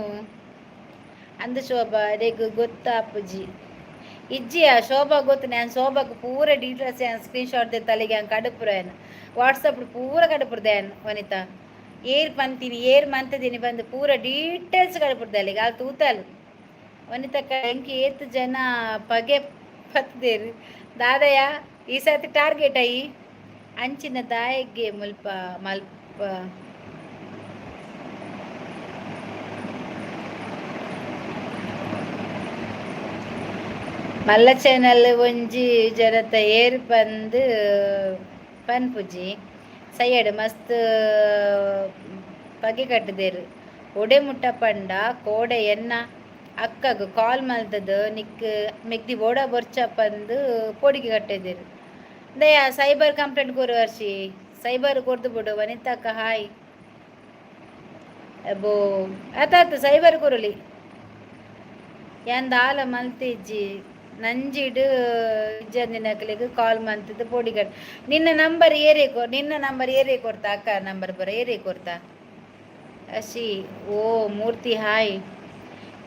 ಅಂದು ಶೋಭಾ ರೆಗ್ ಗೊತ್ತಾಪುಜಿ ಇಜ್ಜಿಯ ಶೋಭಾ ಗೊತ್ತು ನಾನು ಶೋಭಾக்கு ಪೂರ ಡೀಟೇಲ್ಸ್ ಸ್ಕ್ರೀನ್ ಶಾಟ್ ದೆ ತಲೆಗೆ ಹಂಗೆ ಕಡುಪುರ ಏನು ವಾಟ್ಸಪ್ ಪೂರ ಕಡುಪುರದೆ ಏನು ವನಿತಾ ಏರ್ ಪಂತೀನಿ ಏರ್ ಮಂತದಿನಿ ಬಂದು ಪೂರ ಡೀಟೇಲ್ಸ್ ಕಳ್ಬಿಡ್ದಲ್ಲಿ ಈಗ ತೂತಲು ವನಿತಕ್ಕ ಎಂಕಿ ಏತ್ ಜನ ಪಗೆ ಪತ್ತದೇರು ದಾದಯ್ಯ ಈ ಸರ್ತಿ ಟಾರ್ಗೆಟ್ ಅಯ್ಯಿ ಅಂಚಿನ ದಾಯಗ್ಗೆ ಮುಲ್ಪ ಮಲ್ಪ ಮಲ್ಲ ಚಾನಲ್ ಒಂಜಿ ಜನತ ಏರ್ ಬಂದು ಪನ್ಪುಜಿ ಸೈಯಡ್ ಮಸ್ತ್ ಪಗೆ ಕಟ್ಟದೇರು ಒಡೆ ಮುಟ್ಟ ಪಂಡ ಕೋಡೆ ಎನ್ನ ಅಕ್ಕಗ ಕಾಲ್ ಮಲ್ತದು ನಿಕ್ ಮೆಗ್ದಿ ಓಡ ಬೊರ್ಚಪ್ಪಂದು ಪೋಡಿಗೆ ಕಟ್ಟಿದೇರು ದಯ ಸೈಬರ್ ಕಂಪ್ಲೇಂಟ್ ಕೊರು ವರ್ಷಿ ಸೈಬರ್ ಕೊರ್ದು ಬಿಡು ವನಿತಕ್ಕ ಹಾಯ್ ಅಬ್ಬೋ ಆತಾತು ಸೈಬರ್ ಕೊರುಲಿ ಎಂದಾಲ ಮಲ್ತಿಜ್ಜಿ ನಂಜಿಡು ಇಜ್ಜಂದಿನಕ್ಲಿಗೆ ಕಾಲ್ ಮಂತದ್ದು ಪೋಡಿಗಟ್ ನಿನ್ನ ನಂಬರ್ ಏರೇ ಕೊಡ್ತಾ ಅಕ್ಕ ನಂಬರ್ ಬರ ಏರೇ ಕೊಡ್ತಾ ಅಶಿ ಓ ಮೂರ್ತಿ ಹಾಯ್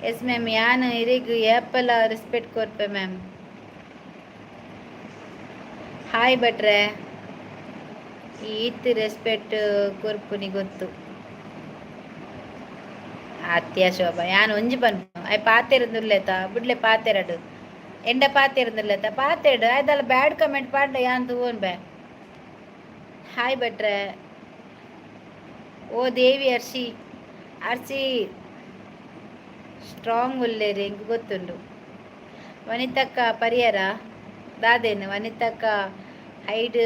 ಎಸ್ ಮ್ಯಾಮ್ ಯಾನು ಇರಿಗ ಆ್ಯಪಲ್ಲ ರೆಸ್ಪೆಕ್ಟ್ ಕೊರ್ಪೆ ಮ್ಯಾಮ್ ಹಾಯ್ ಭಟ್ರೆ ಈತ್ ರೆಸ್ಪೆಕ್ಟ್ ಕೊರ್ಪುನಿ ಗೊತ್ತು ಅತ್ಯ ಶೋಭ ಯಾನು ಒಂಜಿ ಬನ್ ಅಯ್ ಪಾತೆರದುಲ್ಲೇತ ಬಿಡ್ಲೆ ಪಾತೆರಡು ಎಂಡ ಪಾತೆರದುಲ್ಲೇತ ಪಾತೆರಡು ಆಯ್ದಲ್ಲ ಬ್ಯಾಡ್ ಕಮೆಂಟ್ ಪಾಡ್ಡ ಯಾನ್ ತೂವನ್ ಬ್ಯಾ ಹಾಯ್ ಭಟ್ರೆ ಓ ದೇವಿ ಅರ್ಸಿ ಸ್ಟ್ರಾಂಗ್ ಉಲ್ಲೇರಿ ಎಂಕ್ ಗೊತ್ತುಂಡು ವನಿತಕ್ಕ ಪರಿಹಾರ ದಾದೇನು ವನಿತಕ್ಕ ಹೈಡ್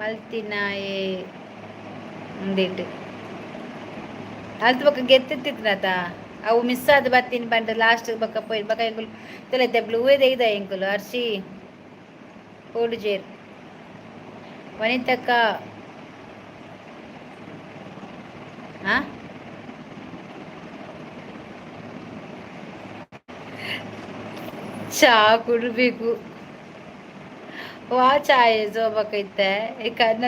ಮಲ್ತಿನ ಮುಂದಿಟ್ಟು ಅಲ್ತು ಬಕ್ಕ ಗೆತ್ತಿತ್ತಿತ್ನತ ಅವು ಮಿಸ್ ಆದ ಬತ್ತೀನಿ ಬಂಡ ಲಾಸ್ಟ್ ಬಕ್ಕ ಪೋಯ್ ಬಕ್ಕ ಎಂಕುಲು ತೊಲೆತೆ ಬ್ಲೂವೇ ತೆಗ್ದ ಎಂಕುಲು ಅರ್ಶಿ ಓಡು ಜೇರ್ ವನಿತಕ್ಕ ಚಾ ಕುಡ್ಬೇಕು ವಾ ಚಾಯ್ ಜೋಬಕೈತೆ ಈ ಕನ್ನ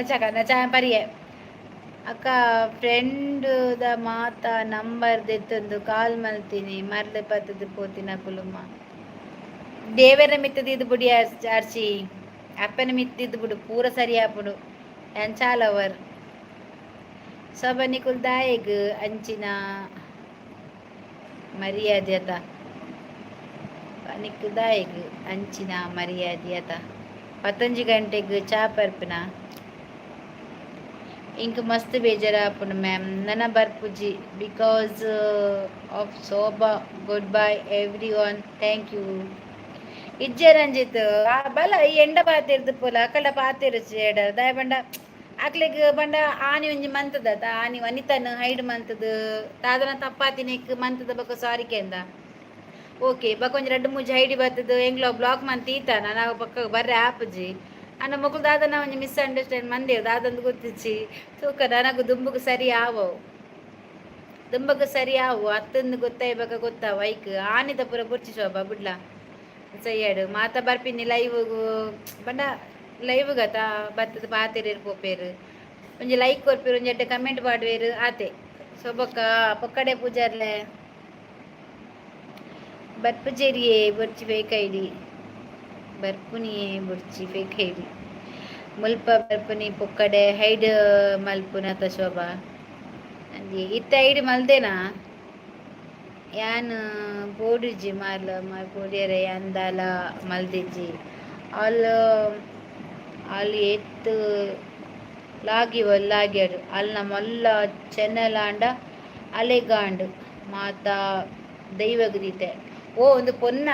ಚಾಯ ಪರಿಯೆ ಅಕ್ಕ ಫ್ರೆಂಡ್ ಮಾತ ನಂಬರ್ ದೆತ್ತೊಂದು ಕಾಲ್ ಮಲ್ತೀನಿ ಮರ್ಲೆ ಪತ್ತದು ಪೋತಿನ ಕುಲುಮ ದೇವರ ಮಿತ್ತದ ಇದು ಬಿಡಿ ಅರ್ಚಿ ಅಪ್ಪನ ಮಿತ್ತಿದ್ದು ಬಿಡು ಪೂರ ಸರಿ ಆಪುಡು ಎಂಚಾಲವರ್ ಸಬನಿಕುಲ್ ದಾಯಗ್ ಅಂಚಿನ ಮರ್ಯಾದೆ ಅತ ಪನಿಕ್ ದಾಯಗ್ ಅಂಚಿನ ಮರ್ಯಾದೆ ಅತ 11 ಗಂಟೆಗೆ ಚಾ ಪರ್ಪನ ಇಂಕ ಮಸ್ತ್ ಬೇಜಾರಾಪುಣ ಮ್ಯಾಮ್ ನನ್ನ ಬರ್ಪುಜಿ because of Shobha good bye everyone thank you ಇಜ್ಜೆ ರಂಜಿತ್ ಬಲ ಈ ಎಂಡ ಪಾತಿರ್ದು ಪೋಲ ಅಕಲ ಪಾತಿರು ಚೇಡ ದಯ ಬಂಡ ಅಕ್ಲೆಗ್ ಬಂಡ ಆನಿ ಒಂಜಿ ಮಂತದ ಆನಿ ವನಿತನ ಹೈಡ್ ಮಂತದ ತಾದನ ತಪ್ಪಾತಿನಿಕ್ ಮಂತದ ಬಕ್ಕ ಸಾರಿಕೆ ಅಂದ ಓಕೆ ಬಕ್ಕ ಒಂಜಿ 2-3 ಹೈಡಿ ಬರ್ತದ ಎಂಗ್ಲೋ ಬ್ಲಾಕ್ ಮಂತ್ ಈತಾನ ನಾವು ಪಕ್ಕ ಬರ್ರೆ ಆಪುಜಿ ಅನ್ನ ಮಕ್ಕಳು ದಾದನ ಒಂಜಿ ಮಿಸ್ಅಂಡರ್ಸ್ಟ್ಯಾಂಡ್ ಮಂದೇವು ದಾದಂದು ಗೊತ್ತಿಚ್ಚಿ ತೂಕ ನನಗೂ ದುಂಬುಗು ಸರಿ ಅತ್ತಂದು ಗೊತ್ತಾಯ್ಬೇಕ ಗೊತ್ತಾವ ಐಕ್ ಆನಿದ ಪೂರ ಬುರ್ಚಿ ಶೋಭ ಬಿಡ್ಲ ಸೈಯಡು ಮಾತ ಬರ್ಪಿನಿ ಲೈವ್ಗೂ ಬಂಡ ಲೈವ್ ಗತ ಬತ್ತದ ಪಾತೆರೇರು ಪೋಪೇರು ಒಂಜಿ ಲೈಕ್ ಕೊರ್ಪೇರು ಒಂಜಿ ಎಡ್ಡೆ ಕಮೆಂಟ್ ಪಾಡ್ವೇರು ಆತೆ ಸೊಬಕ್ಕ ಪೊಕ್ಕಡೆ ಪೂಜಾರ್ಲೆ ಬರ್ಪುಜೇರಿಯೇ ಬೊರ್ಚಿ ಬೇಕೈಡಿ ಬರ್ಪುನಿಯೇ ಬುರ್ಚಿ ಬೇಕೈಡಿ ಮುಲ್ಪ ಬರ್ಪುನಿ ಪೊಕ್ಕಡೆ ಹೈಡ್ ಮಲ್ಪುನತ ಶೋಭಾ ಅಂದಿ ಇತ್ತ ಹೈಡ್ ಮಲ್ದೇನಾ ಯಾನ್ ಬೋಡಿಜ್ಜಿ ಬೋಡಿಯರೆ ಅಂದಾಲ ಮಲ್ದಿಜ್ಜಿ ಅಲ್ಲಿ ಎತ್ತು ಲಾಗ್ಯಾಡು ಅಲ್ನ ಮೊಲ್ಲ ಚೆನ್ನಲಾಂಡ ಅಲೆಗಾಂಡ್ ಮಾತ ದೈವಗದೀತೆ ಓ ಒಂದು ಪೊನ್ನ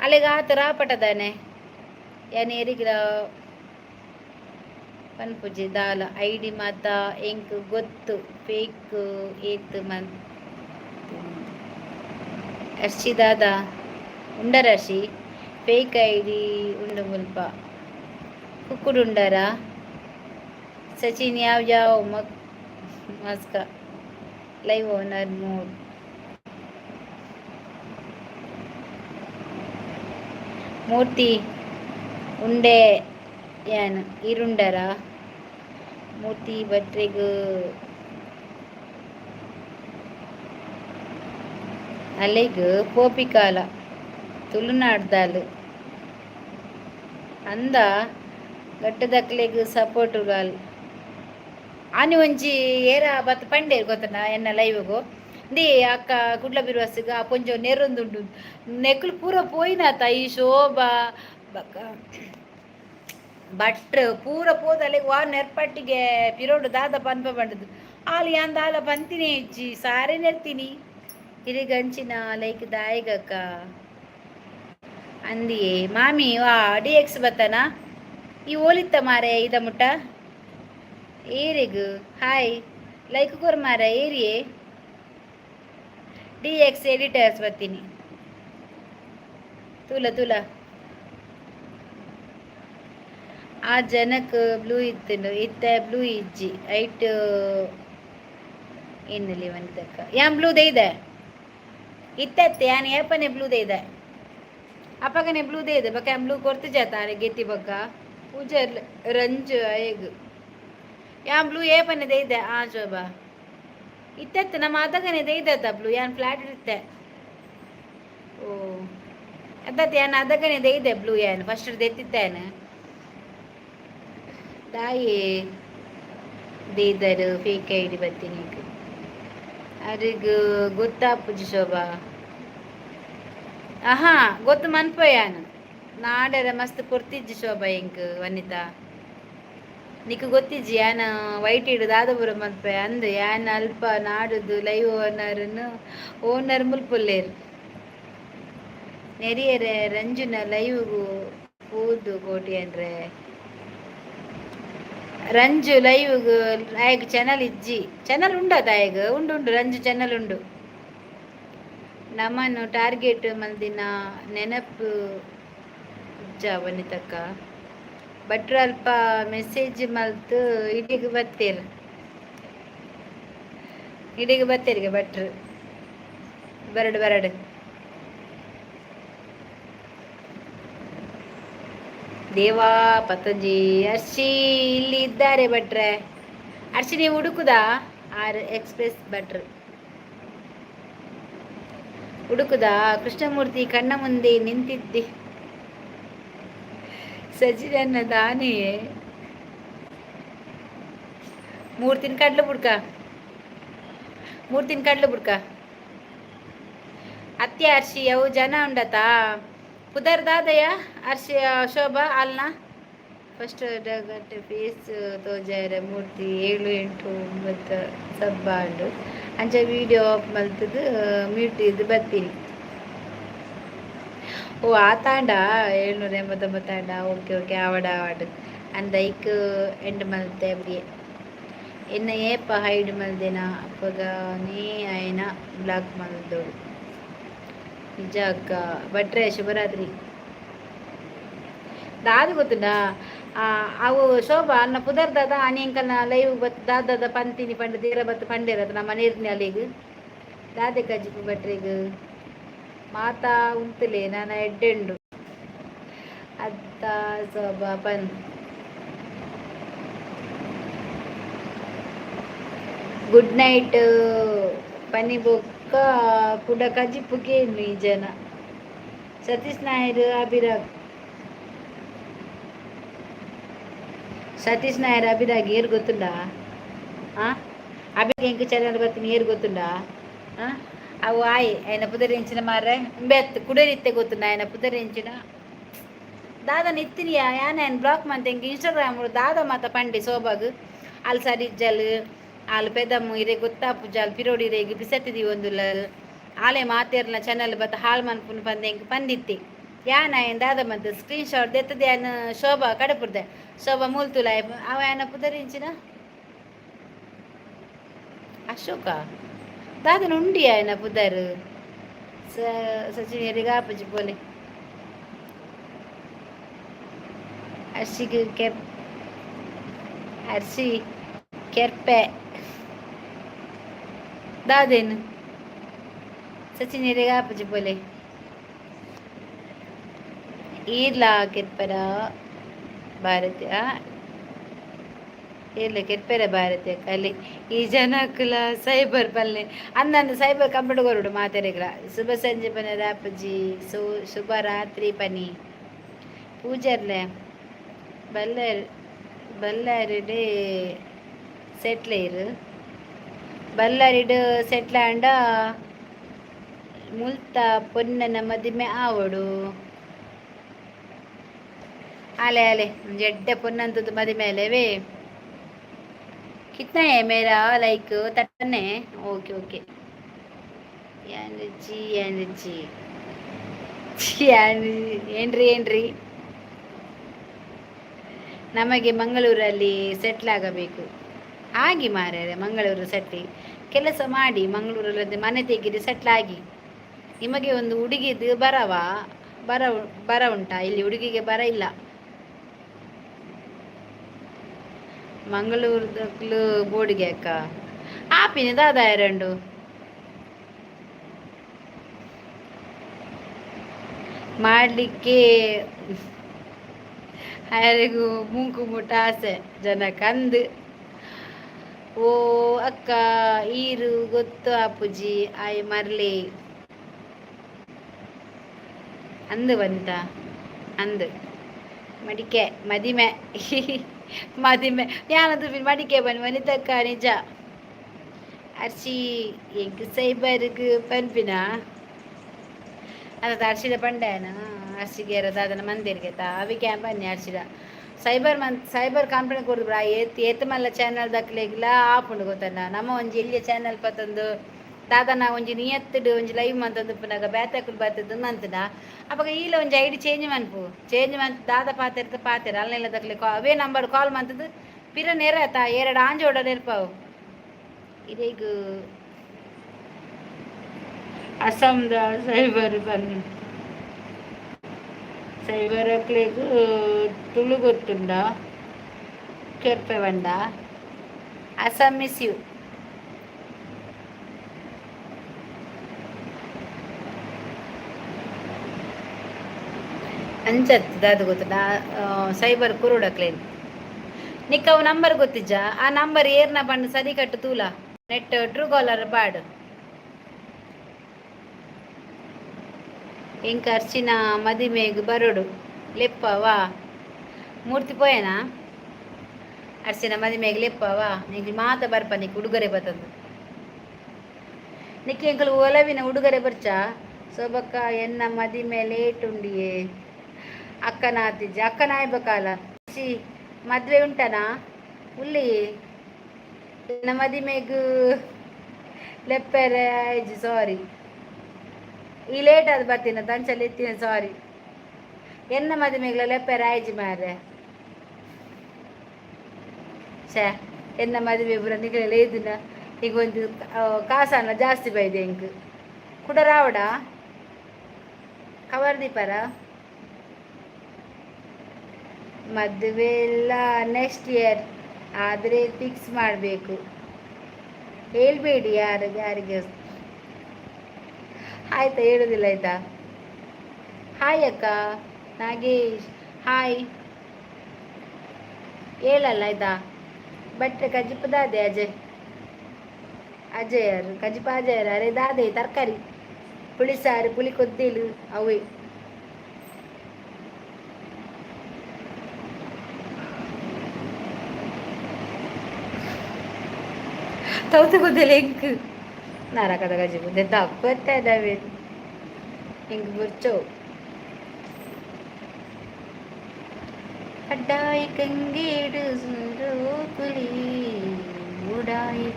ಅಲೆಗಾತ ರಾಪಟದಾನೆ ಯಾನ್ ಎರಿಗಿರ ಪನ್ಪುಜಿ ದಾಲ ಐಡಿ ಮಾತ ಎಂಕ್ ಗೊತ್ತು ಫೇಕ್ ಏತ್ ಮನ್ ಅರ್ಶಿ ದಾದ ಉಂಡರರ್ಶಿ ಫೇಕ್ ಐಡಿ ಉಂಡು ಮುಲ್ಪ ಕುಕ್ಕುಡು ಉಂಡರ ಸಚಿನ್ ಯಾವ ಮಸ್ಕ ಲೈವ್ ಓನರ್ ಮೂಡ್ ಮೂರ್ತಿ ಉಂಡೆ ಯಾನ್ ಇರುಂಡರ ಮೂರ್ತಿ ಭಟ್ರಿಗ್ ಅಲೆಗ್ ಪೋಪಿಕಾಲ ತುಳುನಾಡ್ದಾಲು ಅಂದ ಗಟ್ಟದಕ್ಲೆಗ್ ಸಪೋರ್ಟುಗಾಲ್ ಆನೆ ಒಂಜಿ ಏರ ಬತ್ ಪಂಡೇರು ಗೊತ್ತನ ಎನ್ನ ಲೈವ್ಗು ದೇ ಅಕ್ಕ ಕುಡ್ಲ ಬಿರುವಸ್ಗ ಕೊಂಚ ನೆರೊಂದುಂಡು ನೆಕ್ಲು ಪೂರ ಪೋಯಿನಾತ ಈ ಶೋಭಾ ಬಕ್ಕ ಭಟ್ರು ಪೂರ ಪೋದಲ್ಲಿ ವಾ ನೆರ್ಪಟ್ಟಿಗೆ ಪಿರೋಡು ದಾದ ಪನ್ಪ ಬಂಡದು ಆಲು ಯಾನ್ ದಾದ ಪಂತಿನಿ ಇಜ್ಜಿ ಸಾರೆ ನೆರ್ತೀನಿ ಇರಿ ಗಂಚಿನ ಲೈಕ್ ದಾಯಿಗಕ್ಕ ಅಂದಿಯೇ ಮಾಮಿ ವಾ DX ಬತ್ತನ ಈ ಓಲಿತ್ತ ಮಾರೆ ಇದ ಮುಟ್ಟ ಏರಿಗು ಹಾಯ್ ಲೈಕ್ ಕೊರ್ ಮಾರ ಏರಿಯೇ DX ಎಡಿಟರ್ಸ್ ಬರ್ತೀನಿ ತುಲ ಆ ಜನಕ್ಕೆ ಬ್ಲೂ ಇತ್ತು ಇತ್ತ ಬ್ಲೂ ಇಜ್ಜಿ ಐಟ್ ಏನಲ್ಲಿ ಒಂದಕ್ಕ ಯಾನ್ ಬ್ಲೂ ಇದೆ ಇತ್ತತ್ತೆ ಯಾನ್ ಏಪನೆ ಬ್ಲೂ ಇದೆ ಅಪ್ಪಗನೆ ಬ್ಲೂ ಇದೆ ಬಕ್ಕ ಬ್ಲೂ ಕೊರ್ತು ಜಾತ ಗೆತಿ ಬಕ್ಕ ಪೂಜರ್ ರಂಜು ಐಗ್ ಯಾನ್ ಬ್ಲೂ ಏಪನೆ ಇದೆ ಆ ಶೋಭಾ ಇತ್ತತ್ತೆ ನಮ್ಮ ಅದಗನೆ ದೇಯ್ದತ್ತ ಬ್ಲೂ ಯಾನ್ ಫ್ಲಾಟ್ ಇರುತ್ತೆ ಓ ಅದ್ದತ್ತೆ ಯಾನ್ ಅದಗನೆ ಇದೆ ಬ್ಲೂ ಯಾನ್ ಫಸ್ಟ್ ದೆತ್ತಿತ್ತೇನೆ ದಾಯಿ ದೇದರು ಫೇಕ್ ಐಡಿ ಬರ್ತೀನಿ ಅರಿಗ ಗೊತ್ತಾಪುಜಿ ಶೋಭಾ ಆಹಾ ಗೊತ್ತು ಮನ್ಪಯಾನು ನಾಡರ ಮಸ್ತ್ ಕೊರ್ತಿಜ್ಜಿ ಶೋಭಾ ಎಂಕ್ ವನಿತಾ ನಿಕ್ ಗೊತ್ತಿಜ್ಜಿ ಯಾನ ವೈಟ್ ಇಡು ದಾದಪುರ ಮನ್ಪಯ ಅಂದ್ ಯಾನ್ ಅಲ್ಪ ನಾಡುದು ಲೈವ್ ಓನರ್ ಮುಲ್ಪುಲ್ಲೇರು ನೆರಿಯರೆ ರಂಜುನ ಲೈವ್ಗೂ ಹೋದು ಕೋಟಿ ಅಂದ್ರೆ ರಂಜು ಲೈವ್ ಆಯ್ಗ ಚಾನಲ್ ಇಜ್ಜಿ ಚಾನಲ್ ಉಂಡದ ಆಯ್ಗ ಉಂಡು ರಂಜು ಚಾನಲ್ ಉಂಡು ನಮ್ಮನ್ನು ಟಾರ್ಗೆಟ್ ಮಲ್ದಿನ ನೆನಪು ವನಿತಕ್ಕ ಭಟ್ರು ಅಲ್ಪ ಮೆಸೇಜ್ ಮಲ್ತು ಇಡಿಗೆ ಬತ್ತೇರಿಗೆ ಭಟ್ರು ಬರಡು ದೇವಾ ಪತಂಜಿ ಅರ್ಶಿ ಇಲ್ಲಿ ಇದ್ದಾರೆ ಭಟ್ರೆ ಅರ್ಶಿ ನೀವು ಹುಡುಕುದಾ ಎಕ್ಸ್ಪ್ರೆಸ್ ಭಟ್ರು ಹುಡುಕುದಾ ಕೃಷ್ಣಮೂರ್ತಿ ಕಣ್ಣ ಮುಂದೆ ನಿಂತಿದ್ದೆ ಸಜಿರನ್ನ ದಾನಿಯೇ ಮೂರ್ತಿನ ಕಡ್ಲು ಬುಡ್ಕ ಅತ್ಯ ಅರ್ಶಿ ಅವು ಜನ ಉಂಡತಾ ಪುದರ್ದಾದಯ ಅರ್ಶಿ ಶೋಭಾ ಅಲ್ನ ಫಸ್ಟ್ ಗಂಟೆ ಫೇಸ್ ತೋಜಾರ ಮೂರ್ತಿ 7 8 9 ಸಬ್ಬಾಂಡು ಅಂಚ ವಿಡಿಯೋ ಆಫ್ ಮಲ್ತದು ಮ್ಯೂಟ್ ಇದು ಬರ್ತೀನಿ ಓ ಆ ತಾಂಡ 789 ತಾಂಡ ಓಕೆ ಆವಡು ಅಂದೈಕ್ ಎಂಡ್ ಮಲ್ತೆ ಅಬ್ರಿಯೇ ಎನ್ನ ಏಪ ಹೈಡ್ ಮಲ್ದೆನ ಅಪ್ಪಗ ನೀ ಆಯ್ನ ಬ್ಲಾಕ್ ಮಲ್ದೋಡು ನಿಜ ಅಕ್ಕ ಭಟ್ರೆ ಶುಭರಾತ್ರಿ ದಾದು ಗೊತ್ತುಂಡಾ ಅವು ಶೋಭಾ ಅನ್ನ ಪುದರ್ದಾದ ಅನಿಯಂಕಲ್ನ ಲೈವ್ ಬತ್ ದಾದದ ಪಂತಿನಿ ಪಂಡ ದೇರ ಬತ್ತು ಪಂಡೇರದು ನಮ್ಮ ನೀರಿನ ಅಲ್ಲಿಗೆ ದಾದೆ ಕಜ್ಜಿಪು ಭಟ್ರಿಗ ಮಾತಾ ಉಂತಲೇ ನಾನು ಎಡ್ಡೆಂಡು ಅತ್ತ ಶೋಭಾ ಪನ್ ಗುಡ್ ನೈಟ್ ಪನಿ ಬೊಕ್ಕ ಕುಡ ಕಜಿಪ್ಪುಗೇನು ಈ ಜನ ಸತೀಶ್ ನಾಯರ್ ಅಭಿರಾಗ್ ಏರು ಗೊತ್ತುಂಡಾ ಅಭಿಗೆ ಎಂಕ್ ಚಾನಲ್ ಬರ್ತೀನಿ ಏರು ಗೊತ್ತುಂಡಾ ಅವು ఆయన పుదరించిన మారే బెత్ కుడరిత్తే ಗೊತ್ತುಂಡ ఆయన పుదరించిన దాదా నిత్తినియా యాన్ ఆయన బ్లాక్ మంత ఇంక ఇన్స్టాగ్రామ్ దాదా మాత పండి శోభాగ్ వాళ్ళు సరిజ్జలు వాళ్ళు పెద్దమ్మ ఇరే ಗೊತ್ತಾಪು ಜಾಲ್ ಪಿರೋಡಿ ರೇಗಿ ಬಿಸತ್ತಿದಿ ಒಂದುಲ್ಲ ಆಲೆ ಮಾತೇರ್ನ ಚಾನಲ್ ಬತ್ತ ಹಾಳು ಮನ್ಪುನ್ ಪಂದೆ ಇಂಕ ಪಂದಿತ್ತಿ ಯಾನ ఆయన దాదా మంత స్క్రీన్ షాట్ దెత్తది ఆయన శోభ కడపుర్దే శోభ మూల్తుల అవ ఆయన పుదరించిన అశోక దాదా నుండి ఆయన పుదరు సచిన్ ఎరిగాపచి పోలే ಅರ್ಶಿ ಕೆರ್ಪೆ ದಾದೇನು ಸಚಿನ್ ಎರಿಗಾಪಚಿ ಪೋಲೆ ಈರ್ಲಾ ಕೆರ್ಪರ ಭಾರತೀಯ ಇಲ್ಲ ಕೆರ್ಪೆರ ಭಾರತೀಯ ಕಲಿ ಈ ಜನಕ್ಕಲ ಸೈಬರ್ ಪಲ್ಲೆ ಅಂದಂದು ಸೈಬರ್ ಕಂಪ್ಯೂಟರ್ ಕೊರುಡು ಮಾತಾಡಿಗಳ ಶುಭ ಸಂಜೆ ಪನಿ ರಾಪಜಿ ಶುಭ ರಾತ್ರಿ ಪನಿ ಪೂಜರ್ಲೆ ಬಲ್ಲಾರಿಡೆ ಸೆಟ್ಲೇರು ಬಳ್ಳಾರಿಡು ಸೆಟ್ಲಾಂಡ ಮುಲ್ತ ಪೊನ್ನನ ಮದಿಮೆ ಆವಡು ಆಲೆ ಆಲೆ ಜಡ್ಡೆ ಪೊನ್ನಂತದ್ದು ಮದಿಮೆ ಅಲೇವೇ कितना है मेरा लाइक 13 है ओके ओके ಎನರ್ಜಿ ಎನರ್ಜಿ ಏನ್ರಿ ಏನ್ರಿ ನಮಗೆ ಮಂಗಳೂರಲ್ಲಿ ಸೆಟ್ಲ್ ಆಗಬೇಕು ಆಗಿ ಮಾರ್ಯಾರೆ ಮಂಗಳೂರು ಸೆಟ್ಟಿ ಕೆಲಸ ಮಾಡಿ ಮಂಗಳೂರಲ್ಲಿ ಮನೆ ತೆಗಿರಿ ಸೆಟ್ಲ್ ಆಗಿ ನಿಮಗೆ ಒಂದು ಹುಡುಗಿದು ಬರ ಬರ ಉಂಟಾ ಇಲ್ಲಿ ಹುಡುಗಿಗೆ ಬರ ಇಲ್ಲ ಮಂಗಳೂರು ಬೋಡಿಗೆ ಅಕ್ಕ ಆಪಿನ ದಾದ ಎರಡು ಮಾಡಲಿಕ್ಕೆ ಯಾರಿಗೂ ಮುಂಕು ಮುಟ್ಟ ಆಸೆ ಜನ ಕಂದು ಓ ಅಕ್ಕ ಈರು ಗೊತ್ತು ಅಪ್ಪುಜಿ ಆಯ್ ಮರ್ಲಿ ಅಂದು ಬಂತ ಅಂದು ಮಡಿಕೆ ಮದಿಮೆ ಮದಿಮೆ ಯಾನದು ಮಡಿಕೆ ಬನ್ನಿ ವನಿತಕ್ಕ ನಿಜ ಅರ್ಶಿ ಎಗ್ ಸೈಬರ್ಗ್ ಪನ್ಪಿನ ಅದ ಅರ್ಶಿದ ಪಂಡೇನ ಅರ್ಶಿಗೆ ಅದನ್ನ ಮಂದಿರ್ಗೆ ಅವಿ ಕ್ಯಾಂಪ್ ಬನ್ನಿ ಅರ್ಶಿದ ಸೈಬರ್ ಕಂಪನಿ ಕೊಡ್ದು ಏತ್ ಮಲ್ಲ ಚಾನಲ್ ದಕ್ಲೆಗಿಲ್ಲ ಆಪುಂಡು ಗೊತ್ತನ್ನ ನಮ್ಮ ಒಂಜಿ ಎಲ್ಲಿಯ ಚಾನಲ್ ಪತ್ತೊಂದು ದಾದನ ಒಂಜಿ ನಿಯತ್ತುಡು ಒಂಜಿ ಲೈವ್ ಮಂತಂದು ಪುನಗ ಬ್ಯಾತಕುಲು ಬರ್ತದ್ದು ಮಂತದ ಅವಾಗ ಈಲ ಒಂಜಿ ಐಡಿ ಚೇಂಜ್ ಮಂತ್ ದಾದ ಪಾತೆರ ಅಲ್ಲೆಲ್ಲ ದಕ್ಲೆ ಅವೇ ನಂಬರ್ ಕಾಲ್ ಮಂತದ್ದು ಪಿರ ನೆರತ ಎರಡು ಆಂಜೋಡ ನೆರ್ಪಾವು ಇದೀಗ ಅಸ್ಸಾಂದ ಸೈಬರ್ ಬನ್ನಿ ಸೈಬರ್ ಅಕ್ಲೆಗ್ ತುಳು ಗೊತ್ತುಂಡ ಕೆರ್ಪೆ ಬಂಡ ಅಸ್ಸಾಂ ಮಿಸ್ ಯು ಅಂಚತ್ತದ ಅದು ಗೊತ್ತುಂಡ ಸೈಬರ್ ಕುರುಡಕ್ಲೇನು ನಿಕ್ಕವು ನಂಬರ್ ಗೊತ್ತಿಜ್ಜ ಆ ನಂಬರ್ ಏರ್ನ ಬಂದು ಸದಿ ಕಟ್ಟು ತೂಲ ನೆಟ್ ಟ್ರೂ ಕಾಲರ್ ಬಾಡು ಇಂಕ ಅರ್ಚಿನ ಮದಿಮೆಗ್ ಬರೋಡು ಲೆಪ್ಪ ವಾ ಮೂರ್ತಿ ಪೋಯನಾ ಅರ್ಚಿನ ಮದಿಮೆಗ್ ಲೆಪ್ಪ ವಾ ನಿಂಗೆ ಮಾತ ಬರ್ಪ ನಿಕ್ ಉಡುಗೊರೆ ಬರ್ತದ್ದು ನಿಕ್ಕೆ ಎಂಕಲು ಒಲವಿನ ಉಡುಗೊರೆ ಬರ್ಚ ಸೊಬಕ್ಕ ಎನ್ನ ಮದಿಮೆ ಲೇಟ್ ಉಂಡಿಯೇ ಅಕ್ಕನ ಆತಿಜ್ಜ ಅಕ್ಕನ ಆಯ್ಬೇಕಲ್ಲ ಮದ್ವೆ ಉಂಟನಾ ಉಲ್ಲಿ ನನ್ನ ಮದಿಮೆಗ್ ಲೆಪ್ಪರೆ ಆಯ್ಜಿ ಸಾರಿ ಈ ಲೇಟ್ ಅದು ಬರ್ತೀನಿ ತಂಚಲ್ಲಿ ಎತ್ತಿನ ಸಾರಿ ಎನ್ನ ಮದಿಮೆಗ್ಲ ಲೆಪ್ಪರೆ ಆಯ್ಜಿ ಮಾರ್ರೆ ಛೇ ಎನ್ನ ಮದುವೆ ಪುರ ನಿಗಲೆಲ್ಲ ಇದನ್ನ ಈಗ ಒಂದು ಕಾಸನ ಜಾಸ್ತಿ ಬೈದೆ ಇಂಕ್ ಕುಡ ರಾವಡ ಕವರ್ ದೀಪಾರ ಮದುವೆ ಎಲ್ಲ ನೆಕ್ಸ್ಟ್ ಇಯರ್ ಆದರೆ ಫಿಕ್ಸ್ ಮಾಡಬೇಕು ಹೇಳ್ಬೇಡಿ ಯಾರಿಗೆ ಆಯ್ತಾ ಹೇಳೋದಿಲ್ಲ ಆಯ್ತಾ ಹಾಯ್ ಅಕ್ಕ ನಾಗೇಶ್ ಹಾಯ್ ಹೇಳಲ್ಲ ಆಯ್ತಾ ಬಟ್ಟೆ ಕಜಿಪ ದಾದೆ ಅಜಯರು ಕಜಿಪ ಅಜಯರು ಅರೆ ದಾದೆ ತರಕಾರಿ ಪುಳಿ ಸಾರು ಪುಳಿ ಕೊದ್ದೇಲು ಅವೇ ತೌತು ಕೊದ್ದೇಲೆ ಎಂಕ್ ನಾರಕದ ಗಜಿ ಬುದ್ಧಿ ತಪ್ಪತ್ತೆ ಅದಾವೆ ಹಿಂಗೆ ಬುರ್ಚೋ ಅಡ್ಡಾಯಿ ಕಂಗೇಡು ಸುಂದರೋಕುಲಿ ಉಡಾಯಿ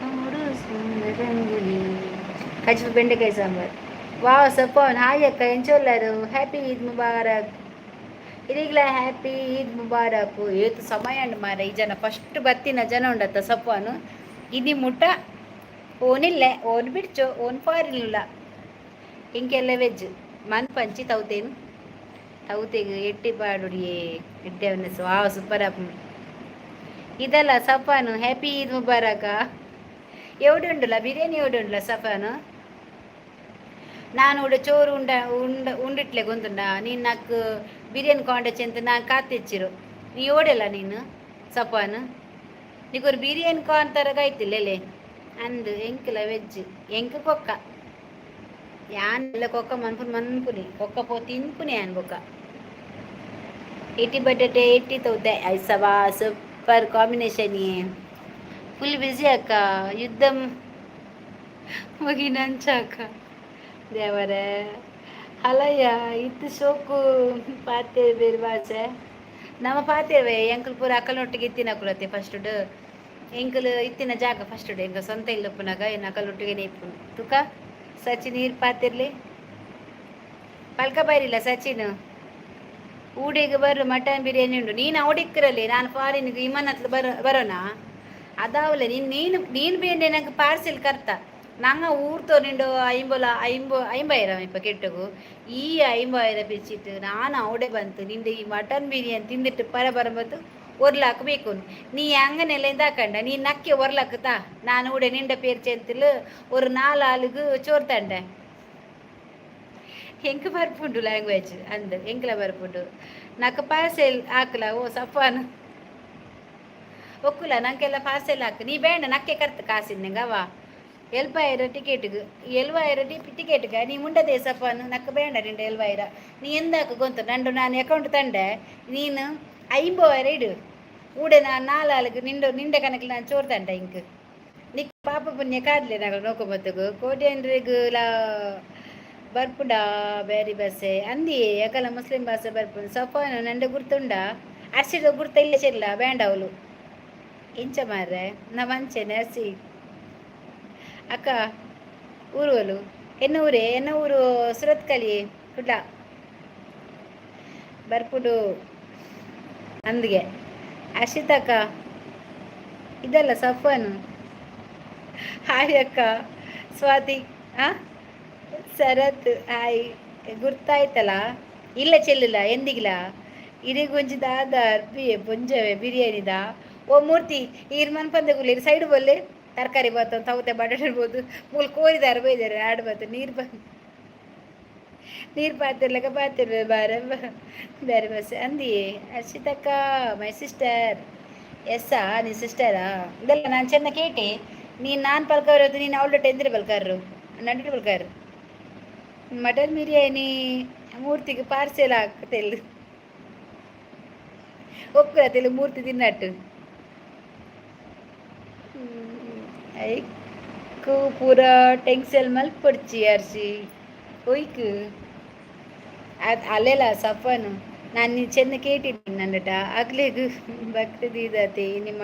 ನೋಡು ಸುಂದರಂಗುಲಿ ಕಜ್ಜಿ ಬೆಂಡೆಕಾಯಿ ಸಾಂಬಾರು ವಾವ್ ಸಪೋನ್ ಹಾಯ್ ಅಕ್ಕ ಎಂಚೋಲ್ಲರು ಹ್ಯಾಪಿ ಈದ್ ಮುಬಾರಕ್ ಇದೀಗ್ಲ ಹ್ಯಾಪಿ ಈದ್ ಮುಬಾರಕ್ ಏತು ಸಮಯ ಅಂಡ್ ಮಾರ ಈ ಜನ ಫಸ್ಟ್ ಬತ್ತಿನ ಜನ ಉಂಡತ್ತ ಸಪೋನು ఇది ముట్ట ఓనిల్లే ఓన్ బిడ్చో ఓన్ పారిಲ್ಲ ఇంకెల్ల వెజ్ ಮನ್ ಪಂಚಿ ತೌತೇನು ತೌತೆಗೆ ಎಟ್ಟಿ ಪಾಡುಡಿಯೇ ಎಡ್ಡೆವನ್ನ ವಾವ್ ಸೂಪರ್ ಅಪ್ ಇದಲ್ಲ ಸಫಾನು ಹ್ಯಾಪಿ ಈದ್ ಮುಬಾರಕ ಎವಡು ಉಂಡುಲ್ಲ ಬಿರಿಯಾನಿ ಎವಡು ಉಂಡುಲ್ಲ ಸಫಾನು ನಾನು ಉಡ ಚೋರು ಉಂಡಿಟ್ಲೆ ಗೊಂದುಂಡ ನೀನು ನಾಲ್ಕು ಬಿರಿಯಾನಿ ಕೊಂಡಚ್ಚಿ ಅಂತ ನಾನು ಕಾತೆಚ್ಚಿರು ನೀ ಓಡಲ್ಲ ನೀನು ಸಫಾನು నీకు బిర్యానీ కాంతరగా అయితేలే అందు ఎంకుల వెజ్ ఎంకు కొక్క యాన్ల కొక్క మన్పుని కొక్క పో తిన్పుని అని బొక్క ఎట్టి బట్టటే ఎట్టి తవ్వుతాయి ఐసవా సూపర్ కాంబిನೇಷನ್ ಫುಲ್ ಬ್ಯುಸಿ ಅಕ್ಕ. ಯುದ್ಧ ಮುಗಿನಂಚಾಕ ದೇವರೇ ಹಲಯ್ಯ ಇತ್ತು ಸೋಕು ಪಾತೆ ಬೇರೆ ಭಾಷೆ ನಮ್ಮ ಪಾತೇವೆ ಎಂಕಲ್ ಪೂರ ಅಕ್ಕಲೊಟ್ಟಿಗೆ ಇತ್ತಿನ ಕುಲತೆ ಫಸ್ಟ್ ಎಂಕಲ್ ಇತ್ತಿನ ಜಾಗ ಫಸ್ಟ್ ಎಂಕ ಸ್ವಂತ ಇಲ್ಲಪ್ಪನಾಗ ಏನು ಅಕ್ಕಲೊಟ್ಟಿಗೆ ಇಪ್ಪು ತುಕ ಸಚಿನ್ ನೀರು ಪಾತಿರ್ಲಿ ಪಲ್ಕ ಬೈರಿಲ್ಲ ಸಚಿನ್ ಊಡಿಗೆ ಬರ್ರು ಮಟನ್ ಬಿರಿಯಾನಿ ಉಂಟು ನೀನು ಅವಡಿಕ್ಕರಲ್ಲಿ ನಾನು ಫಾರಿನ್ಗೆ ವಿಮಾನ ಹತ್ರ ಬರೋಣ ಅದಾವಲ್ಲ ನೀನು ಬೇಂಡೆ ನಂಗೆ ಪಾರ್ಸೆಲ್ ಕರ್ತ ನಂಗೆ ಊರ್ತೋ ನಿಂಡು ಐಂಬಾಯಿರ ಇಪ್ಪ ಕೆಟ್ಟಗು ಈ 5000 ಬಿಚ್ಚಿಟ್ಟು ನಾನು ಅವಡೆ ಬಂತು ನಿಂದು ಈ ಮಟನ್ ಬಿರಿಯಾನಿ ತಿಂದಿಟ್ಟು ಬರಬತ್ತು ಒರ್ಲಾಕಬೇಕು ನೀ ಅಂಗನೆಲ್ಲ ಇಂದಾಕಂಡ ನೀ ನಕ್ಕೆ ಒರ್ಲಾಕತಾ ನಾನು ಉಡೆ ನಿಂಡ ಪೇರ್ ಚೆಂತಿಲ್ ஒரு 4 ஆளுக்கு சோறு தண்டை ಎಂಕ ಬರ್ಪುಂಡು ಲ್ಯಾಂಗ್ವೇಜ್ ಅಂದ್ ಎಂಕ್ಲ ಬರ್ಪುಂಡು ನಾಕ ಪಾರ್ಸೆಲ್ ಹಾಕ್ಲ ಓ ಸಫಾನ್ ಒಕ್ಕುಲ ನಂಗೆಲ್ಲ ಪಾರ್ಸೆಲ್ ಹಾಕು ನೀ ಬೇಡ ನಕ್ಕೆ ಕರ್ತ ಕಾಸಿನ ನಂಗವ 7000 ಟಿಕೆಟ್ಗೆ 7000 ಟಿಕೆಟ್ಗೆ ನೀ ಮುಂಡದೆ ಸಫಾನ್ ನಕ್ಕ ಬೇಡ ನಿಂಡ 7000 ನೀ ಎಂದಾಕ ಗೊಂತು ನಂಡು ನಾನು ಅಕೌಂಟ್ ತಂಡೆ ನೀನು 50,000 ಇಡು ಊಡೆ ನಾನು 4 ಆளுக்கு ನಿಂಡ ಕಣಕ್ಕೆ ನಾನು ಚೋರ್ ತಂಡ ಇಂಕ್ ನಿಕ್ ಪಾಪ ಪುಣ್ಯ ಕಾಡ್ಲೆ ನಾಗ ನೋಕೊಬತ್ತಗು ಕೋಟ್ಯಾಂಡ್ರಿಗುಲ ಬರ್ಪುಡಾ ಬೇರೆ ಬಸ್ಸೆ ಅಂದಿ ಯಾಕಲ್ಲ ಮುಸ್ಲಿಂ ಭಾಷೆ ಬರ್ಪುಂಡು ಸಫಾನು ನಂಡೆ ಗುರ್ತುಂಡ ಅರ್ಸಿದ ಗುರ್ತ ಇಲ್ಲೇ ಚೆಲ್ಲ ಬೇಂಡ ಅವಳು ಇಂಚ ಮಾರ್ರೆ ನಾ ಮಂಚೆನೆ ಅರ್ಸಿ ಅಕ್ಕ ಊರುವಲು ಎನ್ನ ಊರು ಸುರತ್ಕಲಿ ಕುಡ್ಲ ಬರ್ಪುಡು ಅಂದಿಗೆ ಅರ್ಷಿತಕ್ಕ ಇದಲ್ಲ ಸಫಾನು ಹಾಯ್ ಅಕ್ಕ ಸ್ವಾತಿ ಶರತ್ ಹಾಯ್ ಗುರ್ತಾಯ್ತಲ್ಲ ಇಲ್ಲ ಚೆಲ್ಲಿಲ್ಲ ಎಂದಿಗಿಲ್ಲ ಇರಿಗೊಂಜಿ ದಾದ ಪುಂಜವೆ ಬಿರಿಯಾನಿದ ಓ ಮೂರ್ತಿ ಈರ್ ಮನ್ಪಂದಗುಲ್ಲಿ ಸೈಡ್ ಬೋಲ್ಲೆ ತರಕಾರಿ ಬಾತು ತವತೆ ಬಟಾಟೆ ಇರ್ಬೋದು ಮೂಲ್ ಕೋರಿದಾರೆ ಬೈದಾರೆ ಆಡು ಬಾತು ನೀರು ಪಾತಿರ್ಲಕ್ಕ ಪಾತಿರ್ವೆ ಬೇರೆ ಬಸ್ ಅಂದಿ ಅರ್ಷಿತಕ್ಕ ಮೈ ಸಿಸ್ಟರ್ ಎಸ್ಸಾ ನೀ ಸಿಸ್ಟರಾ ಇದೆಲ್ಲ ನಾನು ಚೆನ್ನ ಕೇಟಿ ನಾನು ಪಲ್ಕವ್ರು ನೀನು ಅವಳೊಟ್ಟೆ ಎಂದ್ರೆ ಬಲ್ಕಾರ್ರು ನಡಿಗೆ ಬಲ್ಕಾರು ಮಟನ್ ಬಿರಿಯಾನಿ ಮೂರ್ತಿಗೆ ಪಾರ್ಸೆಲ್ ಹಾಕತೆಲ್ಲು ಒಕ್ಕುರತೆಲ್ಲು ಮೂರ್ತಿ ತಿನ್ನಟ್ಟು ಐಕು ಪೂರ ಟೆಂಗ್ಸೆಲ್ ಮಲ್ಪಡ್ಚಿ ಅರ್ಸಿ ಒಯ್ಕು ಅದು ಅಲ್ಲೆಲ್ಲ ಸಫನು ನಾನು ನೀನು ಚೆನ್ನ ಕೇಟಿದ್ದೀನಿ ನನ್ನಟ ಅಕ್ಲೆಗು ಭಕ್ತದೀದತೆ ನಿಮ್ಮ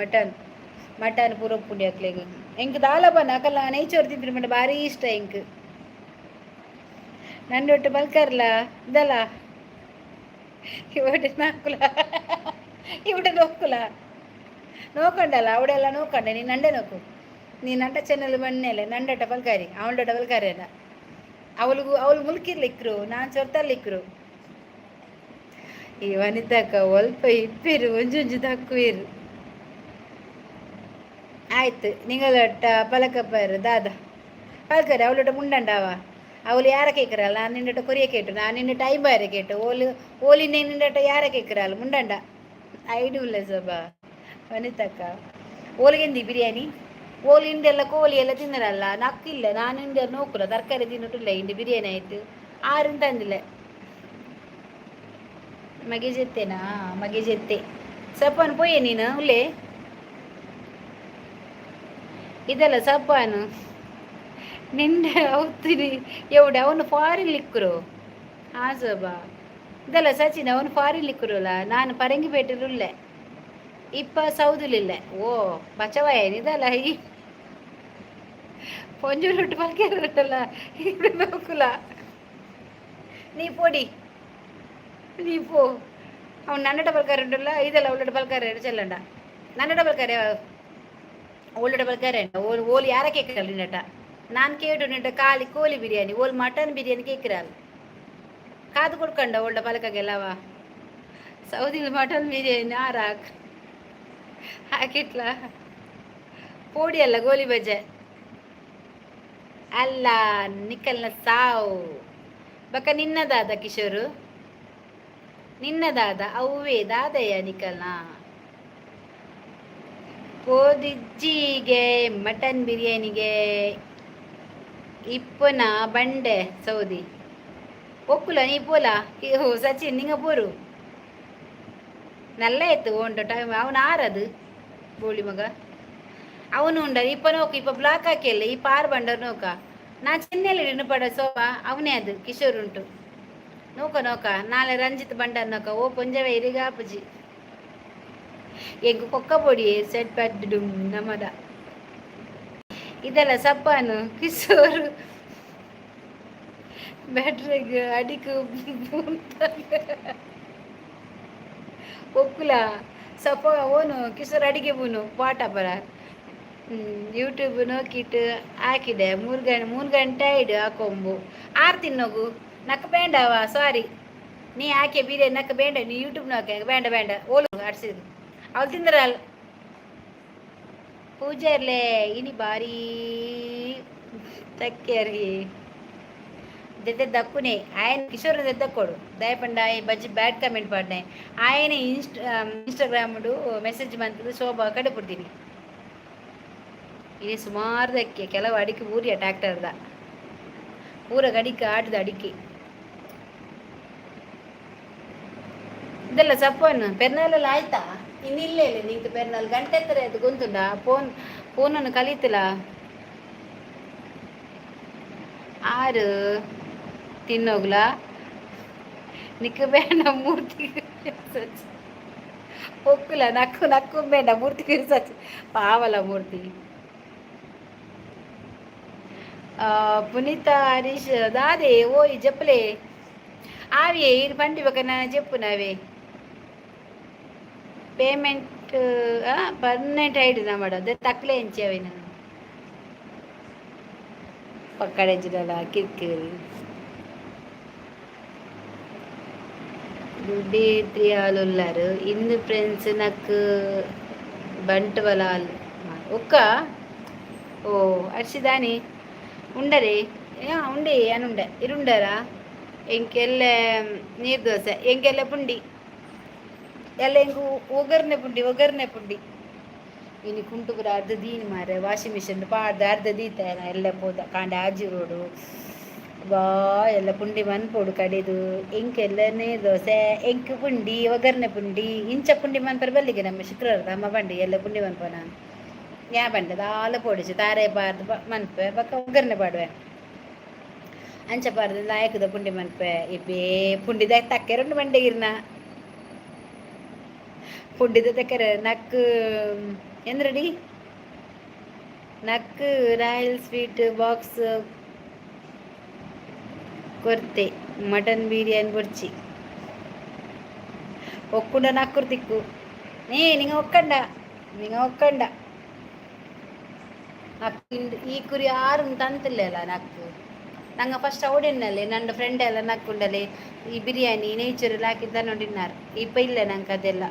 ಮಟನ್ ಪೂರ ಪುಂಡಿ ಅಕ್ಲೆಗು ಎಂಕ್ ದಾಲ ಬನ್ನ ಅಕಲ್ಲ ನೈಚೋರು ತಿಂದ್ರಿ ಮಟ್ಟ ಭಾರಿ ಇಷ್ಟ ಎಂಕ್ ನನ್ನೊಟ್ಟು ಬಲ್ಕರ್ಲ ಇದಲ್ಲ ಇವಡೆ ನಾಕುಲ ಇವಡೆ ನೋಕುಲ ನೋಕೊಂಡಲ್ಲ ಅವಡೆಲ್ಲ ನೋಕೊಂಡೆ ನೀನು ನಂಡೆ ನೋಕು ನೀನು ಅಂಟ ಚೆನ್ನಲ್ ಬಣ್ಣೆಲೆ ನಂಡಟ ಬಲ್ಕಾರಿ ಅವಳೊಟ ಬಲ್ಕಾರಿ ಅಲ್ಲ ಅವಳು ಮುಲ್ಕಿರ್ಲಿಕ್ರು ನಾನು ಚೊರ್ತಲ್ಲಿಕ್ರು ಈ ವನಿತಾಕ ಒಲ್ಪ ಇಪ್ಪಿರು ಒಂಜೊಂಜು ತಕ್ಕುವಿರು ಆಯ್ತು ನಿಂಗಳೊಟ್ಟ ಪಲಕಪ್ಪರು ದಾದ ಪಲ್ಕರಿ ಅವಳೊಟ ಮುಂಡಂಡವ ಅವಳು ಯಾರ ಕೇಕ್ರಲ್ಲ ನಾನು ನಿನ್ನಟ ಕೊರಿಯ ಕೇಟು ನಾನು ನಿನ್ನಟ 50,000 ಕೇಟು ಓಲಿ ನಿನ್ನಟ ಯಾರ ಕೇಕ್ರಲ್ಲ ಮುಂಡಂಡ ಐಡಿಲ್ಲ ಸೊಬ್ಬ ವನಿತಕ್ಕ ಓಲಿಗೆಂದಿ ಬಿರಿಯಾನಿ ಓಲಿ ಇಂಡೆಲ್ಲ ಕೋಳಿ ಎಲ್ಲ ತಿನ್ನರಲ್ಲ ನಕ್ಕಿಲ್ಲ ನಾನು ಇಂಡಿಯ ನೋಕುಲ ತರಕಾರಿ ತಿನ್ನೋಟಿಲ್ಲ ಇಂಡಿ ಬಿರಿಯಾನಿ ಆಯಿತು ಆರು ತಂದಿಲ್ಲ ಮಗೆ ಜೆತ್ತೆ ಸಪ್ಪನು ಪೋಯೆ ನೀನು ಉಲ್ಲೇ ಇದಲ್ಲ ಸಪ್ಪನು ನಿಂಡೆ ಅವತ್ತಿನಿ ಎವಡೆ ಅವನು ಫಾರಿನ್ ಲಿಕ್ಕರು ಸೋಬಾ ಇದಲ್ಲ ಸಚಿನ್ ಅವನು ಫಾರಿನ್ ಲಿಕ್ಕರಲ್ಲ ನಾನು ಪರಂಗಿಪೇಟೆರುಲ್ಲೆ ಇಪ್ಪ ಸೌದುಲಿಲ್ಲ ಓ ಬಚವಾಯನಿದಲ್ಲ ಈ ಪೊಂಜೂರು ರೊಟ್ಟು ಪಲ್ಕಲ್ಲ ഇവിടെ നോക്കുല നീ പോടി നീ പോ അവൻ നന്നട പൽക്കാരുണ്ടല്ലോ ഇതല്ല അവളുടെ പൽക്കാരായിട്ട് ചെല്ലണ്ട നന്നട പൽക്കാരെ ಅವಳೋட ಬಲ್ಕಾರೇಂಡ ಓಲ್ ಯಾರ ಕೇಕ್ರಲ್ಲ ನಿನ್ನಟ ನಾನು ಕೇಟು ನಿಂಟ ಕಾಲಿ ಕೋಳಿ ಬಿರಿಯಾನಿ ಓಲ್ ಮಟನ್ ಬಿರಿಯಾನಿ ಕೇಕ್ರಲ್ಲ ಕಾದು ಕೊಡ್ಕಂಡ ಅವಳ ಪಲಕಾಗೆಲ್ಲವ ಸೌದಿ ಮಟನ್ ಬಿರಿಯಾನಿ ಹಾಕಿಟ್ಲ ಪೋಡಿ ಅಲ್ಲ ಗೋಲಿ ಬಜ್ಜೆ ಅಲ್ಲ ನಿಕ್ಕಲ್ನ ಸಾವು ಬಕ ನಿನ್ನದಾದ ಕಿಶೋರು ನಿನ್ನದಾದ ಅವ್ವೇ ದಾದಯ್ಯ ನಿಕ್ಕಲ್ನ ಪೋದಿಜ್ಜಿಗೆ ಮಟನ್ ಬಿರಿಯಾನಿಗೆ ಇಪ್ಪನ ಬಂಡೆ ಸೌದಿ ಒಕ್ಕುಲ ನೀ ಪೋಲ ಸಚಿನ್ ನಿಂಗ ಪೋರು ನಲ್ಲ ಇತ್ತು ಉಂಟು ಟೈಮ್ ಅವನು ಆರದು ಬೋಳಿ ಮಗ అవును ఉండరు ఇప్ప నోకు ఇప్ప బ్లాక్ ఆకెళ్ళి ఈ పారు బండరు నోక నా చెన్నెలు నిన్నపడ సోప అవునే ಅದು ಕಿಶೋರ್ ಉಂಟು ನೋಕ ನೋಕ ನಾಳೆ ರಂಜಿತ್ ಬಂಡ ನೋಕ ಓ ಪೊಂಜವೇ ಇರಿಗಾಪುಜಿ ಎಗ್ ಕೊಕ್ಕ ಪೊಡಿ ಸೆಟ್ ಪಡ್ಡು ನಮದ ಇದೆಲ್ಲ ಸಪ್ಪಾನು ಕಿಶೋರ್ ಬ್ಯಾಟ್ರಿಗೆ ಅಡಿಕು ಒಕ್ಕುಲ ಸಪ್ಪ ಓನು ಕಿಶೋರ್ ಅಡಿಗೆ ಬೂನು ಪಾಟ ಬರ ಯೂಟ್ಯೂಬ್ ನೋಕಿಟ್ಟು ಹಾಕಿದೆ 3 ಗಂಟೆ ಇಡು ಹಾಕೊಂಬು ಆರು ತಿನ್ನೋಗು ನಕ್ಕ ಬೇಂಡವ ಸಾರಿ ನೀ ಹಾಕಿ ಬಿರಿಯಾನಿ ನಕ್ಕ ಬೇಂಡ ನೀ ಯೂಟ್ಯೂಬ್ ನೋಕೆ ಬೇಂಡ ಬೇಂಡ ಓಲು ಆಡ್ಸಿದ್ರು ಅವಳು ತಿಂದ್ರಲ್ಲ ಪೂಜೆ ಇರ್ಲೆ ಇನಿ ಬಾರಿ ತಕ್ಕೇರಿ దక్కునే ఆయన కిషోర్ దెద్దకోడు దయపండి ఆయన బజ్జి బ్యాడ్ కమెంట్ పడినాయి ఆయన ಇನ್ಸ್ಟಾಗ್ರಾಮ್ಡು ಮೆಸೇಜ್ ಬಂತದ್ದು ಶೋಭಾ ಕಡೆ ಬಿಡ್ತೀನಿ ಇನಿ ಸುಮಾರು ದಕ್ಕೆ ಕೆಲವು ಅಡಿಕೆ ಊರಿಯ ಟ್ಯಾಕ್ಟರ್ದ ಪೂರ ಗಡಿಕೆ ಆಟದ ಅಡಿಕೆ ಇದೆಲ್ಲ ಸಪ್ಪನ್ನು ಪೆರ್ನಾಲೆಲ್ಲ ಆಯ್ತಾ ಇನ್ನಿಲ್ಲೇ ಇಲ್ಲ ನಿಂಗೆ ಪೆರ್ನಾಲ್ ಗಂಟೆ ಎತ್ತರ ಅದು ಗೊಂತುಂಡ ಫೋನನ್ನು ಕಲೀತಿಲ್ಲ ಆರು ತಿನ್ನೋಗ್ಲಾ ನಿಕ್ಕ ಬೇಡ ಮೂರ್ತಿ ಒಕ್ಕುಲ ನಕ್ಕು ಬೇಡ ಮೂರ್ತಿ ಕಿರ್ಸಚ್ಚು ಪಾವಲ ಮೂರ್ತಿ పునీత హరీష్ దాదే ఓయ్ చెప్పలే అవి ఇది పండి ఒక నా చెప్పు నావే పేమెంట్ పర్మనెంట్ ఐడి నమ్మడ అదే తక్కువ ఎంచేవి నేను పక్కడెంచడలా కిరికిరి ದುಡ್ಡಿ ತ್ರಿಯಾಲುಲ್ಲಾರು ಇಂದು ಫ್ರೆಂಡ್ಸ್ ನಕ್ಕು ಬಂಟ್ವಲಾಲ್ ಒಕ್ಕ ಓ ಅರ್ಷಿದಾನಿ ఉండరే ఉండి అని ఉండే ఇరుండరా ఎంకెళ్ళే నీరు దోశ ఎంకెళ్ళే పుండి ಎಲ್ಲ ಹೆಂಗು ಒಗರ್ನೆ ಪುಂಡಿ ಇನ್ನು ಕುಂಟುಗುರ ಅರ್ಧ ದೀನಿ ಮಾರೆ ವಾಷಿಂಗ್ ಮಿಷಿನ್ ಪಾಡ್ದು ಅರ್ಧ ದೀತಾನ ಎಲ್ಲ ಪೋದ ಕಾಂಡೆ ಆಜಿ ರೋಡು ಬಾ ಎಲ್ಲ ಪುಂಡಿ ಮನ್ಪೋಡು ಕಡೆದು ಎಂಕೆಲ್ಲ ನೀರು ದೋಸೆ ಎಂಕು ಪುಂಡಿ ಒಗರ್ನೆ ಪುಂಡಿ ಇಂಚ ಪುಂಡಿ ಮನ್ಪರ ಬಲ್ಲಿಗೆ ನಮ್ಮ ಶುಕ್ರವಾರದ ಅಮ್ಮ ಬಂಡಿ ಎಲ್ಲ ಪುಂಡಿ ಮನ್ಪನ ಯಾ ಬಂಡೆ ದಾಲ ಪೋಡಿಸಿ ತಾರೆ ಪಾರ್ದು ಮನ್ಪೆ ಪಕ್ಕ ಒಗ್ಗರಣೆ ಪಾಡುವೆ ಅಂಚ ಪಾರ್ದು ನಾಯಕದ ಪುಂಡಿ ಮನ್ಪೆ ಇಬ್ಬೇ ಪುಂಡಿದಾಗ ತಕ್ಕೆ 2 ಬಂಡೆಗಿರ್ನ ಪುಂಡಿದ ತಕ್ಕರೆ ನಕ್ಕು ಎಂದ್ರಡಿ ನಕ್ಕು ರಾಯಲ್ ಸ್ವೀಟ್ ಬಾಕ್ಸ್ ಕೊರ್ತೆ ಮಟನ್ ಬಿರಿಯಾನಿ ಬೊರ್ಚಿ ಒಕ್ಕುಂಡ ನಕ್ಕುರು ತಿಕ್ಕು ನಿಂಗ ಒಕ್ಕಂಡ ಈ ಕುರಿ ಆರು ತಂತಿಲ್ಲ ನಕ್ಕು ನಂಗೆ ಫಸ್ಟ್ ಅವಡಿನಲ್ಲಿ ನನ್ನ ಫ್ರೆಂಡ್ ಎಲ್ಲ ನಕ್ಕೊಂಡಲೆ ಈ ಬಿರಿಯಾನಿ ನೇಚರಲ್ಲಿ ಹಾಕಿದ್ದ ನೋಡಿನಾರು ಇಪ್ಪ ಇಲ್ಲ ನಂಗೆ ಅದೆಲ್ಲ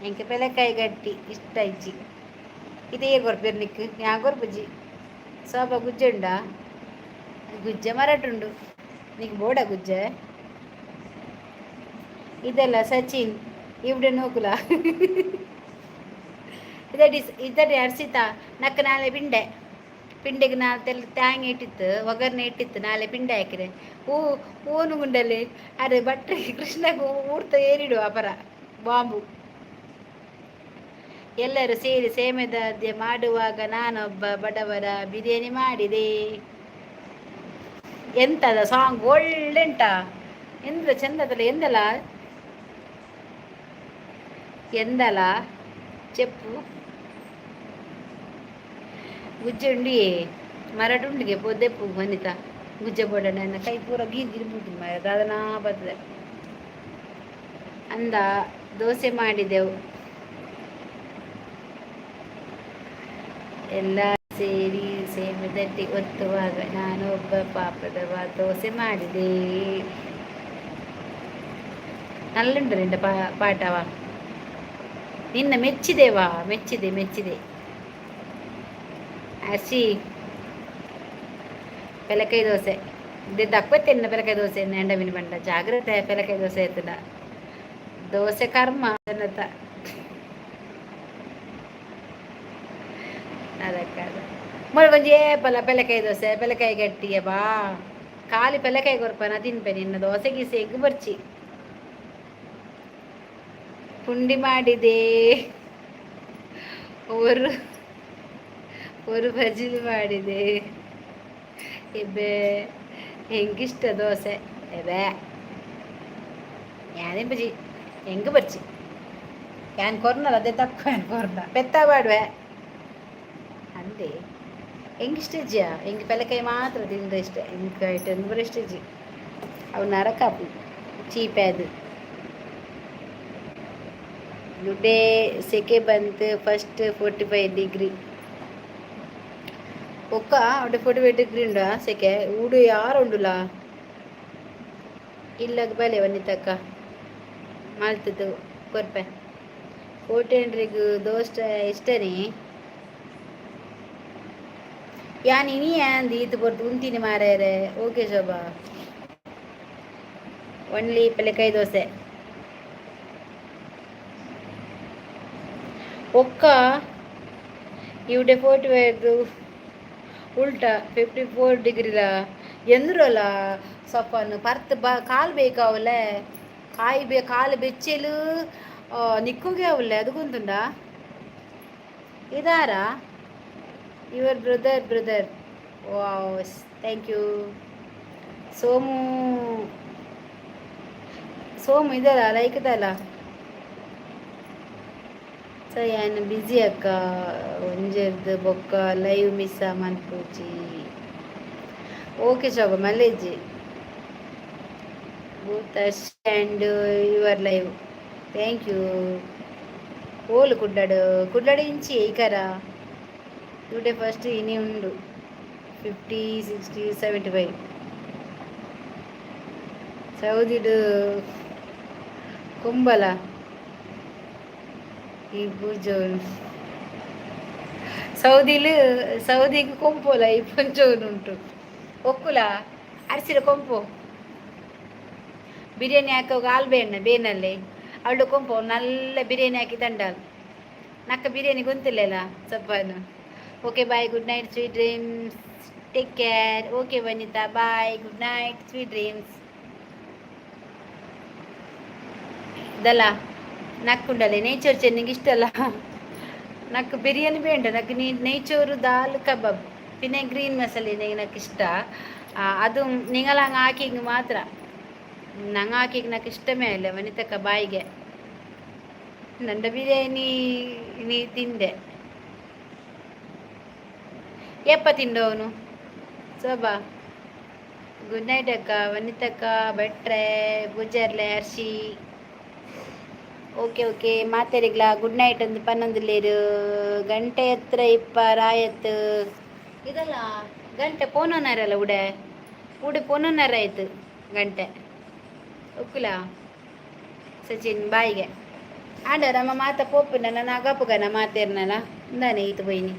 ಎಂಕೆ ಪೆಲೆಕಾಯಿ ಗಟ್ಟಿ ಇಷ್ಟ ಇಜ್ಜಿ ಇದೇ ಗೊರ್ಪೇರು ನಿಕ್ಕು ಯಾ ಗೊರ್ಬುಜ್ಜಿ ಸೋಬ ಗುಜ್ಜೆ ಉಂಡಾ ಗುಜ್ಜೆ ಮರಾಠುಂಡು నీకు బోడా గుజ్జే ಇದೆಲ್ಲ ಸಚಿನ್ ಇವ್ಡೆ ನೋಕುಲ ಇದಡಿ ಹರ್ಸಿತಾ ನಕ್ಕ ನಾಳೆ ಪಿಂಡೆಗೆ ನಾಲ್ತೆಲ್ಲ ಟ್ಯಾಂಗ್ ಇಟ್ಟಿತ್ತು ಒಗರ್ನೆ ಇಟ್ಟಿತ್ತು ನಾಳೆ ಪಿಂಡೆ ಹಾಕಿರೆ ಹೂನು ಗುಂಡಲ್ಲಿ ಅರೆ ಬಟ್ರೆ ಕೃಷ್ಣಗೂ ಊರ್ತ ಏರಿಡು ಅಪರ ಬಾಂಬು ಎಲ್ಲರೂ ಸೇರಿ ಸೇಮೆದಾದ್ಯ ಮಾಡುವಾಗ ನಾನೊಬ್ಬ ಬಡವರ ಬಿರಿಯಾನಿ ಮಾಡಿದೆ ಎಂತದ ಸಾಂಗ್ ಒಳ್ಳೆಂಟ ಎಂದ ಚಂದದಲ್ಲ ಎಂದಲ చెప్పు గుజ్జుండి మరటుండిಗೆ పొద్దెప్పు వనిత గుజ్జబొడ ನನ್ನ ಕೈ ಪೂರ ಗೀರ್ಗಿರ್ಬಿಟ್ಟು ಮರ ಅದನ್ನ ಬರ್ತದೆ ಅಂದ ದೋಸೆ ಮಾಡಿದೆವು ಎಲ್ಲ ಸೇರಿ ಸೇಮೆದಟ್ಟಿ ಒತ್ತುವಾಗ ನಾನು ಒಬ್ಬ ಪಾಪದವ ದೋಸೆ ಮಾಡಿದೆ ನಲ್ಲುಂಟು ನಿಂದ ಪಾಠವ ನಿನ್ನ ಮೆಚ್ಚಿದೆ ಹಸಿ ಪೆಲಕಾಯಿ ದೋಸೆ ಇದು ತక్కువ తిన్న ಪೆಲಕಾಯಿ ದೋಸೆ ఎండమిని బండ జాగ్రత్త ಪೆಲಕಾಯಿ ದೋಸೆ ಎತ್ತದ ದೋಸೆ ಕರ್ಮ ಅನ್ನತ ಅದಕ್ಕಾದ మరి కొంచెం ಪೆಲಕಾಯಿ ದೋಸೆ ಪೆಲಕಾಯಿ ಗಟ್ಟಿಯ ಬಾ ಖಾಲಿ ಪೆಲಕಾಯಿ ಕೊರ್ಪನ ತಿನ್ಪೆ ನಿನ್ನ ದೋಸೆ ಗೀಸೆ ಎಗ್ ಬರ್ಚಿ ಪುಂಡಿ ಮಾಡಿದೆ ഒരു ಬಜಿಲು ಮಾಡಿದೆ ಇಬ್ಬೆ ಹೆಂಗಿಷ್ಟ ದೋಸೆ ಎಬೆ ഞാനും ബജി ಹೆಂಗೆ ಬರ್ಚಿ ഞാൻ ಕೊರ್ನಲ್ಲ ಅದೇ ತಕ್ಕ ഞാൻ ಕೊರ್ನ ಪೆತ್ತ ಬಾಡ್ವೆ ಅಂದೆ ಹೆಂಗಿಷ್ಟ ಇಜ್ಜಿಯ ಹೆಂಗೆ ಪೆಲಕಾಯಿ ಮಾತ್ರ ತಿಂದ್ರೆ ಇಷ್ಟ ಹೆಂಗೆ ಐಟಮ್ ಬರೋ ಇಷ್ಟ ಇಜ್ಜಿ ಅವು ನರಕಾಪು ಚೀಪೆ ಅದು ಡುಡೇ ಸೆಕೆ ಬಂತು ಫಸ್ಟ್ 45 ಡಿಗ್ರಿ ಒಕ್ಕ അവിടെ 45 ಡಿಗ್ರಿ ಉಂಡ ಸೆಕೆ ಊಡು ಯಾರುಂಡುಲ ಇಲ್ಲಗ ಬಲೆ ವನಿತಕ್ಕ ಮಾಲ್ತದ್ದು ಕೊರ್ಪೆ 40 ದೋಷ್ಟ ಇಷ್ಟನೇ ಯಾನ್ ಇನಿ ಅಂದ್ ಈತ್ ಬರ್ತು ಉಂತೀನಿ ಮಾರೇರೆ ಓಕೆ ಶೋಭಾ ಒನ್ಲಿ ಪೆಲೆಕಾಯಿ ದೋಸೆ ಒಕ್ಕ ഇവിടെ 45 ಉಲ್ಟಾ 54 ಡಿಗ್ರಿಲ ಎಂದ್ರಲ್ಲ ಸೊಪ್ಪನ್ನು ಪರ್ತ್ ಕಾಲು ಬೇಕಾವಲ್ಲ ಕಾಲು ಬೆಚ್ಚಲು ನಿಕ್ಕುಗೆ ಅವಲ್ಲ ಅದು ಗೊಂತುಂಡ ಇದಾರಾ your brother was thank you Somu Somu ಇದಲ್ಲ ಲೈಕ್ ಇದಲ್ಲ ಸೊ ಏನು ಬ್ಯುಸಿ ಅಕ್ಕ ಒಂಜರ್ದು ಬೊಕ್ಕ ಲೈವ್ ಮಿಸ್ ಮನ್ಪೂಜಿ ಓಕೆ ಶೋಭ ಮಲ್ಲೇಜಿ ಬೂತ್ and your live thank you ಓಲು ಕುಡ್ಲಾಡು ಇಂಚಿ ಏಕರ ಟುಡೇ ಫಸ್ಟ್ ಇನಿ ಉಂಡು 50 60 75 ಸೌದಿಡು ಕುಂಬಲ ಈ ಪೂಜೋನು ಸೌದಿಗೆ ಕೊಂಪೋಲ ಈ ಪೂಜೋನು ಉಂಟು ಒಕ್ಕುಲ ಅರಿಸಿದ ಕೊಂಪು ಬಿರಿಯಾನಿ ಹಾಕೋ ಬೇನಲ್ಲಿ ಅವಳು ಕೊಂಪು ನಲ್ಲ ಬಿರಿಯಾನಿ ಹಾಕಿ ತಂಡಾಲು ನಕ್ಕ ಬಿರಿಯಾನಿ ಗೊಂತಿಲ್ಲಲ್ಲ ಸಪ್ಪನು okay bye good night sweet dreams take care okay Vanitha bye good night sweet dreams ಇದಲ್ಲ ನಕ್ಕುಂಡಲೆ ನೇಚರ್ ಚೆನ್ನಿಗೆ ಇಷ್ಟಲ್ಲ ನಕ್ಕು ಬಿರಿಯಾನಿ ಬೇಡ ನಕ್ಕು ನೇಚೂರು ದಾಲ್ ಕಬಾಬ್ പിന്നെ ಗ್ರೀನ್ ಮಸಾಲೆ ನನಗೆ ಇಷ್ಟ ಅದು ನಿಂಗಲಂಗೆ ಹಾಕಿಂಗ್ ಮಾತ್ರ ನಂಗೆ ಹಾಕಿಗೆ ನನಗೆ ಇಷ್ಟವೇ ಇಲ್ಲ ವನಿತಕ್ಕ ಬಾಯಿಗೆ ನಂದ ಬಿರಿಯಾನಿ ನೀ ತಿಂದೆ ಎಪ್ಪ ತಿಂಡವನು ಶೋಭಾ ಗುಡ್ ನೈಟ್ ಅಕ್ಕ ವನಿತಕ್ಕ ಭಟ್ರೆ ಪೂಜಾರ್ಲೆ Hershey okay okay ಮಾತಾಡಿಗ್ಲಾ good night ಅಂದು ಪನ್ನೊಂದುಲ್ಲೇರು ಗಂಟೆ ಹತ್ರ ರಾಯತ್ ಇದಲ್ಲ ಗಂಟೆ ಪೋನೋನಾರಲ್ಲ ಉಡೆ ಪೋನೋನಾರ ಆಯ್ತು ಗಂಟೆ ಒಕ್ಕುಲ ಸಚಿನ್ ಬಾಯಿಗೆ ಆಡರಮ್ಮ ಮಾತ ಪೋಪುನಲ್ಲ ನಾ ಗಪ್ಪುಗನ ಮಾತೇರ್ನಲ್ಲ ಇಂದಾನೆ ಈತು ಬೈನಿ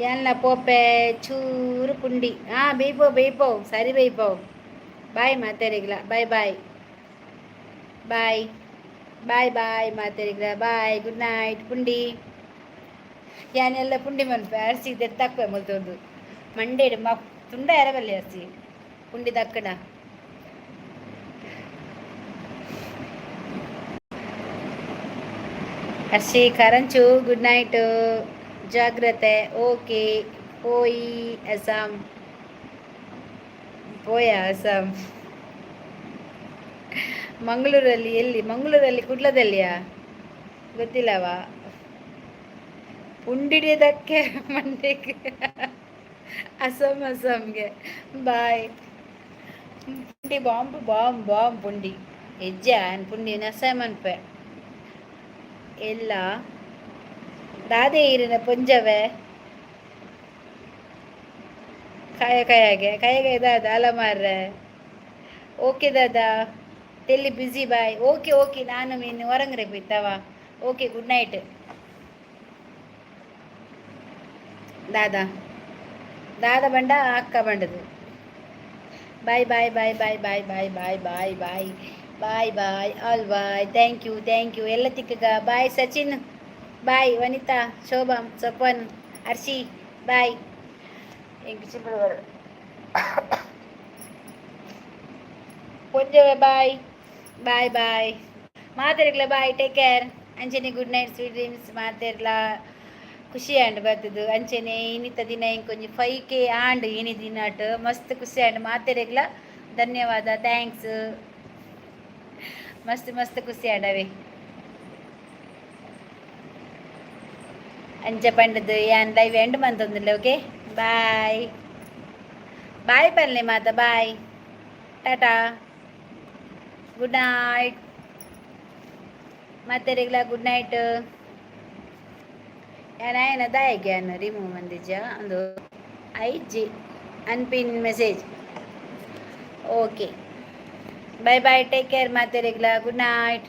ಎಲ್ಲ ಪೋಪೆ ಚೂರು ಪುಂಡಿ ಬೇಯ್ಪೋ ಸರಿ ಬೇಯ್ಪೋ ಬಾಯ್ ಮಾತಾಡಿಗ್ಲಾ ಬಾಯ್ ಬಾಯ್ ಬಾಯ್ ಬಾಯ್ ಬಾಯ್ ಮಾತಾಡಿಗ್ಲ ಬಾಯ್ ಗುಡ್ ನೈಟ್ ಪುಂಡಿ ಯಾನೆಲ್ಲ ಪುಂಡಿ ಮನ್ಪೆ ಅರ್ಸಿ ತಕ್ಕವೆ ಮೊಲ್ತೊಂದು ಮಂಡೇಡು ತುಂಡ ಎರವಲ್ಲಿ ಅರ್ಸಿ ಪುಂಡಿ ದಕ್ಕಡ ಹರ್ಷಿ ಕರಂಚು ಗುಡ್ ನೈಟ್ ಜಾಗ್ರತೆ ಓಕೆ ಅಸ್ಸಾಂ ಅಸ್ಸಾಂ ಮಂಗಳೂರಲ್ಲಿ ಎಲ್ಲಿ ಮಂಗಳೂರಲ್ಲಿ ಕುಡ್ಲದಲ್ಲಿಯಾ ಗೊತ್ತಿಲ್ಲವಾ ಪುಂಡಿಡಿಯೋದಕ್ಕೆ ಮಂಡ್ಯಕ್ಕೆ ಅಸ್ಸಾಂಗೆ ಬಾಯ್ ಪುಂಡಿ ಬಾಂಬ್ ಪುಂಡಿ ಹೆಜ್ಜಾನ್ ಪುಂಡಿ ನಸಮನ್ಪೆ ಎಲ್ಲ ದಾದೆ ಈರಿನ ಪುಂಜವೇ ಕೈಗೆ ದಾದ ಅಲಮಾರ್ರೆ ಓಕೆ ದಾದಾ ತೆಲ್ಲಿ ಬ್ಯುಸಿ ಬಾಯ್ ಓಕೆ ನಾನು ಇನ್ನು ಹೊರಂಗ್ರೆ ಬಿತ್ತವ ಓಕೆ ಗುಡ್ ನೈಟ್ ದಾದ ಬಂಡ ಅಕ್ಕ ಬಂಡದು bye bye bye bye bye bye bye bye bye bye bye all bye thank you ಎಲ್ಲ ತಿಕ್ಕಗ bye Sachin bye Vanitha Shobha Sapan Harshi bye ಪೊಂಜವೆ ಬಾಯ್ ಬಾಯ್ ಮಾತಾಡ್ಲ bye take care Anjani good night sweet dreams ಮಾತಾಡ್ಲಾ ಖುಷಿ ಆಂಡ್ ಬರ್ತದು ಅಂಚೆನೆ ಇನ್ನಿತ ದಿನ ಇಂಕೊಂಜಿ 5K ಆಂಡ್ ಇನಿ ದಿನಾಟ್ ಮಸ್ತ್ ಖುಷಿ ಆಂಡ್ ಮಾತೆರೆಗ್ಲ ಧನ್ಯವಾದ ಥ್ಯಾಂಕ್ಸ್ ಮಸ್ತ್ ಮಸ್ತ್ ಖುಷಿ ಆಂಡವೆ ಅಂಚ ಪಂಡದು ಯಾನ್ ಲೈವ್ ಎಂಡ್ ಮಂತೊಂದುಲ್ಲೆ ಓಕೆ ಬಾಯ್ ಬಾಯ್ ಪನ್ಲೆ ಮಾತ ಬಾಯ್ ಟಾಟಾ ಗುಡ್ ನೈಟ್ ಮಾತೆರೆಗ್ಲ ಗುಡ್ ನೈಟ್ ಯಾನ ದಾಯಗೆ ಅನ್ನು ರಿಮೂವ್ ಮಂದಿಜ ಒಂದು IG unpin message okay bye bye take care ಮಾತೆರೆಗ್ಲ ಗುಡ್ ನೈಟ್